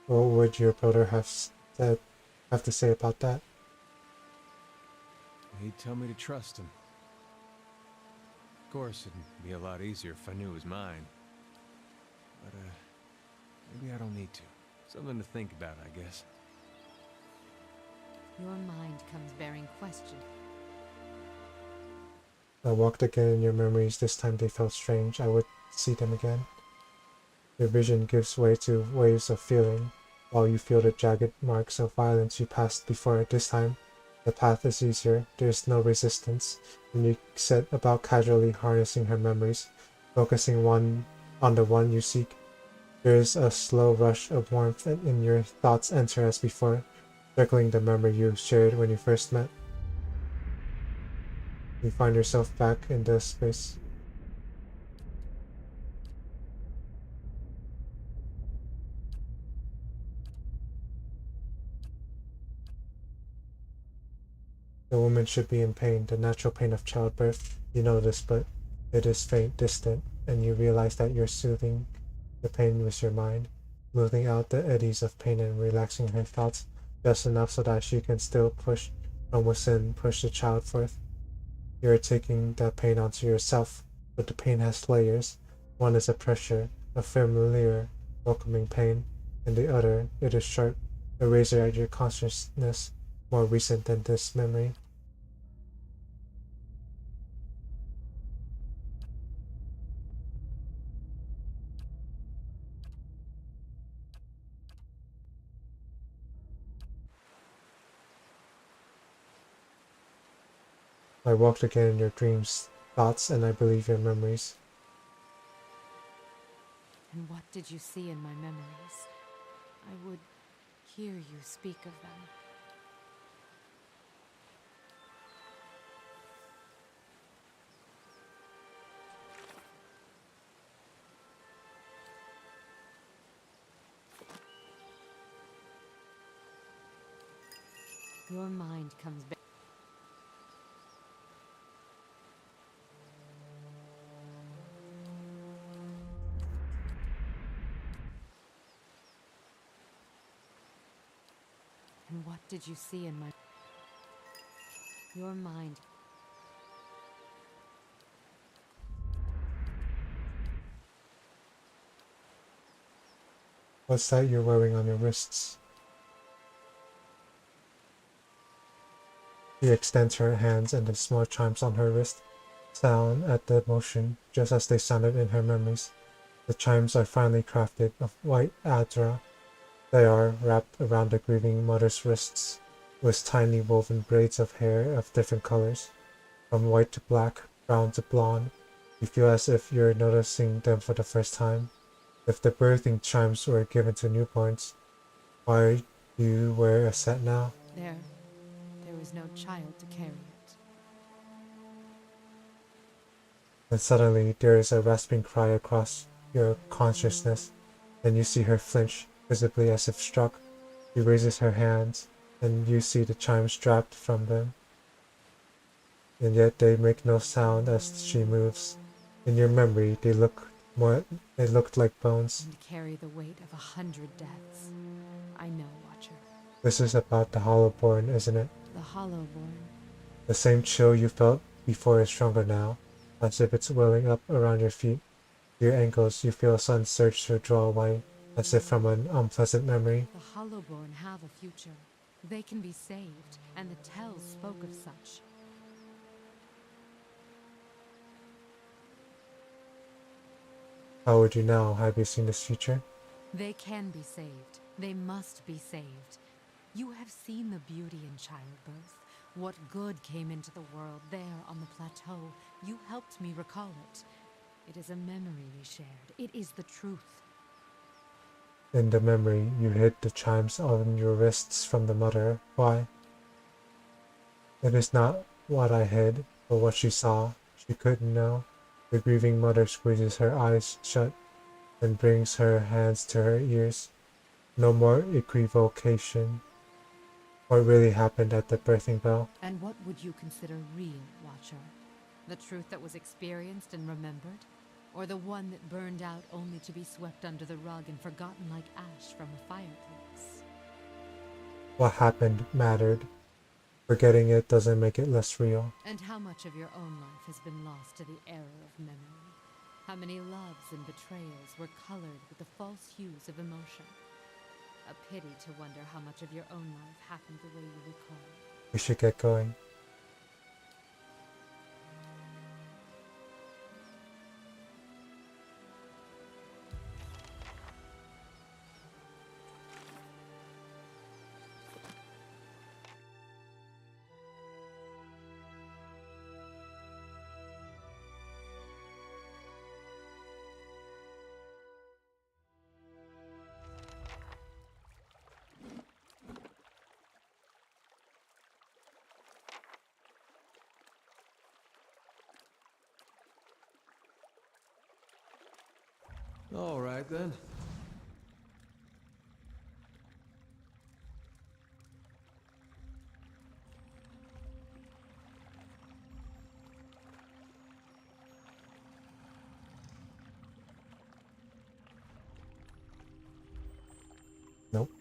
A: What would your brother have to say about that?
M: He'd tell me to trust him. Of course, it'd be a lot easier if I knew it was mine. But, maybe I don't need to. Something to think about, I guess.
G: Your mind comes bearing question.
A: I walked again in your memories. This time they felt strange. I would see them again. Your vision gives way to waves of feeling. while you feel the jagged marks of violence you passed before. This time, the path is easier, there is no resistance, and you set about casually harnessing her memories, focusing on the one you seek. There is a slow rush of warmth, and your thoughts enter as before, circling the memory you shared when you first met. You find yourself back in this space. The woman should be in pain, the natural pain of childbirth. You know this, but it is faint, distant, and you realize that you're soothing the pain with your mind, smoothing out the eddies of pain and relaxing her thoughts just enough so that she can still push from within, push the child forth. You're taking that pain onto yourself, but the pain has layers. One is a pressure, a familiar, welcoming pain, and the other, it is sharp, a razor at your consciousness, more recent than this memory. I walked again in your dreams, thoughts, and I believe your memories.
G: And what did you see in my memories? I would hear you speak of them. Your mind comes back. And what did you see in my... Your mind...
A: What's that you're wearing on your wrists? She extends her hands, and the small chimes on her wrist sound at the motion, just as they sounded in her memories. The chimes are finely crafted of white adra. They are wrapped around the grieving mother's wrists with tiny woven braids of hair of different colors, from white to black, brown to blonde. You feel as if you're noticing them for the first time. If the birthing chimes were given to newborns, why do you wear a set now?
G: There was no child to carry it.
A: And suddenly there is a rasping cry across your consciousness, and you see her flinch, visibly as if struck. She raises her hands, and you see the chimes dropped from them. And yet they make no sound as she moves. In your memory, they looked like bones.
G: And carry the weight of 100 deaths. I know, Watcher.
A: This is about the Hollowborn, isn't it?
G: The Hollowborn.
A: The same chill you felt before is stronger now, as if it's welling up around your feet. Your ankles, you feel a sudden surge to draw away, as if from an unpleasant memory.
G: The Hollowborn have a future. They can be saved, and the tells spoke of such.
A: How would you know? Have you seen this future?
G: They can be saved. They must be saved. You have seen the beauty in childbirth. What good came into the world there on the plateau. You helped me recall it. It is a memory we shared. It is the truth.
A: In the memory, you hid the chimes on your wrists from the mother. Why? It is not what I hid, but what she saw. She couldn't know. The grieving mother squeezes her eyes shut and brings her hands to her ears. No more equivocation. What really happened at the birthing bell?
G: And what would you consider real, Watcher? The truth that was experienced and remembered? Or the one that burned out only to be swept under the rug and forgotten like ash from a fireplace?
A: What happened mattered. Forgetting it doesn't make it less real.
G: And how much of your own life has been lost to the error of memory? How many loves and betrayals were colored with the false hues of emotion? A pity to wonder how much of your own life happened the way you recall.
A: We should get going.
F: All right then.
A: Nope.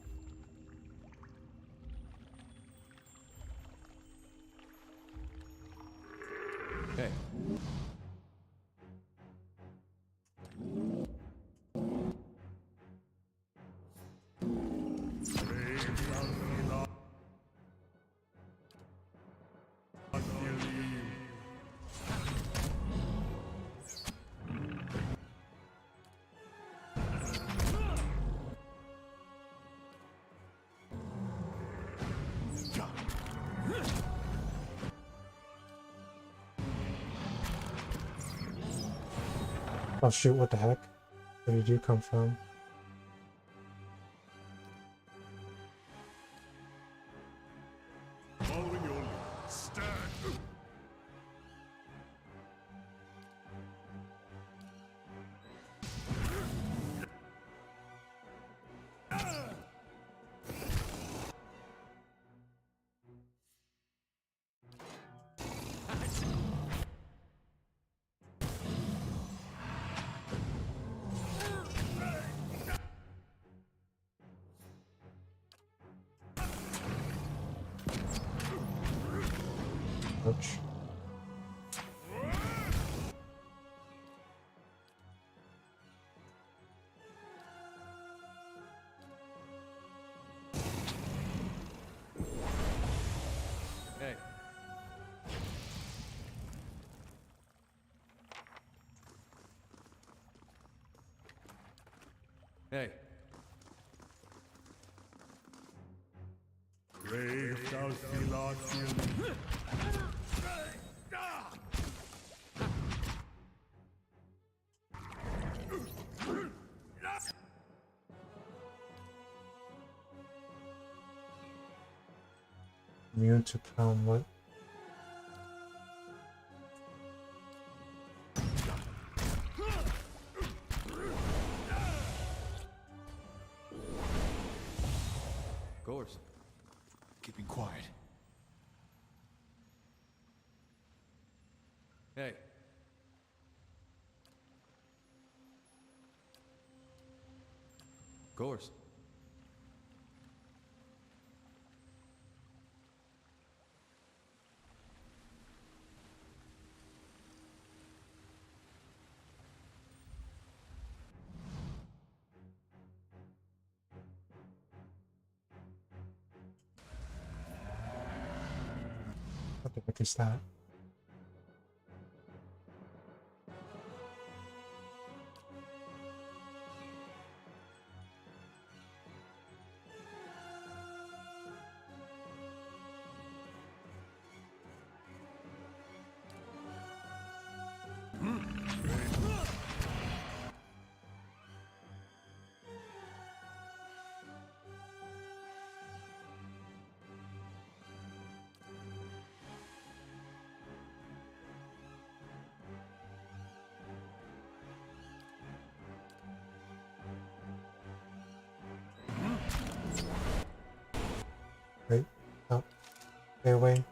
F: Hey.
A: Oh shoot, what the heck? Where did you come from?
C: Following your lead. Stand!
A: Ouch.
F: Hey. Hey.
C: Brave thou Philotian.
A: Immune to pound, what?
F: Of course.
D: Keeping quiet.
F: Hey. Of course.
A: What the heck is that? Wait, oh, stay away.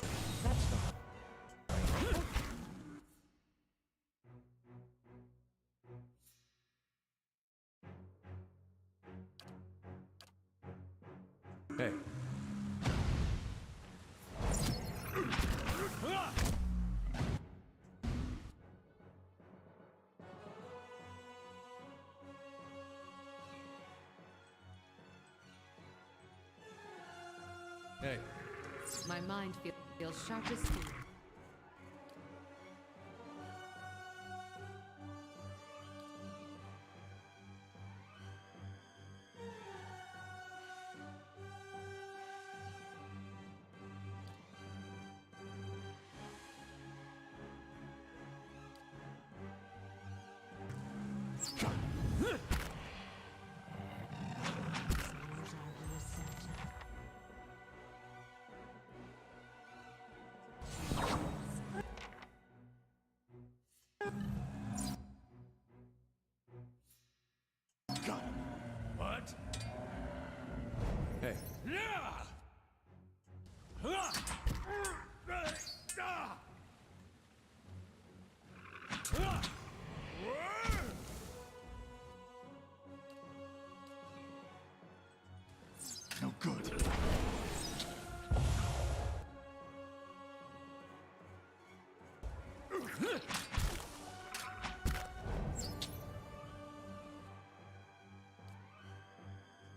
F: Hey. Hey.
B: My mind feels sharp as steel.
F: Hey.
N: No good.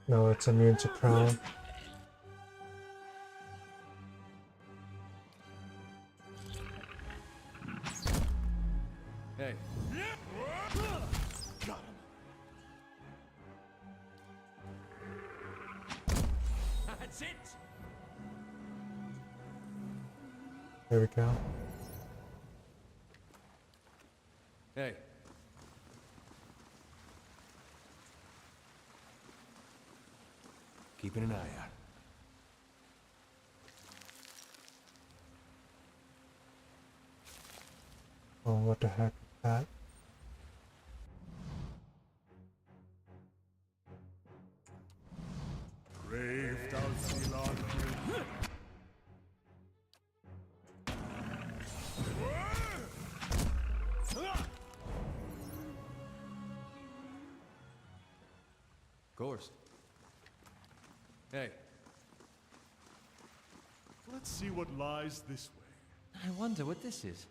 A: No, it's immune to prone.
F: Hey.
N: Got him.
H: That's it!
A: There we go.
F: Hey. Keeping an eye out.
A: Oh, what the heck is that?
C: Brave Dalsilon.
F: Of course. Hey.
C: Let's see what lies this way.
K: I wonder what this is.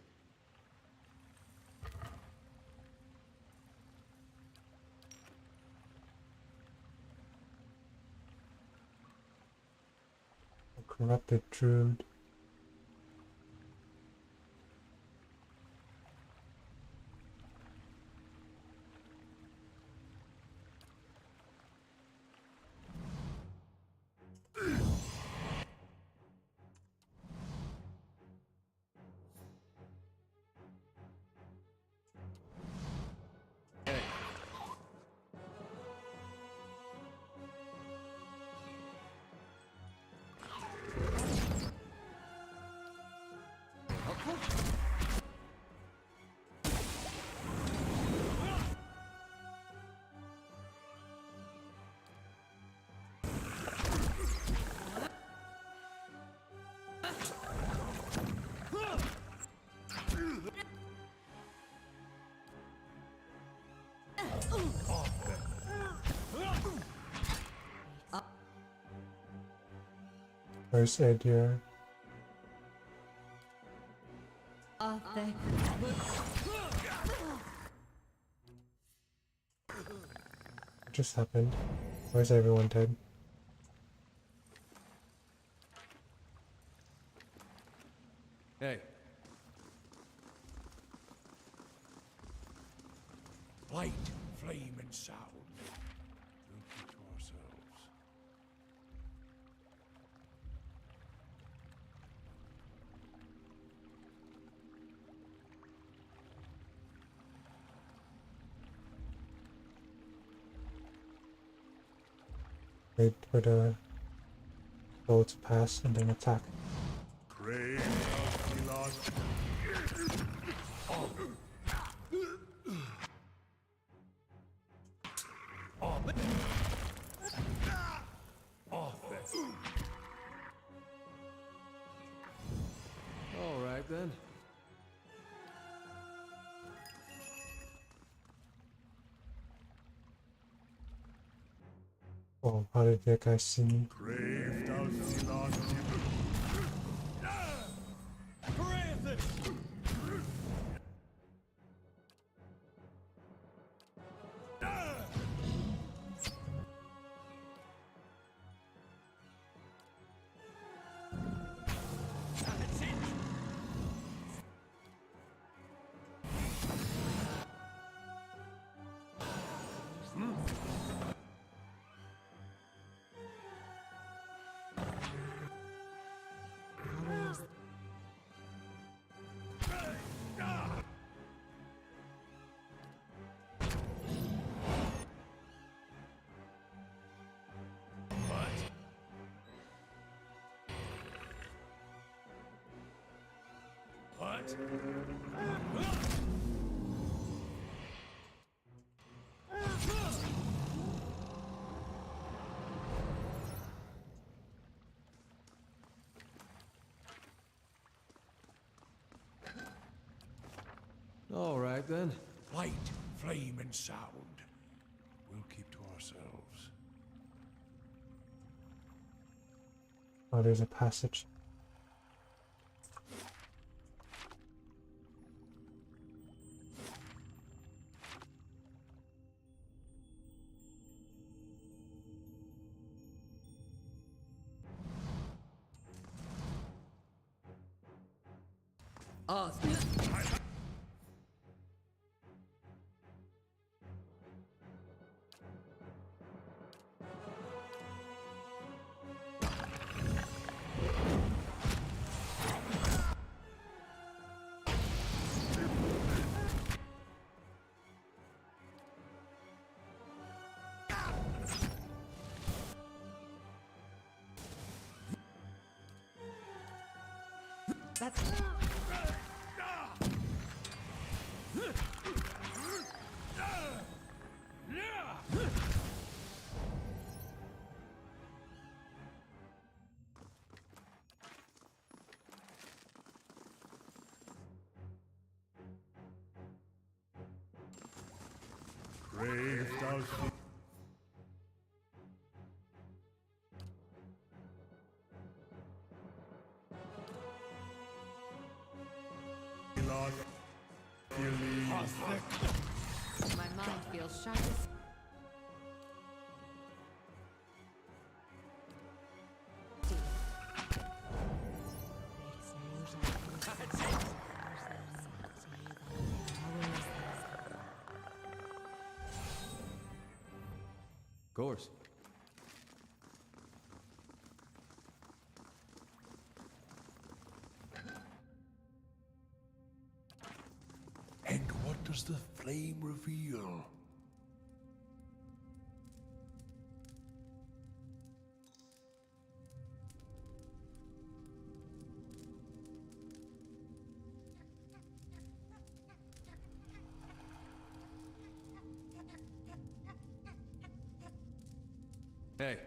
A: A corrupted druid. Where's Edir? What just happened? Where's everyone dead?
F: Hey.
E: Light, flame, and sound. We'll keep to ourselves.
A: Wait for the bow to pass and then attack.
C: Brave Dalsilon.
F: All right then.
A: Oh, how did that guy see me?
C: Brave Dalsilon.
E: What?
F: All right, then.
E: Light, flame, and sound. We'll keep to ourselves.
A: Oh, there's a passage.
C: Brave thou seest.
G: My mind feels sharp as...
F: Of course.
E: And what does the flame reveal?
F: Hey.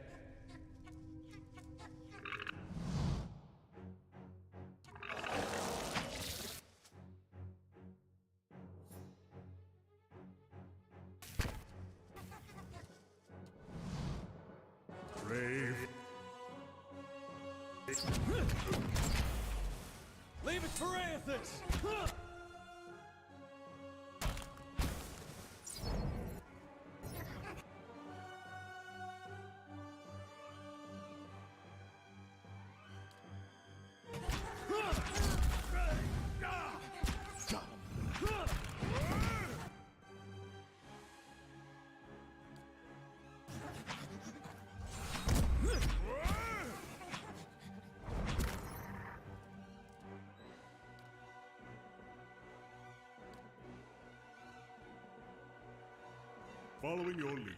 C: Brave.
H: Leave it for Aethys!
C: Following your lead.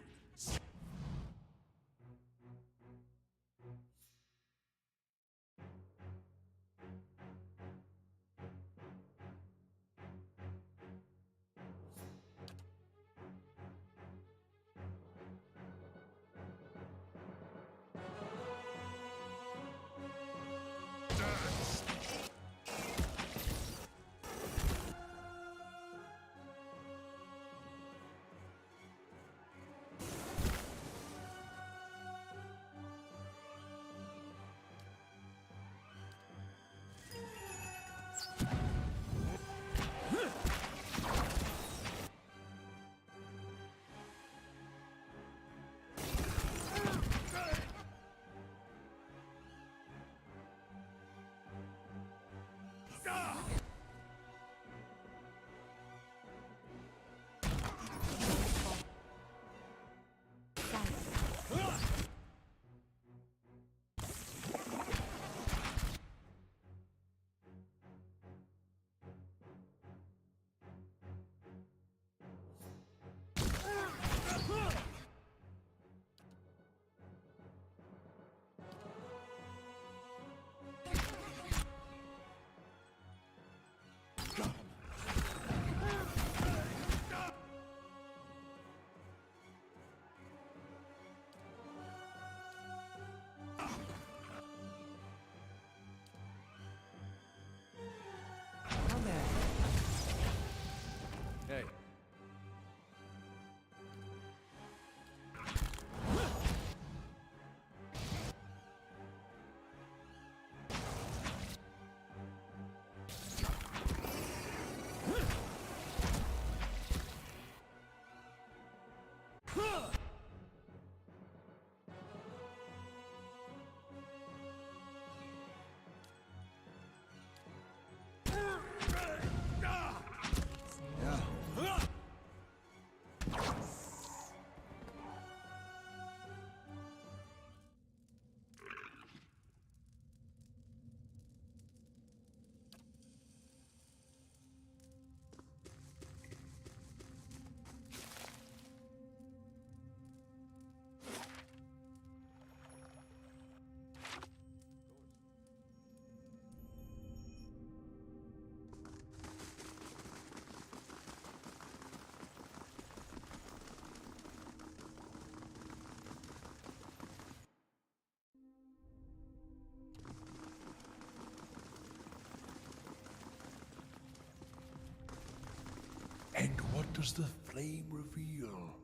E: does the flame reveal?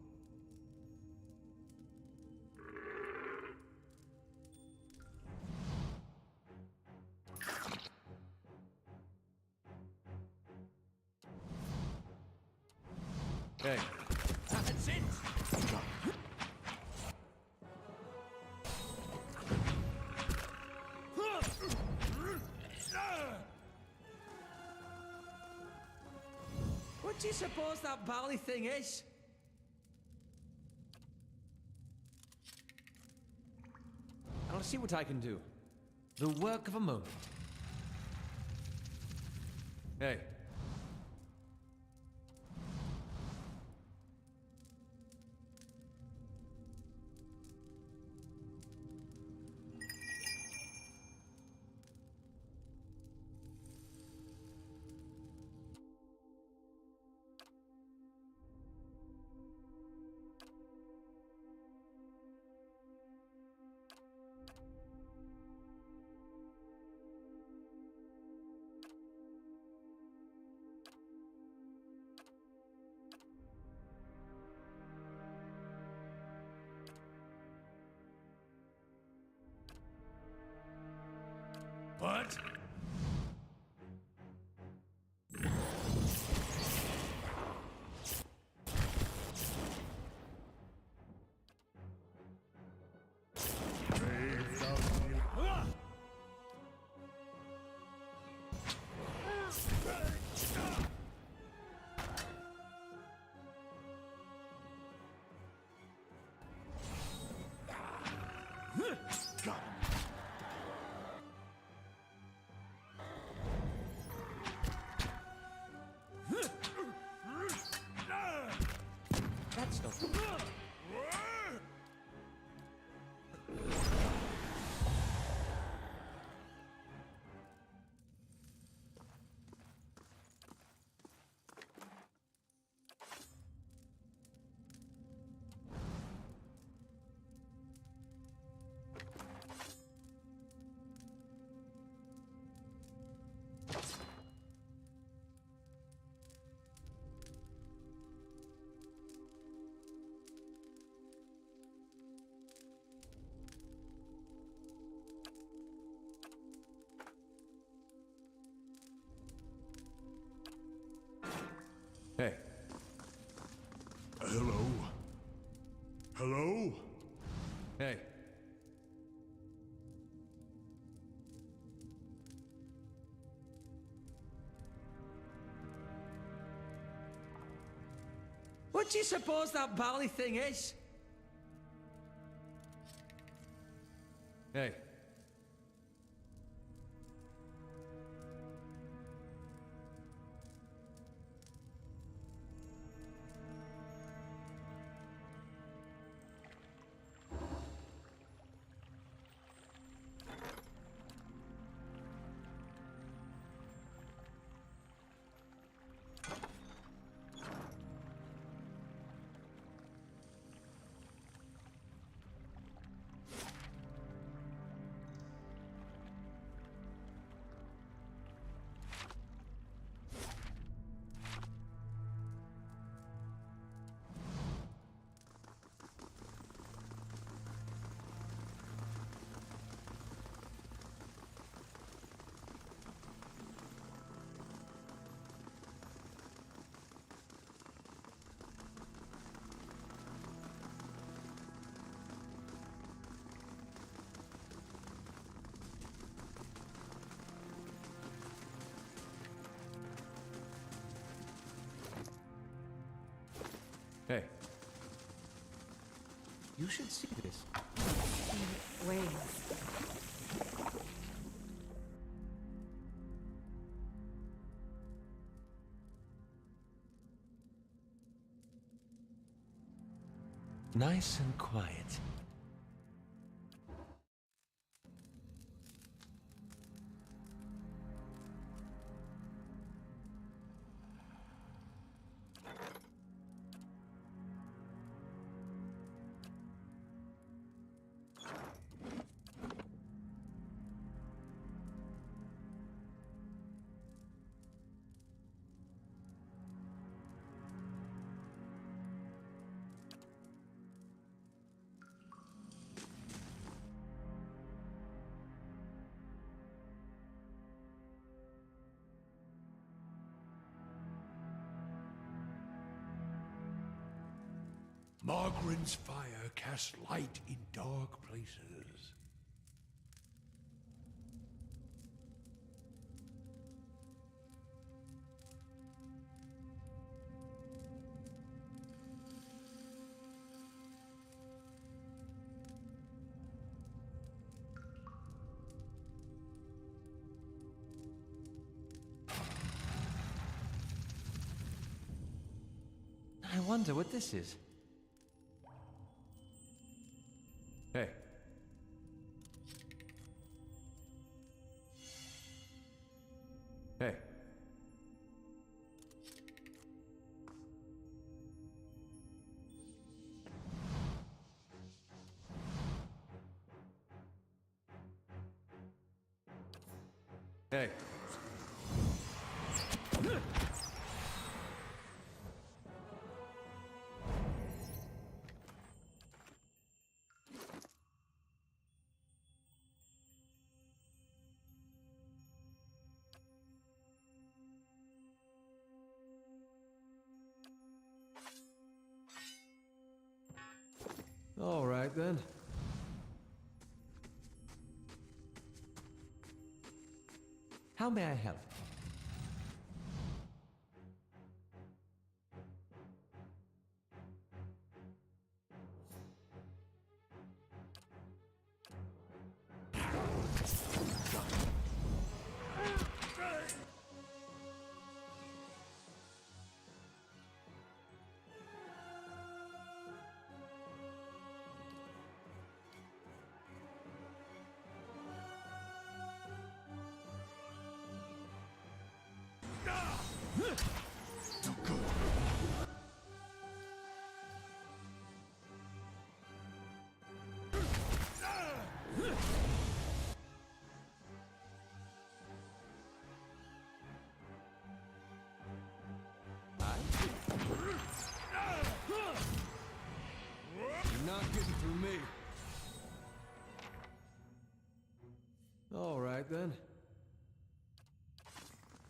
I: Hey.
H: That's it!
K: What do you suppose that bally thing is?
I: I'll see what I can do. The work of a moment. Hey.
E: What?
I: That's no. Hey.
C: Hello? Hello?
I: Hey.
K: What do you suppose that bally thing is?
I: Hey. Hey. You should see this.
L: Waves.
I: Nice and quiet.
E: Margaren's fire casts light in dark places.
K: I wonder what this is.
F: Hey. Hey. Hey. All right, then.
K: How may I help?
F: You're not getting through me. All right, then.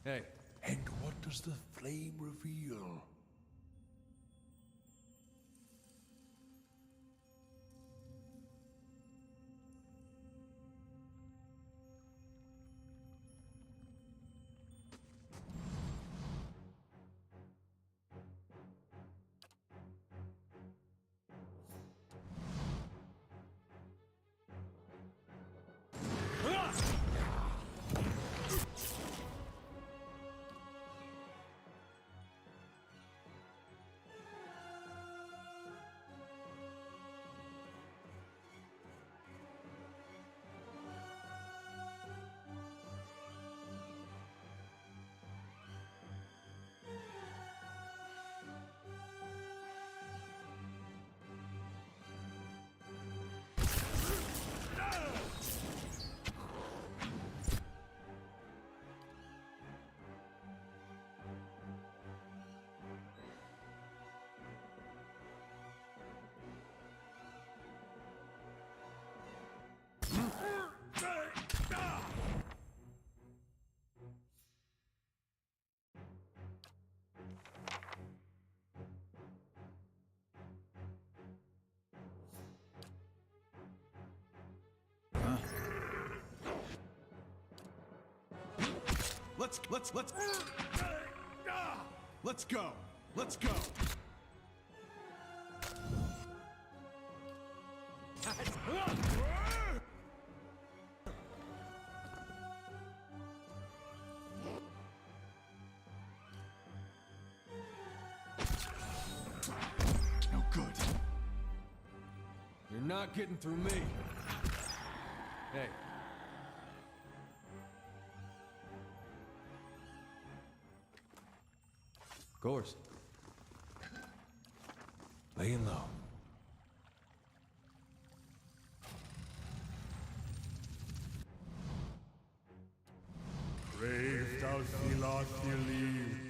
F: Hey.
E: And what does the flame reveal?
D: Let's go. Let's go.
N: No good.
F: You're not getting through me. Hey. Of course.
E: Laying low.
C: Brave thou Thilot Thili.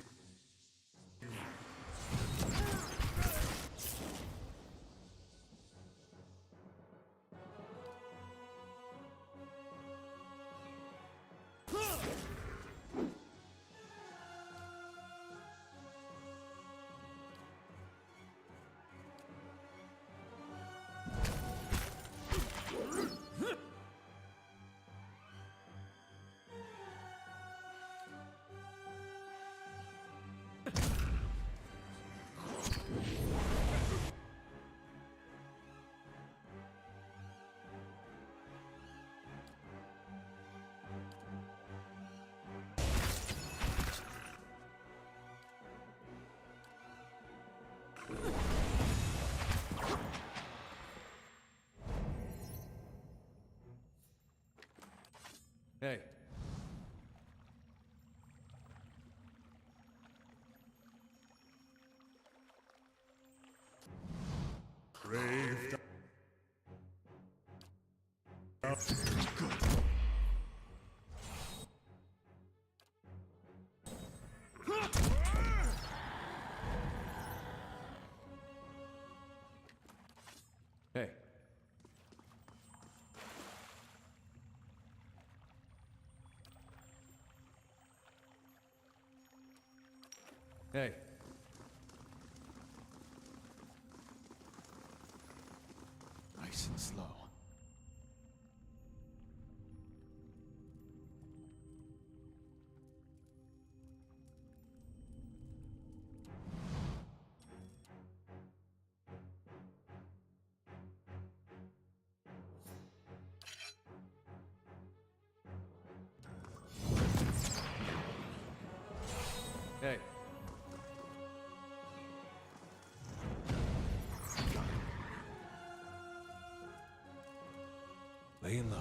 F: Hey.
C: Brave.
F: Hey. Hey.
D: Nice and slow.
F: Hey.
M: Laying low.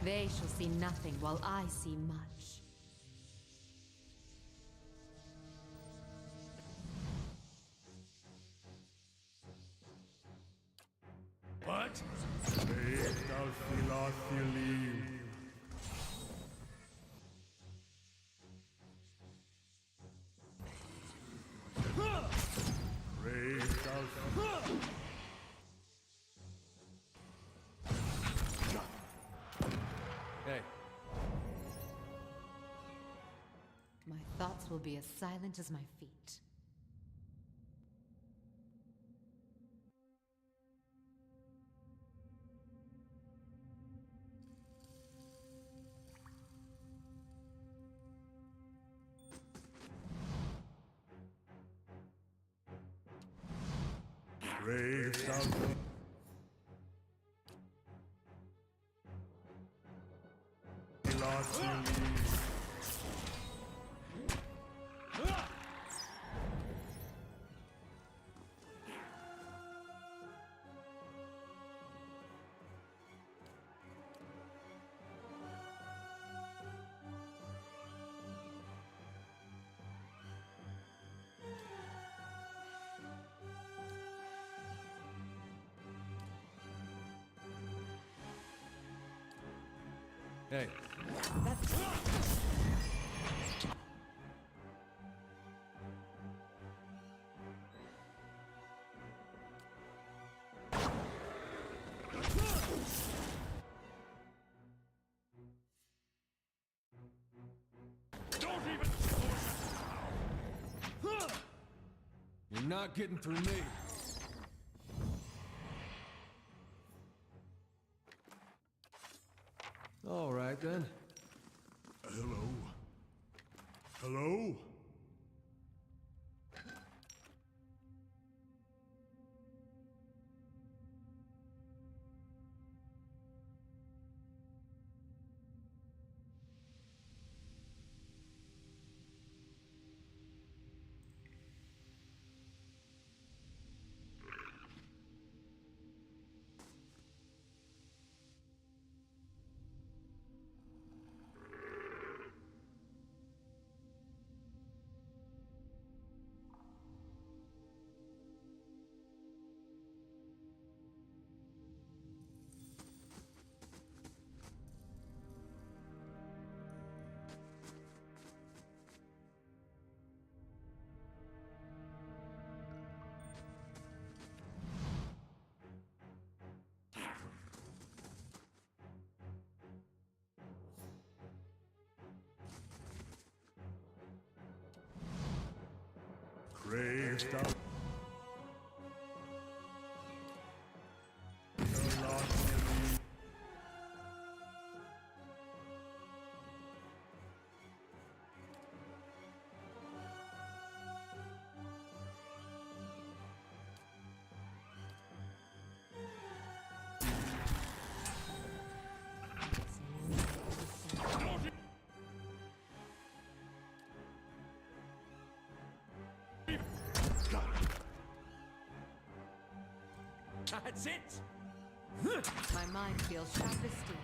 G: They shall see nothing while I see much.
C: What? Brave thou Philothelim. Brave thou.
F: Hey.
G: My thoughts will be as silent as my feet.
C: Brave thou. Philothelim.
F: Hey. You're not getting through me. All right, then.
C: Hello? Hello? Brave thou.
K: That's it!
G: My mind feels sharp as steel.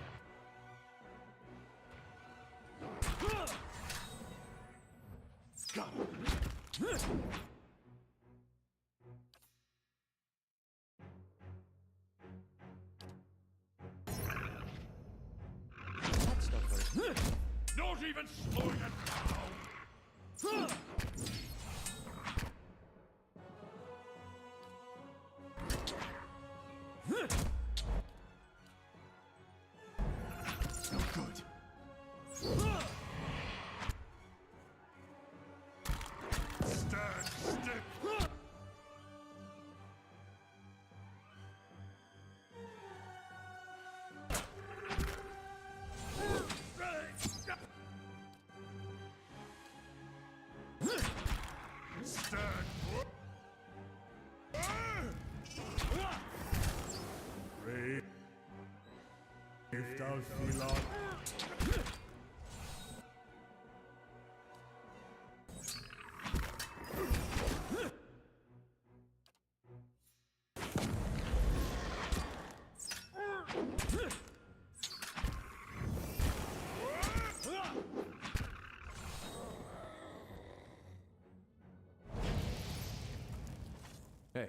K: That's not very...
E: Not even slowing it down!
N: No good.
C: Stand still. Stand. Brave. If thou feel on.
F: Hey,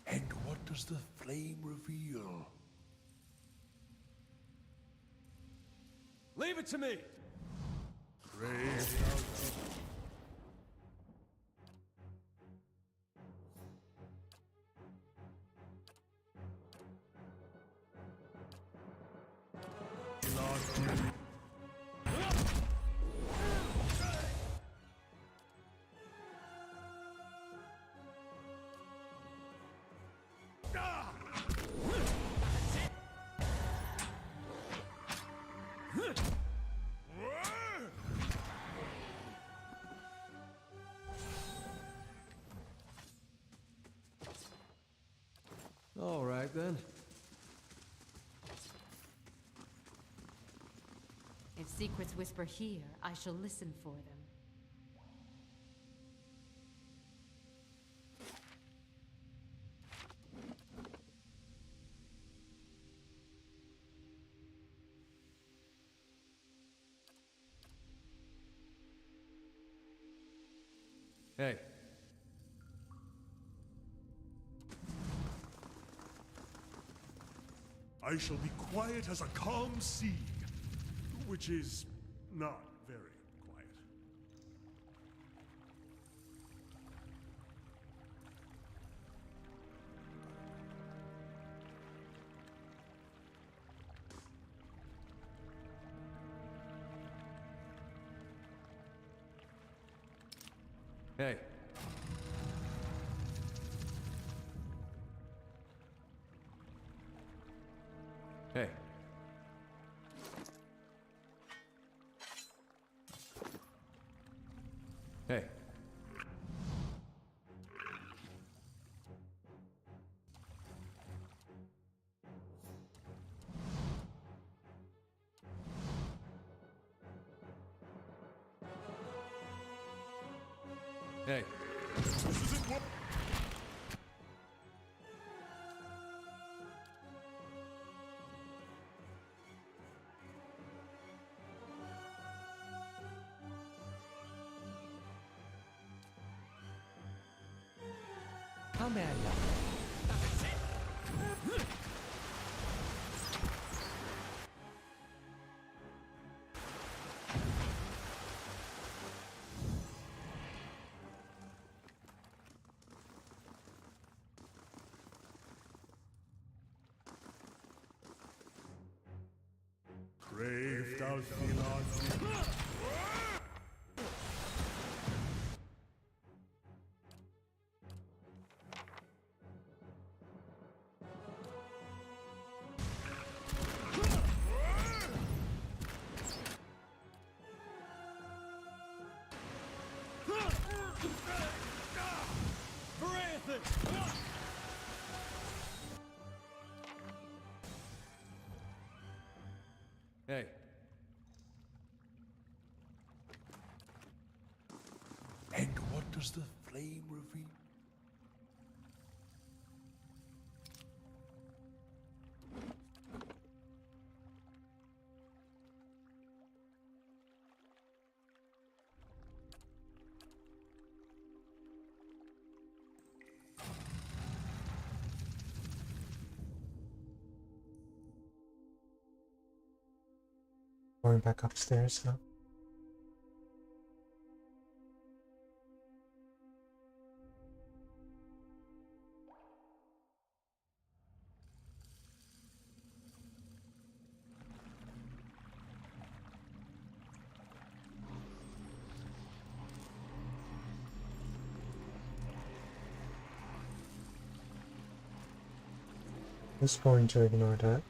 E: And what does the flame reveal?
F: leave it to me!
C: Brave thou.
F: All right, then.
G: If secrets whisper here, I shall listen for them.
F: Hey,
C: I shall be quiet as a calm sea, which is not very quiet.
F: hey. Hey. Hey. Hey.
C: This isn't what.
K: How may I help?
C: Brave thou feel on.
E: does the flame reveal?
A: Going back upstairs now. Just going to ignore that.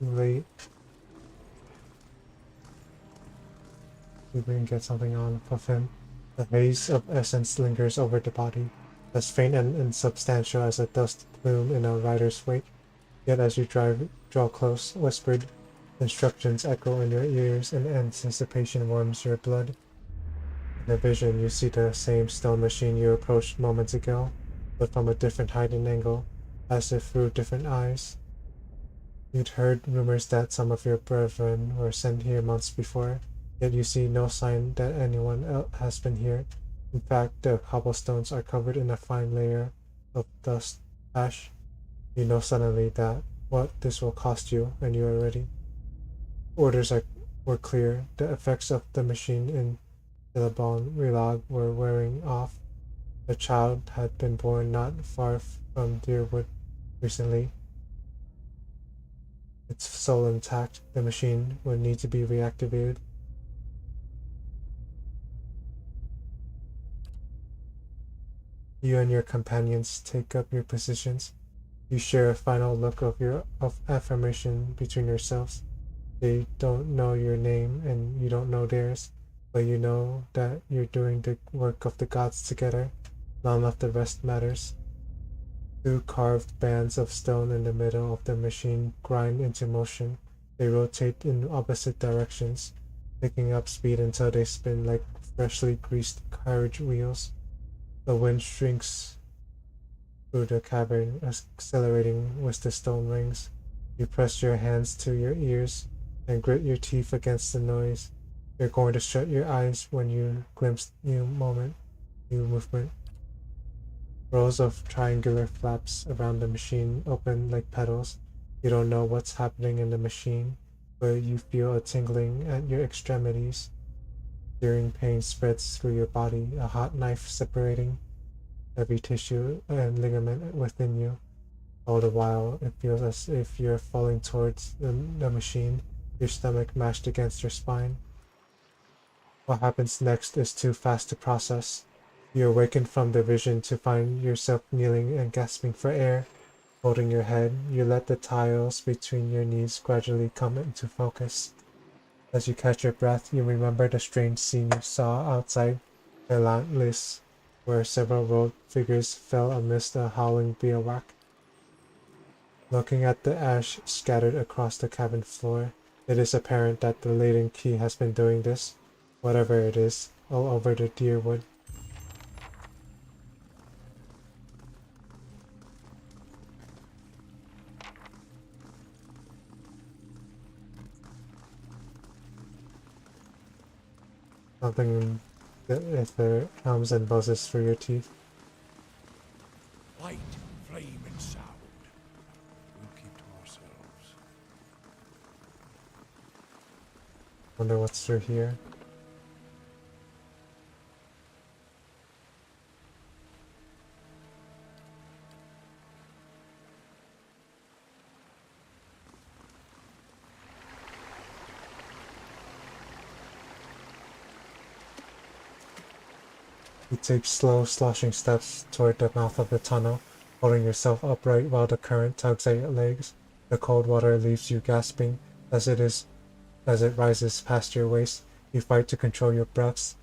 A: Late. We can get something on of him. The haze of essence lingers over the body, as faint and insubstantial as a dust plume in a rider's wake. Yet as you draw close, whispered instructions echo in your ears and anticipation warms your blood. In a vision, you see the same stone machine you approached moments ago, but from a different height and angle, as if through different eyes. You'd heard rumors that some of your brethren were sent here months before, yet you see no sign that anyone else has been here. In fact, the cobblestones are covered in a fine layer of dust ash. You know suddenly that what this will cost you, and you are ready. Orders were clear. The effects of the machine in Billabong Relog were wearing off. A child had been born not far from Dyrwood recently. Its soul intact, the machine would need to be reactivated. You and your companions take up your positions. You share a final look of affirmation between yourselves. They don't know your name and you don't know theirs, but you know that you're doing the work of the gods together. None of the rest matters. Two carved bands of stone in the middle of the machine grind into motion. They rotate in opposite directions, picking up speed until they spin like freshly greased carriage wheels. The wind shrinks through the cavern, accelerating with the stone rings. You press your hands to your ears and grit your teeth against the noise. You're going to shut your eyes when you glimpse new movement. Rows of triangular flaps around the machine open like petals. You don't know what's happening in the machine, but you feel a tingling at your extremities. Searing pain spreads through your body, a hot knife separating every tissue and ligament within you. All the while, it feels as if you're falling towards the machine, your stomach mashed against your spine. What happens next is too fast to process. You awaken from the vision to find yourself kneeling and gasping for air. Holding your head, you let the tiles between your knees gradually come into focus. As you catch your breath, you remember the strange scene you saw outside Atlantis, where several robed figures fell amidst a howling bivouac. Looking at the ash scattered across the cabin floor, it is apparent that the laden key has been doing this, whatever it is, all over the Dyrwood. Something in the ether hums and buzzes through your teeth.
E: Light, flame, and sound. We'll keep to ourselves.
A: Wonder what's through here. You take slow, sloshing steps toward the mouth of the tunnel, holding yourself upright while the current tugs at your legs. The cold water leaves you gasping as it rises past your waist. You fight to control your breaths.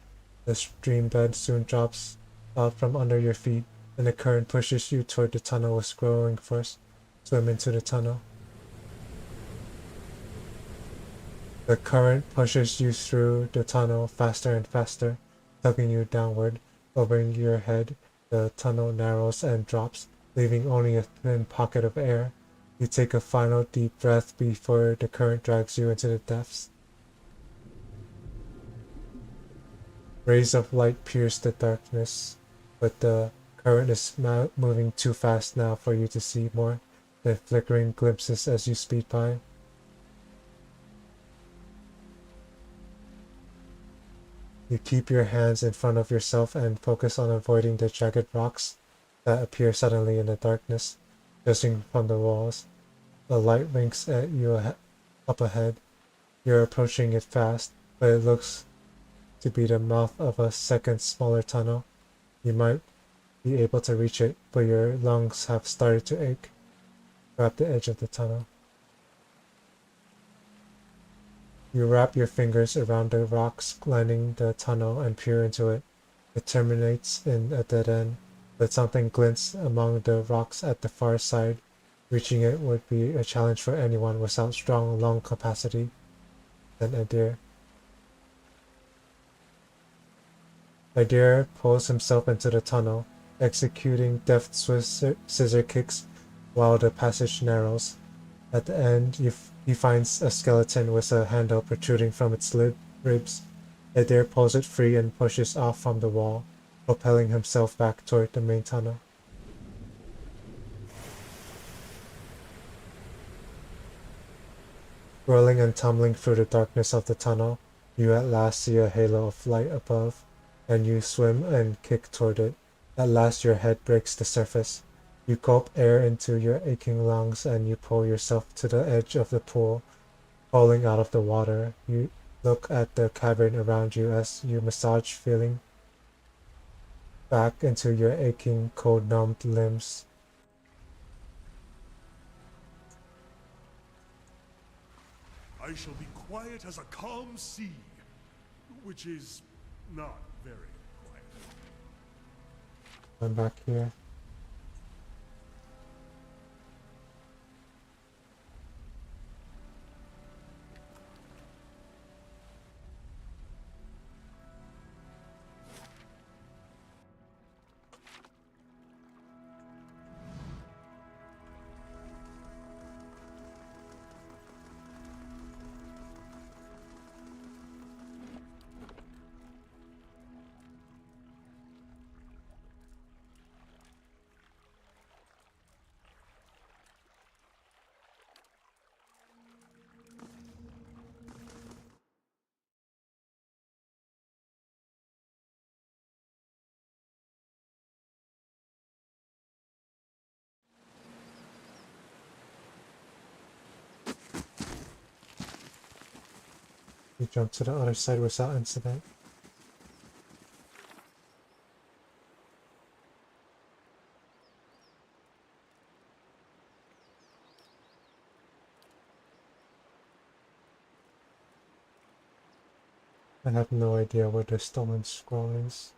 A: The stream bed soon drops out from under your feet, and the current pushes you toward the tunnel with growing force. Swim into the tunnel. The current pushes you through the tunnel faster and faster, tugging you downward. Over your head, the tunnel narrows and drops, leaving only a thin pocket of air. You take a final deep breath before the current drags you into the depths. Rays of light pierce the darkness, but the current is moving too fast now for you to see more than flickering glimpses as you speed by. You keep your hands in front of yourself and focus on avoiding the jagged rocks that appear suddenly in the darkness, judging from the walls. The light winks at you up ahead. You're approaching it fast, but it looks to be the mouth of a second smaller tunnel. You might be able to reach it, but your lungs have started to ache. Grab the edge of the tunnel. You wrap your fingers around the rocks lining the tunnel and peer into it. It terminates in a dead end, but something glints among the rocks at the far side. Reaching it would be a challenge for anyone without strong lung capacity. Then Adair. Adair pulls himself into the tunnel, executing deft scissor kicks while the passage narrows. At the end, he finds a skeleton with a handle protruding from its ribs. Adair pulls it free and pushes off from the wall, propelling himself back toward the main tunnel. Rolling and tumbling through the darkness of the tunnel, you at last see a halo of light above, and you swim and kick toward it. At last your head breaks the surface. You gulp air into your aching lungs and you pull yourself to the edge of the pool, falling out of the water. You look at the cavern around you as you massage feeling back into your aching, cold-numbed limbs.
C: I shall be quiet as a calm sea, which is not very quiet.
A: I'm back here. You jump to the other side without incident. I have no idea where the stolen scroll is.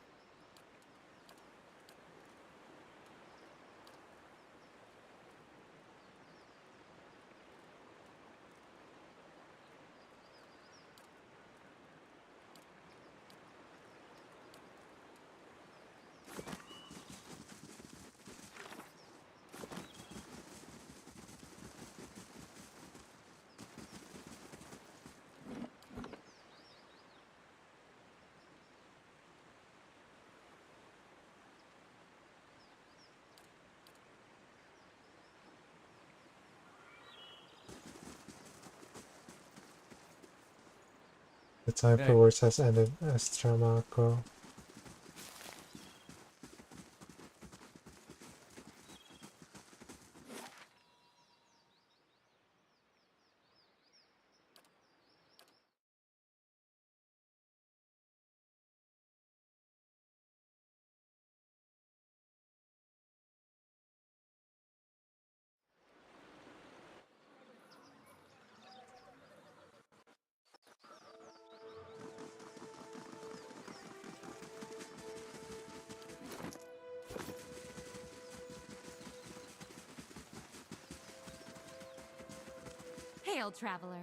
A: The time for words has ended, as Tramako.
G: Hail, traveler.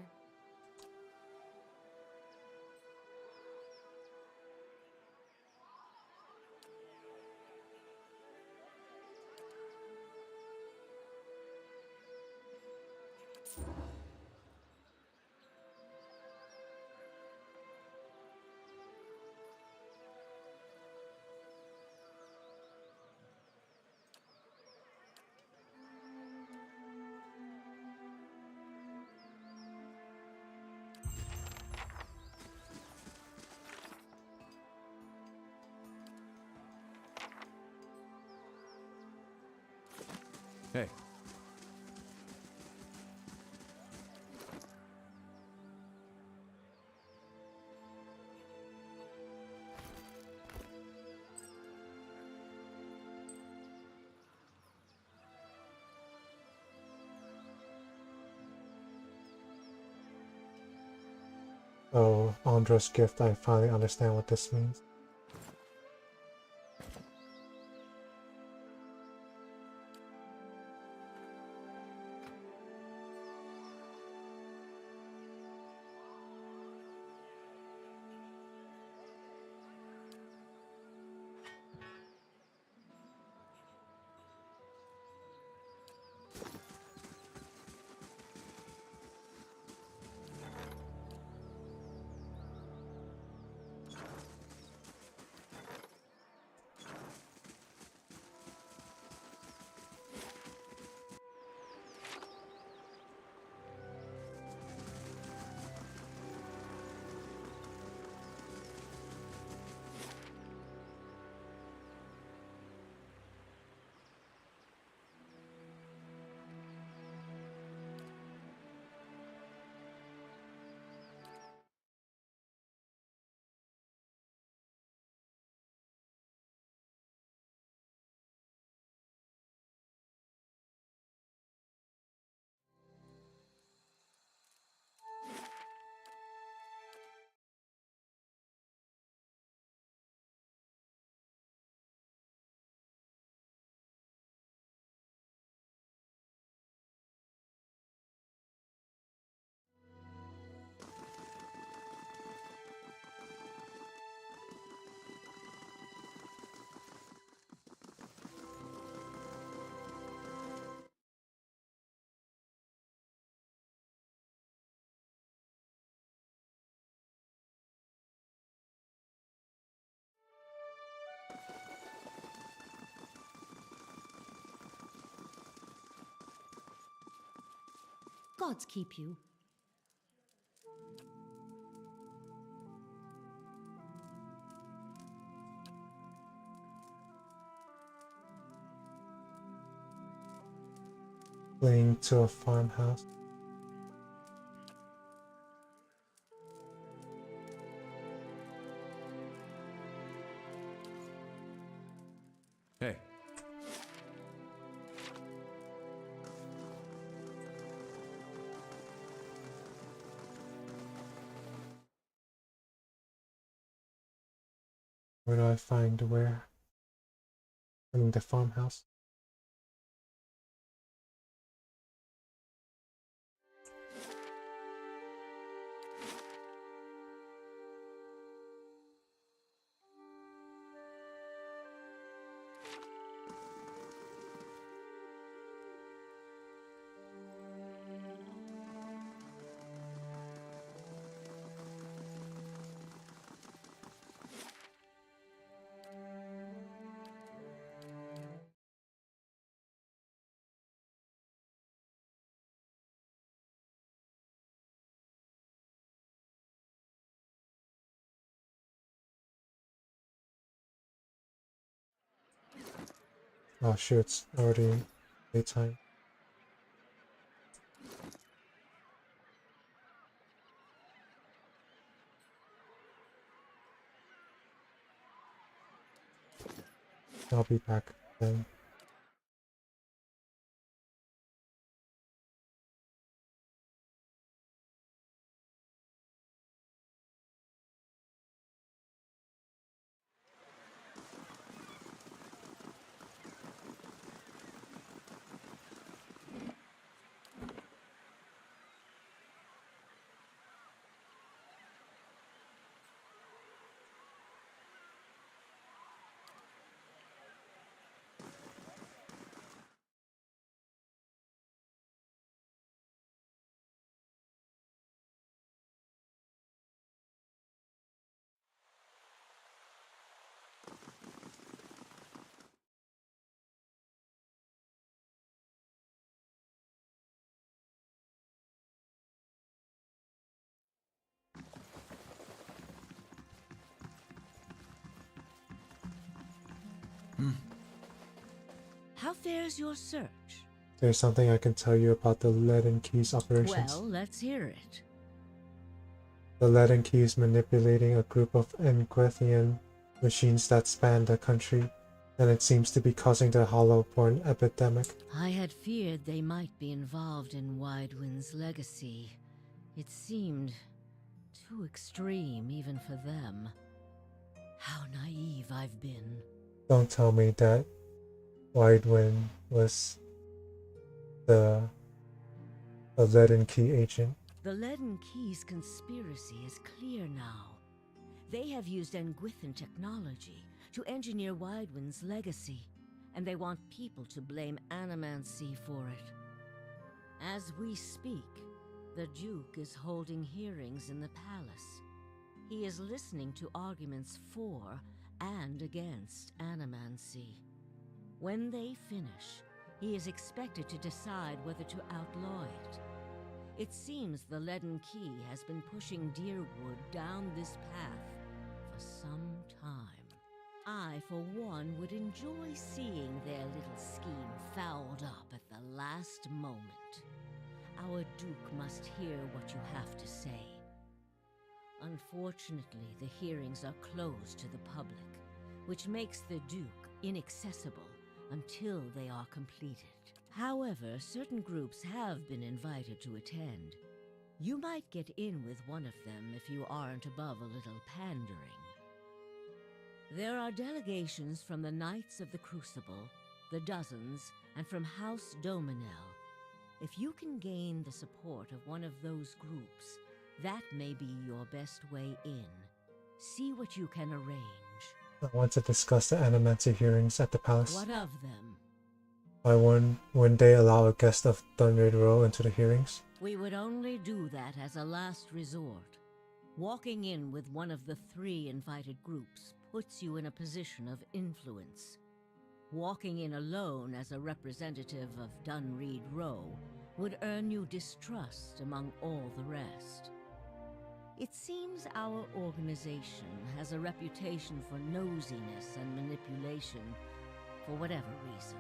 F: Hey.
A: Oh, Andra's gift, I finally understand what this means.
B: Gods keep you.
A: Fleeing to a farmhouse.
F: Hey.
A: Where do I find where? I mean the farmhouse. Oh shoot, it's already daytime. I'll be back then.
O: How fares your search?
A: There's something I can tell you about the Lead and Keys operations.
O: Well, let's hear it.
A: The Lead and Keys manipulating a group of Engwethian machines that span the country, and it seems to be causing the hollow-born epidemic.
O: I had feared they might be involved in Widewind's legacy. It seemed too extreme even for them. How naive I've been.
A: Don't tell me that Widewind was a Lead and Key agent.
O: The Lead and Keys conspiracy is clear now. They have used Engwithan technology to engineer Widewind's legacy, and they want people to blame Animancy for it. As we speak, the Duke is holding hearings in the palace. He is listening to arguments for and against Animancy. When they finish, he is expected to decide whether to outlaw it. It seems the Leaden Key has been pushing Dyrwood down this path for some time. I, for one, would enjoy seeing their little scheme fouled up at the last moment. Our Duke must hear what you have to say. Unfortunately, the hearings are closed to the public, which makes the Duke inaccessible until they are completed. However, certain groups have been invited to attend. You might get in with one of them if you aren't above a little pandering. There are delegations from the Knights of the Crucible, the Dozens, and from House Dominel. If you can gain the support of one of those groups, that may be your best way in. See what you can arrange.
A: I want to discuss the Animancy hearings at the palace.
O: What of them?
A: Why wouldn't they allow a guest of Dunraid Row into the hearings?
O: We would only do that as a last resort. Walking in with one of the 3 invited groups puts you in a position of influence. Walking in alone as a representative of Dunreed Row would earn you distrust among all the rest. It seems our organization has a reputation for nosiness and manipulation, for whatever reason.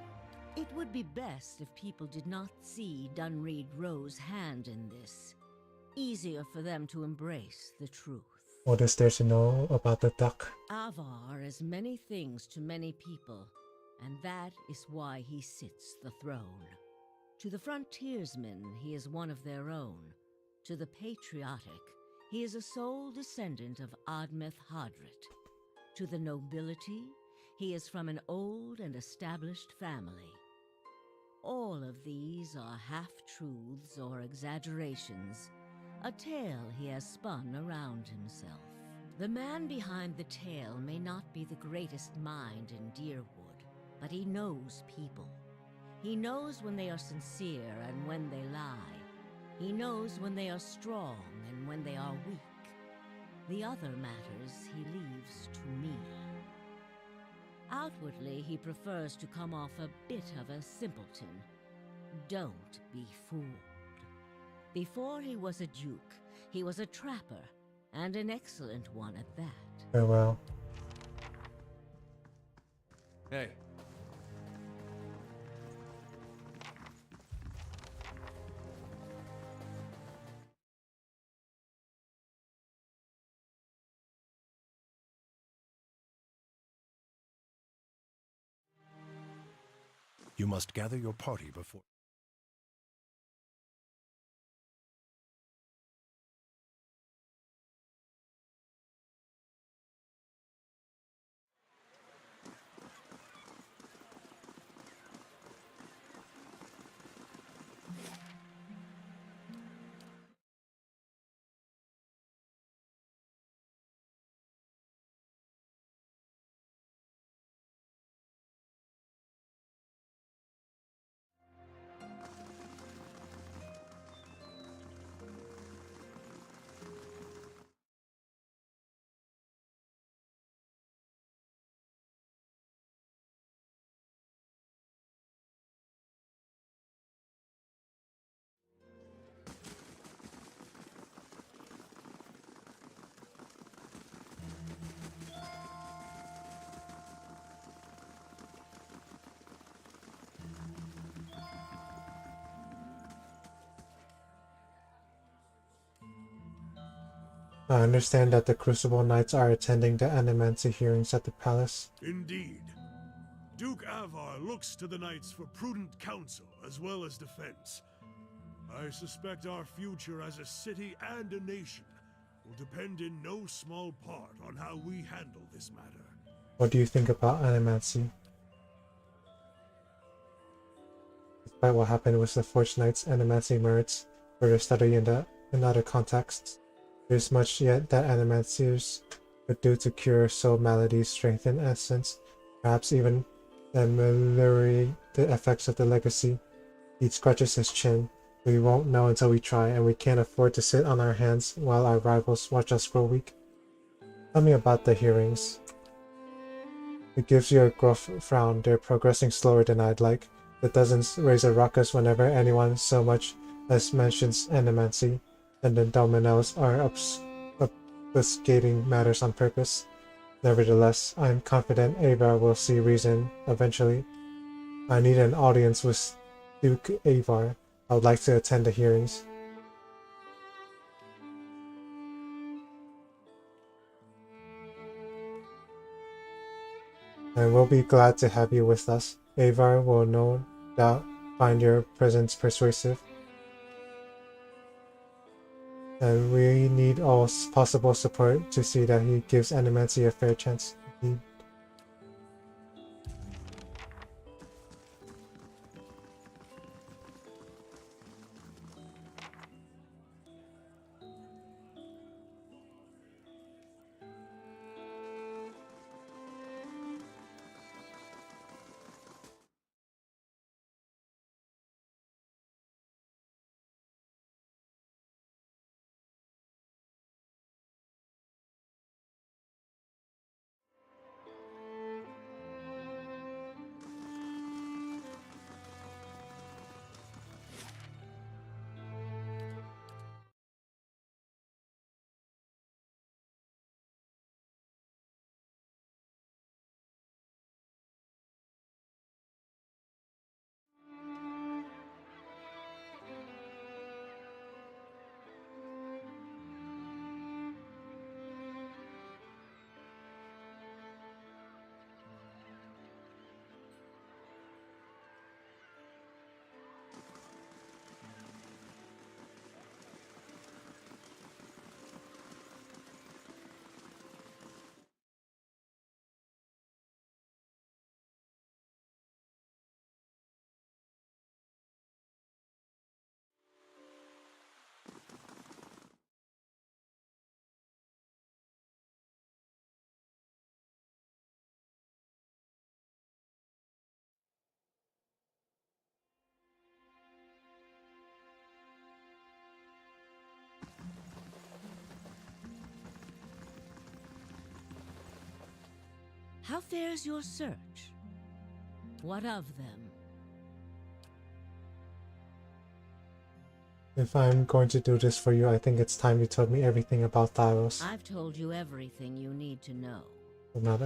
O: It would be best if people did not see Dunreed Row's hand in this. Easier for them to embrace the truth.
A: What is there to know about the duck?
O: Avar is many things to many people, and that is why he sits the throne. To the frontiersmen, he is one of their own. To the patriotic, he is a sole descendant of Admeth Hadrit. To the nobility, he is from an old and established family. All of these are half-truths or exaggerations, a tale he has spun around himself. The man behind the tale may not be the greatest mind in Dyrwood, but he knows people. He knows when they are sincere and when they lie. He knows when they are strong and when they are weak. The other matters he leaves to me. Outwardly, he prefers to come off a bit of a simpleton. Don't be fooled. Before he was a duke, he was a trapper, and an excellent one at that.
A: Farewell.
F: Hey.
E: You must gather your party before...
A: I understand that the Crucible Knights are attending the Animancy hearings at the palace.
C: Indeed. Duke Avar looks to the knights for prudent counsel as well as defense. I suspect our future as a city and a nation will depend in no small part on how we handle this matter.
A: What do you think about Animancy? Despite what happened with the Forged Knights, Animancy merits further study in other contexts. There is much yet that Animanciers could do to cure soul maladies, strengthen essence, perhaps even ameliorate the effects of the legacy. He scratches his chin. We won't know until we try, and we can't afford to sit on our hands while our rivals watch us grow weak. Tell me about the hearings. It gives you a gruff frown. They're progressing slower than I'd like. It doesn't raise a ruckus whenever anyone so much as mentions Animancy, and the dominoes are obfuscating matters on purpose. Nevertheless, I'm confident Avar will see reason eventually. I need an audience with Duke Avar. I would like to attend the hearings. And we'll be glad to have you with us. Avar will no doubt find your presence persuasive. And we need all possible support to see that he gives Animancy a fair chance.
O: How fares your search? What of them?
A: If I'm going to do this for you, I think it's time you told me everything about Thyros.
O: I've told you everything you need to know.
A: But not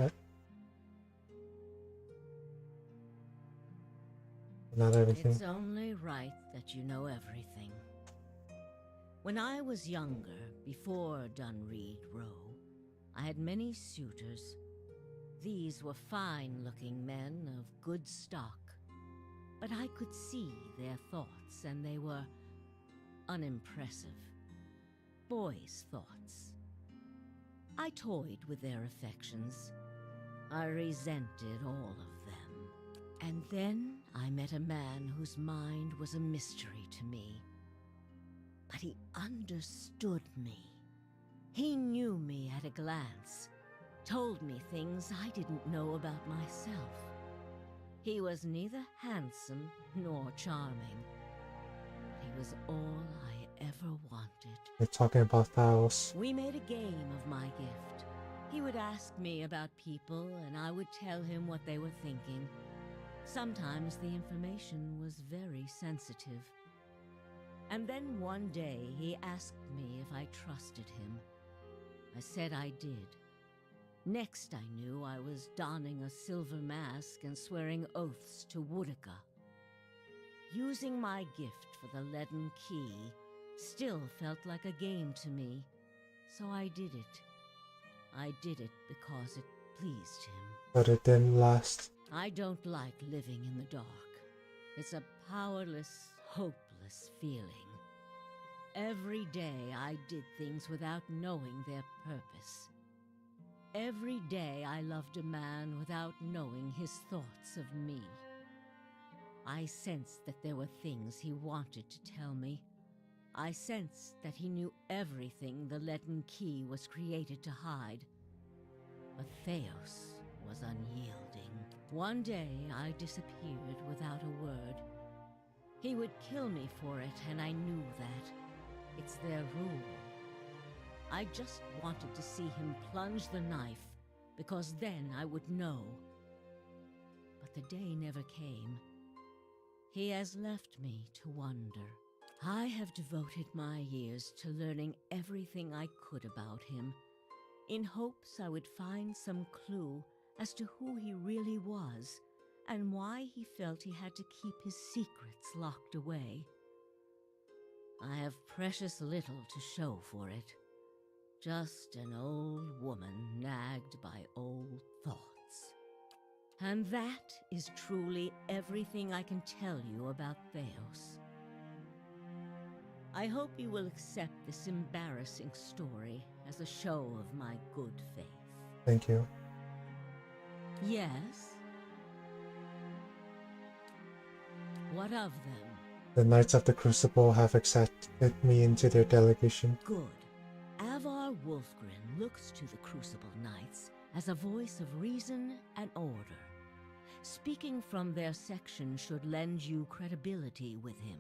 A: everything.
O: It's only right that you know everything. When I was younger, before Dunreed Row, I had many suitors. These were fine-looking men of good stock, but I could see their thoughts, and they were unimpressive. Boys' thoughts. I toyed with their affections. I resented all of them. And then I met a man whose mind was a mystery to me. But he understood me. He knew me at a glance. Told me things I didn't know about myself. He was neither handsome nor charming. He was all I ever wanted.
A: We're talking about Thyros.
O: We made a game of my gift. He would ask me about people, and I would tell him what they were thinking. Sometimes the information was very sensitive. And then one day he asked me if I trusted him. I said I did. Next I knew I was donning a silver mask and swearing oaths to Woodica. Using my gift for the leaden key still felt like a game to me, so I did it. I did it because it pleased him.
A: But it didn't last.
O: I don't like living in the dark. It's a powerless, hopeless feeling. Every day I did things without knowing their purpose. Every day I loved a man without knowing his thoughts of me. I sensed that there were things he wanted to tell me. I sensed that he knew everything the leaden key was created to hide. But Theos was unyielding. One day I disappeared without a word. He would kill me for it, and I knew that. It's their rule. I just wanted to see him plunge the knife, because then I would know. But the day never came. He has left me to wonder. I have devoted my years to learning everything I could about him, in hopes I would find some clue as to who he really was, and why he felt he had to keep his secrets locked away. I have precious little to show for it. Just an old woman nagged by old thoughts. And that is truly everything I can tell you about Theos. I hope you will accept this embarrassing story as a show of my good faith.
A: Thank you.
O: Yes? What of them?
A: The Knights of the Crucible have accepted me into their delegation.
O: Good. Avar Wolfgren looks to the Crucible Knights as a voice of reason and order. Speaking from their section should lend you credibility with him.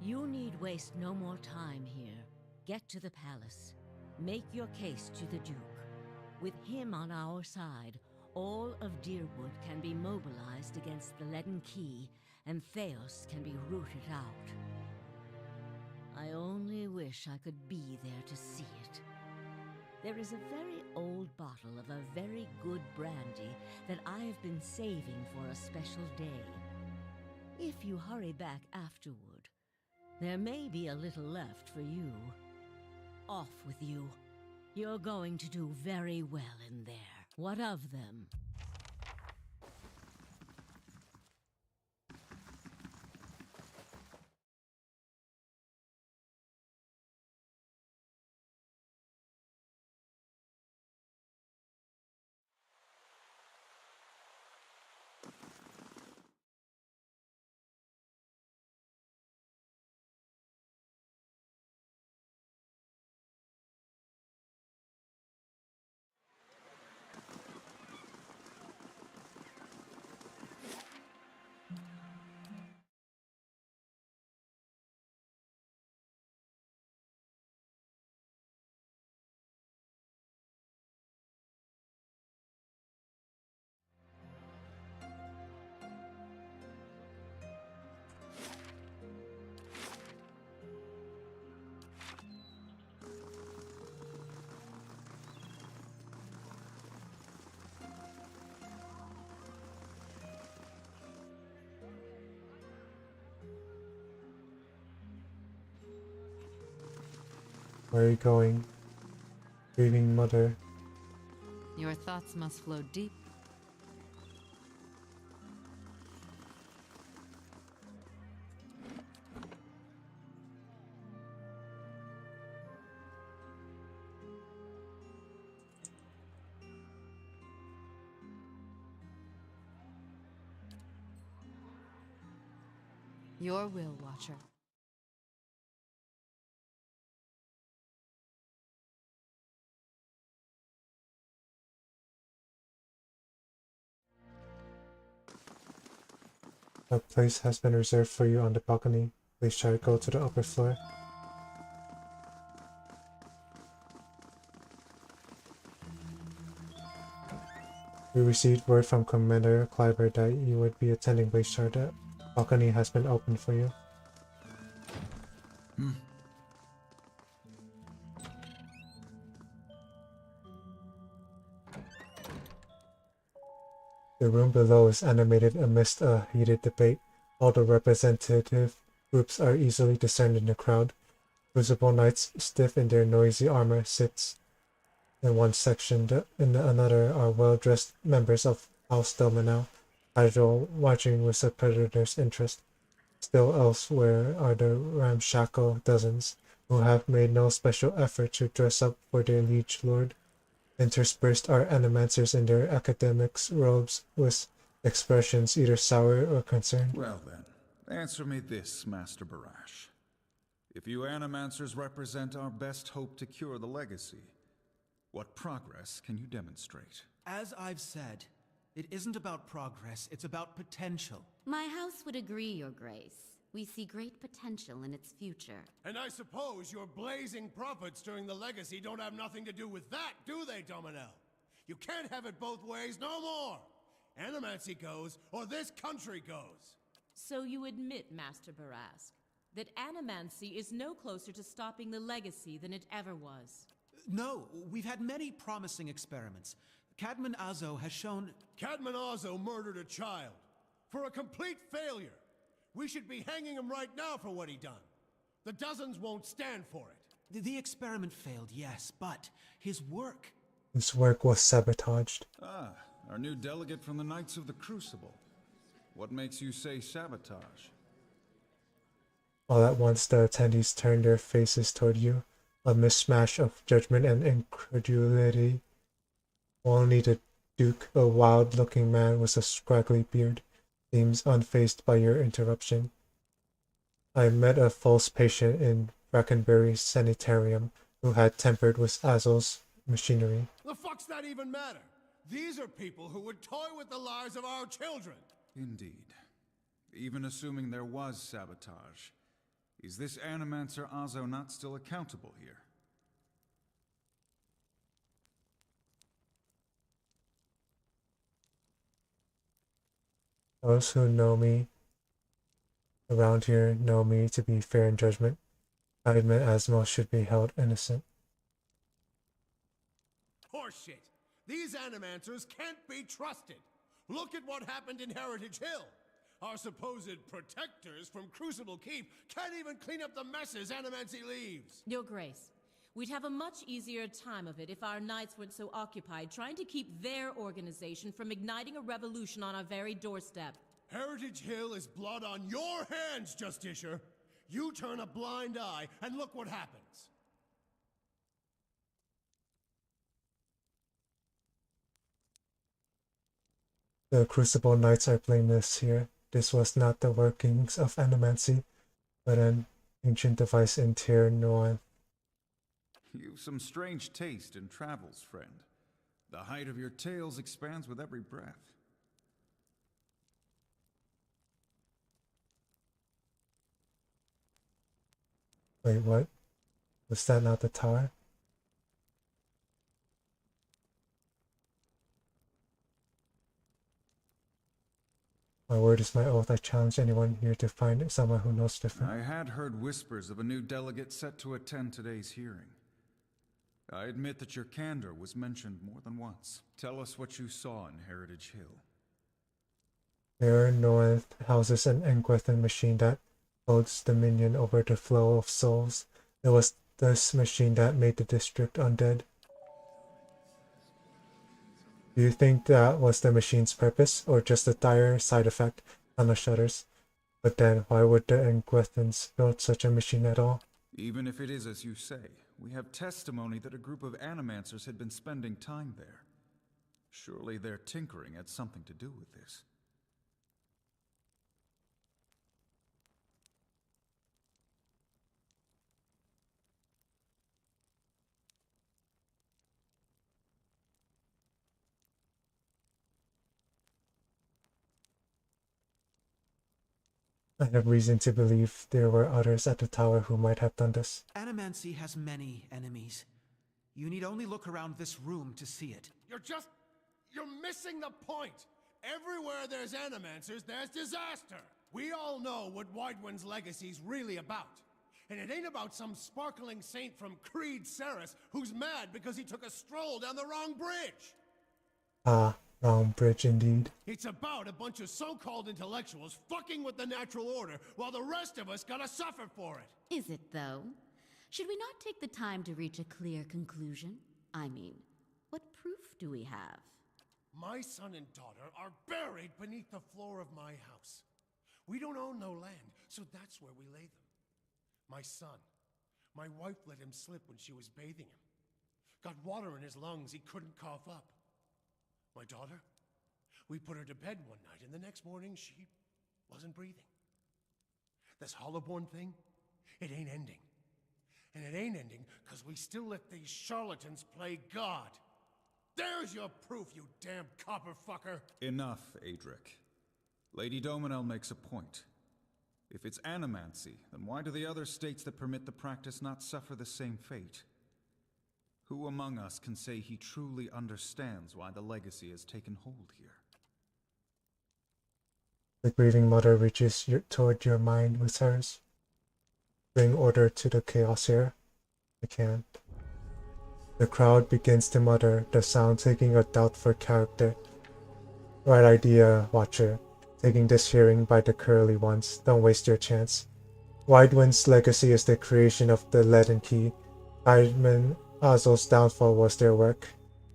O: You need waste no more time here. Get to the palace. Make your case to the Duke. With him on our side, all of Dyrwood can be mobilized against the leaden key, and Theos can be rooted out. I only wish I could be there to see it. There is a very old bottle of a very good brandy that I have been saving for a special day. If you hurry back afterward, there may be a little left for you. Off with you. You're going to do very well in there. What of them?
A: Where are you going? Grieving mother.
G: Your thoughts must flow deep. Your will, Watcher.
A: A place has been reserved for you on the balcony. Please try to go to the upper floor. We received word from Commander Cliver that you would be attending Blazechar. The balcony has been opened for you. The room below is animated amidst a heated debate. All the representative groups are easily discerned in the crowd. Crucible knights, stiff in their noisy armor, sits in one section. In another are well-dressed members of House Dominau, idle watching with a predator's interest. Still elsewhere are the ramshackle dozens, who have made no special effort to dress up for their liege lord. Interspersed are animancers in their academics' robes, with expressions either sour or concerned.
D: Well then, answer me this, Master Barash. If you animancers represent our best hope to cure the legacy, what progress can you demonstrate?
P: As I've said, it isn't about progress, it's about potential.
Q: My house would agree, Your Grace. We see great potential in its future.
C: And I suppose your blazing profits during the legacy don't have nothing to do with that, do they, Dominel? You can't have it both ways no more! Animancy goes, or this country goes!
R: So you admit, Master Barask, that animancy is no closer to stopping the legacy than it ever was?
P: No, we've had many promising experiments. Cadman Azo has shown...
C: Cadman Azo murdered a child. For a complete failure. We should be hanging him right now for what he done. The dozens won't stand for it.
P: The experiment failed, yes, but his work...
A: His work was sabotaged.
D: Ah, our new delegate from the Knights of the Crucible. What makes you say sabotage?
A: All at once the attendees turned their faces toward you, a mishmash of judgment and incredulity. Only the Duke, a wild-looking man with a scraggly beard, seems unfazed by your interruption. I met a false patient in Brackenbury's sanitarium who had tampered with Azel's machinery.
C: The fuck's that even matter? These are people who would toy with the lives of our children.
D: Indeed. Even assuming there was sabotage, is this Animancer Azo not still accountable here?
A: Those who know me around here know me to be fair in judgment. I admit Asmo should be held innocent.
C: Horseshit! These animancers can't be trusted! Look at what happened in Heritage Hill! Our supposed protectors from Crucible Keep can't even clean up the messes Animancy leaves!
R: Your Grace, we'd have a much easier time of it if our knights weren't so occupied trying to keep their organization from igniting a revolution on our very doorstep.
C: Heritage Hill is blood on your hands, Justicia! You turn a blind eye and look what happens!
A: The Crucible Knights are blameless here. This was not the workings of Animancy, but an ancient device in Tyr Noan.
D: You've some strange taste in travels, friend. The height of your tales expands with every breath.
A: Wait, what? Was that not the tower? My word is my oath. I challenge anyone here to find someone who knows different.
D: I had heard whispers of a new delegate set to attend today's hearing. I admit that your candor was mentioned more than once. Tell us what you saw in Heritage Hill.
A: There North houses an Engwithan machine that holds dominion over the flow of souls. It was this machine that made the district undead. Do you think that was the machine's purpose, or just a dire side effect on the shutters? But then, why would the Engwithans build such a machine at all?
D: Even if it is as you say, we have testimony that a group of animancers had been spending time there. Surely their tinkering had something to do with this.
A: I have reason to believe there were others at the tower who might have done this.
P: Animancy has many enemies. You need only look around this room to see it.
C: You're missing the point! Everywhere there's animancers, there's disaster! We all know what Widewind's legacy's really about. And it ain't about some sparkling saint from Creed Ceres who's mad because he took a stroll down the wrong bridge!
A: Ah, wrong bridge indeed.
C: It's about a bunch of so-called intellectuals fucking with the natural order while the rest of us gotta suffer for it!
Q: Is it, though? Should we not take the time to reach a clear conclusion? I mean, what proof do we have?
J: My son and daughter are buried beneath the floor of my house. We don't own no land, so that's where we lay them. My son, my wife let him slip when she was bathing him. Got water in his lungs he couldn't cough up. My daughter, we put her to bed one night, and the next morning she wasn't breathing. This Hollowborn thing, it ain't ending. And it ain't ending because we still let these charlatans play God. There's your proof, you damn copper fucker!
D: Enough, Adric. Lady Dominel makes a point. If it's animancy, then why do the other states that permit the practice not suffer the same fate? Who among us can say he truly understands why the legacy has taken hold here?
A: The grieving mother reaches toward your mind with hers. Bring order to the chaos here. I can't. The crowd begins to mutter, the sound taking a doubtful character. Right idea, Watcher. Taking this hearing by the curly ones. Don't waste your chance. Widewind's legacy is the creation of the Leaden Key. Hyman Azel's downfall was their work,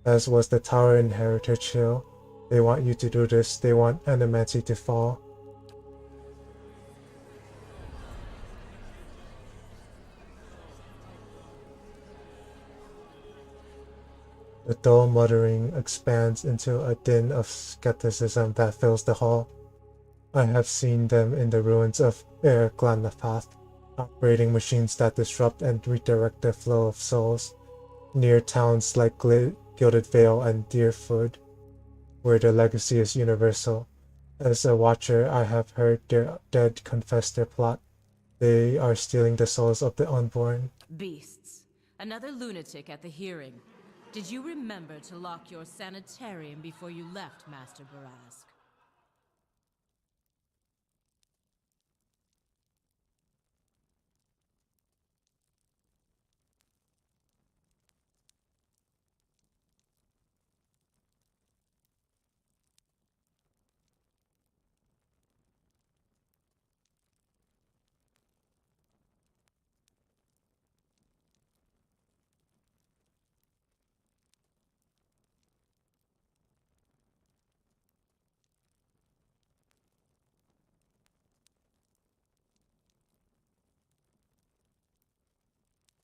A: as was the Tower in Heritage Hill. They want you to do this. They want Animancy to fall. The dull muttering expands into a din of skepticism that fills the hall. I have seen them in the ruins of Air Glanathath, operating machines that disrupt and redirect the flow of souls, near towns like Gilded Vale and Dyrwood, where the legacy is universal. As a watcher, I have heard their dead confess their plot. They are stealing the souls of the unborn.
R: Beasts. Another lunatic at the hearing. Did you remember to lock your sanitarium before you left, Master Barask?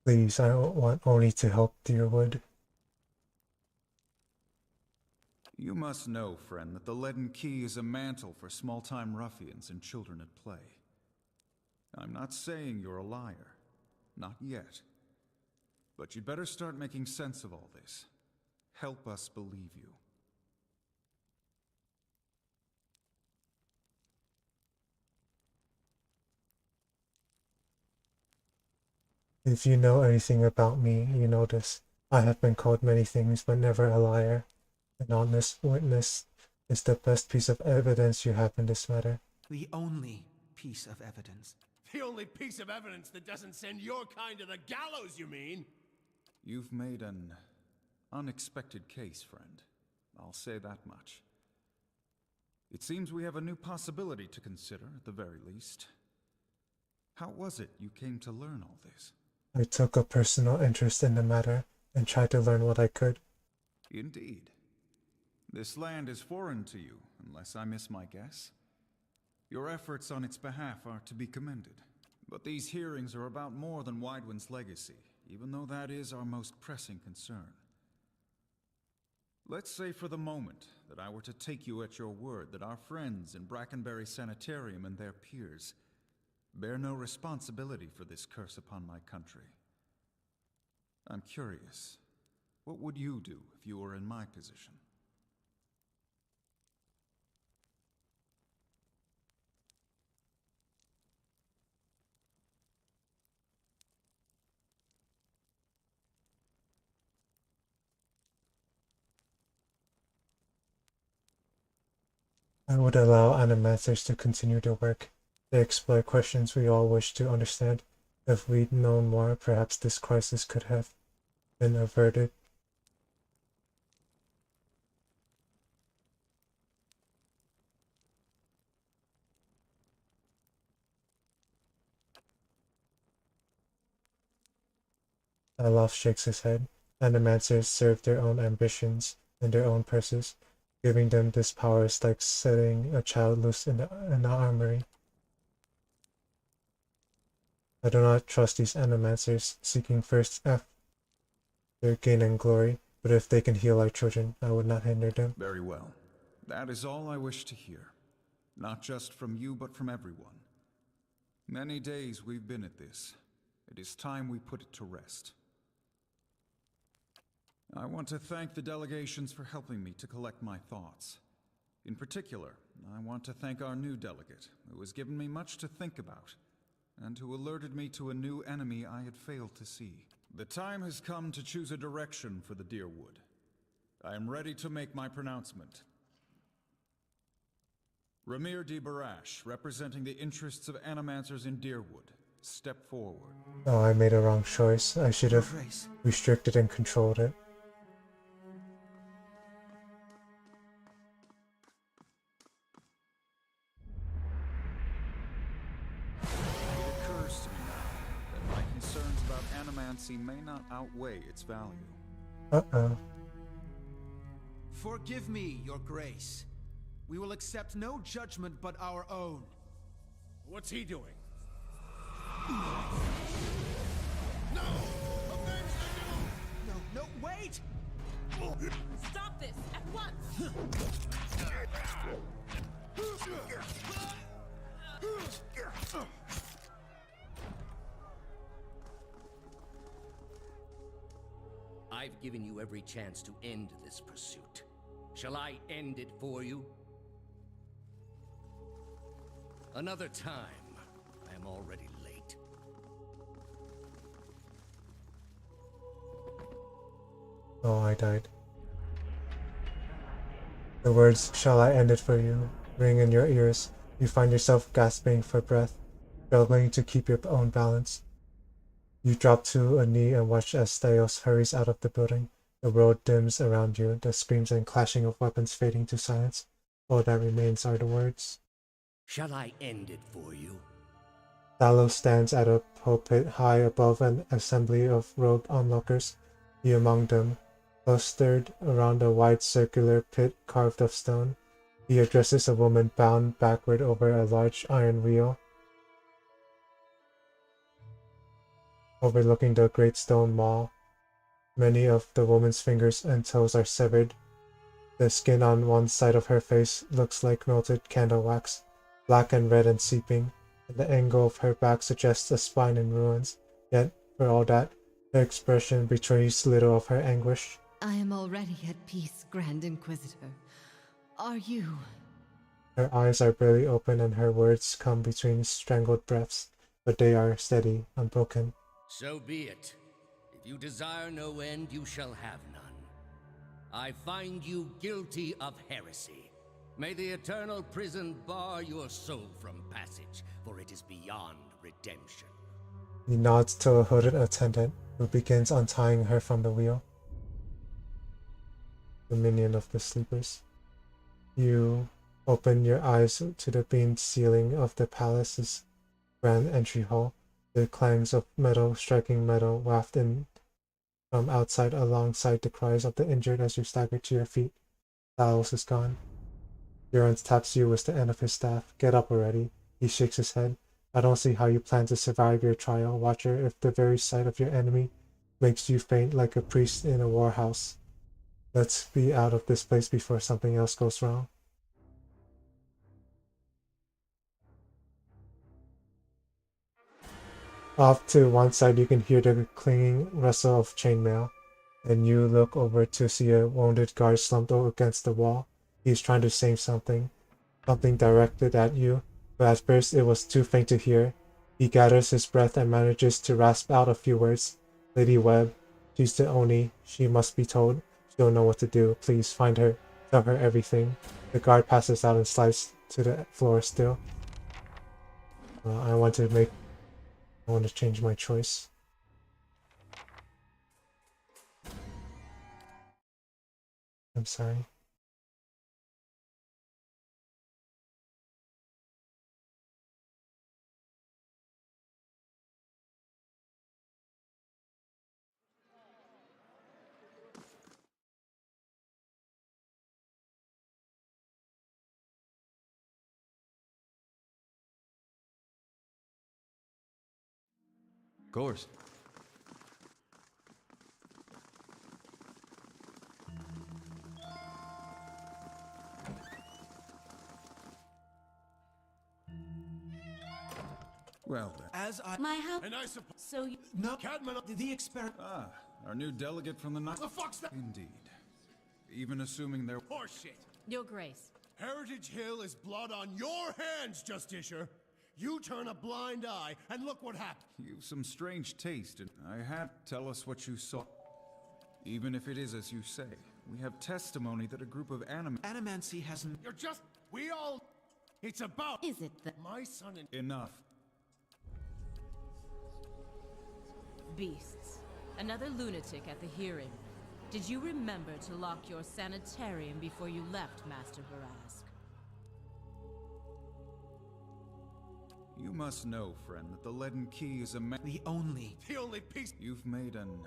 A: Please, I want only to help Dyrwood.
D: You must know, friend, that the Leaden Key is a mantle for small-time ruffians and children at play. I'm not saying you're a liar. Not yet. But you'd better start making sense of all this. Help us believe you.
A: If you know anything about me, you know this. I have been called many things, but never a liar. An honest witness is the best piece of evidence you have in this matter.
P: The only piece of evidence.
J: The only piece of evidence that doesn't send your kind to the gallows, you mean?
D: You've made an unexpected case, friend. I'll say that much. It seems we have a new possibility to consider, at the very least. How was it you came to learn all this?
A: I took a personal interest in the matter and tried to learn what I could.
D: Indeed. This land is foreign to you, unless I miss my guess. Your efforts on its behalf are to be commended. But these hearings are about more than Widewind's legacy, even though that is our most pressing concern. Let's say for the moment that I were to take you at your word that our friends in Brackenbury Sanitarium and their peers bear no responsibility for this curse upon my country. I'm curious, what would you do if you were in my position?
A: I would allow animators to continue their work. They explore questions we all wish to understand. If we'd known more, perhaps this crisis could have been averted. Alof shakes his head. Animancers serve their own ambitions and their own purses. Giving them this power is like setting a child loose in an armory. I do not trust these animancers, seeking first after gain and glory, but if they can heal our children, I would not hinder them.
D: Very well. That is all I wish to hear. Not just from you, but from everyone. Many days we've been at this. It is time we put it to rest. I want to thank the delegations for helping me to collect my thoughts. In particular, I want to thank our new delegate, who has given me much to think about, and who alerted me to a new enemy I had failed to see. The time has come to choose a direction for the Dyrwood. I am ready to make my pronouncement. Ramir de Barash, representing the interests of animancers in Dyrwood, step forward.
A: Oh, I made a wrong choice. I should have restricted and controlled it.
D: It occurs to me now that my concerns about animancy may not outweigh its value.
A: Uh-oh.
P: Forgive me, Your Grace. We will accept no judgment but our own.
E: What's he doing?
P: No! No, wait!
R: Stop this at once!
S: I've given you every chance to end this pursuit. Shall I end it for you? Another time. I am already late.
A: Oh, I died. The words, "Shall I end it for you?" ring in your ears. You find yourself gasping for breath, struggling to keep your own balance. You drop to a knee and watch as Theos hurries out of the building. The world dims around you, the screams and clashing of weapons fading to silence. All that remains are the words.
S: Shall I end it for you?
A: Thalos stands at a pulpit high above an assembly of robed onlookers. He among them, clustered around a wide circular pit carved of stone. He addresses a woman bound backward over a large iron wheel, overlooking the great stone wall. Many of the woman's fingers and toes are severed. The skin on one side of her face looks like melted candle wax, black and red and seeping, and the angle of her back suggests a spine in ruins. Yet, for all that, her expression betrays little of her anguish.
Q: I am already at peace, Grand Inquisitor. Are you?
A: Her eyes are barely open and her words come between strangled breaths, but they are steady, unbroken.
S: So be it. If you desire no end, you shall have none. I find you guilty of heresy. May the eternal prison bar your soul from passage, for it is beyond redemption.
A: He nods to a hooded attendant, who begins untying her from the wheel. The minion of the sleepers. You open your eyes to the beamed ceiling of the palace's grand entry hall. The clangs of metal striking metal waft in from outside alongside the cries of the injured as you stagger to your feet. Thalos is gone. Durance taps you with the end of his staff. Get up already. He shakes his head. I don't see how you plan to survive your trial, Watcher, if the very sight of your enemy makes you faint like a priest in a warhouse. Let's be out of this place before something else goes wrong. Off to one side you can hear the clinging rustle of chainmail, and you look over to see a wounded guard slumped against the wall. He's trying to say something directed at you, but at first it was too faint to hear. He gathers his breath and manages to rasp out a few words. Lady Webb, she's the Oni, she must be told. She don't know what to do. Please find her, tell her everything. The guard passes out and slides to the floor still. I want to change my choice. I'm sorry.
F: course.
D: Well then.
P: As I...
Q: My help.
C: And I suppose.
Q: So you.
P: No,
C: Catman.
P: the experiment...
D: Ah, our new delegate from the night.
C: The fuck's that?
D: Indeed. Even assuming there...
C: Horseshit.
R: Your Grace.
C: Heritage Hill is blood on your hands, Justiciar. You turn a blind eye, and look what happened.
D: You've some strange taste, and I had tell us what you saw. Even if it is as you say, we have testimony that a group of
P: Animancy hasn't...
C: You're just... We all... It's about...
Q: Is it the...
C: My son and...
D: Enough.
R: Beasts. Another lunatic at the hearing. Did you remember to lock your sanitarium before you left, Master Barask?
D: You must know, friend, that the leaden key is a
P: The only
C: piece...
D: You've made an...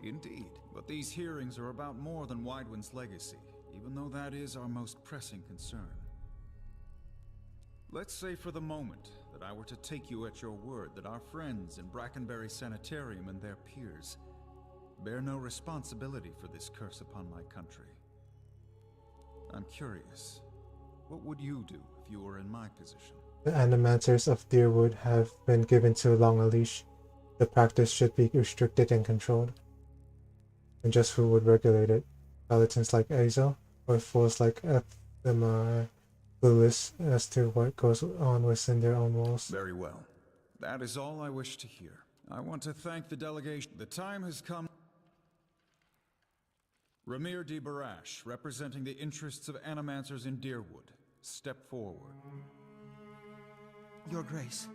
D: Indeed. But these hearings are about more than Widewind's legacy, even though that is our most pressing concern. Let's say for the moment that I were to take you at your word that our friends in Brackenbury Sanitarium and their peers bear no responsibility for this curse upon my country. I'm curious, what would you do if you were in my position?
A: The animators of Dyrwood have been given too long a leash. The practice should be restricted and controlled. And just who would regulate it? Paladins like Azel, or fools like them are clueless as to what goes on within their own walls?
D: Very well. That is all I wish to hear. I want to thank the delegation. The time has come. Ramir de Barash, representing the interests of animancers in Dyrwood, step forward.
P: Your Grace.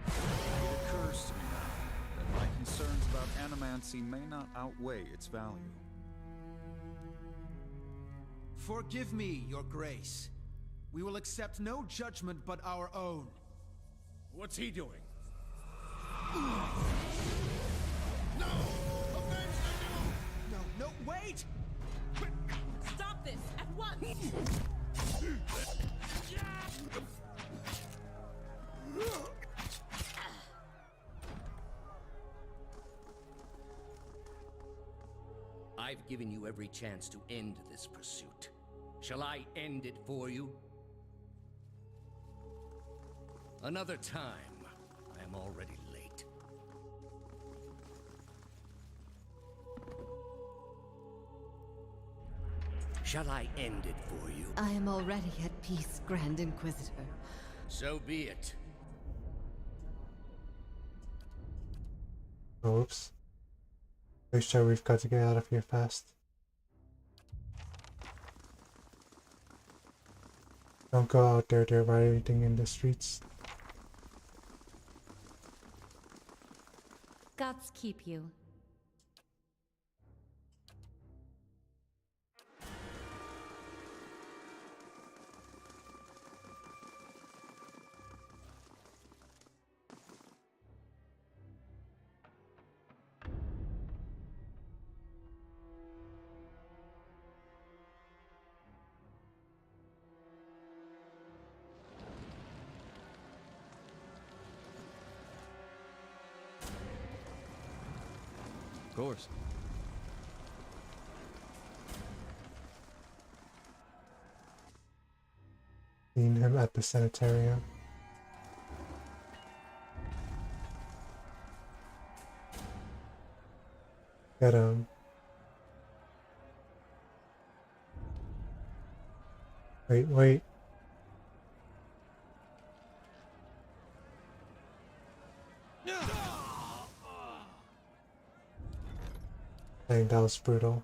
D: It occurs to me now that my concerns about animancy may not outweigh its value.
P: Forgive me, Your Grace. We will accept no judgment but our own.
C: What's he doing?
P: No! No, wait!
R: Stop this at once!
S: I've given you every chance to end this pursuit. Shall I end it for you? Another time. I am already late. Shall I end it for you?
Q: I am already at peace, Grand Inquisitor.
S: So be it.
A: Oops. Pretty sure we've got to get out of here fast. Don't go out there, they're rioting in the streets.
Q: Gods keep you.
F: Of course.
A: Seen him at the sanitarium. Get him. Wait. Dang, that was brutal.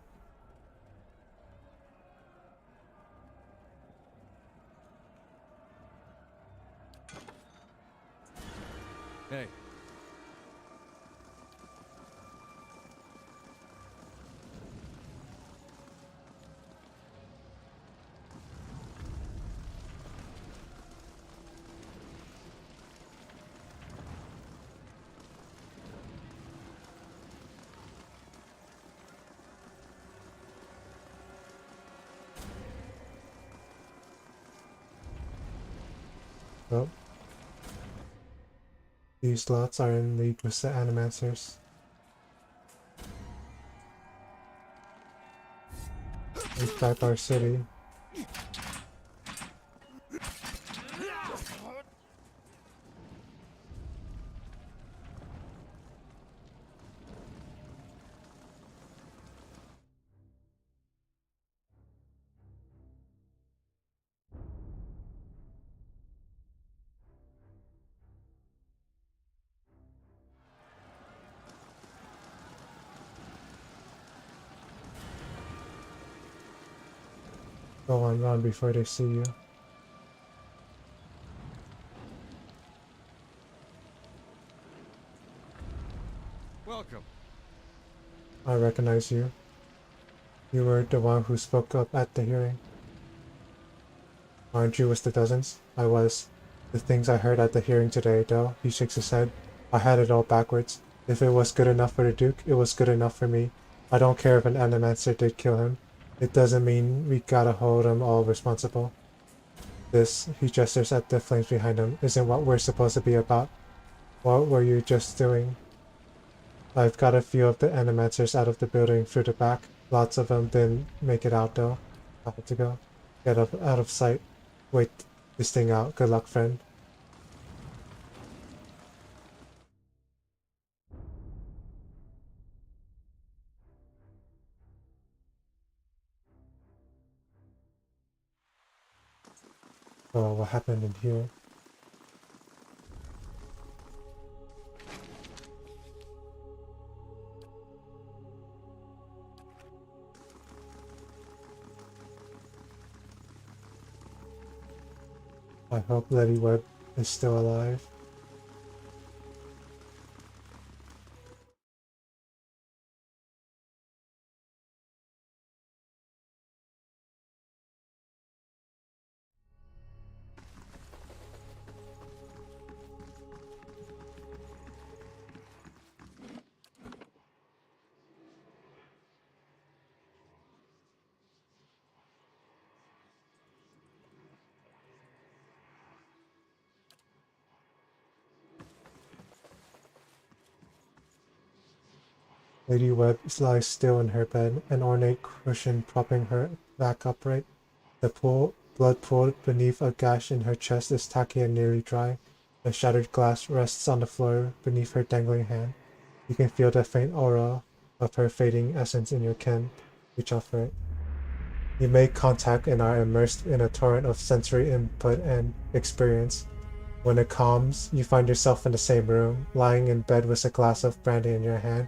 F: Hey.
A: Well, these lots are in league with the Animancers. Take back our city. Go on, run before they see you.
F: Welcome.
A: I recognize you. You were the one who spoke up at the hearing. Aren't you with the dozens? I was. The things I heard at the hearing today, though, he shakes his head. I had it all backwards. If it was good enough for the Duke, it was good enough for me. I don't care if an Animancer did kill him. It doesn't mean we gotta hold them all responsible. This, he gestures at the flames behind him, isn't what we're supposed to be about. What were you just doing? I've got a few of the Animancers out of the building through the back. Lots of them didn't make it out though. I had to go. Get up out of sight. Wait this thing out. Good luck, friend. Oh, what happened in here? I hope Letty Webb is still alive. Lady Webb lies still in her bed, an ornate cushion propping her back upright. The blood pool beneath a gash in her chest is tacky and nearly dry. The shattered glass rests on the floor beneath her dangling hand. You can feel the faint aura of her fading essence in your ken. Reach out for it. You make contact and are immersed in a torrent of sensory input and experience. When it calms, you find yourself in the same room, lying in bed with a glass of brandy in your hand.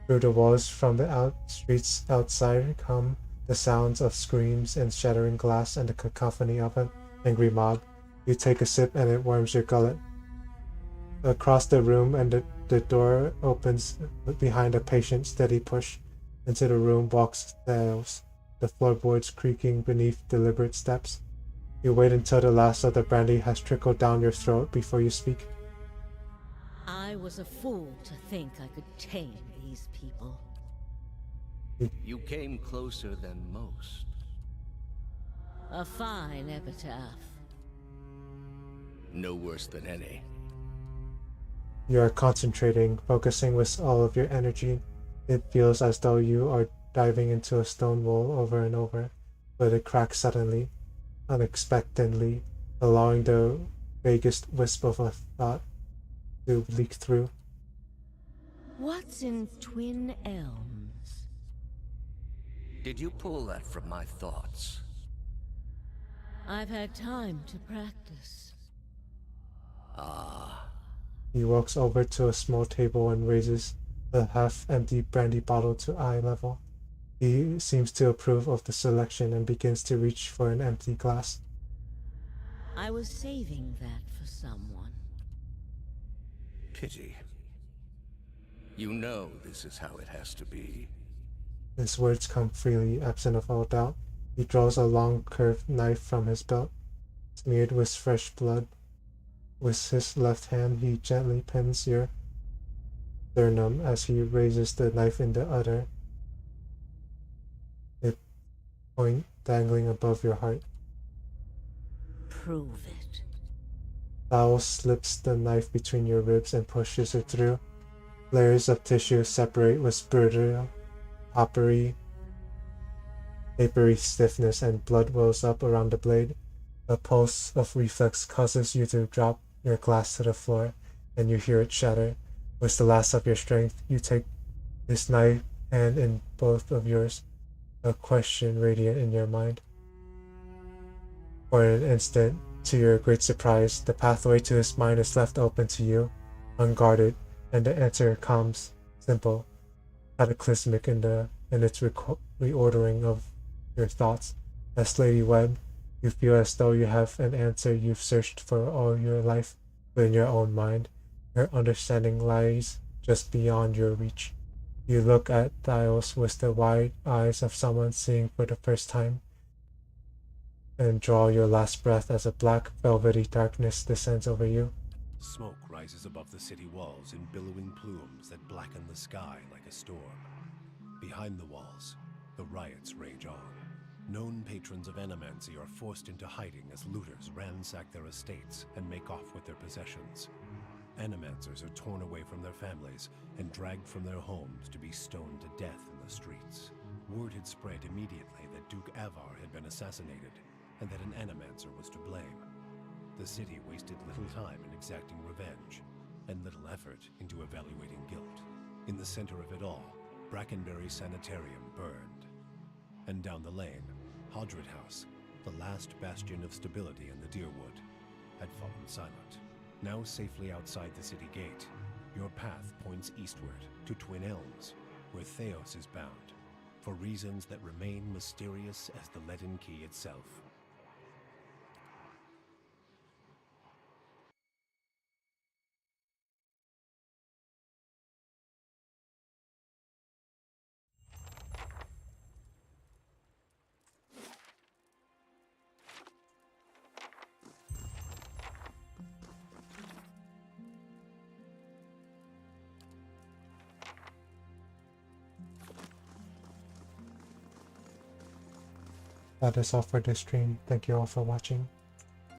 A: Through the walls from the streets outside come the sounds of screams and shattering glass and the cacophony of an angry mob. You take a sip and it warms your gullet. Across the room and the door opens behind a patient, steady push. Into the room walks Thales, the floorboards creaking beneath deliberate steps. You wait until the last of the brandy has trickled down your throat before you speak.
O: I was a fool to think I could tame these people.
S: You came closer than most.
O: A fine epitaph.
S: No worse than any.
A: You are concentrating, focusing with all of your energy. It feels as though you are diving into a stone wall over and over, but it cracks suddenly, unexpectedly, allowing the vaguest wisp of a thought to leak through.
O: What's in Twin Elms?
S: Did you pull that from my thoughts?
O: I've had time to practice.
S: Ah.
A: He walks over to a small table and raises the half-empty brandy bottle to eye level. He seems to approve of the selection and begins to reach for an empty glass.
O: I was saving that for someone.
S: Pity. You know this is how it has to be.
A: His words come freely, absent of all doubt. He draws a long curved knife from his belt, smeared with fresh blood. With his left hand he gently pins your sternum as he raises the knife in the other, its point dangling above your heart.
O: Prove it.
A: Thao slips the knife between your ribs and pushes it through. Layers of tissue separate with brutal, papery stiffness, and blood wells up around the blade. A pulse of reflex causes you to drop your glass to the floor, and you hear it shatter. With the last of your strength, you take this knife hand in both of yours, a question radiant in your mind. For an instant, to your great surprise, the pathway to his mind is left open to you, unguarded, and the answer comes simple, cataclysmic in its reordering of your thoughts. As Lady Webb, you feel as though you have an answer you've searched for all your life, but in your own mind. Your understanding lies just beyond your reach. You look at Thios with the wide eyes of someone seeing for the first time, and draw your last breath as a black, velvety darkness descends over you.
E: Smoke rises above the city walls in billowing plumes that blacken the sky like a storm. Behind the walls, the riots rage on. Known patrons of Animancy are forced into hiding as looters ransack their estates and make off with their possessions. Animancers are torn away from their families and dragged from their homes to be stoned to death in the streets. Word had spread immediately that Duke Avar had been assassinated, and that an Animancer was to blame. The city wasted little time in exacting revenge, and little effort into evaluating guilt. In the center of it all, Brackenberry Sanitarium burned. And down the lane, Hodred House, the last bastion of stability in the Dyrwood, had fallen silent. Now safely outside the city gate, your path points eastward to Twin Elms, where Theos is bound, for reasons that remain mysterious as the Leaden Key itself.
A: That is all for this stream. Thank you all for watching.